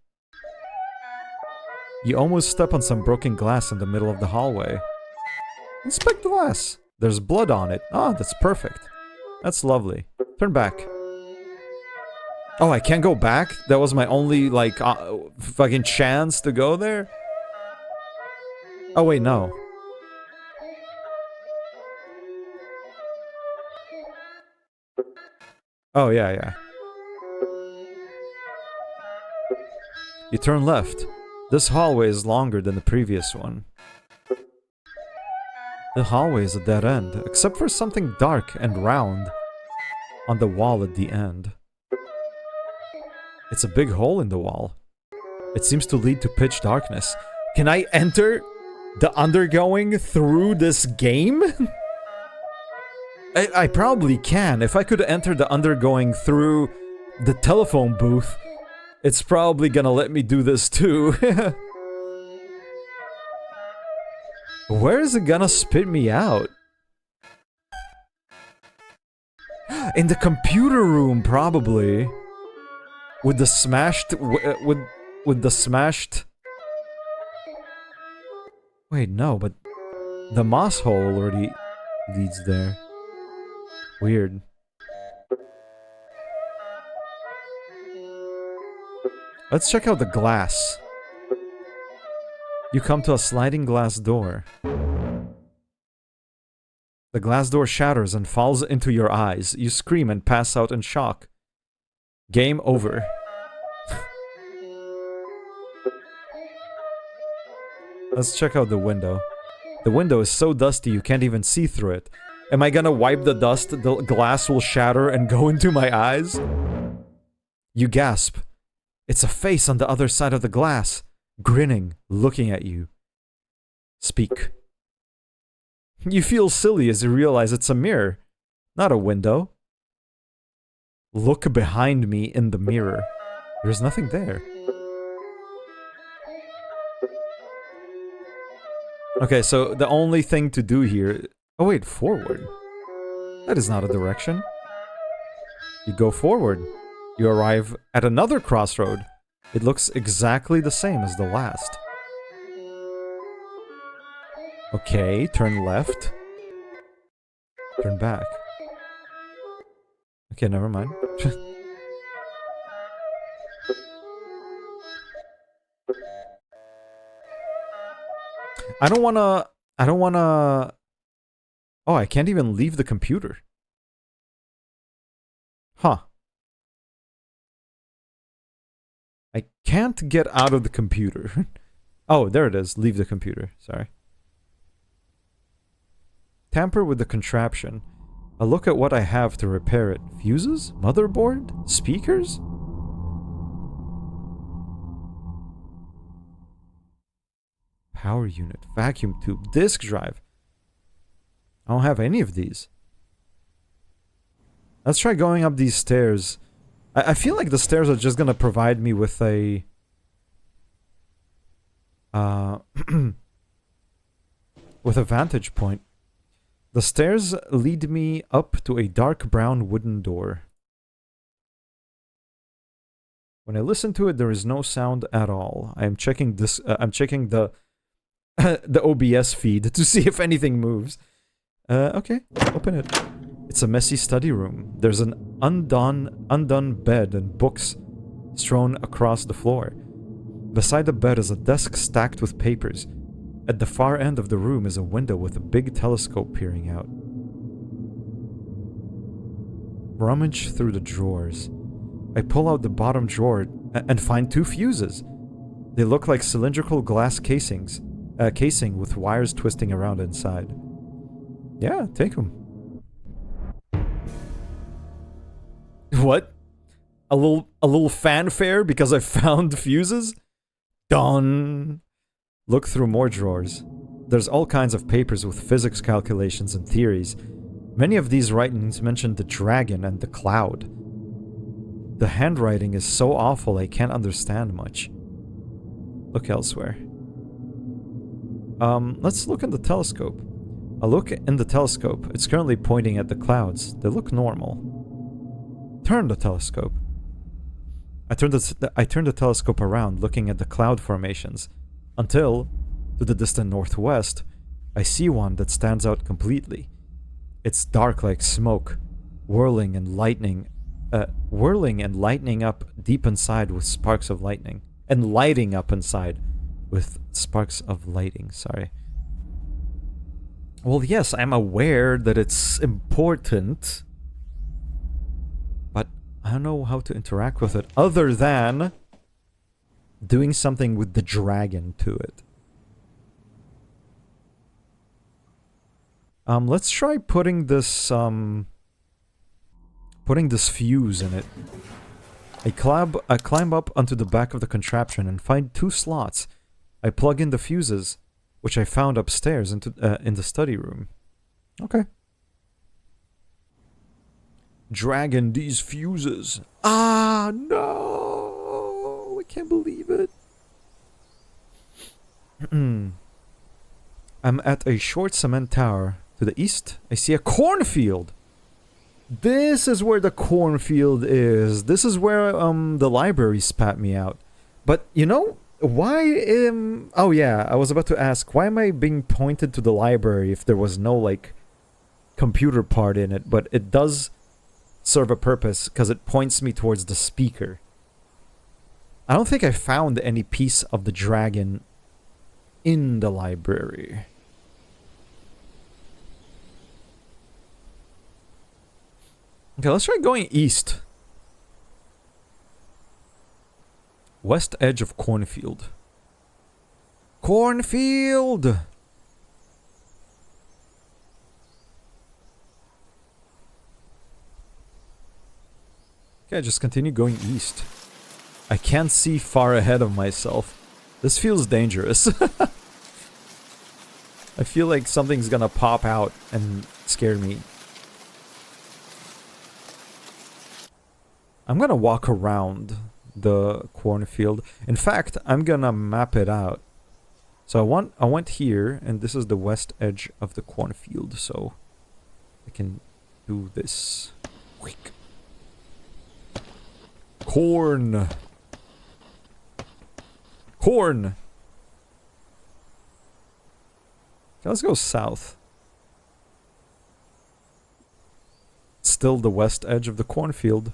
You almost step on some broken glass in the middle of the hallway. Inspect the glass. There's blood on it. Ah, that's perfect. That's lovely. Turn back. Oh, I can't go back? That was my only, like, fucking chance to go there? Oh, wait, no. Oh, yeah. You turn left. This hallway is longer than the previous one. The hallway is a dead end, except for something dark and round on the wall at the end. It's a big hole in the wall. It seems to lead to pitch darkness. Can I enter the undergoing through this game? I probably can. If I could enter the undergoing through the telephone booth, it's probably gonna let me do this too. Where is it gonna spit me out? In the computer room, probably. With the smashed... with the smashed... Wait, no, but... the moss hole already leads there. Weird. Let's check out the glass. You come to a sliding glass door. The glass door shatters and falls into your eyes. You scream and pass out in shock. Game over. Let's check out the window. The window is so dusty you can't even see through it. Am I gonna wipe the dust? The glass will shatter and go into my eyes? You gasp. It's a face on the other side of the glass, grinning, looking at you. Speak. You feel silly as you realize it's a mirror, not a window. Look behind me in the mirror. There's nothing there. Okay, so the only thing to do here... Oh wait, forward. That is not a direction. You go forward. You arrive at another crossroad. It looks exactly the same as the last. Okay, turn left. Turn back. Okay, never mind. I don't wanna... Oh, I can't even leave the computer. Huh. I can't get out of the computer. Oh, there it is. Leave the computer. Sorry. Tamper with the contraption. A look at what I have to repair it. Fuses? Motherboard? Speakers? Power unit. Vacuum tube. Disk drive. I don't have any of these. Let's try going up these stairs. I feel like the stairs are just gonna provide me with a... with a vantage point. The stairs lead me up to a dark brown wooden door. When I listen to it, there is no sound at all. I'm checking this. I'm checking the the OBS feed to see if anything moves. Okay, open it. It's a messy study room. There's an undone bed and books strewn across the floor. Beside the bed is a desk stacked with papers. At the far end of the room is a window with a big telescope peering out. Rummage through the drawers. I pull out the bottom drawer and find two fuses. They look like cylindrical glass casing with wires twisting around inside. Yeah, take them. What? A little fanfare because I found fuses? Done. Look through more drawers. There's all kinds of papers with physics calculations and theories. Many of these writings mention the dragon and the cloud. The handwriting is so awful I can't understand much. Look elsewhere. Let's look in the telescope. A look in the telescope. It's currently pointing at the clouds. They look normal. Turn the telescope. I turn the telescope around, looking at the cloud formations. Until, to the distant northwest, I see one that stands out completely. It's dark like smoke, whirling and lightning up deep inside with sparks of lightning. And lighting up inside with sparks of lighting, sorry. Well, yes, I'm aware that it's important, but I don't know how to interact with it other than doing something with the dragon to it. Let's try putting this fuse in it. I climb up onto the back of the contraption and find two slots. I plug in the fuses, which I found upstairs in the study room. Okay. Dragon these fuses. Ah, no! I can't believe it. I'm at a short cement tower. To the east, I see a cornfield. This is where the cornfield is. This is where the library spat me out. But you know why? Oh yeah, I was about to ask, why am I being pointed to the library if there was no like computer part in it? But it does serve a purpose because it points me towards the speaker. I don't think I found any piece of the dragon in the library. Okay, let's try going east. West edge of cornfield. Cornfield! Okay, just continue going east. I can't see far ahead of myself. This feels dangerous. I feel like something's gonna pop out and scare me. I'm gonna walk around the cornfield. In fact, I'm gonna map it out. So I went here, and this is the west edge of the cornfield, so I can do this. Quick. Corn. Corn. Okay, let's go south. Still the west edge of the cornfield.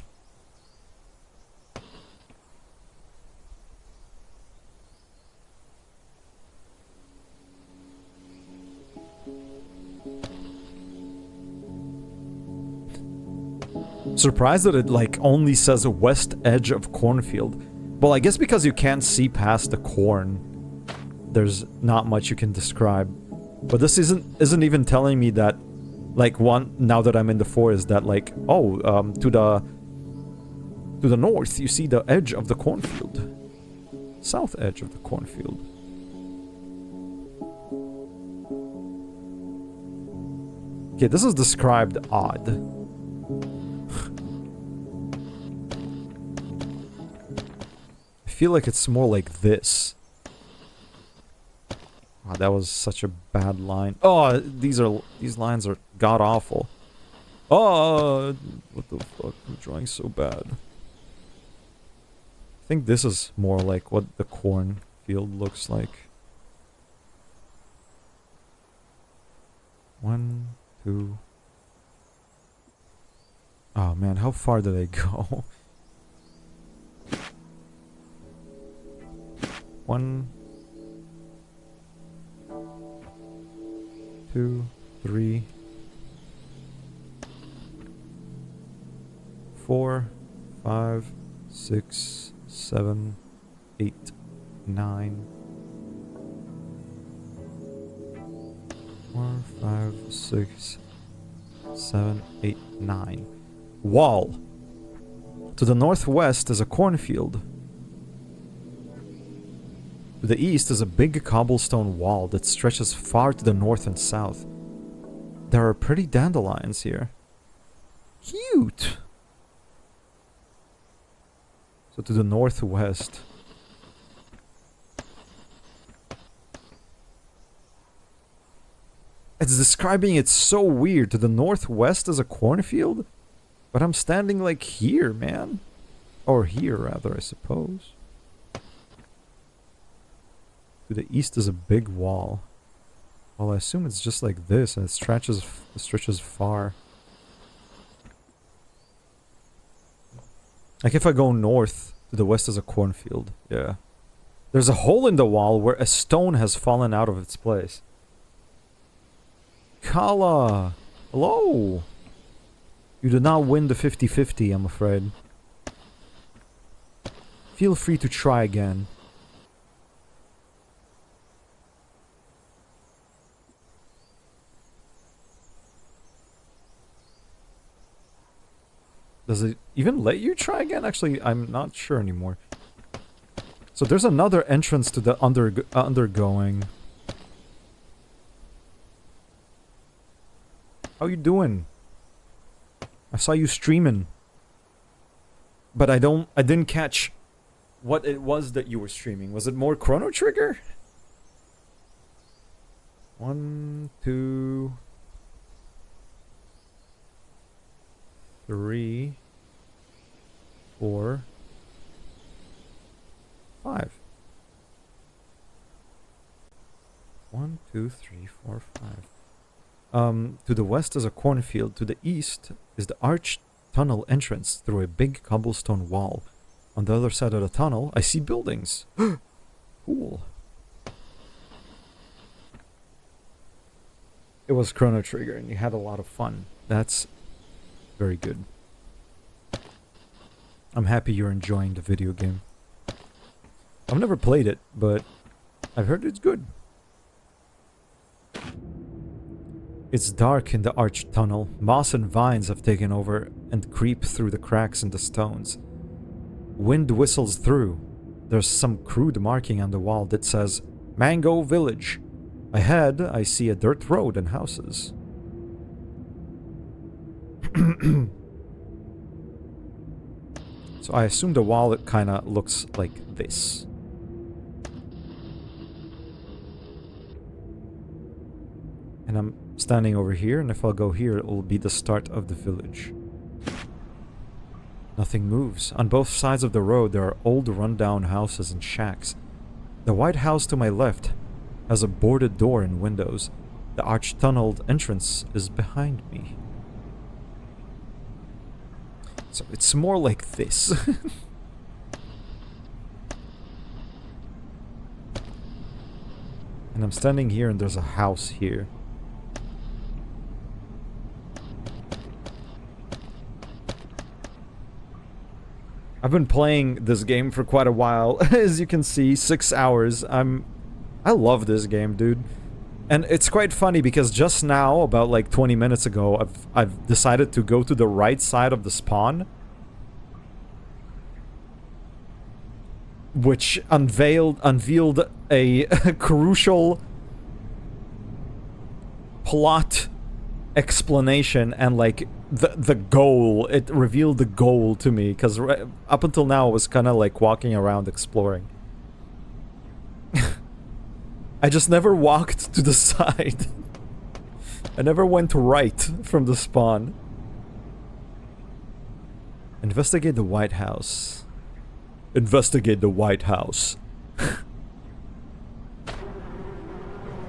Surprised that it like only says west edge of cornfield. Well, I guess because you can't see past the corn, there's not much you can describe. But this isn't even telling me that, like, now that I'm in the forest, that like, oh, to the north you see the edge of the cornfield, south edge of the cornfield. Okay, this is described odd. I feel like it's more like this. Oh, that was such a bad line. Oh, these lines are god awful. Oh, what the fuck? I'm drawing so bad. I think this is more like what the cornfield looks like. 1, 2. Oh man, how far did I go? 1, 2, 3, 4, 5, 6, 7, 8, 9. 4, 5, 6, 7, 8, 9. Wall. To the northwest is a cornfield. To the east is a big cobblestone wall that stretches far to the north and south. There are pretty dandelions here. Cute! So to the northwest. It's describing it so weird. To the northwest is a cornfield? But I'm standing like here, man. Or here, rather, I suppose. To the east is a big wall. Well, I assume it's just like this, and it stretches far. Like if I go north, to the west is a cornfield. Yeah. There's a hole in the wall where a stone has fallen out of its place. Kala! Hello! You did not win the 50-50, I'm afraid. Feel free to try again. Does it even let you try again? Actually, I'm not sure anymore. So there's another entrance to the undergoing. How you doing? I saw you streaming. But I didn't catch what it was that you were streaming. Was it more Chrono Trigger? 1, 2... 3, 4, 5. 1, 2, 3, 4, 5. To the west is a cornfield. To the east is the arched tunnel entrance through a big cobblestone wall. On the other side of the tunnel, I see buildings. Cool. It was Chrono Trigger and you had a lot of fun. That's very good. I'm happy you're enjoying the video game. I've never played it, but I've heard it's good. It's dark in the arched tunnel. Moss and vines have taken over and creep through the cracks in the stones. Wind whistles through. There's some crude marking on the wall that says Mango Village. Ahead, I see a dirt road and houses. So I assume the wall kind of looks like this. And I'm standing over here, and if I'll go here, it will be the start of the village. Nothing moves. On both sides of the road, there are old rundown houses and shacks. The white house to my left has a boarded door and windows. The arch-tunneled entrance is behind me. So it's more like this. And I'm standing here and there's a house here. I've been playing this game for quite a while. As you can see, 6 hours. I love this game, dude. And it's quite funny because just now, about like 20 minutes ago, I've decided to go to the right side of the spawn, which unveiled a crucial plot explanation and like the goal. It revealed the goal to me because up until now I was kind of like walking around exploring. I just never walked to the side. I never went right from the spawn. Investigate the White House. Investigate the White House.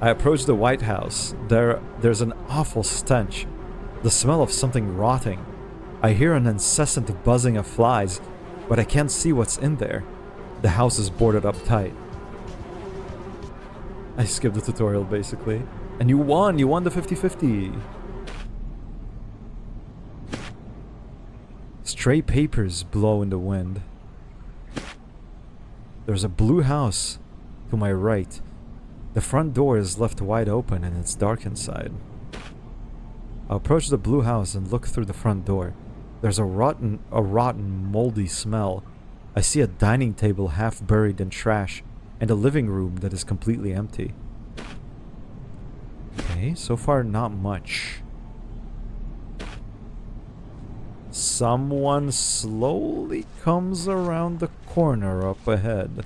I approach the White House. There's an awful stench. The smell of something rotting. I hear an incessant buzzing of flies, but I can't see what's in there. The house is boarded up tight. I skipped the tutorial, basically. And you won the 50-50. Stray papers blow in the wind. There's a blue house to my right. The front door is left wide open and it's dark inside. I approach the blue house and look through the front door. There's a rotten, moldy smell. I see a dining table half buried in trash and a living room that is completely empty. Okay, so far not much. Someone slowly comes around the corner up ahead,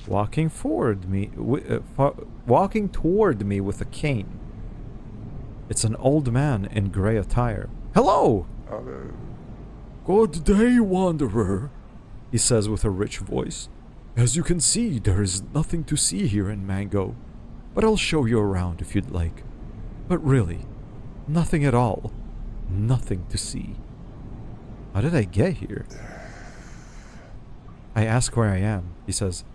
walking toward me with a cane. It's an old man in gray attire. Hello! Good day, wanderer. He says with a rich voice. As you can see, there is nothing to see here in Mango, but I'll show you around if you'd like. But really, nothing at all. Nothing to see. How did I get here? I ask where I am. He says,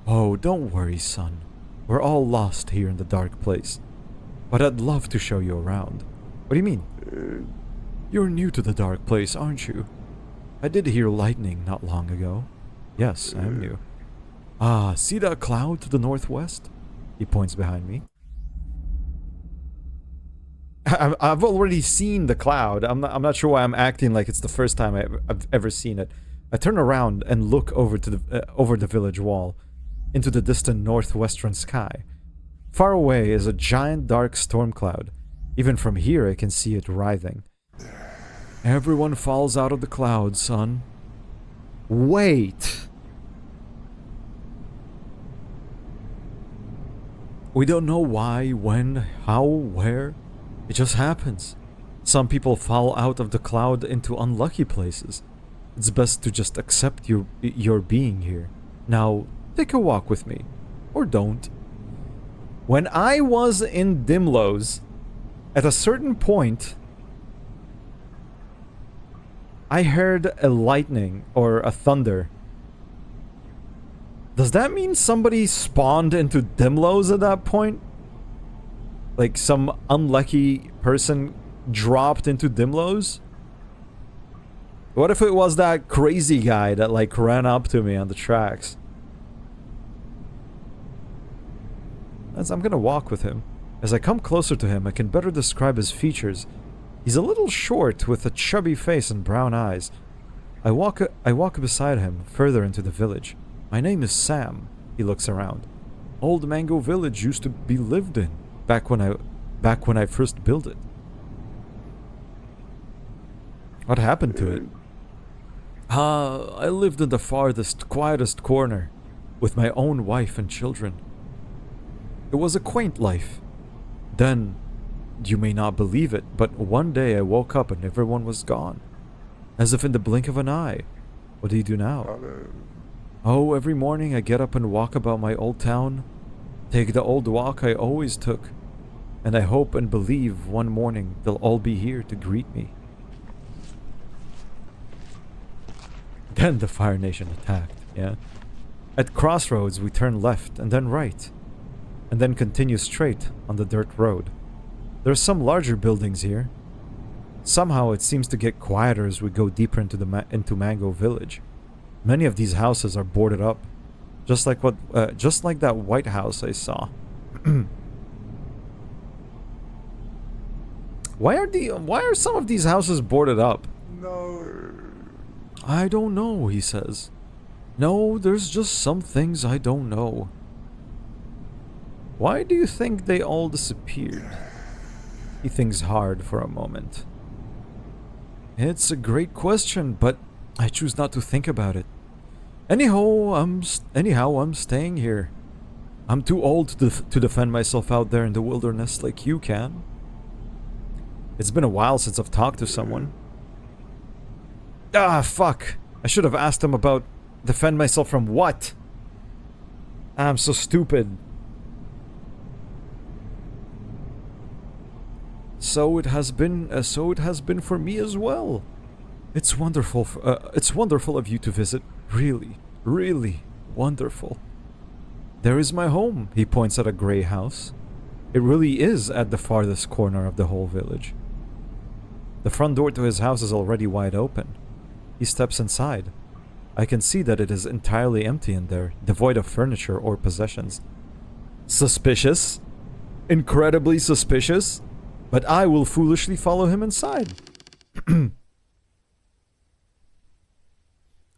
"Oh, don't worry, son. We're all lost here in the dark place. But I'd love to show you around." What do you mean? You're new to the dark place, aren't you? I did hear lightning not long ago. Yes, I am new. Ah, see that cloud to the northwest? He points behind me. I've already seen the cloud. I'm not sure why I'm acting like it's the first time I've ever seen it. I turn around and look over the village wall, into the distant northwestern sky. Far away is a giant dark storm cloud. Even from here I can see it writhing. Everyone falls out of the cloud, son. Wait! We don't know why, when, how, where. It just happens. Some people fall out of the cloud into unlucky places. It's best to just accept your being here. Now, take a walk with me. Or don't. When I was in Dimlos, at a certain point, I heard a lightning or a thunder Does that mean somebody spawned into Dimlos at that point? Like some unlucky person dropped into Dimlos? What if it was that crazy guy that like ran up to me on the tracks? As I'm gonna walk with him. As I come closer to him, I can better describe his features. He's a little short with a chubby face and brown eyes. I walk beside him further into the village. My name is Sam. He looks around. Old Mango Village used to be lived in back when I first built it. What happened to it? I lived in the farthest, quietest corner with my own wife and children. It was a quaint life. Then, you may not believe it, but one day I woke up and everyone was gone. As if in the blink of an eye. What do you do now? Oh, every morning I get up and walk about my old town. Take the old walk I always took. And I hope and believe one morning they'll all be here to greet me. Then the Fire Nation attacked, yeah? At crossroads we turn left and then right. And then continue straight on the dirt road. There are some larger buildings here. Somehow it seems to get quieter as we go deeper into Mango Village. Many of these houses are boarded up, just like that White House I saw. Why are some of these houses boarded up? No. I don't know, he says. No, there's just some things I don't know. Why do you think they all disappeared? He thinks hard for a moment. It's a great question, but I choose not to think about it. Anyhow, I'm staying here. I'm too old to defend myself out there in the wilderness like you can. It's been a while since I've talked to someone. Ah, fuck. I should have asked him about defend myself from what? I'm so stupid. So it has been for me as well. It's wonderful of you to visit. Really, really wonderful. There is my home, he points at a gray house. It really is at the farthest corner of the whole village. The front door to his house is already wide open. He steps inside. I can see that it is entirely empty in there, devoid of furniture or possessions. Suspicious? Incredibly suspicious? But I will foolishly follow him inside.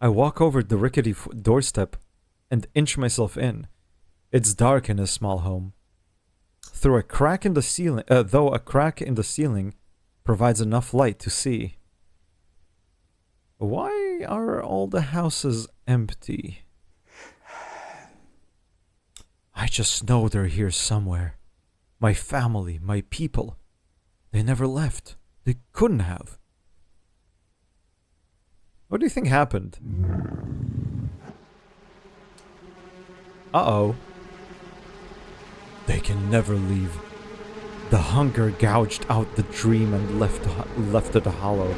I walk over the rickety doorstep and inch myself in. It's dark in his small home. Though a crack in the ceiling provides enough light to see. Why are all the houses empty? I just know they're here somewhere. My family, my people. They never left. They couldn't have. What do you think happened? Uh-oh. They can never leave. The hunger gouged out the dream and left it hollow.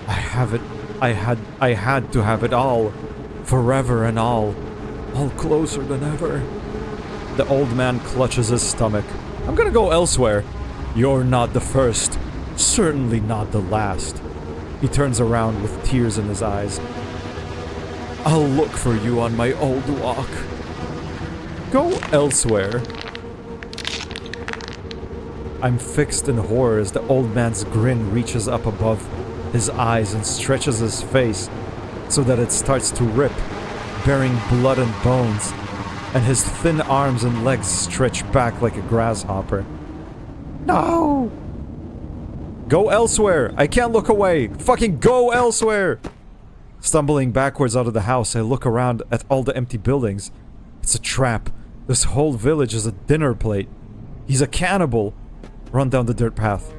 I had to have it all. Forever and all closer than ever. The old man clutches his stomach. I'm gonna go elsewhere. You're not the first. Certainly not the last. He turns around with tears in his eyes. I'll look for you on my old walk. Go elsewhere. I'm fixed in horror as the old man's grin reaches up above his eyes and stretches his face so that it starts to rip, bearing blood and bones, and his thin arms and legs stretch back like a grasshopper. No! Go elsewhere! I can't look away! Fucking go elsewhere! Stumbling backwards out of the house, I look around at all the empty buildings. It's a trap. This whole village is a dinner plate. He's a cannibal. Run down the dirt path.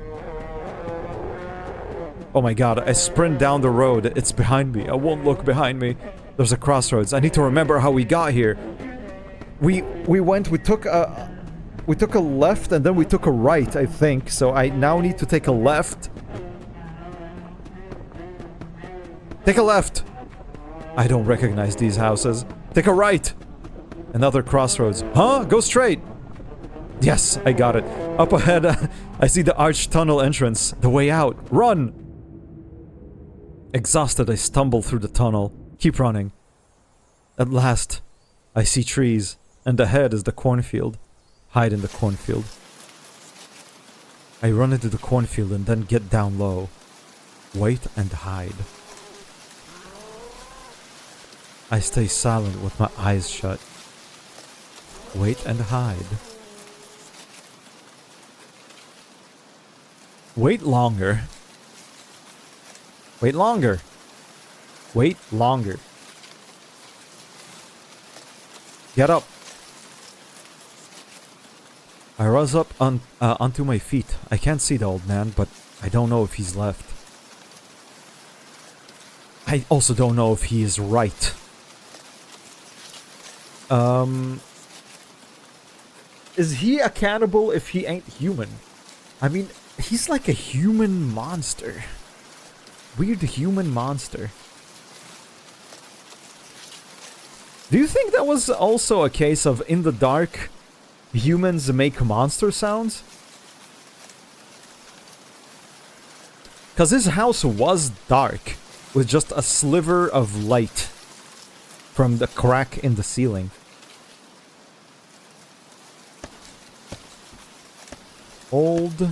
Oh my god, I sprint down the road. It's behind me. I won't look behind me. There's a crossroads. I need to remember how we got here. We took a left and then we took a right, I think. So I now need to take a left. Take a left. I don't recognize these houses. Take a right. Another crossroads. Huh? Go straight. Yes, I got it. Up ahead, I see the arched tunnel entrance. The way out. Run! Exhausted, I stumble through the tunnel. Keep running. At last, I see trees, and ahead is the cornfield. Hide in the cornfield. I run into the cornfield and then get down low. Wait and hide. I stay silent with my eyes shut. Wait and hide. Wait longer. Wait longer. Wait longer. Get up. I rise up onto my feet. I can't see the old man, but I don't know if he's left. I also don't know if he is right. Is he a cannibal if he ain't human? I mean, he's like a human monster. Weird human monster. Do you think that was also a case of in the dark, humans make monster sounds? Because his house was dark, with just a sliver of light from the crack in the ceiling. Old.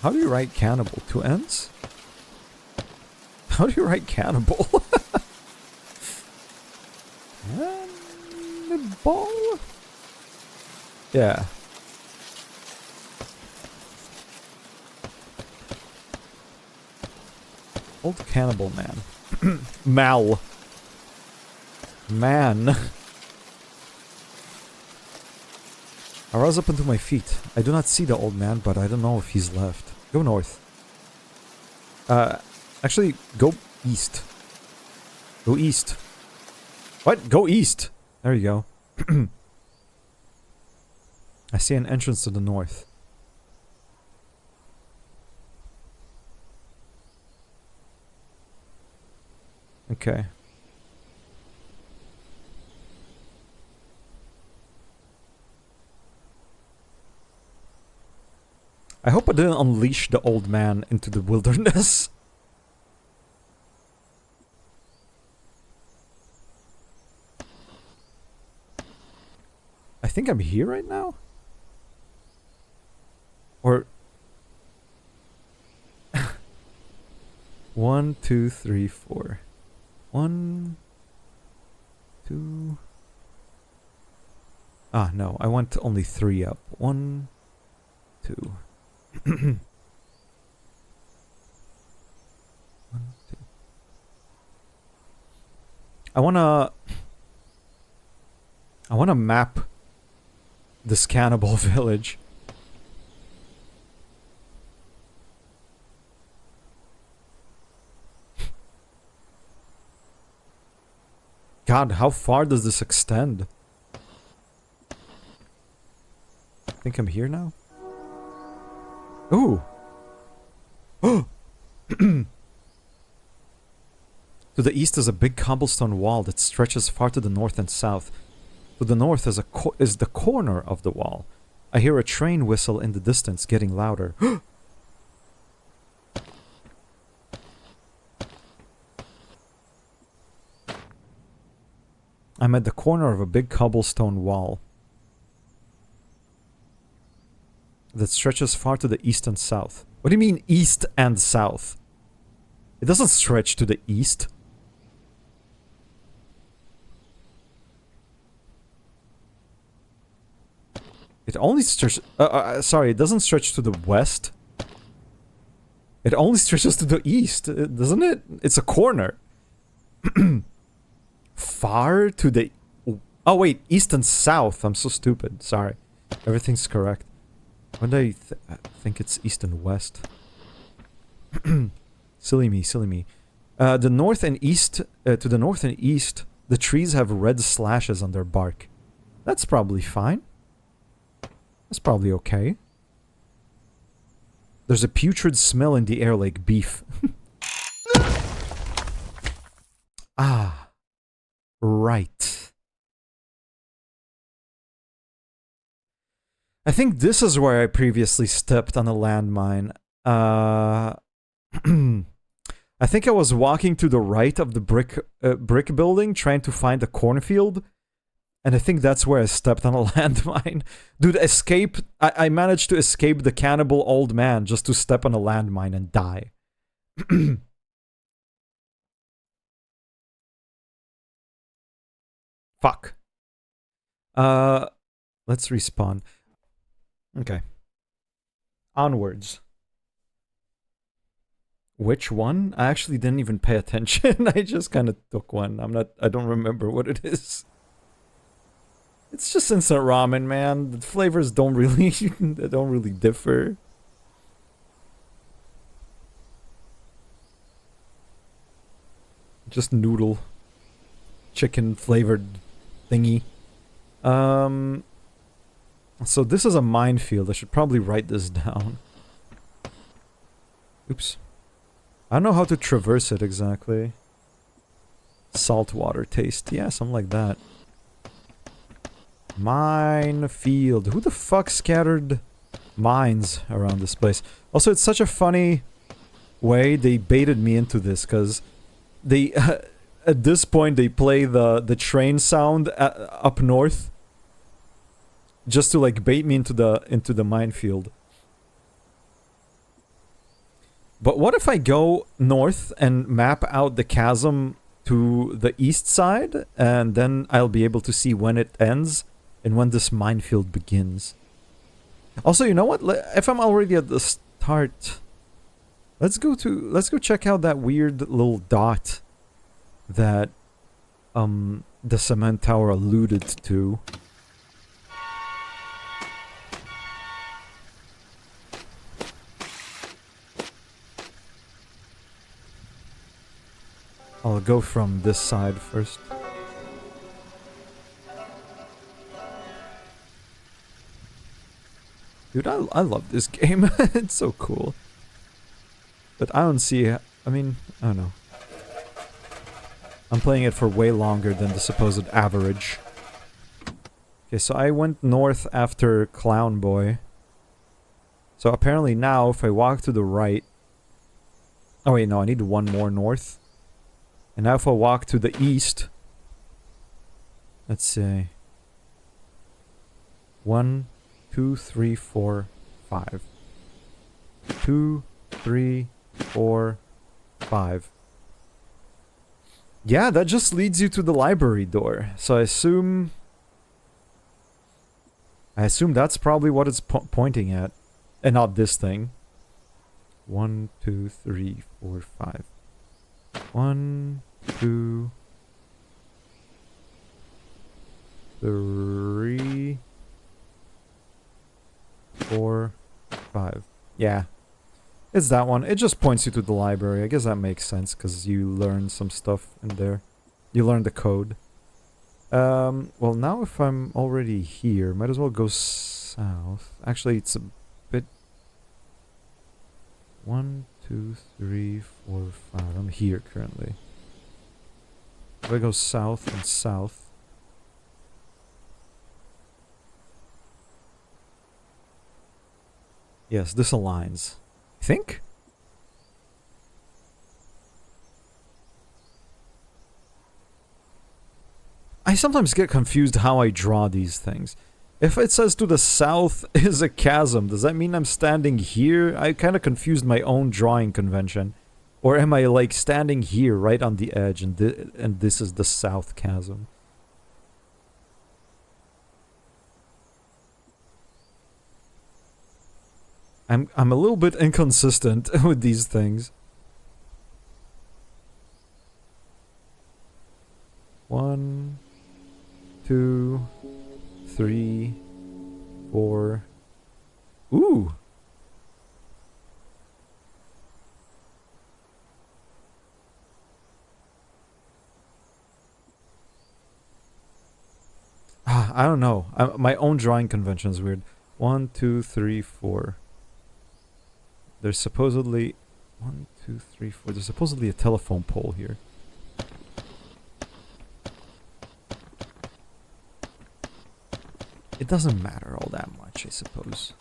How do you write cannibal? Two N's? How do you write cannibal? Cannibal? Yeah. Old cannibal man. Mal. Man. I rise up onto my feet. I do not see the old man, but I don't know if he's left. Go north. Actually, go east. Go east. What? Go east! There you go. I see an entrance to the north. Okay. I hope I didn't unleash the old man into the wilderness. I think I'm here right now? Or... 1, 2, 3, 4. 1, 2... Ah, no. I went only 3 up. 1, 2... 1, 2. I wanna map this cannibal village. God, how far does this extend? I think I'm here now? Ooh! To the east is a big cobblestone wall that stretches far to the north and south. To the north is the corner of the wall. I hear a train whistle in the distance, getting louder. I'm at the corner of a big cobblestone wall that stretches far to the east and south. What do you mean east and south? It doesn't stretch to the east. It only stretches... sorry, it doesn't stretch to the west. It only stretches to the east, doesn't it? It's a corner. Far to the... Oh wait, east and south. I'm so stupid. Sorry. Everything's correct. When do I think it's east and west? Silly me, silly me. The north and east... to the north and east, the trees have red slashes on their bark. That's probably fine. That's probably okay. There's a putrid smell in the air like beef. Ah. Right. I think this is where I previously stepped on a landmine. I think I was walking to the right of the brick building, trying to find a cornfield, and I think that's where I stepped on a landmine. Dude, escape! I managed to escape the cannibal old man just to step on a landmine and die. Fuck. Let's respawn. Okay. Onwards. Which one? I actually didn't even pay attention. I just kind of took one. I don't remember what it is. It's just instant ramen, man. The flavors don't really they don't really differ. Just noodle. Chicken flavored thingy. So this is a minefield. I should probably write this down. Oops. I don't know how to traverse it exactly. Saltwater taste. Yeah, something like that. Minefield. Who the fuck scattered mines around this place? Also, it's such a funny way they baited me into this, because they... at this point, they play the train sound up north. Just to, like, bait me into the minefield. But what if I go north and map out the chasm to the east side, and then I'll be able to see when it ends and when this minefield begins. Also, you know what? If I'm already at the start, let's go check out that weird little dot that the cement tower alluded to. I'll go from this side first. Dude, I love this game. It's so cool. But I don't see... I mean, I don't know. I'm playing it for way longer than the supposed average. Okay, so I went north after Clown Boy. So apparently now, if I walk to the right... Oh wait, no, I need one more north. And now if I walk to the east... Let's see... 1, 2, 3, 4, 5. 2, 3, 4, 5. Yeah, that just leads you to the library door. So I assume that's probably what it's pointing at. And not this thing. 1, 2, 3, 4, 5. 1, 2, 3, 4, 5. Yeah. It's that one. It just points you to the library. I guess that makes sense because you learn some stuff in there. You learn the code. Well, now if I'm already here, might as well go south. Actually, it's a bit... 1, 2, 3, 4, 5. I'm here currently. If I go south and south... Yes, this aligns. I think? I sometimes get confused how I draw these things. If it says to the south is a chasm, does that mean I'm standing here? I kind of confused my own drawing convention. Or am I like standing here right on the edge and this is the south chasm? I'm a little bit inconsistent with these things. 1, 2, 3, 4. Ooh. I don't know. My own drawing convention is weird. 1, 2, 3, 4. There's supposedly... 1, 2, 3, 4... There's supposedly a telephone pole here. It doesn't matter all that much, I suppose.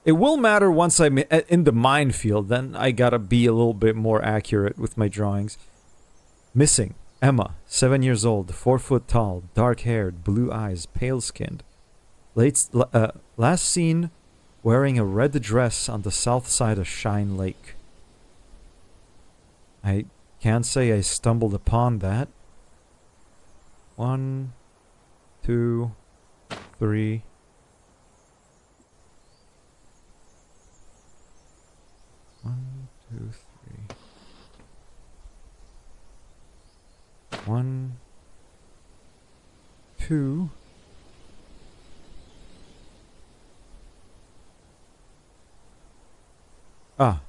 It will matter once I'm in the minefield. Then I gotta be a little bit more accurate with my drawings. Missing. Emma, 7 years old, 4 foot tall, dark-haired, blue eyes, pale-skinned. Last seen wearing a red dress on the south side of Shine Lake. I can't say I stumbled upon that. 1, 2, 3. One, two, 3. 1, 2. Ah.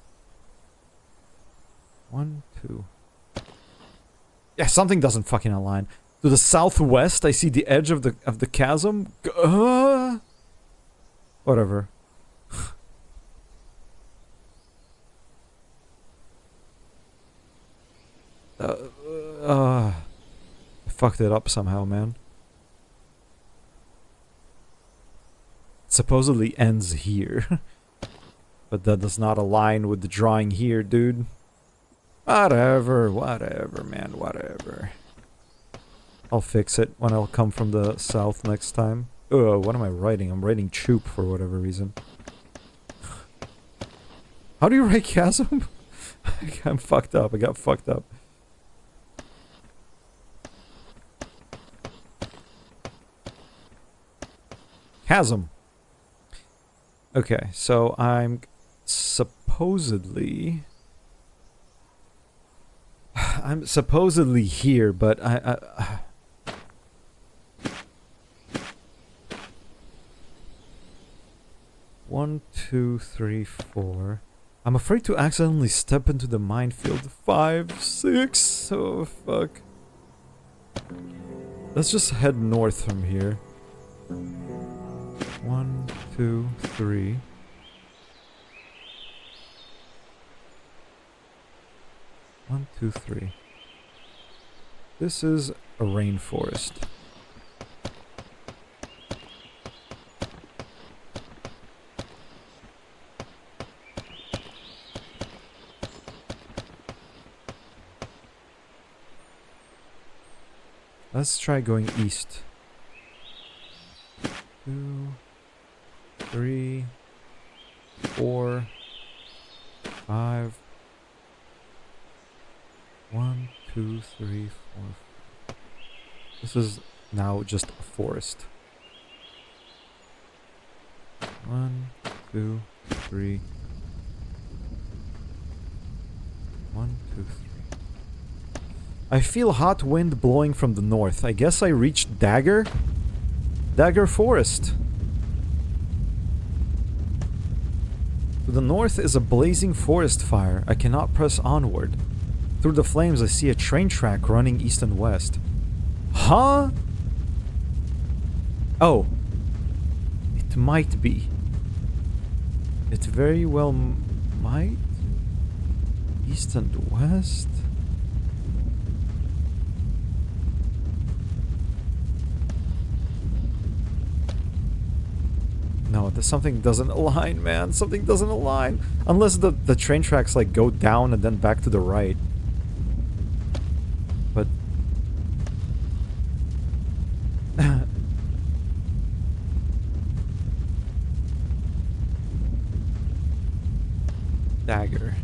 1, 2. Yeah, something doesn't fucking align. To the southwest, I see the edge of the chasm. Whatever. I fucked it up somehow, man. It supposedly ends here. But that does not align with the drawing here, dude. Whatever, man, whatever. I'll fix it when I'll come from the south next time. What am I writing? I'm writing choop for whatever reason. How do you write chasm? I'm fucked up. I got fucked up. Chasm. Okay, so I'm supposedly here, but I 1, 2, 3, 4. I'm afraid to accidentally step into the minefield. 5, 6. Oh fuck. Let's just head north from here. 1, 2, 3. One, two, 3. This is a rainforest. Let's try going east. 2, 3, 4, 5. 1, 2, 3, 4. This is now just a forest. 1, 2, 3. 1, 2, 3. I feel hot wind blowing from the north. I guess I reached Dagger Forest. To the north is a blazing forest fire. I cannot press onward. Through the flames I see a train track running east and west. Huh? Oh. It might be. It very well might? East and west? No, something doesn't align, man. Something doesn't align. Unless the train tracks like go down and then back to the right. But Dagger.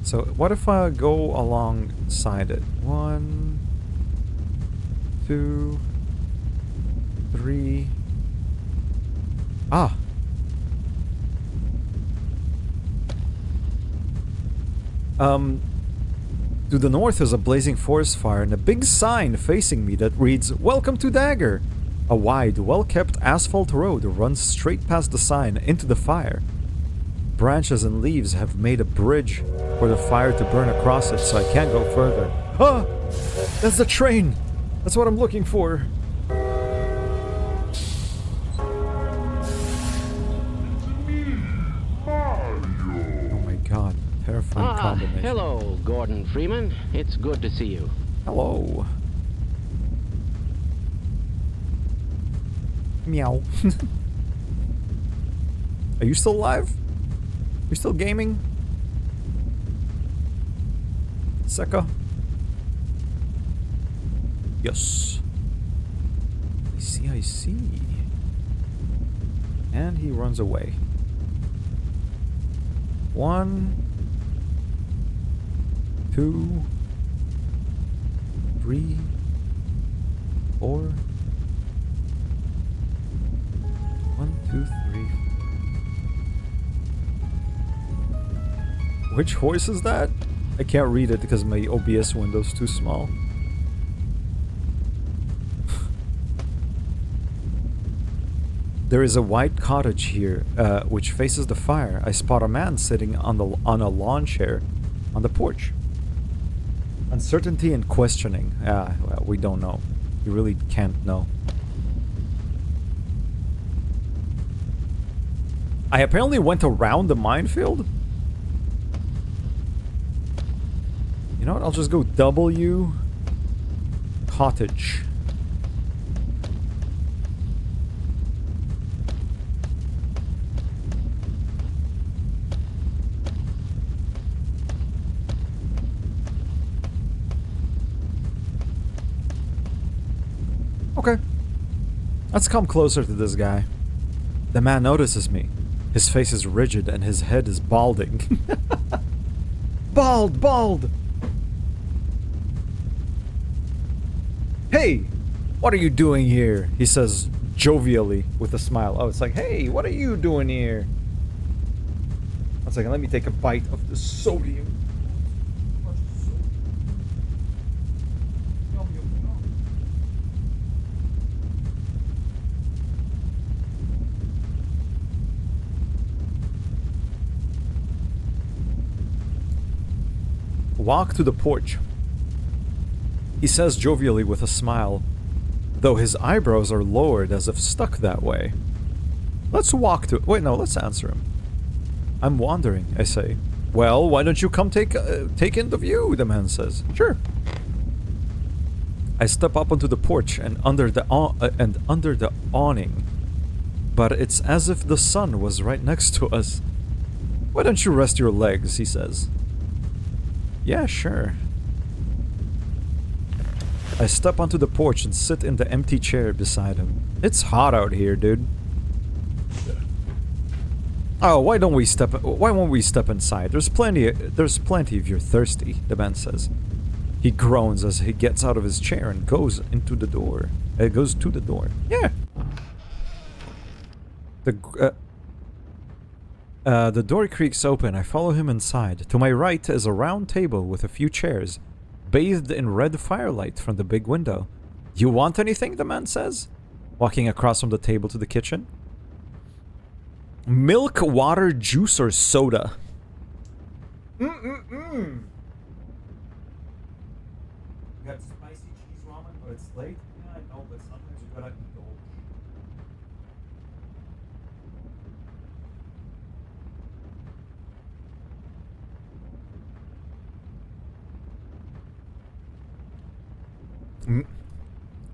So what if I go alongside it? 1, 2, 3. Ah. To the north is a blazing forest fire and a big sign facing me that reads, "Welcome to Dagger." A wide, well-kept asphalt road runs straight past the sign into the fire. Branches and leaves have made a bridge for the fire to burn across it, so I can't go further. Ah! That's the train! That's what I'm looking for. Oh my god. Terrifying combination. Hello, Gordon Freeman. It's good to see you. Hello. Meow. Are you still alive? You still gaming? Seka? Yes. I see. And he runs away. 1, 2, 3, 4. 1, 2, 3. Which horse is that? I can't read it because my OBS window's too small. There is a white cottage here, which faces the fire. I spot a man sitting on a lawn chair on the porch. Uncertainty and questioning. Well, we don't know. We really can't know. I apparently went around the minefield. You know what? I'll just go W cottage. Okay. Let's come closer to this guy. The man notices me. His face is rigid and his head is balding. Bald! Hey! What are you doing here? He says jovially with a smile. Oh, it's like, hey, what are you doing here? 1 second, let me take a bite of the sodium. Walk to the porch. He says jovially with a smile, though his eyebrows are lowered as if stuck that way. Let's walk to... Wait, no, let's answer him. I'm wandering, I say. Well, why don't you come take in the view, the man says. Sure. I step up onto the porch and under the awning, but it's as if the sun was right next to us. Why don't you rest your legs, he says. Yeah, sure. I step onto the porch and sit in the empty chair beside him. It's hot out here, dude. Oh, why won't we step inside? There's plenty if you're thirsty, the man says. He groans as he gets out of his chair and goes to the door. Yeah. The door creaks open. I follow him inside. To my right is a round table with a few chairs, bathed in red firelight from the big window. You want anything? The man says, walking across from the table to the kitchen. Milk, water, juice, or soda? You got spicy cheese ramen, but it's late? Yeah, I know, but sometimes you gotta indulge.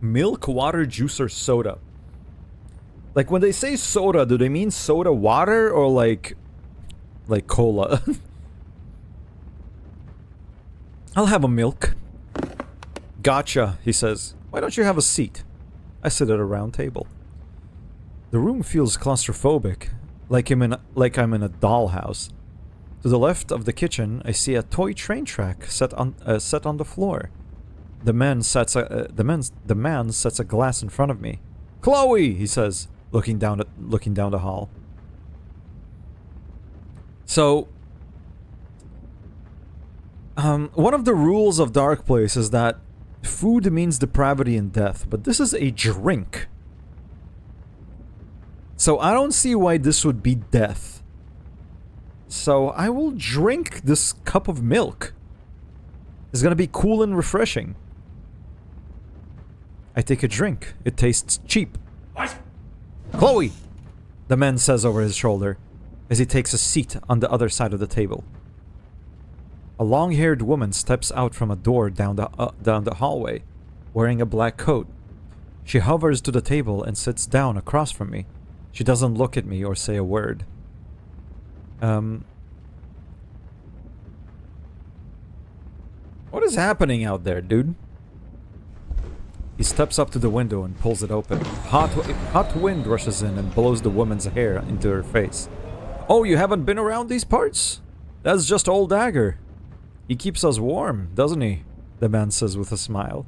Milk, water, juice, or soda? Like, when they say soda, do they mean soda water or like cola? I'll have a milk. Gotcha, he says. Why don't you have a seat? I sit at a round table. The room feels claustrophobic, like I'm in a dollhouse. To the left of the kitchen, I see a toy train track set on the floor. The man sets a glass in front of me. Chloe, he says, looking down the hall. So, one of the rules of Dark Place is that food means depravity and death, but this is a drink. So I don't see why this would be death. So I will drink this cup of milk. It's gonna be cool and refreshing. I take a drink. It tastes cheap. Chloe! The man says over his shoulder as he takes a seat on the other side of the table. A long-haired woman steps out from a door down the hallway, wearing a black coat. She hovers to the table and sits down across from me. She doesn't look at me or say a word. What is happening out there, dude? He steps up to the window and pulls it open. Hot wind rushes in and blows the woman's hair into her face. Oh, you haven't been around these parts? That's just old Dagger. He keeps us warm, doesn't he? The man says with a smile.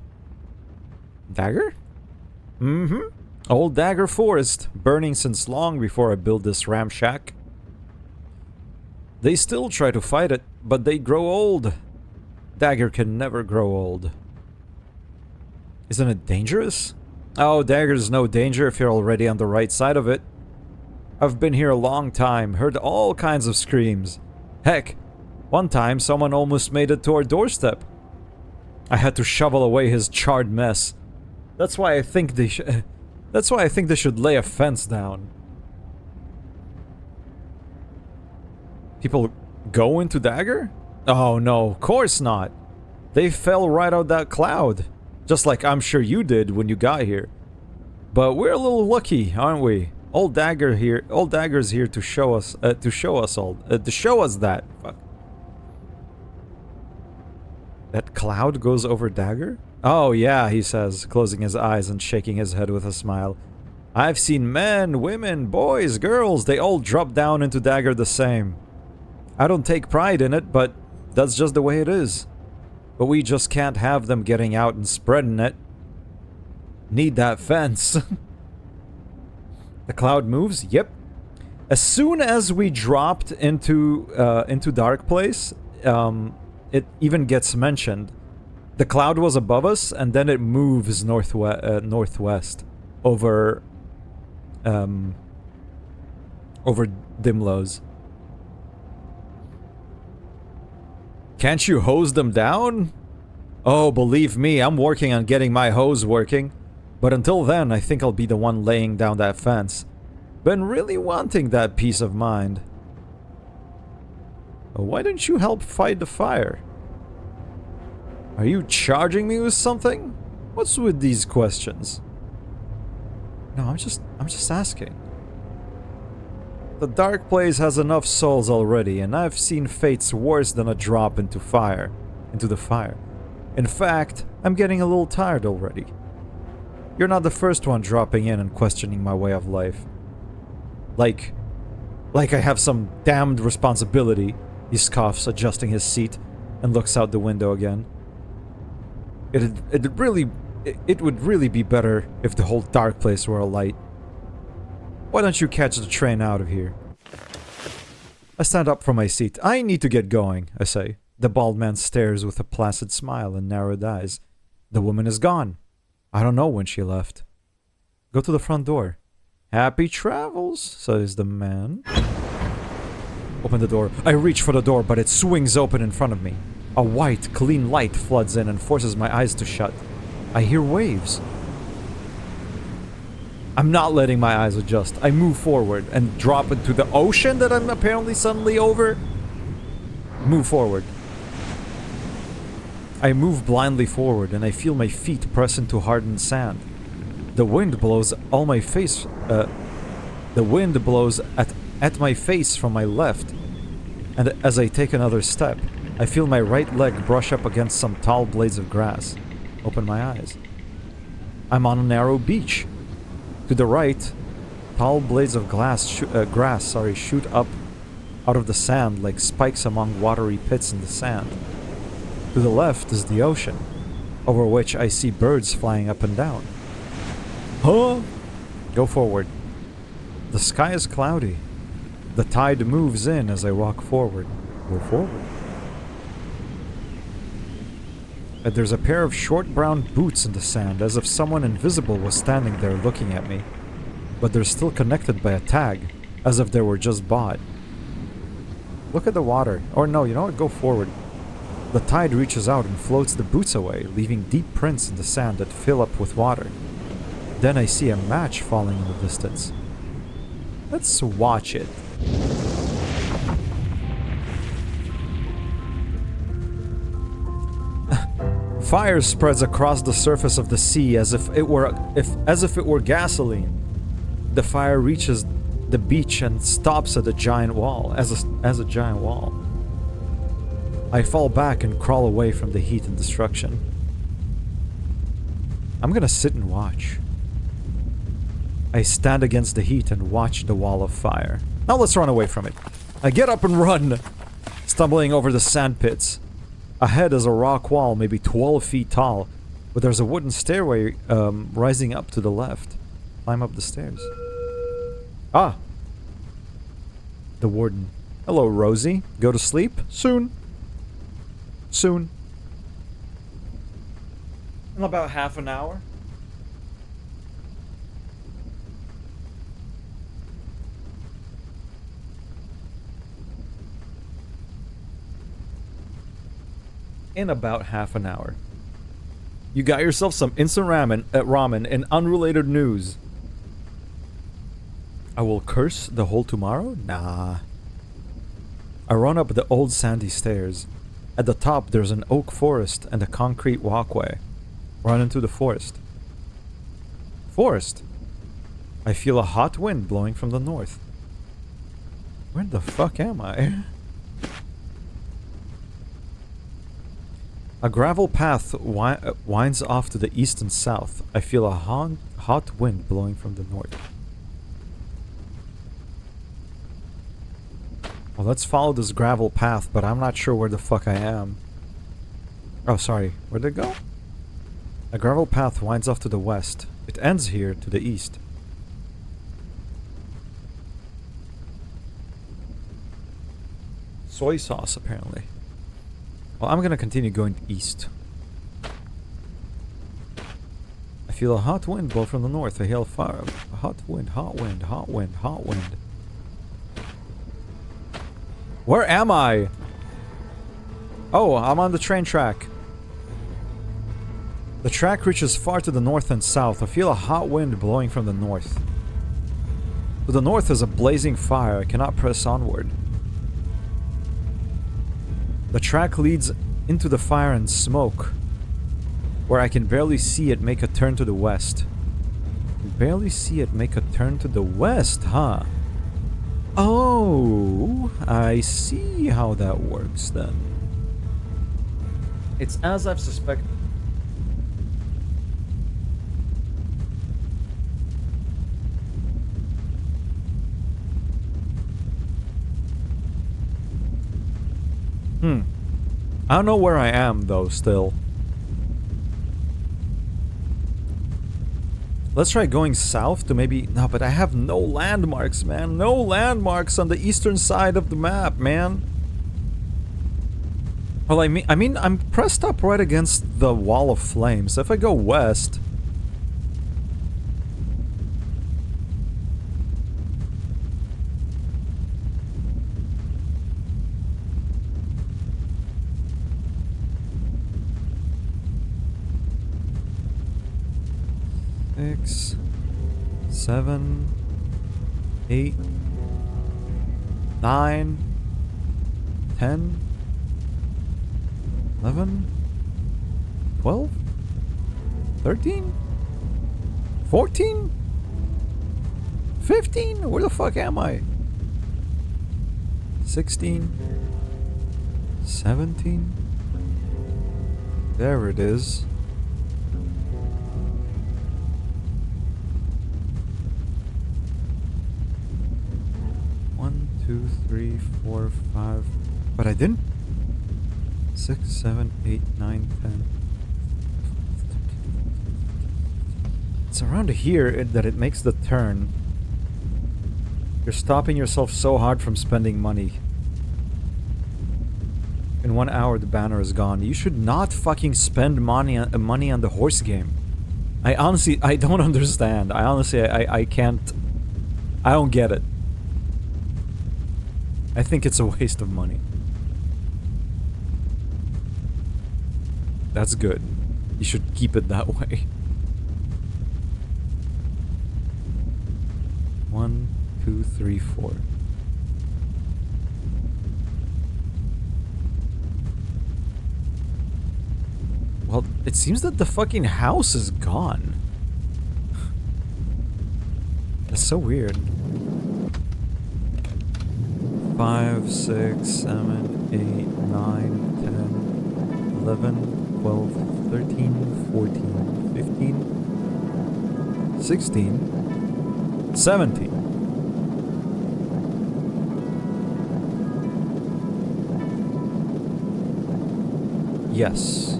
Dagger? Mm-hmm. Old Dagger Forest, burning since long before I built this ramshack. They still try to fight it, but they grow old. Dagger can never grow old. Isn't it dangerous? Oh, Dagger's no danger if you're already on the right side of it. I've been here a long time, heard all kinds of screams. Heck, one time someone almost made it to our doorstep. I had to shovel away his charred mess. That's why I think they should lay a fence down. People go into Dagger? Oh no, of course not. They fell right out that cloud. Just like I'm sure you did when you got here. But we're a little lucky, aren't we? Old Dagger's here to show us that. Fuck. That cloud goes over Dagger? Oh yeah, he says, closing his eyes and shaking his head with a smile. I've seen men, women, boys, girls, they all drop down into Dagger the same. I don't take pride in it, but that's just the way it is. But we just can't have them getting out and spreading it. Need that fence. The cloud moves? Yep. As soon as we dropped into Dark Place, it even gets mentioned. The cloud was above us, and then it moves northwest over Dimlows. Can't you hose them down? Oh, believe me, I'm working on getting my hose working. But until then, I think I'll be the one laying down that fence. Been really wanting that peace of mind. Why don't you help fight the fire? Are you charging me with something? What's with these questions? No, I'm just asking. The Dark Place has enough souls already, and I've seen fates worse than a drop into the fire. In fact, I'm getting a little tired already. You're not the first one dropping in and questioning my way of life. Like I have some damned responsibility. He scoffs, adjusting his seat, and looks out the window again. It would really be better if the whole Dark Place were alight. Why don't you catch the train out of here? I stand up from my seat. I need to get going, I say. The bald man stares with a placid smile and narrowed eyes. The woman is gone. I don't know when she left. Go to the front door. Happy travels, says the man. Open the door. I reach for the door, but it swings open in front of me. A white, clean light floods in and forces my eyes to shut. I hear waves. I'm not letting my eyes adjust. I move forward and drop into the ocean that I'm apparently suddenly over. Move forward. I move blindly forward and I feel my feet press into hardened sand. The wind blows all my face. The wind blows at my face from my left. And as I take another step, I feel my right leg brush up against some tall blades of grass. Open my eyes. I'm on a narrow beach. To the right, tall blades of grass shoot up out of the sand like spikes among watery pits in the sand. To the left is the ocean, over which I see birds flying up and down. Huh? Go forward. The sky is cloudy. The tide moves in as I walk forward. Go forward. And there's a pair of short brown boots in the sand, as if someone invisible was standing there looking at me. But they're still connected by a tag, as if they were just bought. Look at the water. Or no, you know what? Go forward. The tide reaches out and floats the boots away, leaving deep prints in the sand that fill up with water. Then I see a match falling in the distance. Let's watch it. Fire spreads across the surface of the sea as if it were gasoline. The fire reaches the beach and stops at a giant wall, as a giant wall. I fall back and crawl away from the heat and destruction. I'm gonna sit and watch. I stand against the heat and watch the wall of fire. Now let's run away from it. I get up and run, stumbling over the sand pits. Ahead is a rock wall, maybe 12 feet tall, but there's a wooden stairway rising up to the left. Climb up the stairs. Ah! The warden. Hello, Rosie. Go to sleep? Soon. Soon. In about half an hour. In about half an hour. You got yourself some instant ramen and unrelated news. I will curse the whole tomorrow? Nah. I run up the old sandy stairs. At the top there's an oak forest and a concrete walkway. Run into the forest. Forest? I feel a hot wind blowing from the north. Where the fuck am I? A gravel path winds off to the east and south. I feel a hot wind blowing from the north. Well, let's follow this gravel path, but I'm not sure where the fuck I am. Oh, sorry. Where'd it go? A gravel path winds off to the west. It ends here to the east. Soy sauce, apparently. Well, I'm gonna continue going east. I feel a hot wind blow from the north. I hail fire. A hot wind, hot wind, hot wind, hot wind. Where am I? Oh, I'm on the train track. The track reaches far to the north and south. I feel a hot wind blowing from the north. To the north is a blazing fire. I cannot press onward. The track leads into the fire and smoke, where I can barely see it make a turn to the west. I can barely see it make a turn to the west, huh? Oh, I see how that works then. It's as I've suspected. I don't know where I am, though, still. Let's try going south to maybe... No, but I have no landmarks, man. No landmarks on the eastern side of the map, man. Well, I mean, I'm pressed up right against the wall of flames. So if I go west... Six, 7, 8, 9, 10, 11, 12, 13, 14, 15? Where the fuck am I? 16, 17. There it is. 1, 2, 3, 4, 5. But I didn't. 6, 7, 8, 9, 10. It's around here that it makes the turn. You're stopping yourself so hard from spending money. In 1 hour, the banner is gone. You should not fucking spend money on the horse game. I honestly, I don't understand. I can't. I don't get it. I think it's a waste of money. That's good. You should keep it that way. 1, 2, 3, 4. Well, it seems that the fucking house is gone. That's so weird. 5, 6, 7, 8, 9, 10, 11, 12, 13, 14, 15, 16, 17. Yes.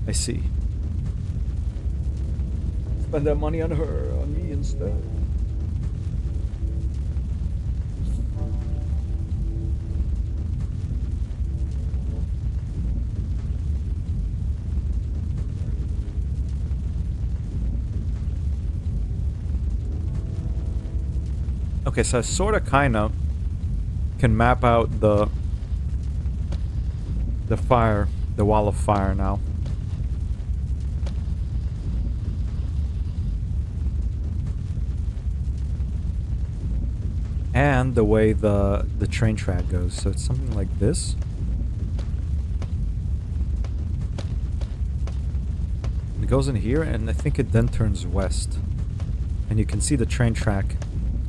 I see. Spend that money on her, on me instead. Okay, so I sorta kinda can map out the fire, the wall of fire now. And the way the train track goes. So it's something like this. It goes in here, and I think it then turns west. And you can see the train track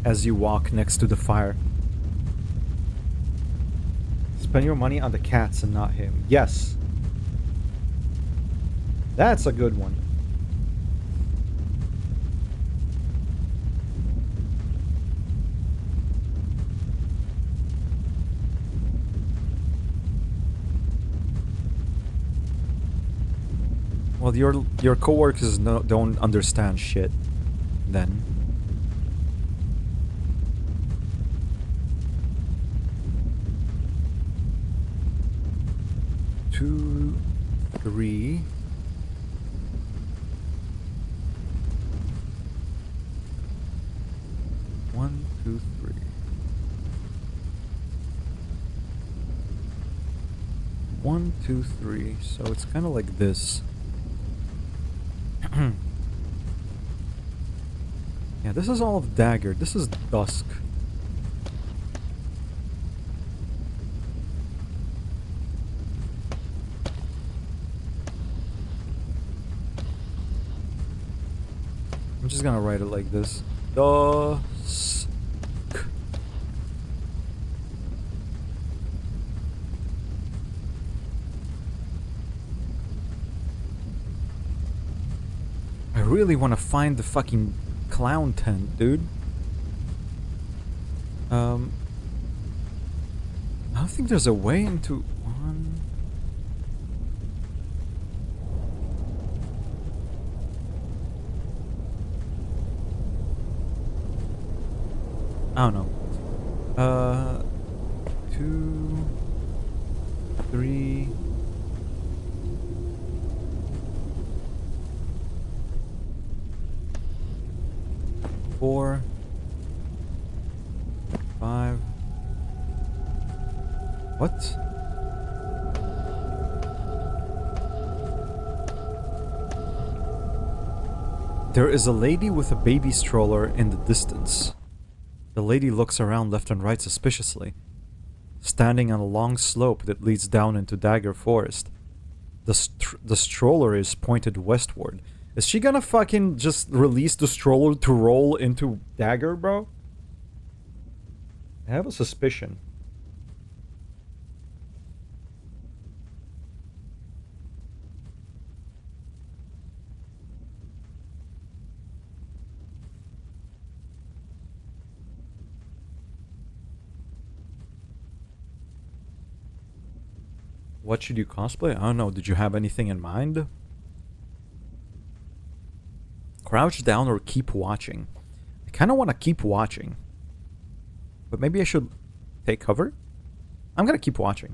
as you walk next to the fire. Spend your money on the cats and not him. Yes. That's a good one. Well, your coworkers don't understand shit, then. Two, 3. One, 2, 3. 1, 2, 3. So it's kind of like this. Yeah, this is all of Dagger. This is dusk. I'm just gonna write it like this. Dusk. I really want to find the fucking clown tent, dude. I don't think there's a way into one. I don't know. 2, 3. 4, 5. What? There is a lady with a baby stroller in the distance. The lady looks around left and right suspiciously, standing on a long slope that leads down into Dagger Forest. The stroller is pointed westward. Is she gonna fucking just release the stroller to roll into Dagger, bro? I have a suspicion. What should you cosplay? I don't know. Did you have anything in mind? Crouch down or keep watching. I kind of want to keep watching. But maybe I should take cover? I'm going to keep watching.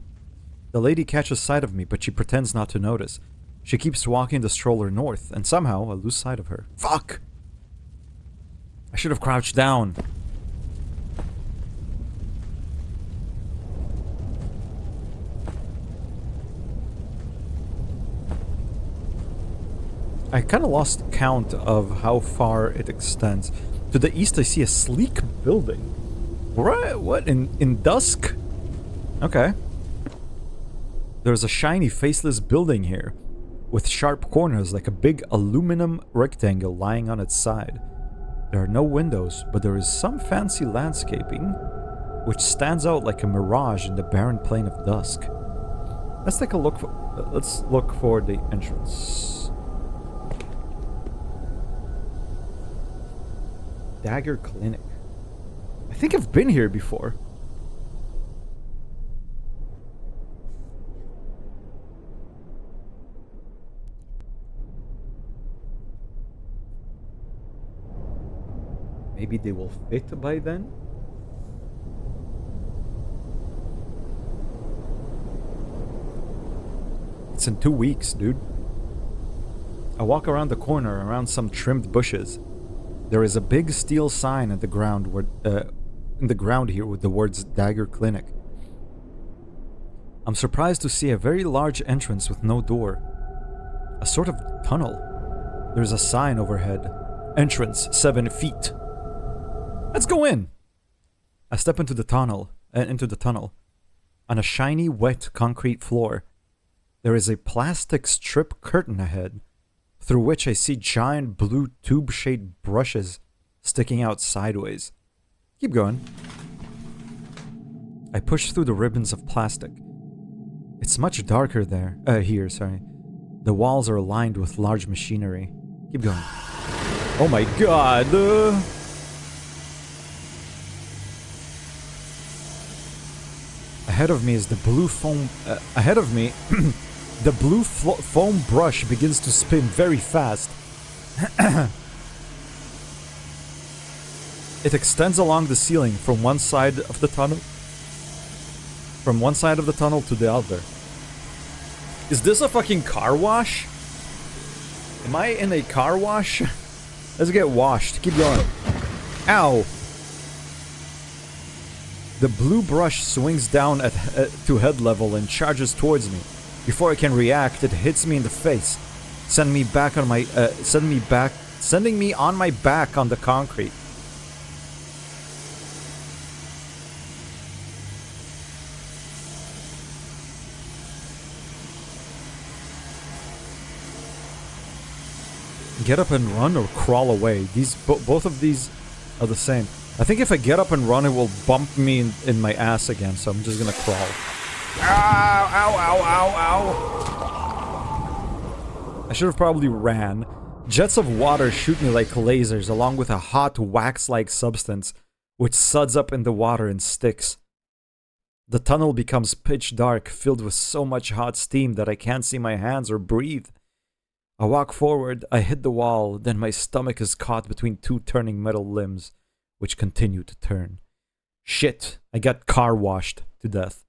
The lady catches sight of me, but she pretends not to notice. She keeps walking the stroller north, and somehow I lose sight of her. Fuck! I should have crouched down. I kind of lost count of how far it extends. To the east, I see a sleek building. What? In dusk? Okay. There's a shiny, faceless building here, with sharp corners like a big aluminum rectangle lying on its side. There are no windows, but there is some fancy landscaping, which stands out like a mirage in the barren plain of dusk. Let's take a look for... let's look for the entrance. Dagger Clinic. I think I've been here before. Maybe they will fit by then? It's in 2 weeks, dude. I walk around the corner, around some trimmed bushes. There is a big steel sign at the ground in the ground here with the words Dagger Clinic. I'm surprised to see a very large entrance with no door. A sort of tunnel. There's a sign overhead. Entrance 7 feet. Let's go in. I step into the tunnel. On a shiny, wet concrete floor, there is a plastic strip curtain ahead, through which I see giant blue tube-shaped brushes sticking out sideways. Keep going. I push through the ribbons of plastic. It's much darker here. The walls are lined with large machinery. Keep going. Oh my god! Ahead of me is the blue foam... ahead of me, the blue foam brush begins to spin very fast. It extends along the ceiling from one side of the tunnel... from one side of the tunnel to the other. Is this a fucking car wash? Am I in a car wash? Let's get washed. Keep going. Ow! The blue brush swings down to head level and charges towards me. Before I can react, it hits me in the face, sending me on my back on the concrete. Get up and run or crawl away. Both of these are the same. I think if I get up and run, it will bump me in my ass again, so I'm just gonna crawl. Ow, ow, ow, ow, ow! I should have probably ran. Jets of water shoot me like lasers, along with a hot wax-like substance, which suds up in the water and sticks. The tunnel becomes pitch dark, filled with so much hot steam that I can't see my hands or breathe. I walk forward, I hit the wall, then my stomach is caught between two turning metal limbs, which continue to turn. Shit, I got car washed to death.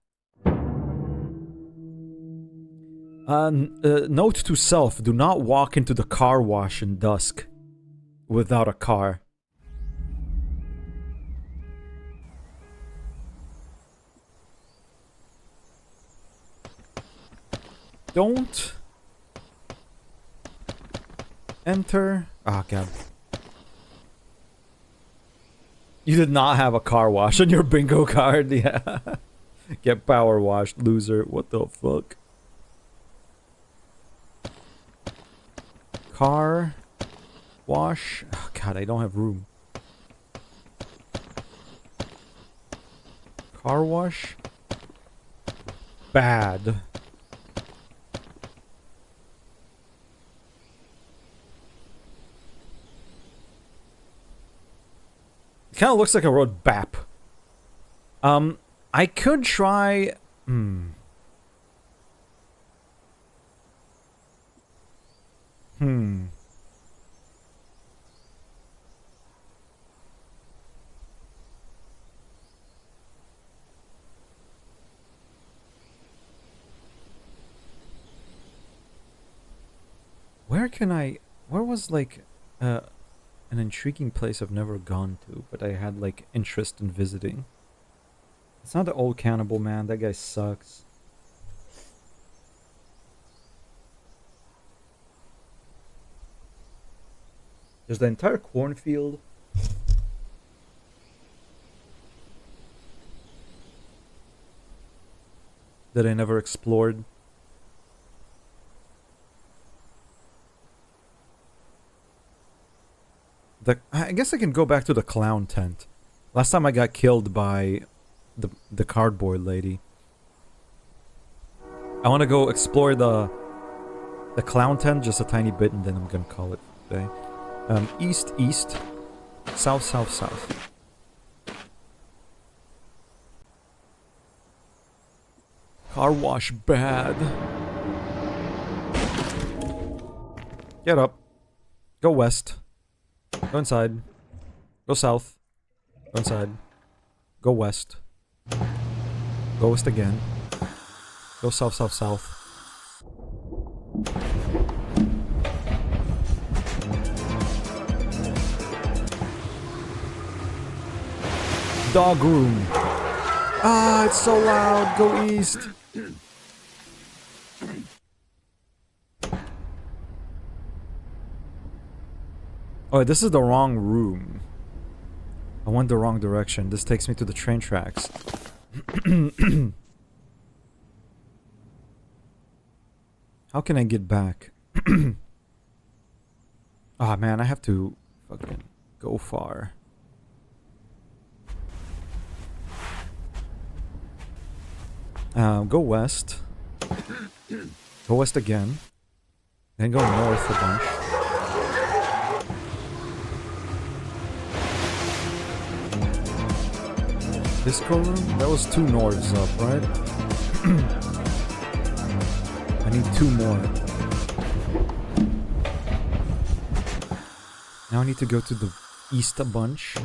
Note to self, do not walk into the car wash in dusk without a car. Don't enter. Oh god. You did not have a car wash on your bingo card. Yeah. Get power washed, loser. What the fuck? Car wash. Oh god, I don't have room. Car wash. Bad. It kind of looks like I wrote BAP. I could try... Where can I... Where was, like, an intriguing place I've never gone to, but I had, like, interest in visiting? It's not the old cannibal man. That guy sucks. . There's the entire cornfield. That I never explored. I guess I can go back to the clown tent. Last time I got killed by the cardboard lady. I want to go explore the clown tent just a tiny bit, and then I'm gonna call it a day. East, east, south, south, south. Car wash bad. Get up. Go west. Go inside. Go south. Go inside. Go west. Go west again. Go south, south, south. Dog room. Ah, it's so loud. Go east. Oh, this is the wrong room. I went the wrong direction. This takes me to the train tracks. How can I get back? Ah, man, I have to fucking go far. Go west. Go west again. Then go north a bunch. Disco room? That was 2 norths up, right? I need 2 more. Now I need to go to the east a bunch.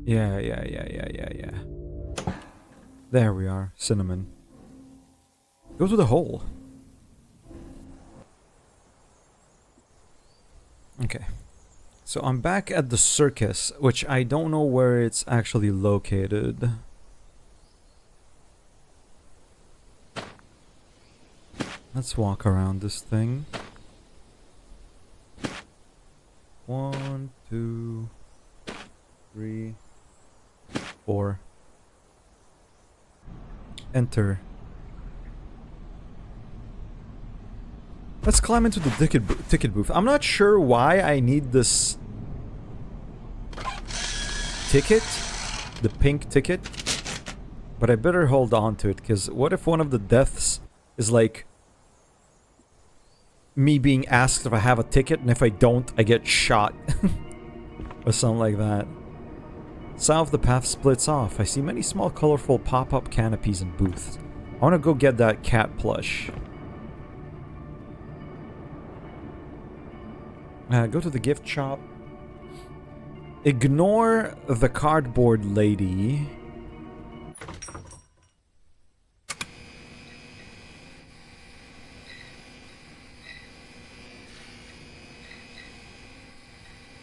Yeah. There we are. Cinnamon. Go to the hole. Okay. So I'm back at the circus, which I don't know where it's actually located. Let's walk around this thing. 1, 2, 3, 4. Enter. Let's climb into the ticket booth. I'm not sure why I need this ticket, the pink ticket, but I better hold on to it, because what if one of the deaths is like me being asked if I have a ticket, and if I don't, I get shot. Or something like that. South, the path splits off. I see many small colorful pop-up canopies and booths. I want to go get that cat plush. Go to the gift shop. Ignore the cardboard lady.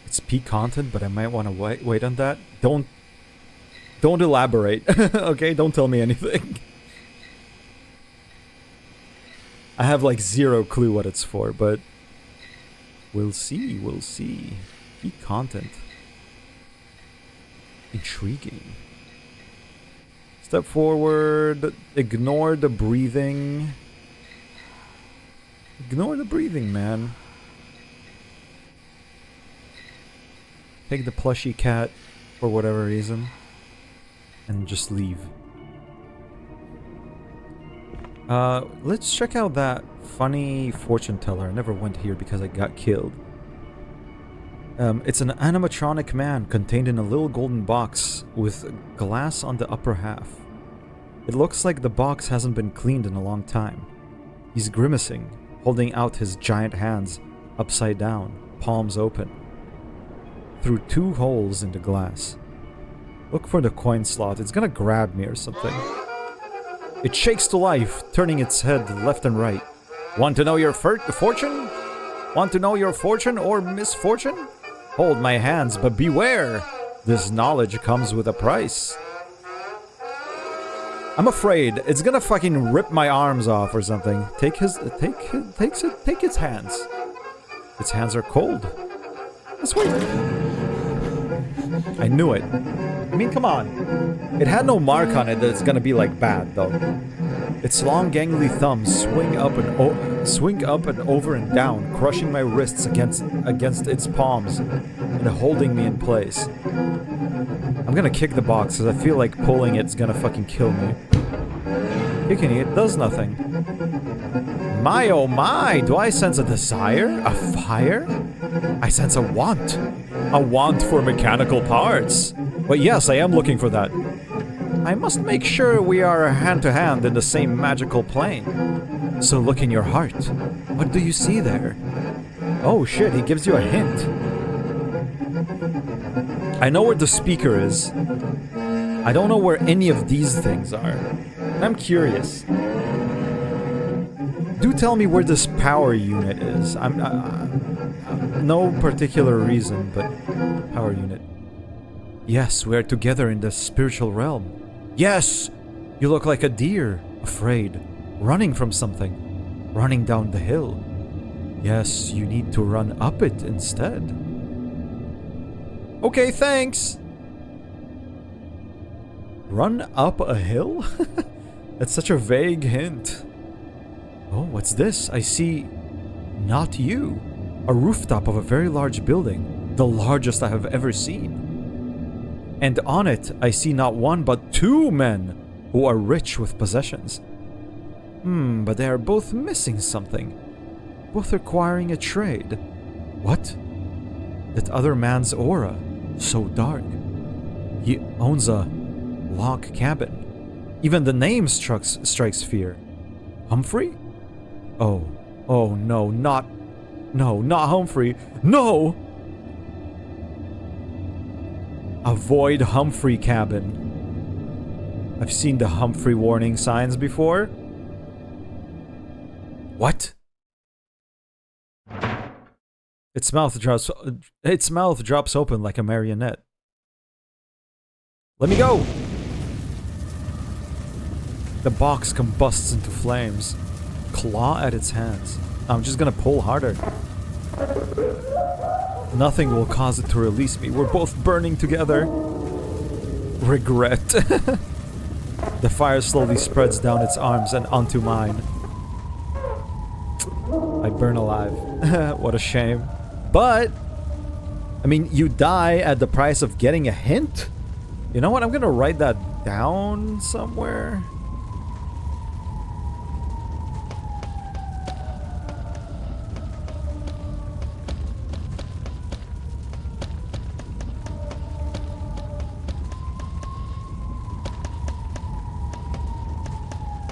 It's peak content, but I might want to wait on that. Don't elaborate. Okay, don't tell me anything. I have like 0 clue what it's for, but we'll see, we'll see. Peak content. Intriguing. Step forward. Ignore the breathing. Ignore the breathing, man. Take the plushy cat for whatever reason. And just leave. Let's check out that funny fortune teller. I never went here because I got killed. It's an animatronic man contained in a little golden box with glass on the upper half. It looks like the box hasn't been cleaned in a long time. He's grimacing, holding out his giant hands upside down, palms open, through 2 holes in the glass. Look for the coin slot. It's gonna grab me or something. It shakes to life, turning its head left and right. Want to know your fortune? Want to know your fortune or misfortune? Hold my hands, but beware! This knowledge comes with a price. I'm afraid it's gonna fucking rip my arms off or something. Take its hands. Its hands are cold. Let's wait. I knew it. I mean, come on. It had no mark on it that it's gonna be like bad, though. Its long, gangly thumbs swing up and over and down, crushing my wrists against its palms and holding me in place. I'm gonna kick the box because I feel like pulling it's gonna fucking kill me. Kicking it does nothing. My oh my, do I sense a desire? A fire? I sense a want. A want for mechanical parts. But yes, I am looking for that. I must make sure we are hand to hand in the same magical plane. So look in your heart. What do you see there? Oh shit, he gives you a hint. I know where the speaker is. I don't know where any of these things are. I'm curious. Do tell me where this power unit is. No particular reason, but power unit. Yes, we are together in the spiritual realm. Yes! You look like a deer, afraid, running from something, running down the hill. Yes, you need to run up it instead. Okay, thanks! Run up a hill? That's such a vague hint. Oh, what's this? I see... not you. A rooftop of a very large building. The largest I have ever seen. And on it, I see not one but two men who are rich with possessions. But they are both missing something. Both requiring a trade. What? That other man's aura. So dark. He owns a log cabin. Even the name strikes fear. Humphrey? Oh no, not Humphrey. No! Avoid Humphrey cabin. I've seen the Humphrey warning signs before. What? Its mouth drops open like a marionette. Let me go! The box combusts into flames. Claw at its hands. I'm just gonna pull harder. Nothing will cause it to release me. We're both burning together. Regret. The fire slowly spreads down its arms and onto mine. I burn alive. What a shame. But, I mean, you die at the price of getting a hint? You know what? I'm gonna write that down somewhere.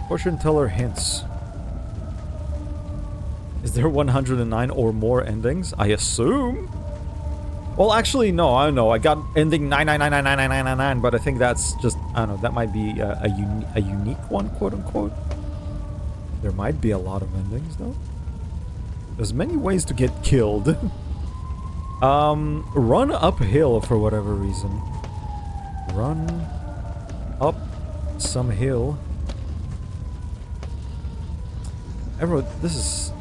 Fortune teller hints. Is there 109 or more endings? I assume? Well, actually, no, I don't know. I got ending 9999999, but I think that's just, I don't know, that might be a unique one, quote unquote. There might be a lot of endings, though. There's many ways to get killed. Run uphill for whatever reason. Run up some hill. I wrote, this is...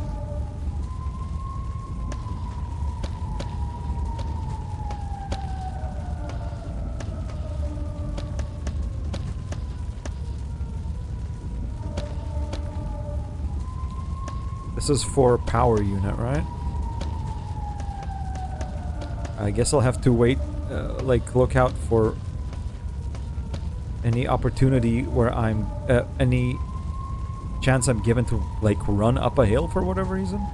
This is for power unit, right? I guess I'll have to wait, like, look out for any opportunity where I'm, any chance I'm given to, like, run up a hill for whatever reason.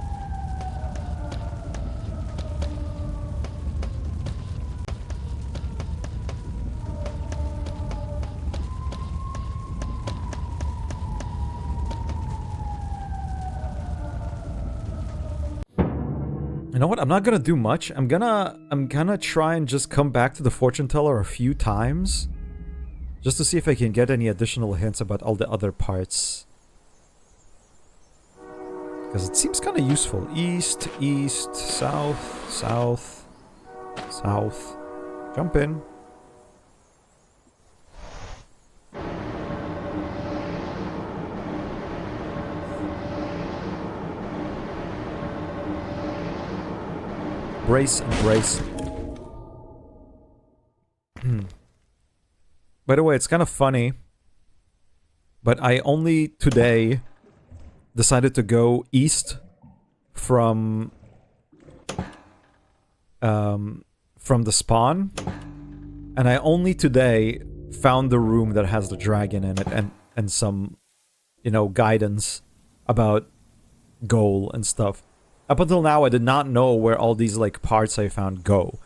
You know what? I'm not gonna do much. I'm gonna try and just come back to the fortune teller a few times, just to see if I can get any additional hints about all the other parts. Because it seems kind of useful. East, east, south, south, south. Jump in. Embrace, embrace. By the way, it's kind of funny, but I only today decided to go east from the spawn, and I only today found the room that has the dragon in it and some, you know, guidance about goal and stuff. Up until now, I did not know where all these like parts I found go.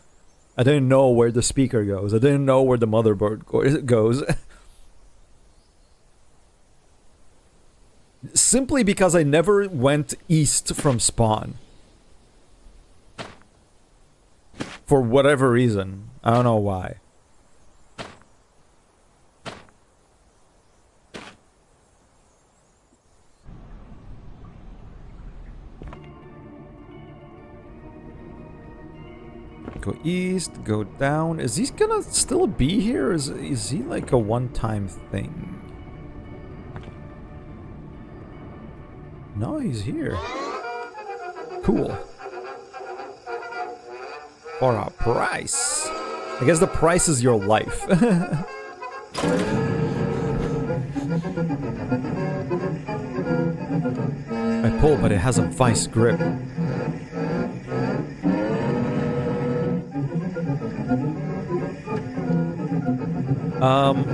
I didn't know where the speaker goes. I didn't know where the motherboard goes. Simply because I never went east from spawn. For whatever reason. I don't know why. Go east, go down. Is he gonna still be here? Is he like a one-time thing? No, he's here. Cool. For a price. I guess the price is your life. I pull, but it has a vice grip.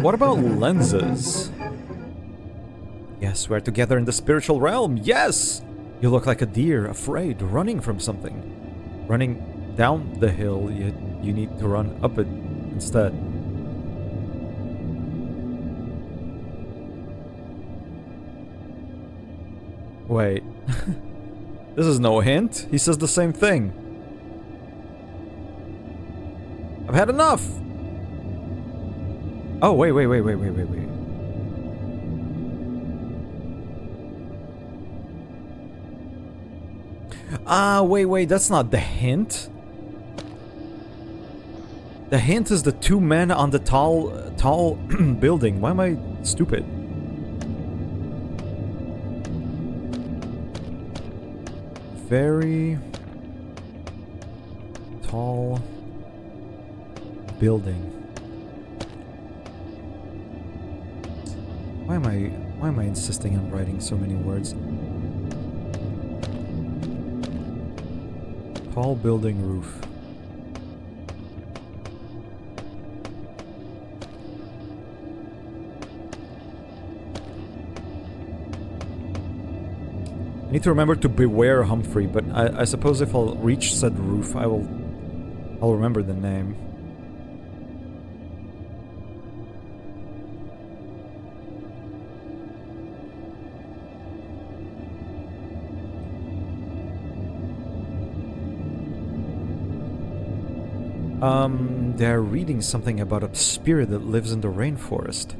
What about lenses? Yes, we're together in the spiritual realm. Yes! You look like a deer, afraid, running from something. Running down the hill, yet you need to run up it instead. Wait. This is no hint. He says the same thing. I've had enough! Oh, wait. Ah, wait, that's not the hint. The hint is the two men on the tall building. Why am I stupid? Very tall building. Why am I insisting on writing so many words? Tall building roof. I need to remember to beware Humphrey, but I suppose if I'll reach said roof, I'll remember the name. They're reading something about a spirit that lives in the rainforest.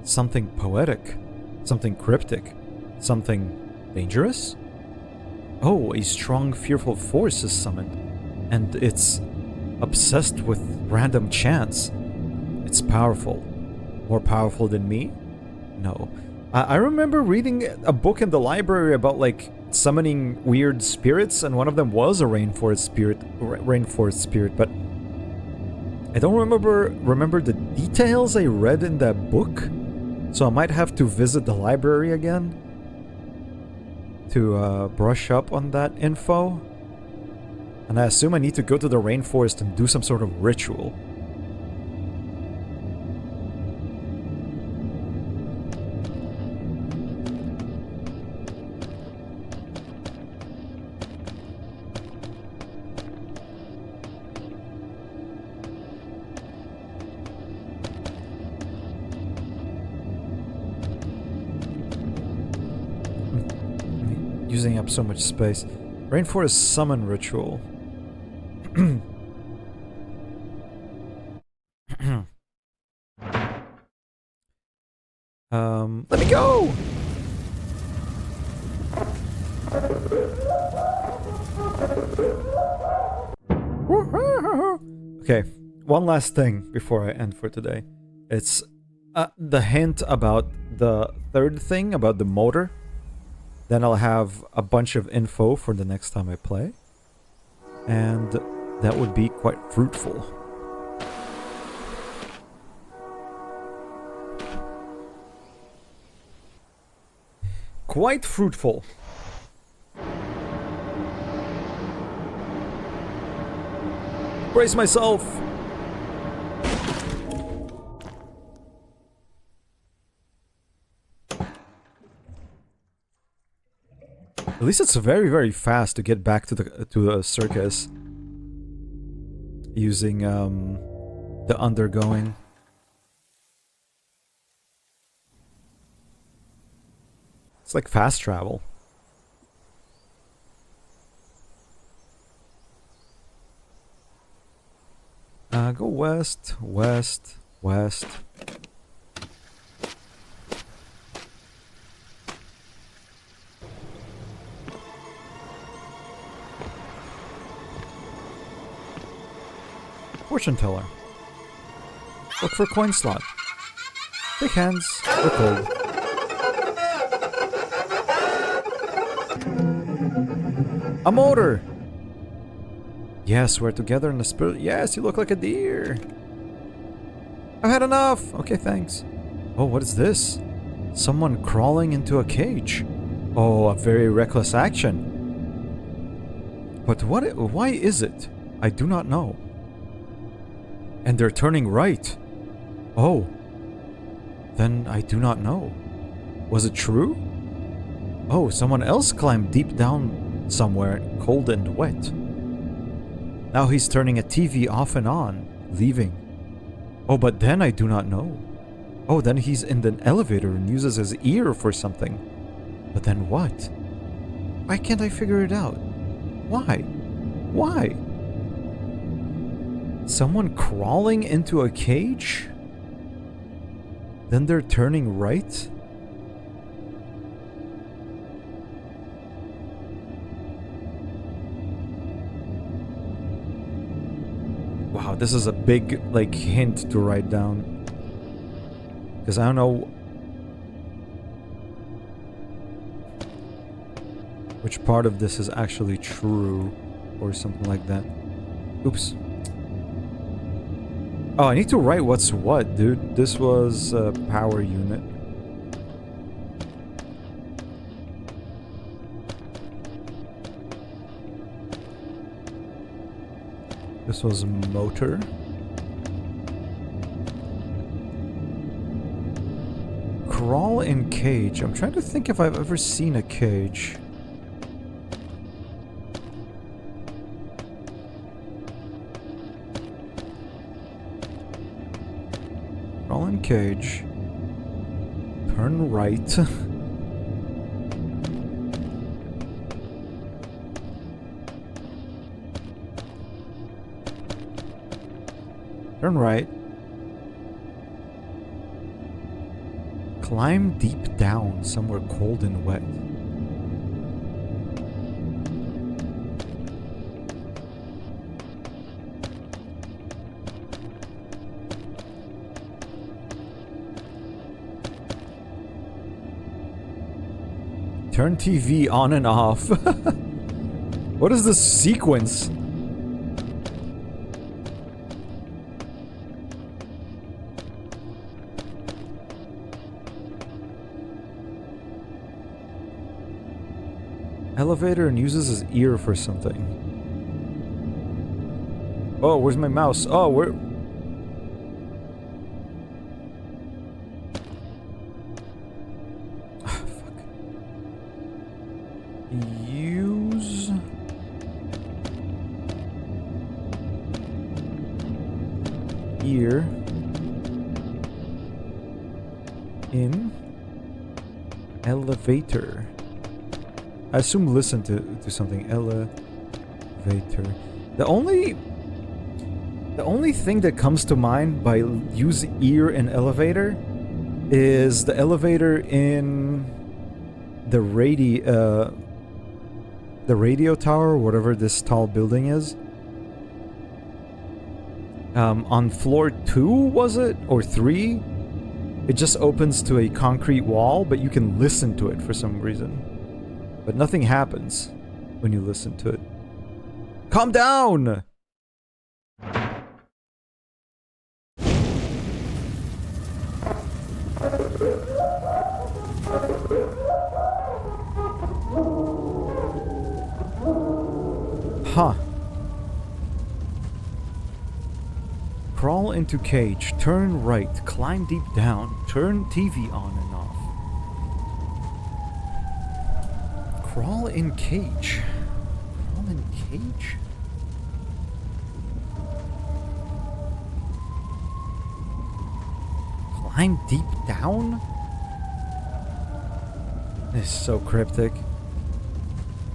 Something poetic. Something cryptic. Something dangerous? Oh, a strong, fearful force is summoned. And it's obsessed with random chants. It's powerful. More powerful than me? No. I remember reading a book in the library about, like, summoning weird spirits, and one of them was a rainforest spirit, but I don't remember the details I read in that book, so I might have to visit the library again to brush up on that info. And I assume I need to go to the rainforest and do some sort of ritual. Using up so much space. Rainforest summon ritual. Let me go! Okay, one last thing before I end for today. It's the hint about the third thing, about the motor. Then I'll have a bunch of info for the next time I play. And that would be quite fruitful. Quite fruitful. Brace myself! At least it's very, very fast to get back to the circus. Using the undergoing. It's like fast travel. Go west, west, west. Fortune teller. Look for coin slot. Big hands. We're cold. A motor! Yes, we're together in the spirit. Yes, you look like a deer. I've had enough. Okay, thanks. Oh, what is this? Someone crawling into a cage. Oh, a very reckless action. But why is it? I do not know. And they're turning right. Oh. Then I do not know. Was it true? Oh, someone else climbed deep down somewhere, cold and wet. Now he's turning a TV off and on, leaving. Oh, but then I do not know. Oh, then he's in the elevator and uses his ear for something. But then what? Why can't I figure it out? Why? Why? Someone crawling into a cage? Then they're turning right? Wow, this is a big, like, hint to write down. Because I don't know which part of this is actually true or something like that. Oops. Oh, I need to write what's what, dude. This was a power unit. This was motor. Crawl in cage. I'm trying to think if I've ever seen a cage. Crawl in cage. Turn right. Turn right. Climb deep down somewhere cold and wet. Turn TV on and off. What is this sequence? Elevator and uses his ear for something. Oh, where's my mouse? Oh, where? Ah, fuck. Use ear in elevator. I assume listen to something. Elevator. The only thing that comes to mind by use ear in elevator is the elevator in the radio tower, whatever this tall building is. On floor 2, was it? Or 3? It just opens to a concrete wall, but you can listen to it for some reason. But nothing happens when you listen to it. Calm down! Huh. Crawl into cage, turn right, climb deep down, turn TV on and off. Crawl in cage. Crawl in cage? Climb deep down? This is so cryptic.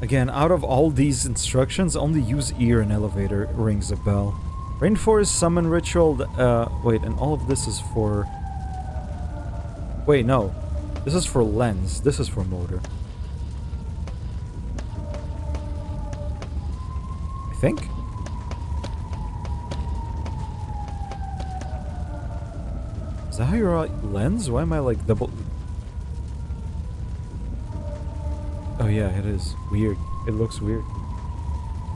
Again, out of all these instructions, only use ear and elevator rings a bell. Rainforest summon ritual, wait, and all of this is for... Wait, no. This is for lens, this is for motor. I think? Is that how you're lens? Why am I like double... Oh yeah, it is. Weird. It looks weird.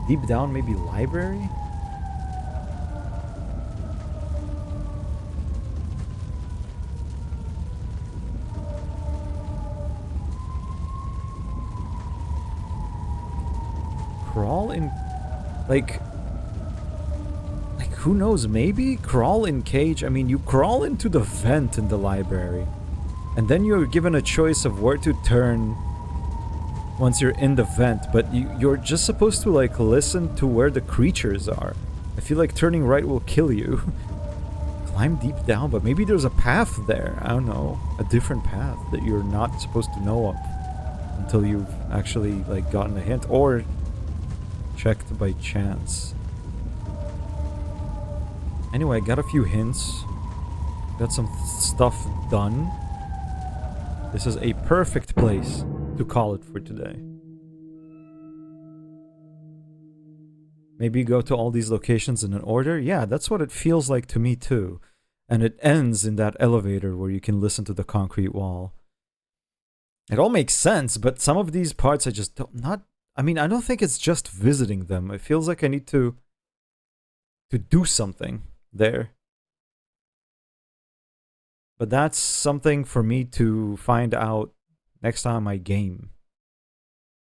Deep down, maybe library? Crawl in... Like, who knows? Maybe? Crawl in cage? I mean, you crawl into the vent in the library. And then you're given a choice of where to turn once you're in the vent, but you're just supposed to like listen to where the creatures are. I feel like turning right will kill you. Climb deep down, but maybe there's a path there. I don't know. A different path that you're not supposed to know of until you've actually like gotten a hint or checked by chance. Anyway, I got a few hints. Got some stuff done. This is a perfect place to call it for today. Maybe go to all these locations in an order? Yeah, that's what it feels like to me too. And it ends in that elevator where you can listen to the concrete wall. It all makes sense, but some of these parts I just don't... I mean, I don't think it's just visiting them. It feels like I need to do something there. But that's something for me to find out next time I game.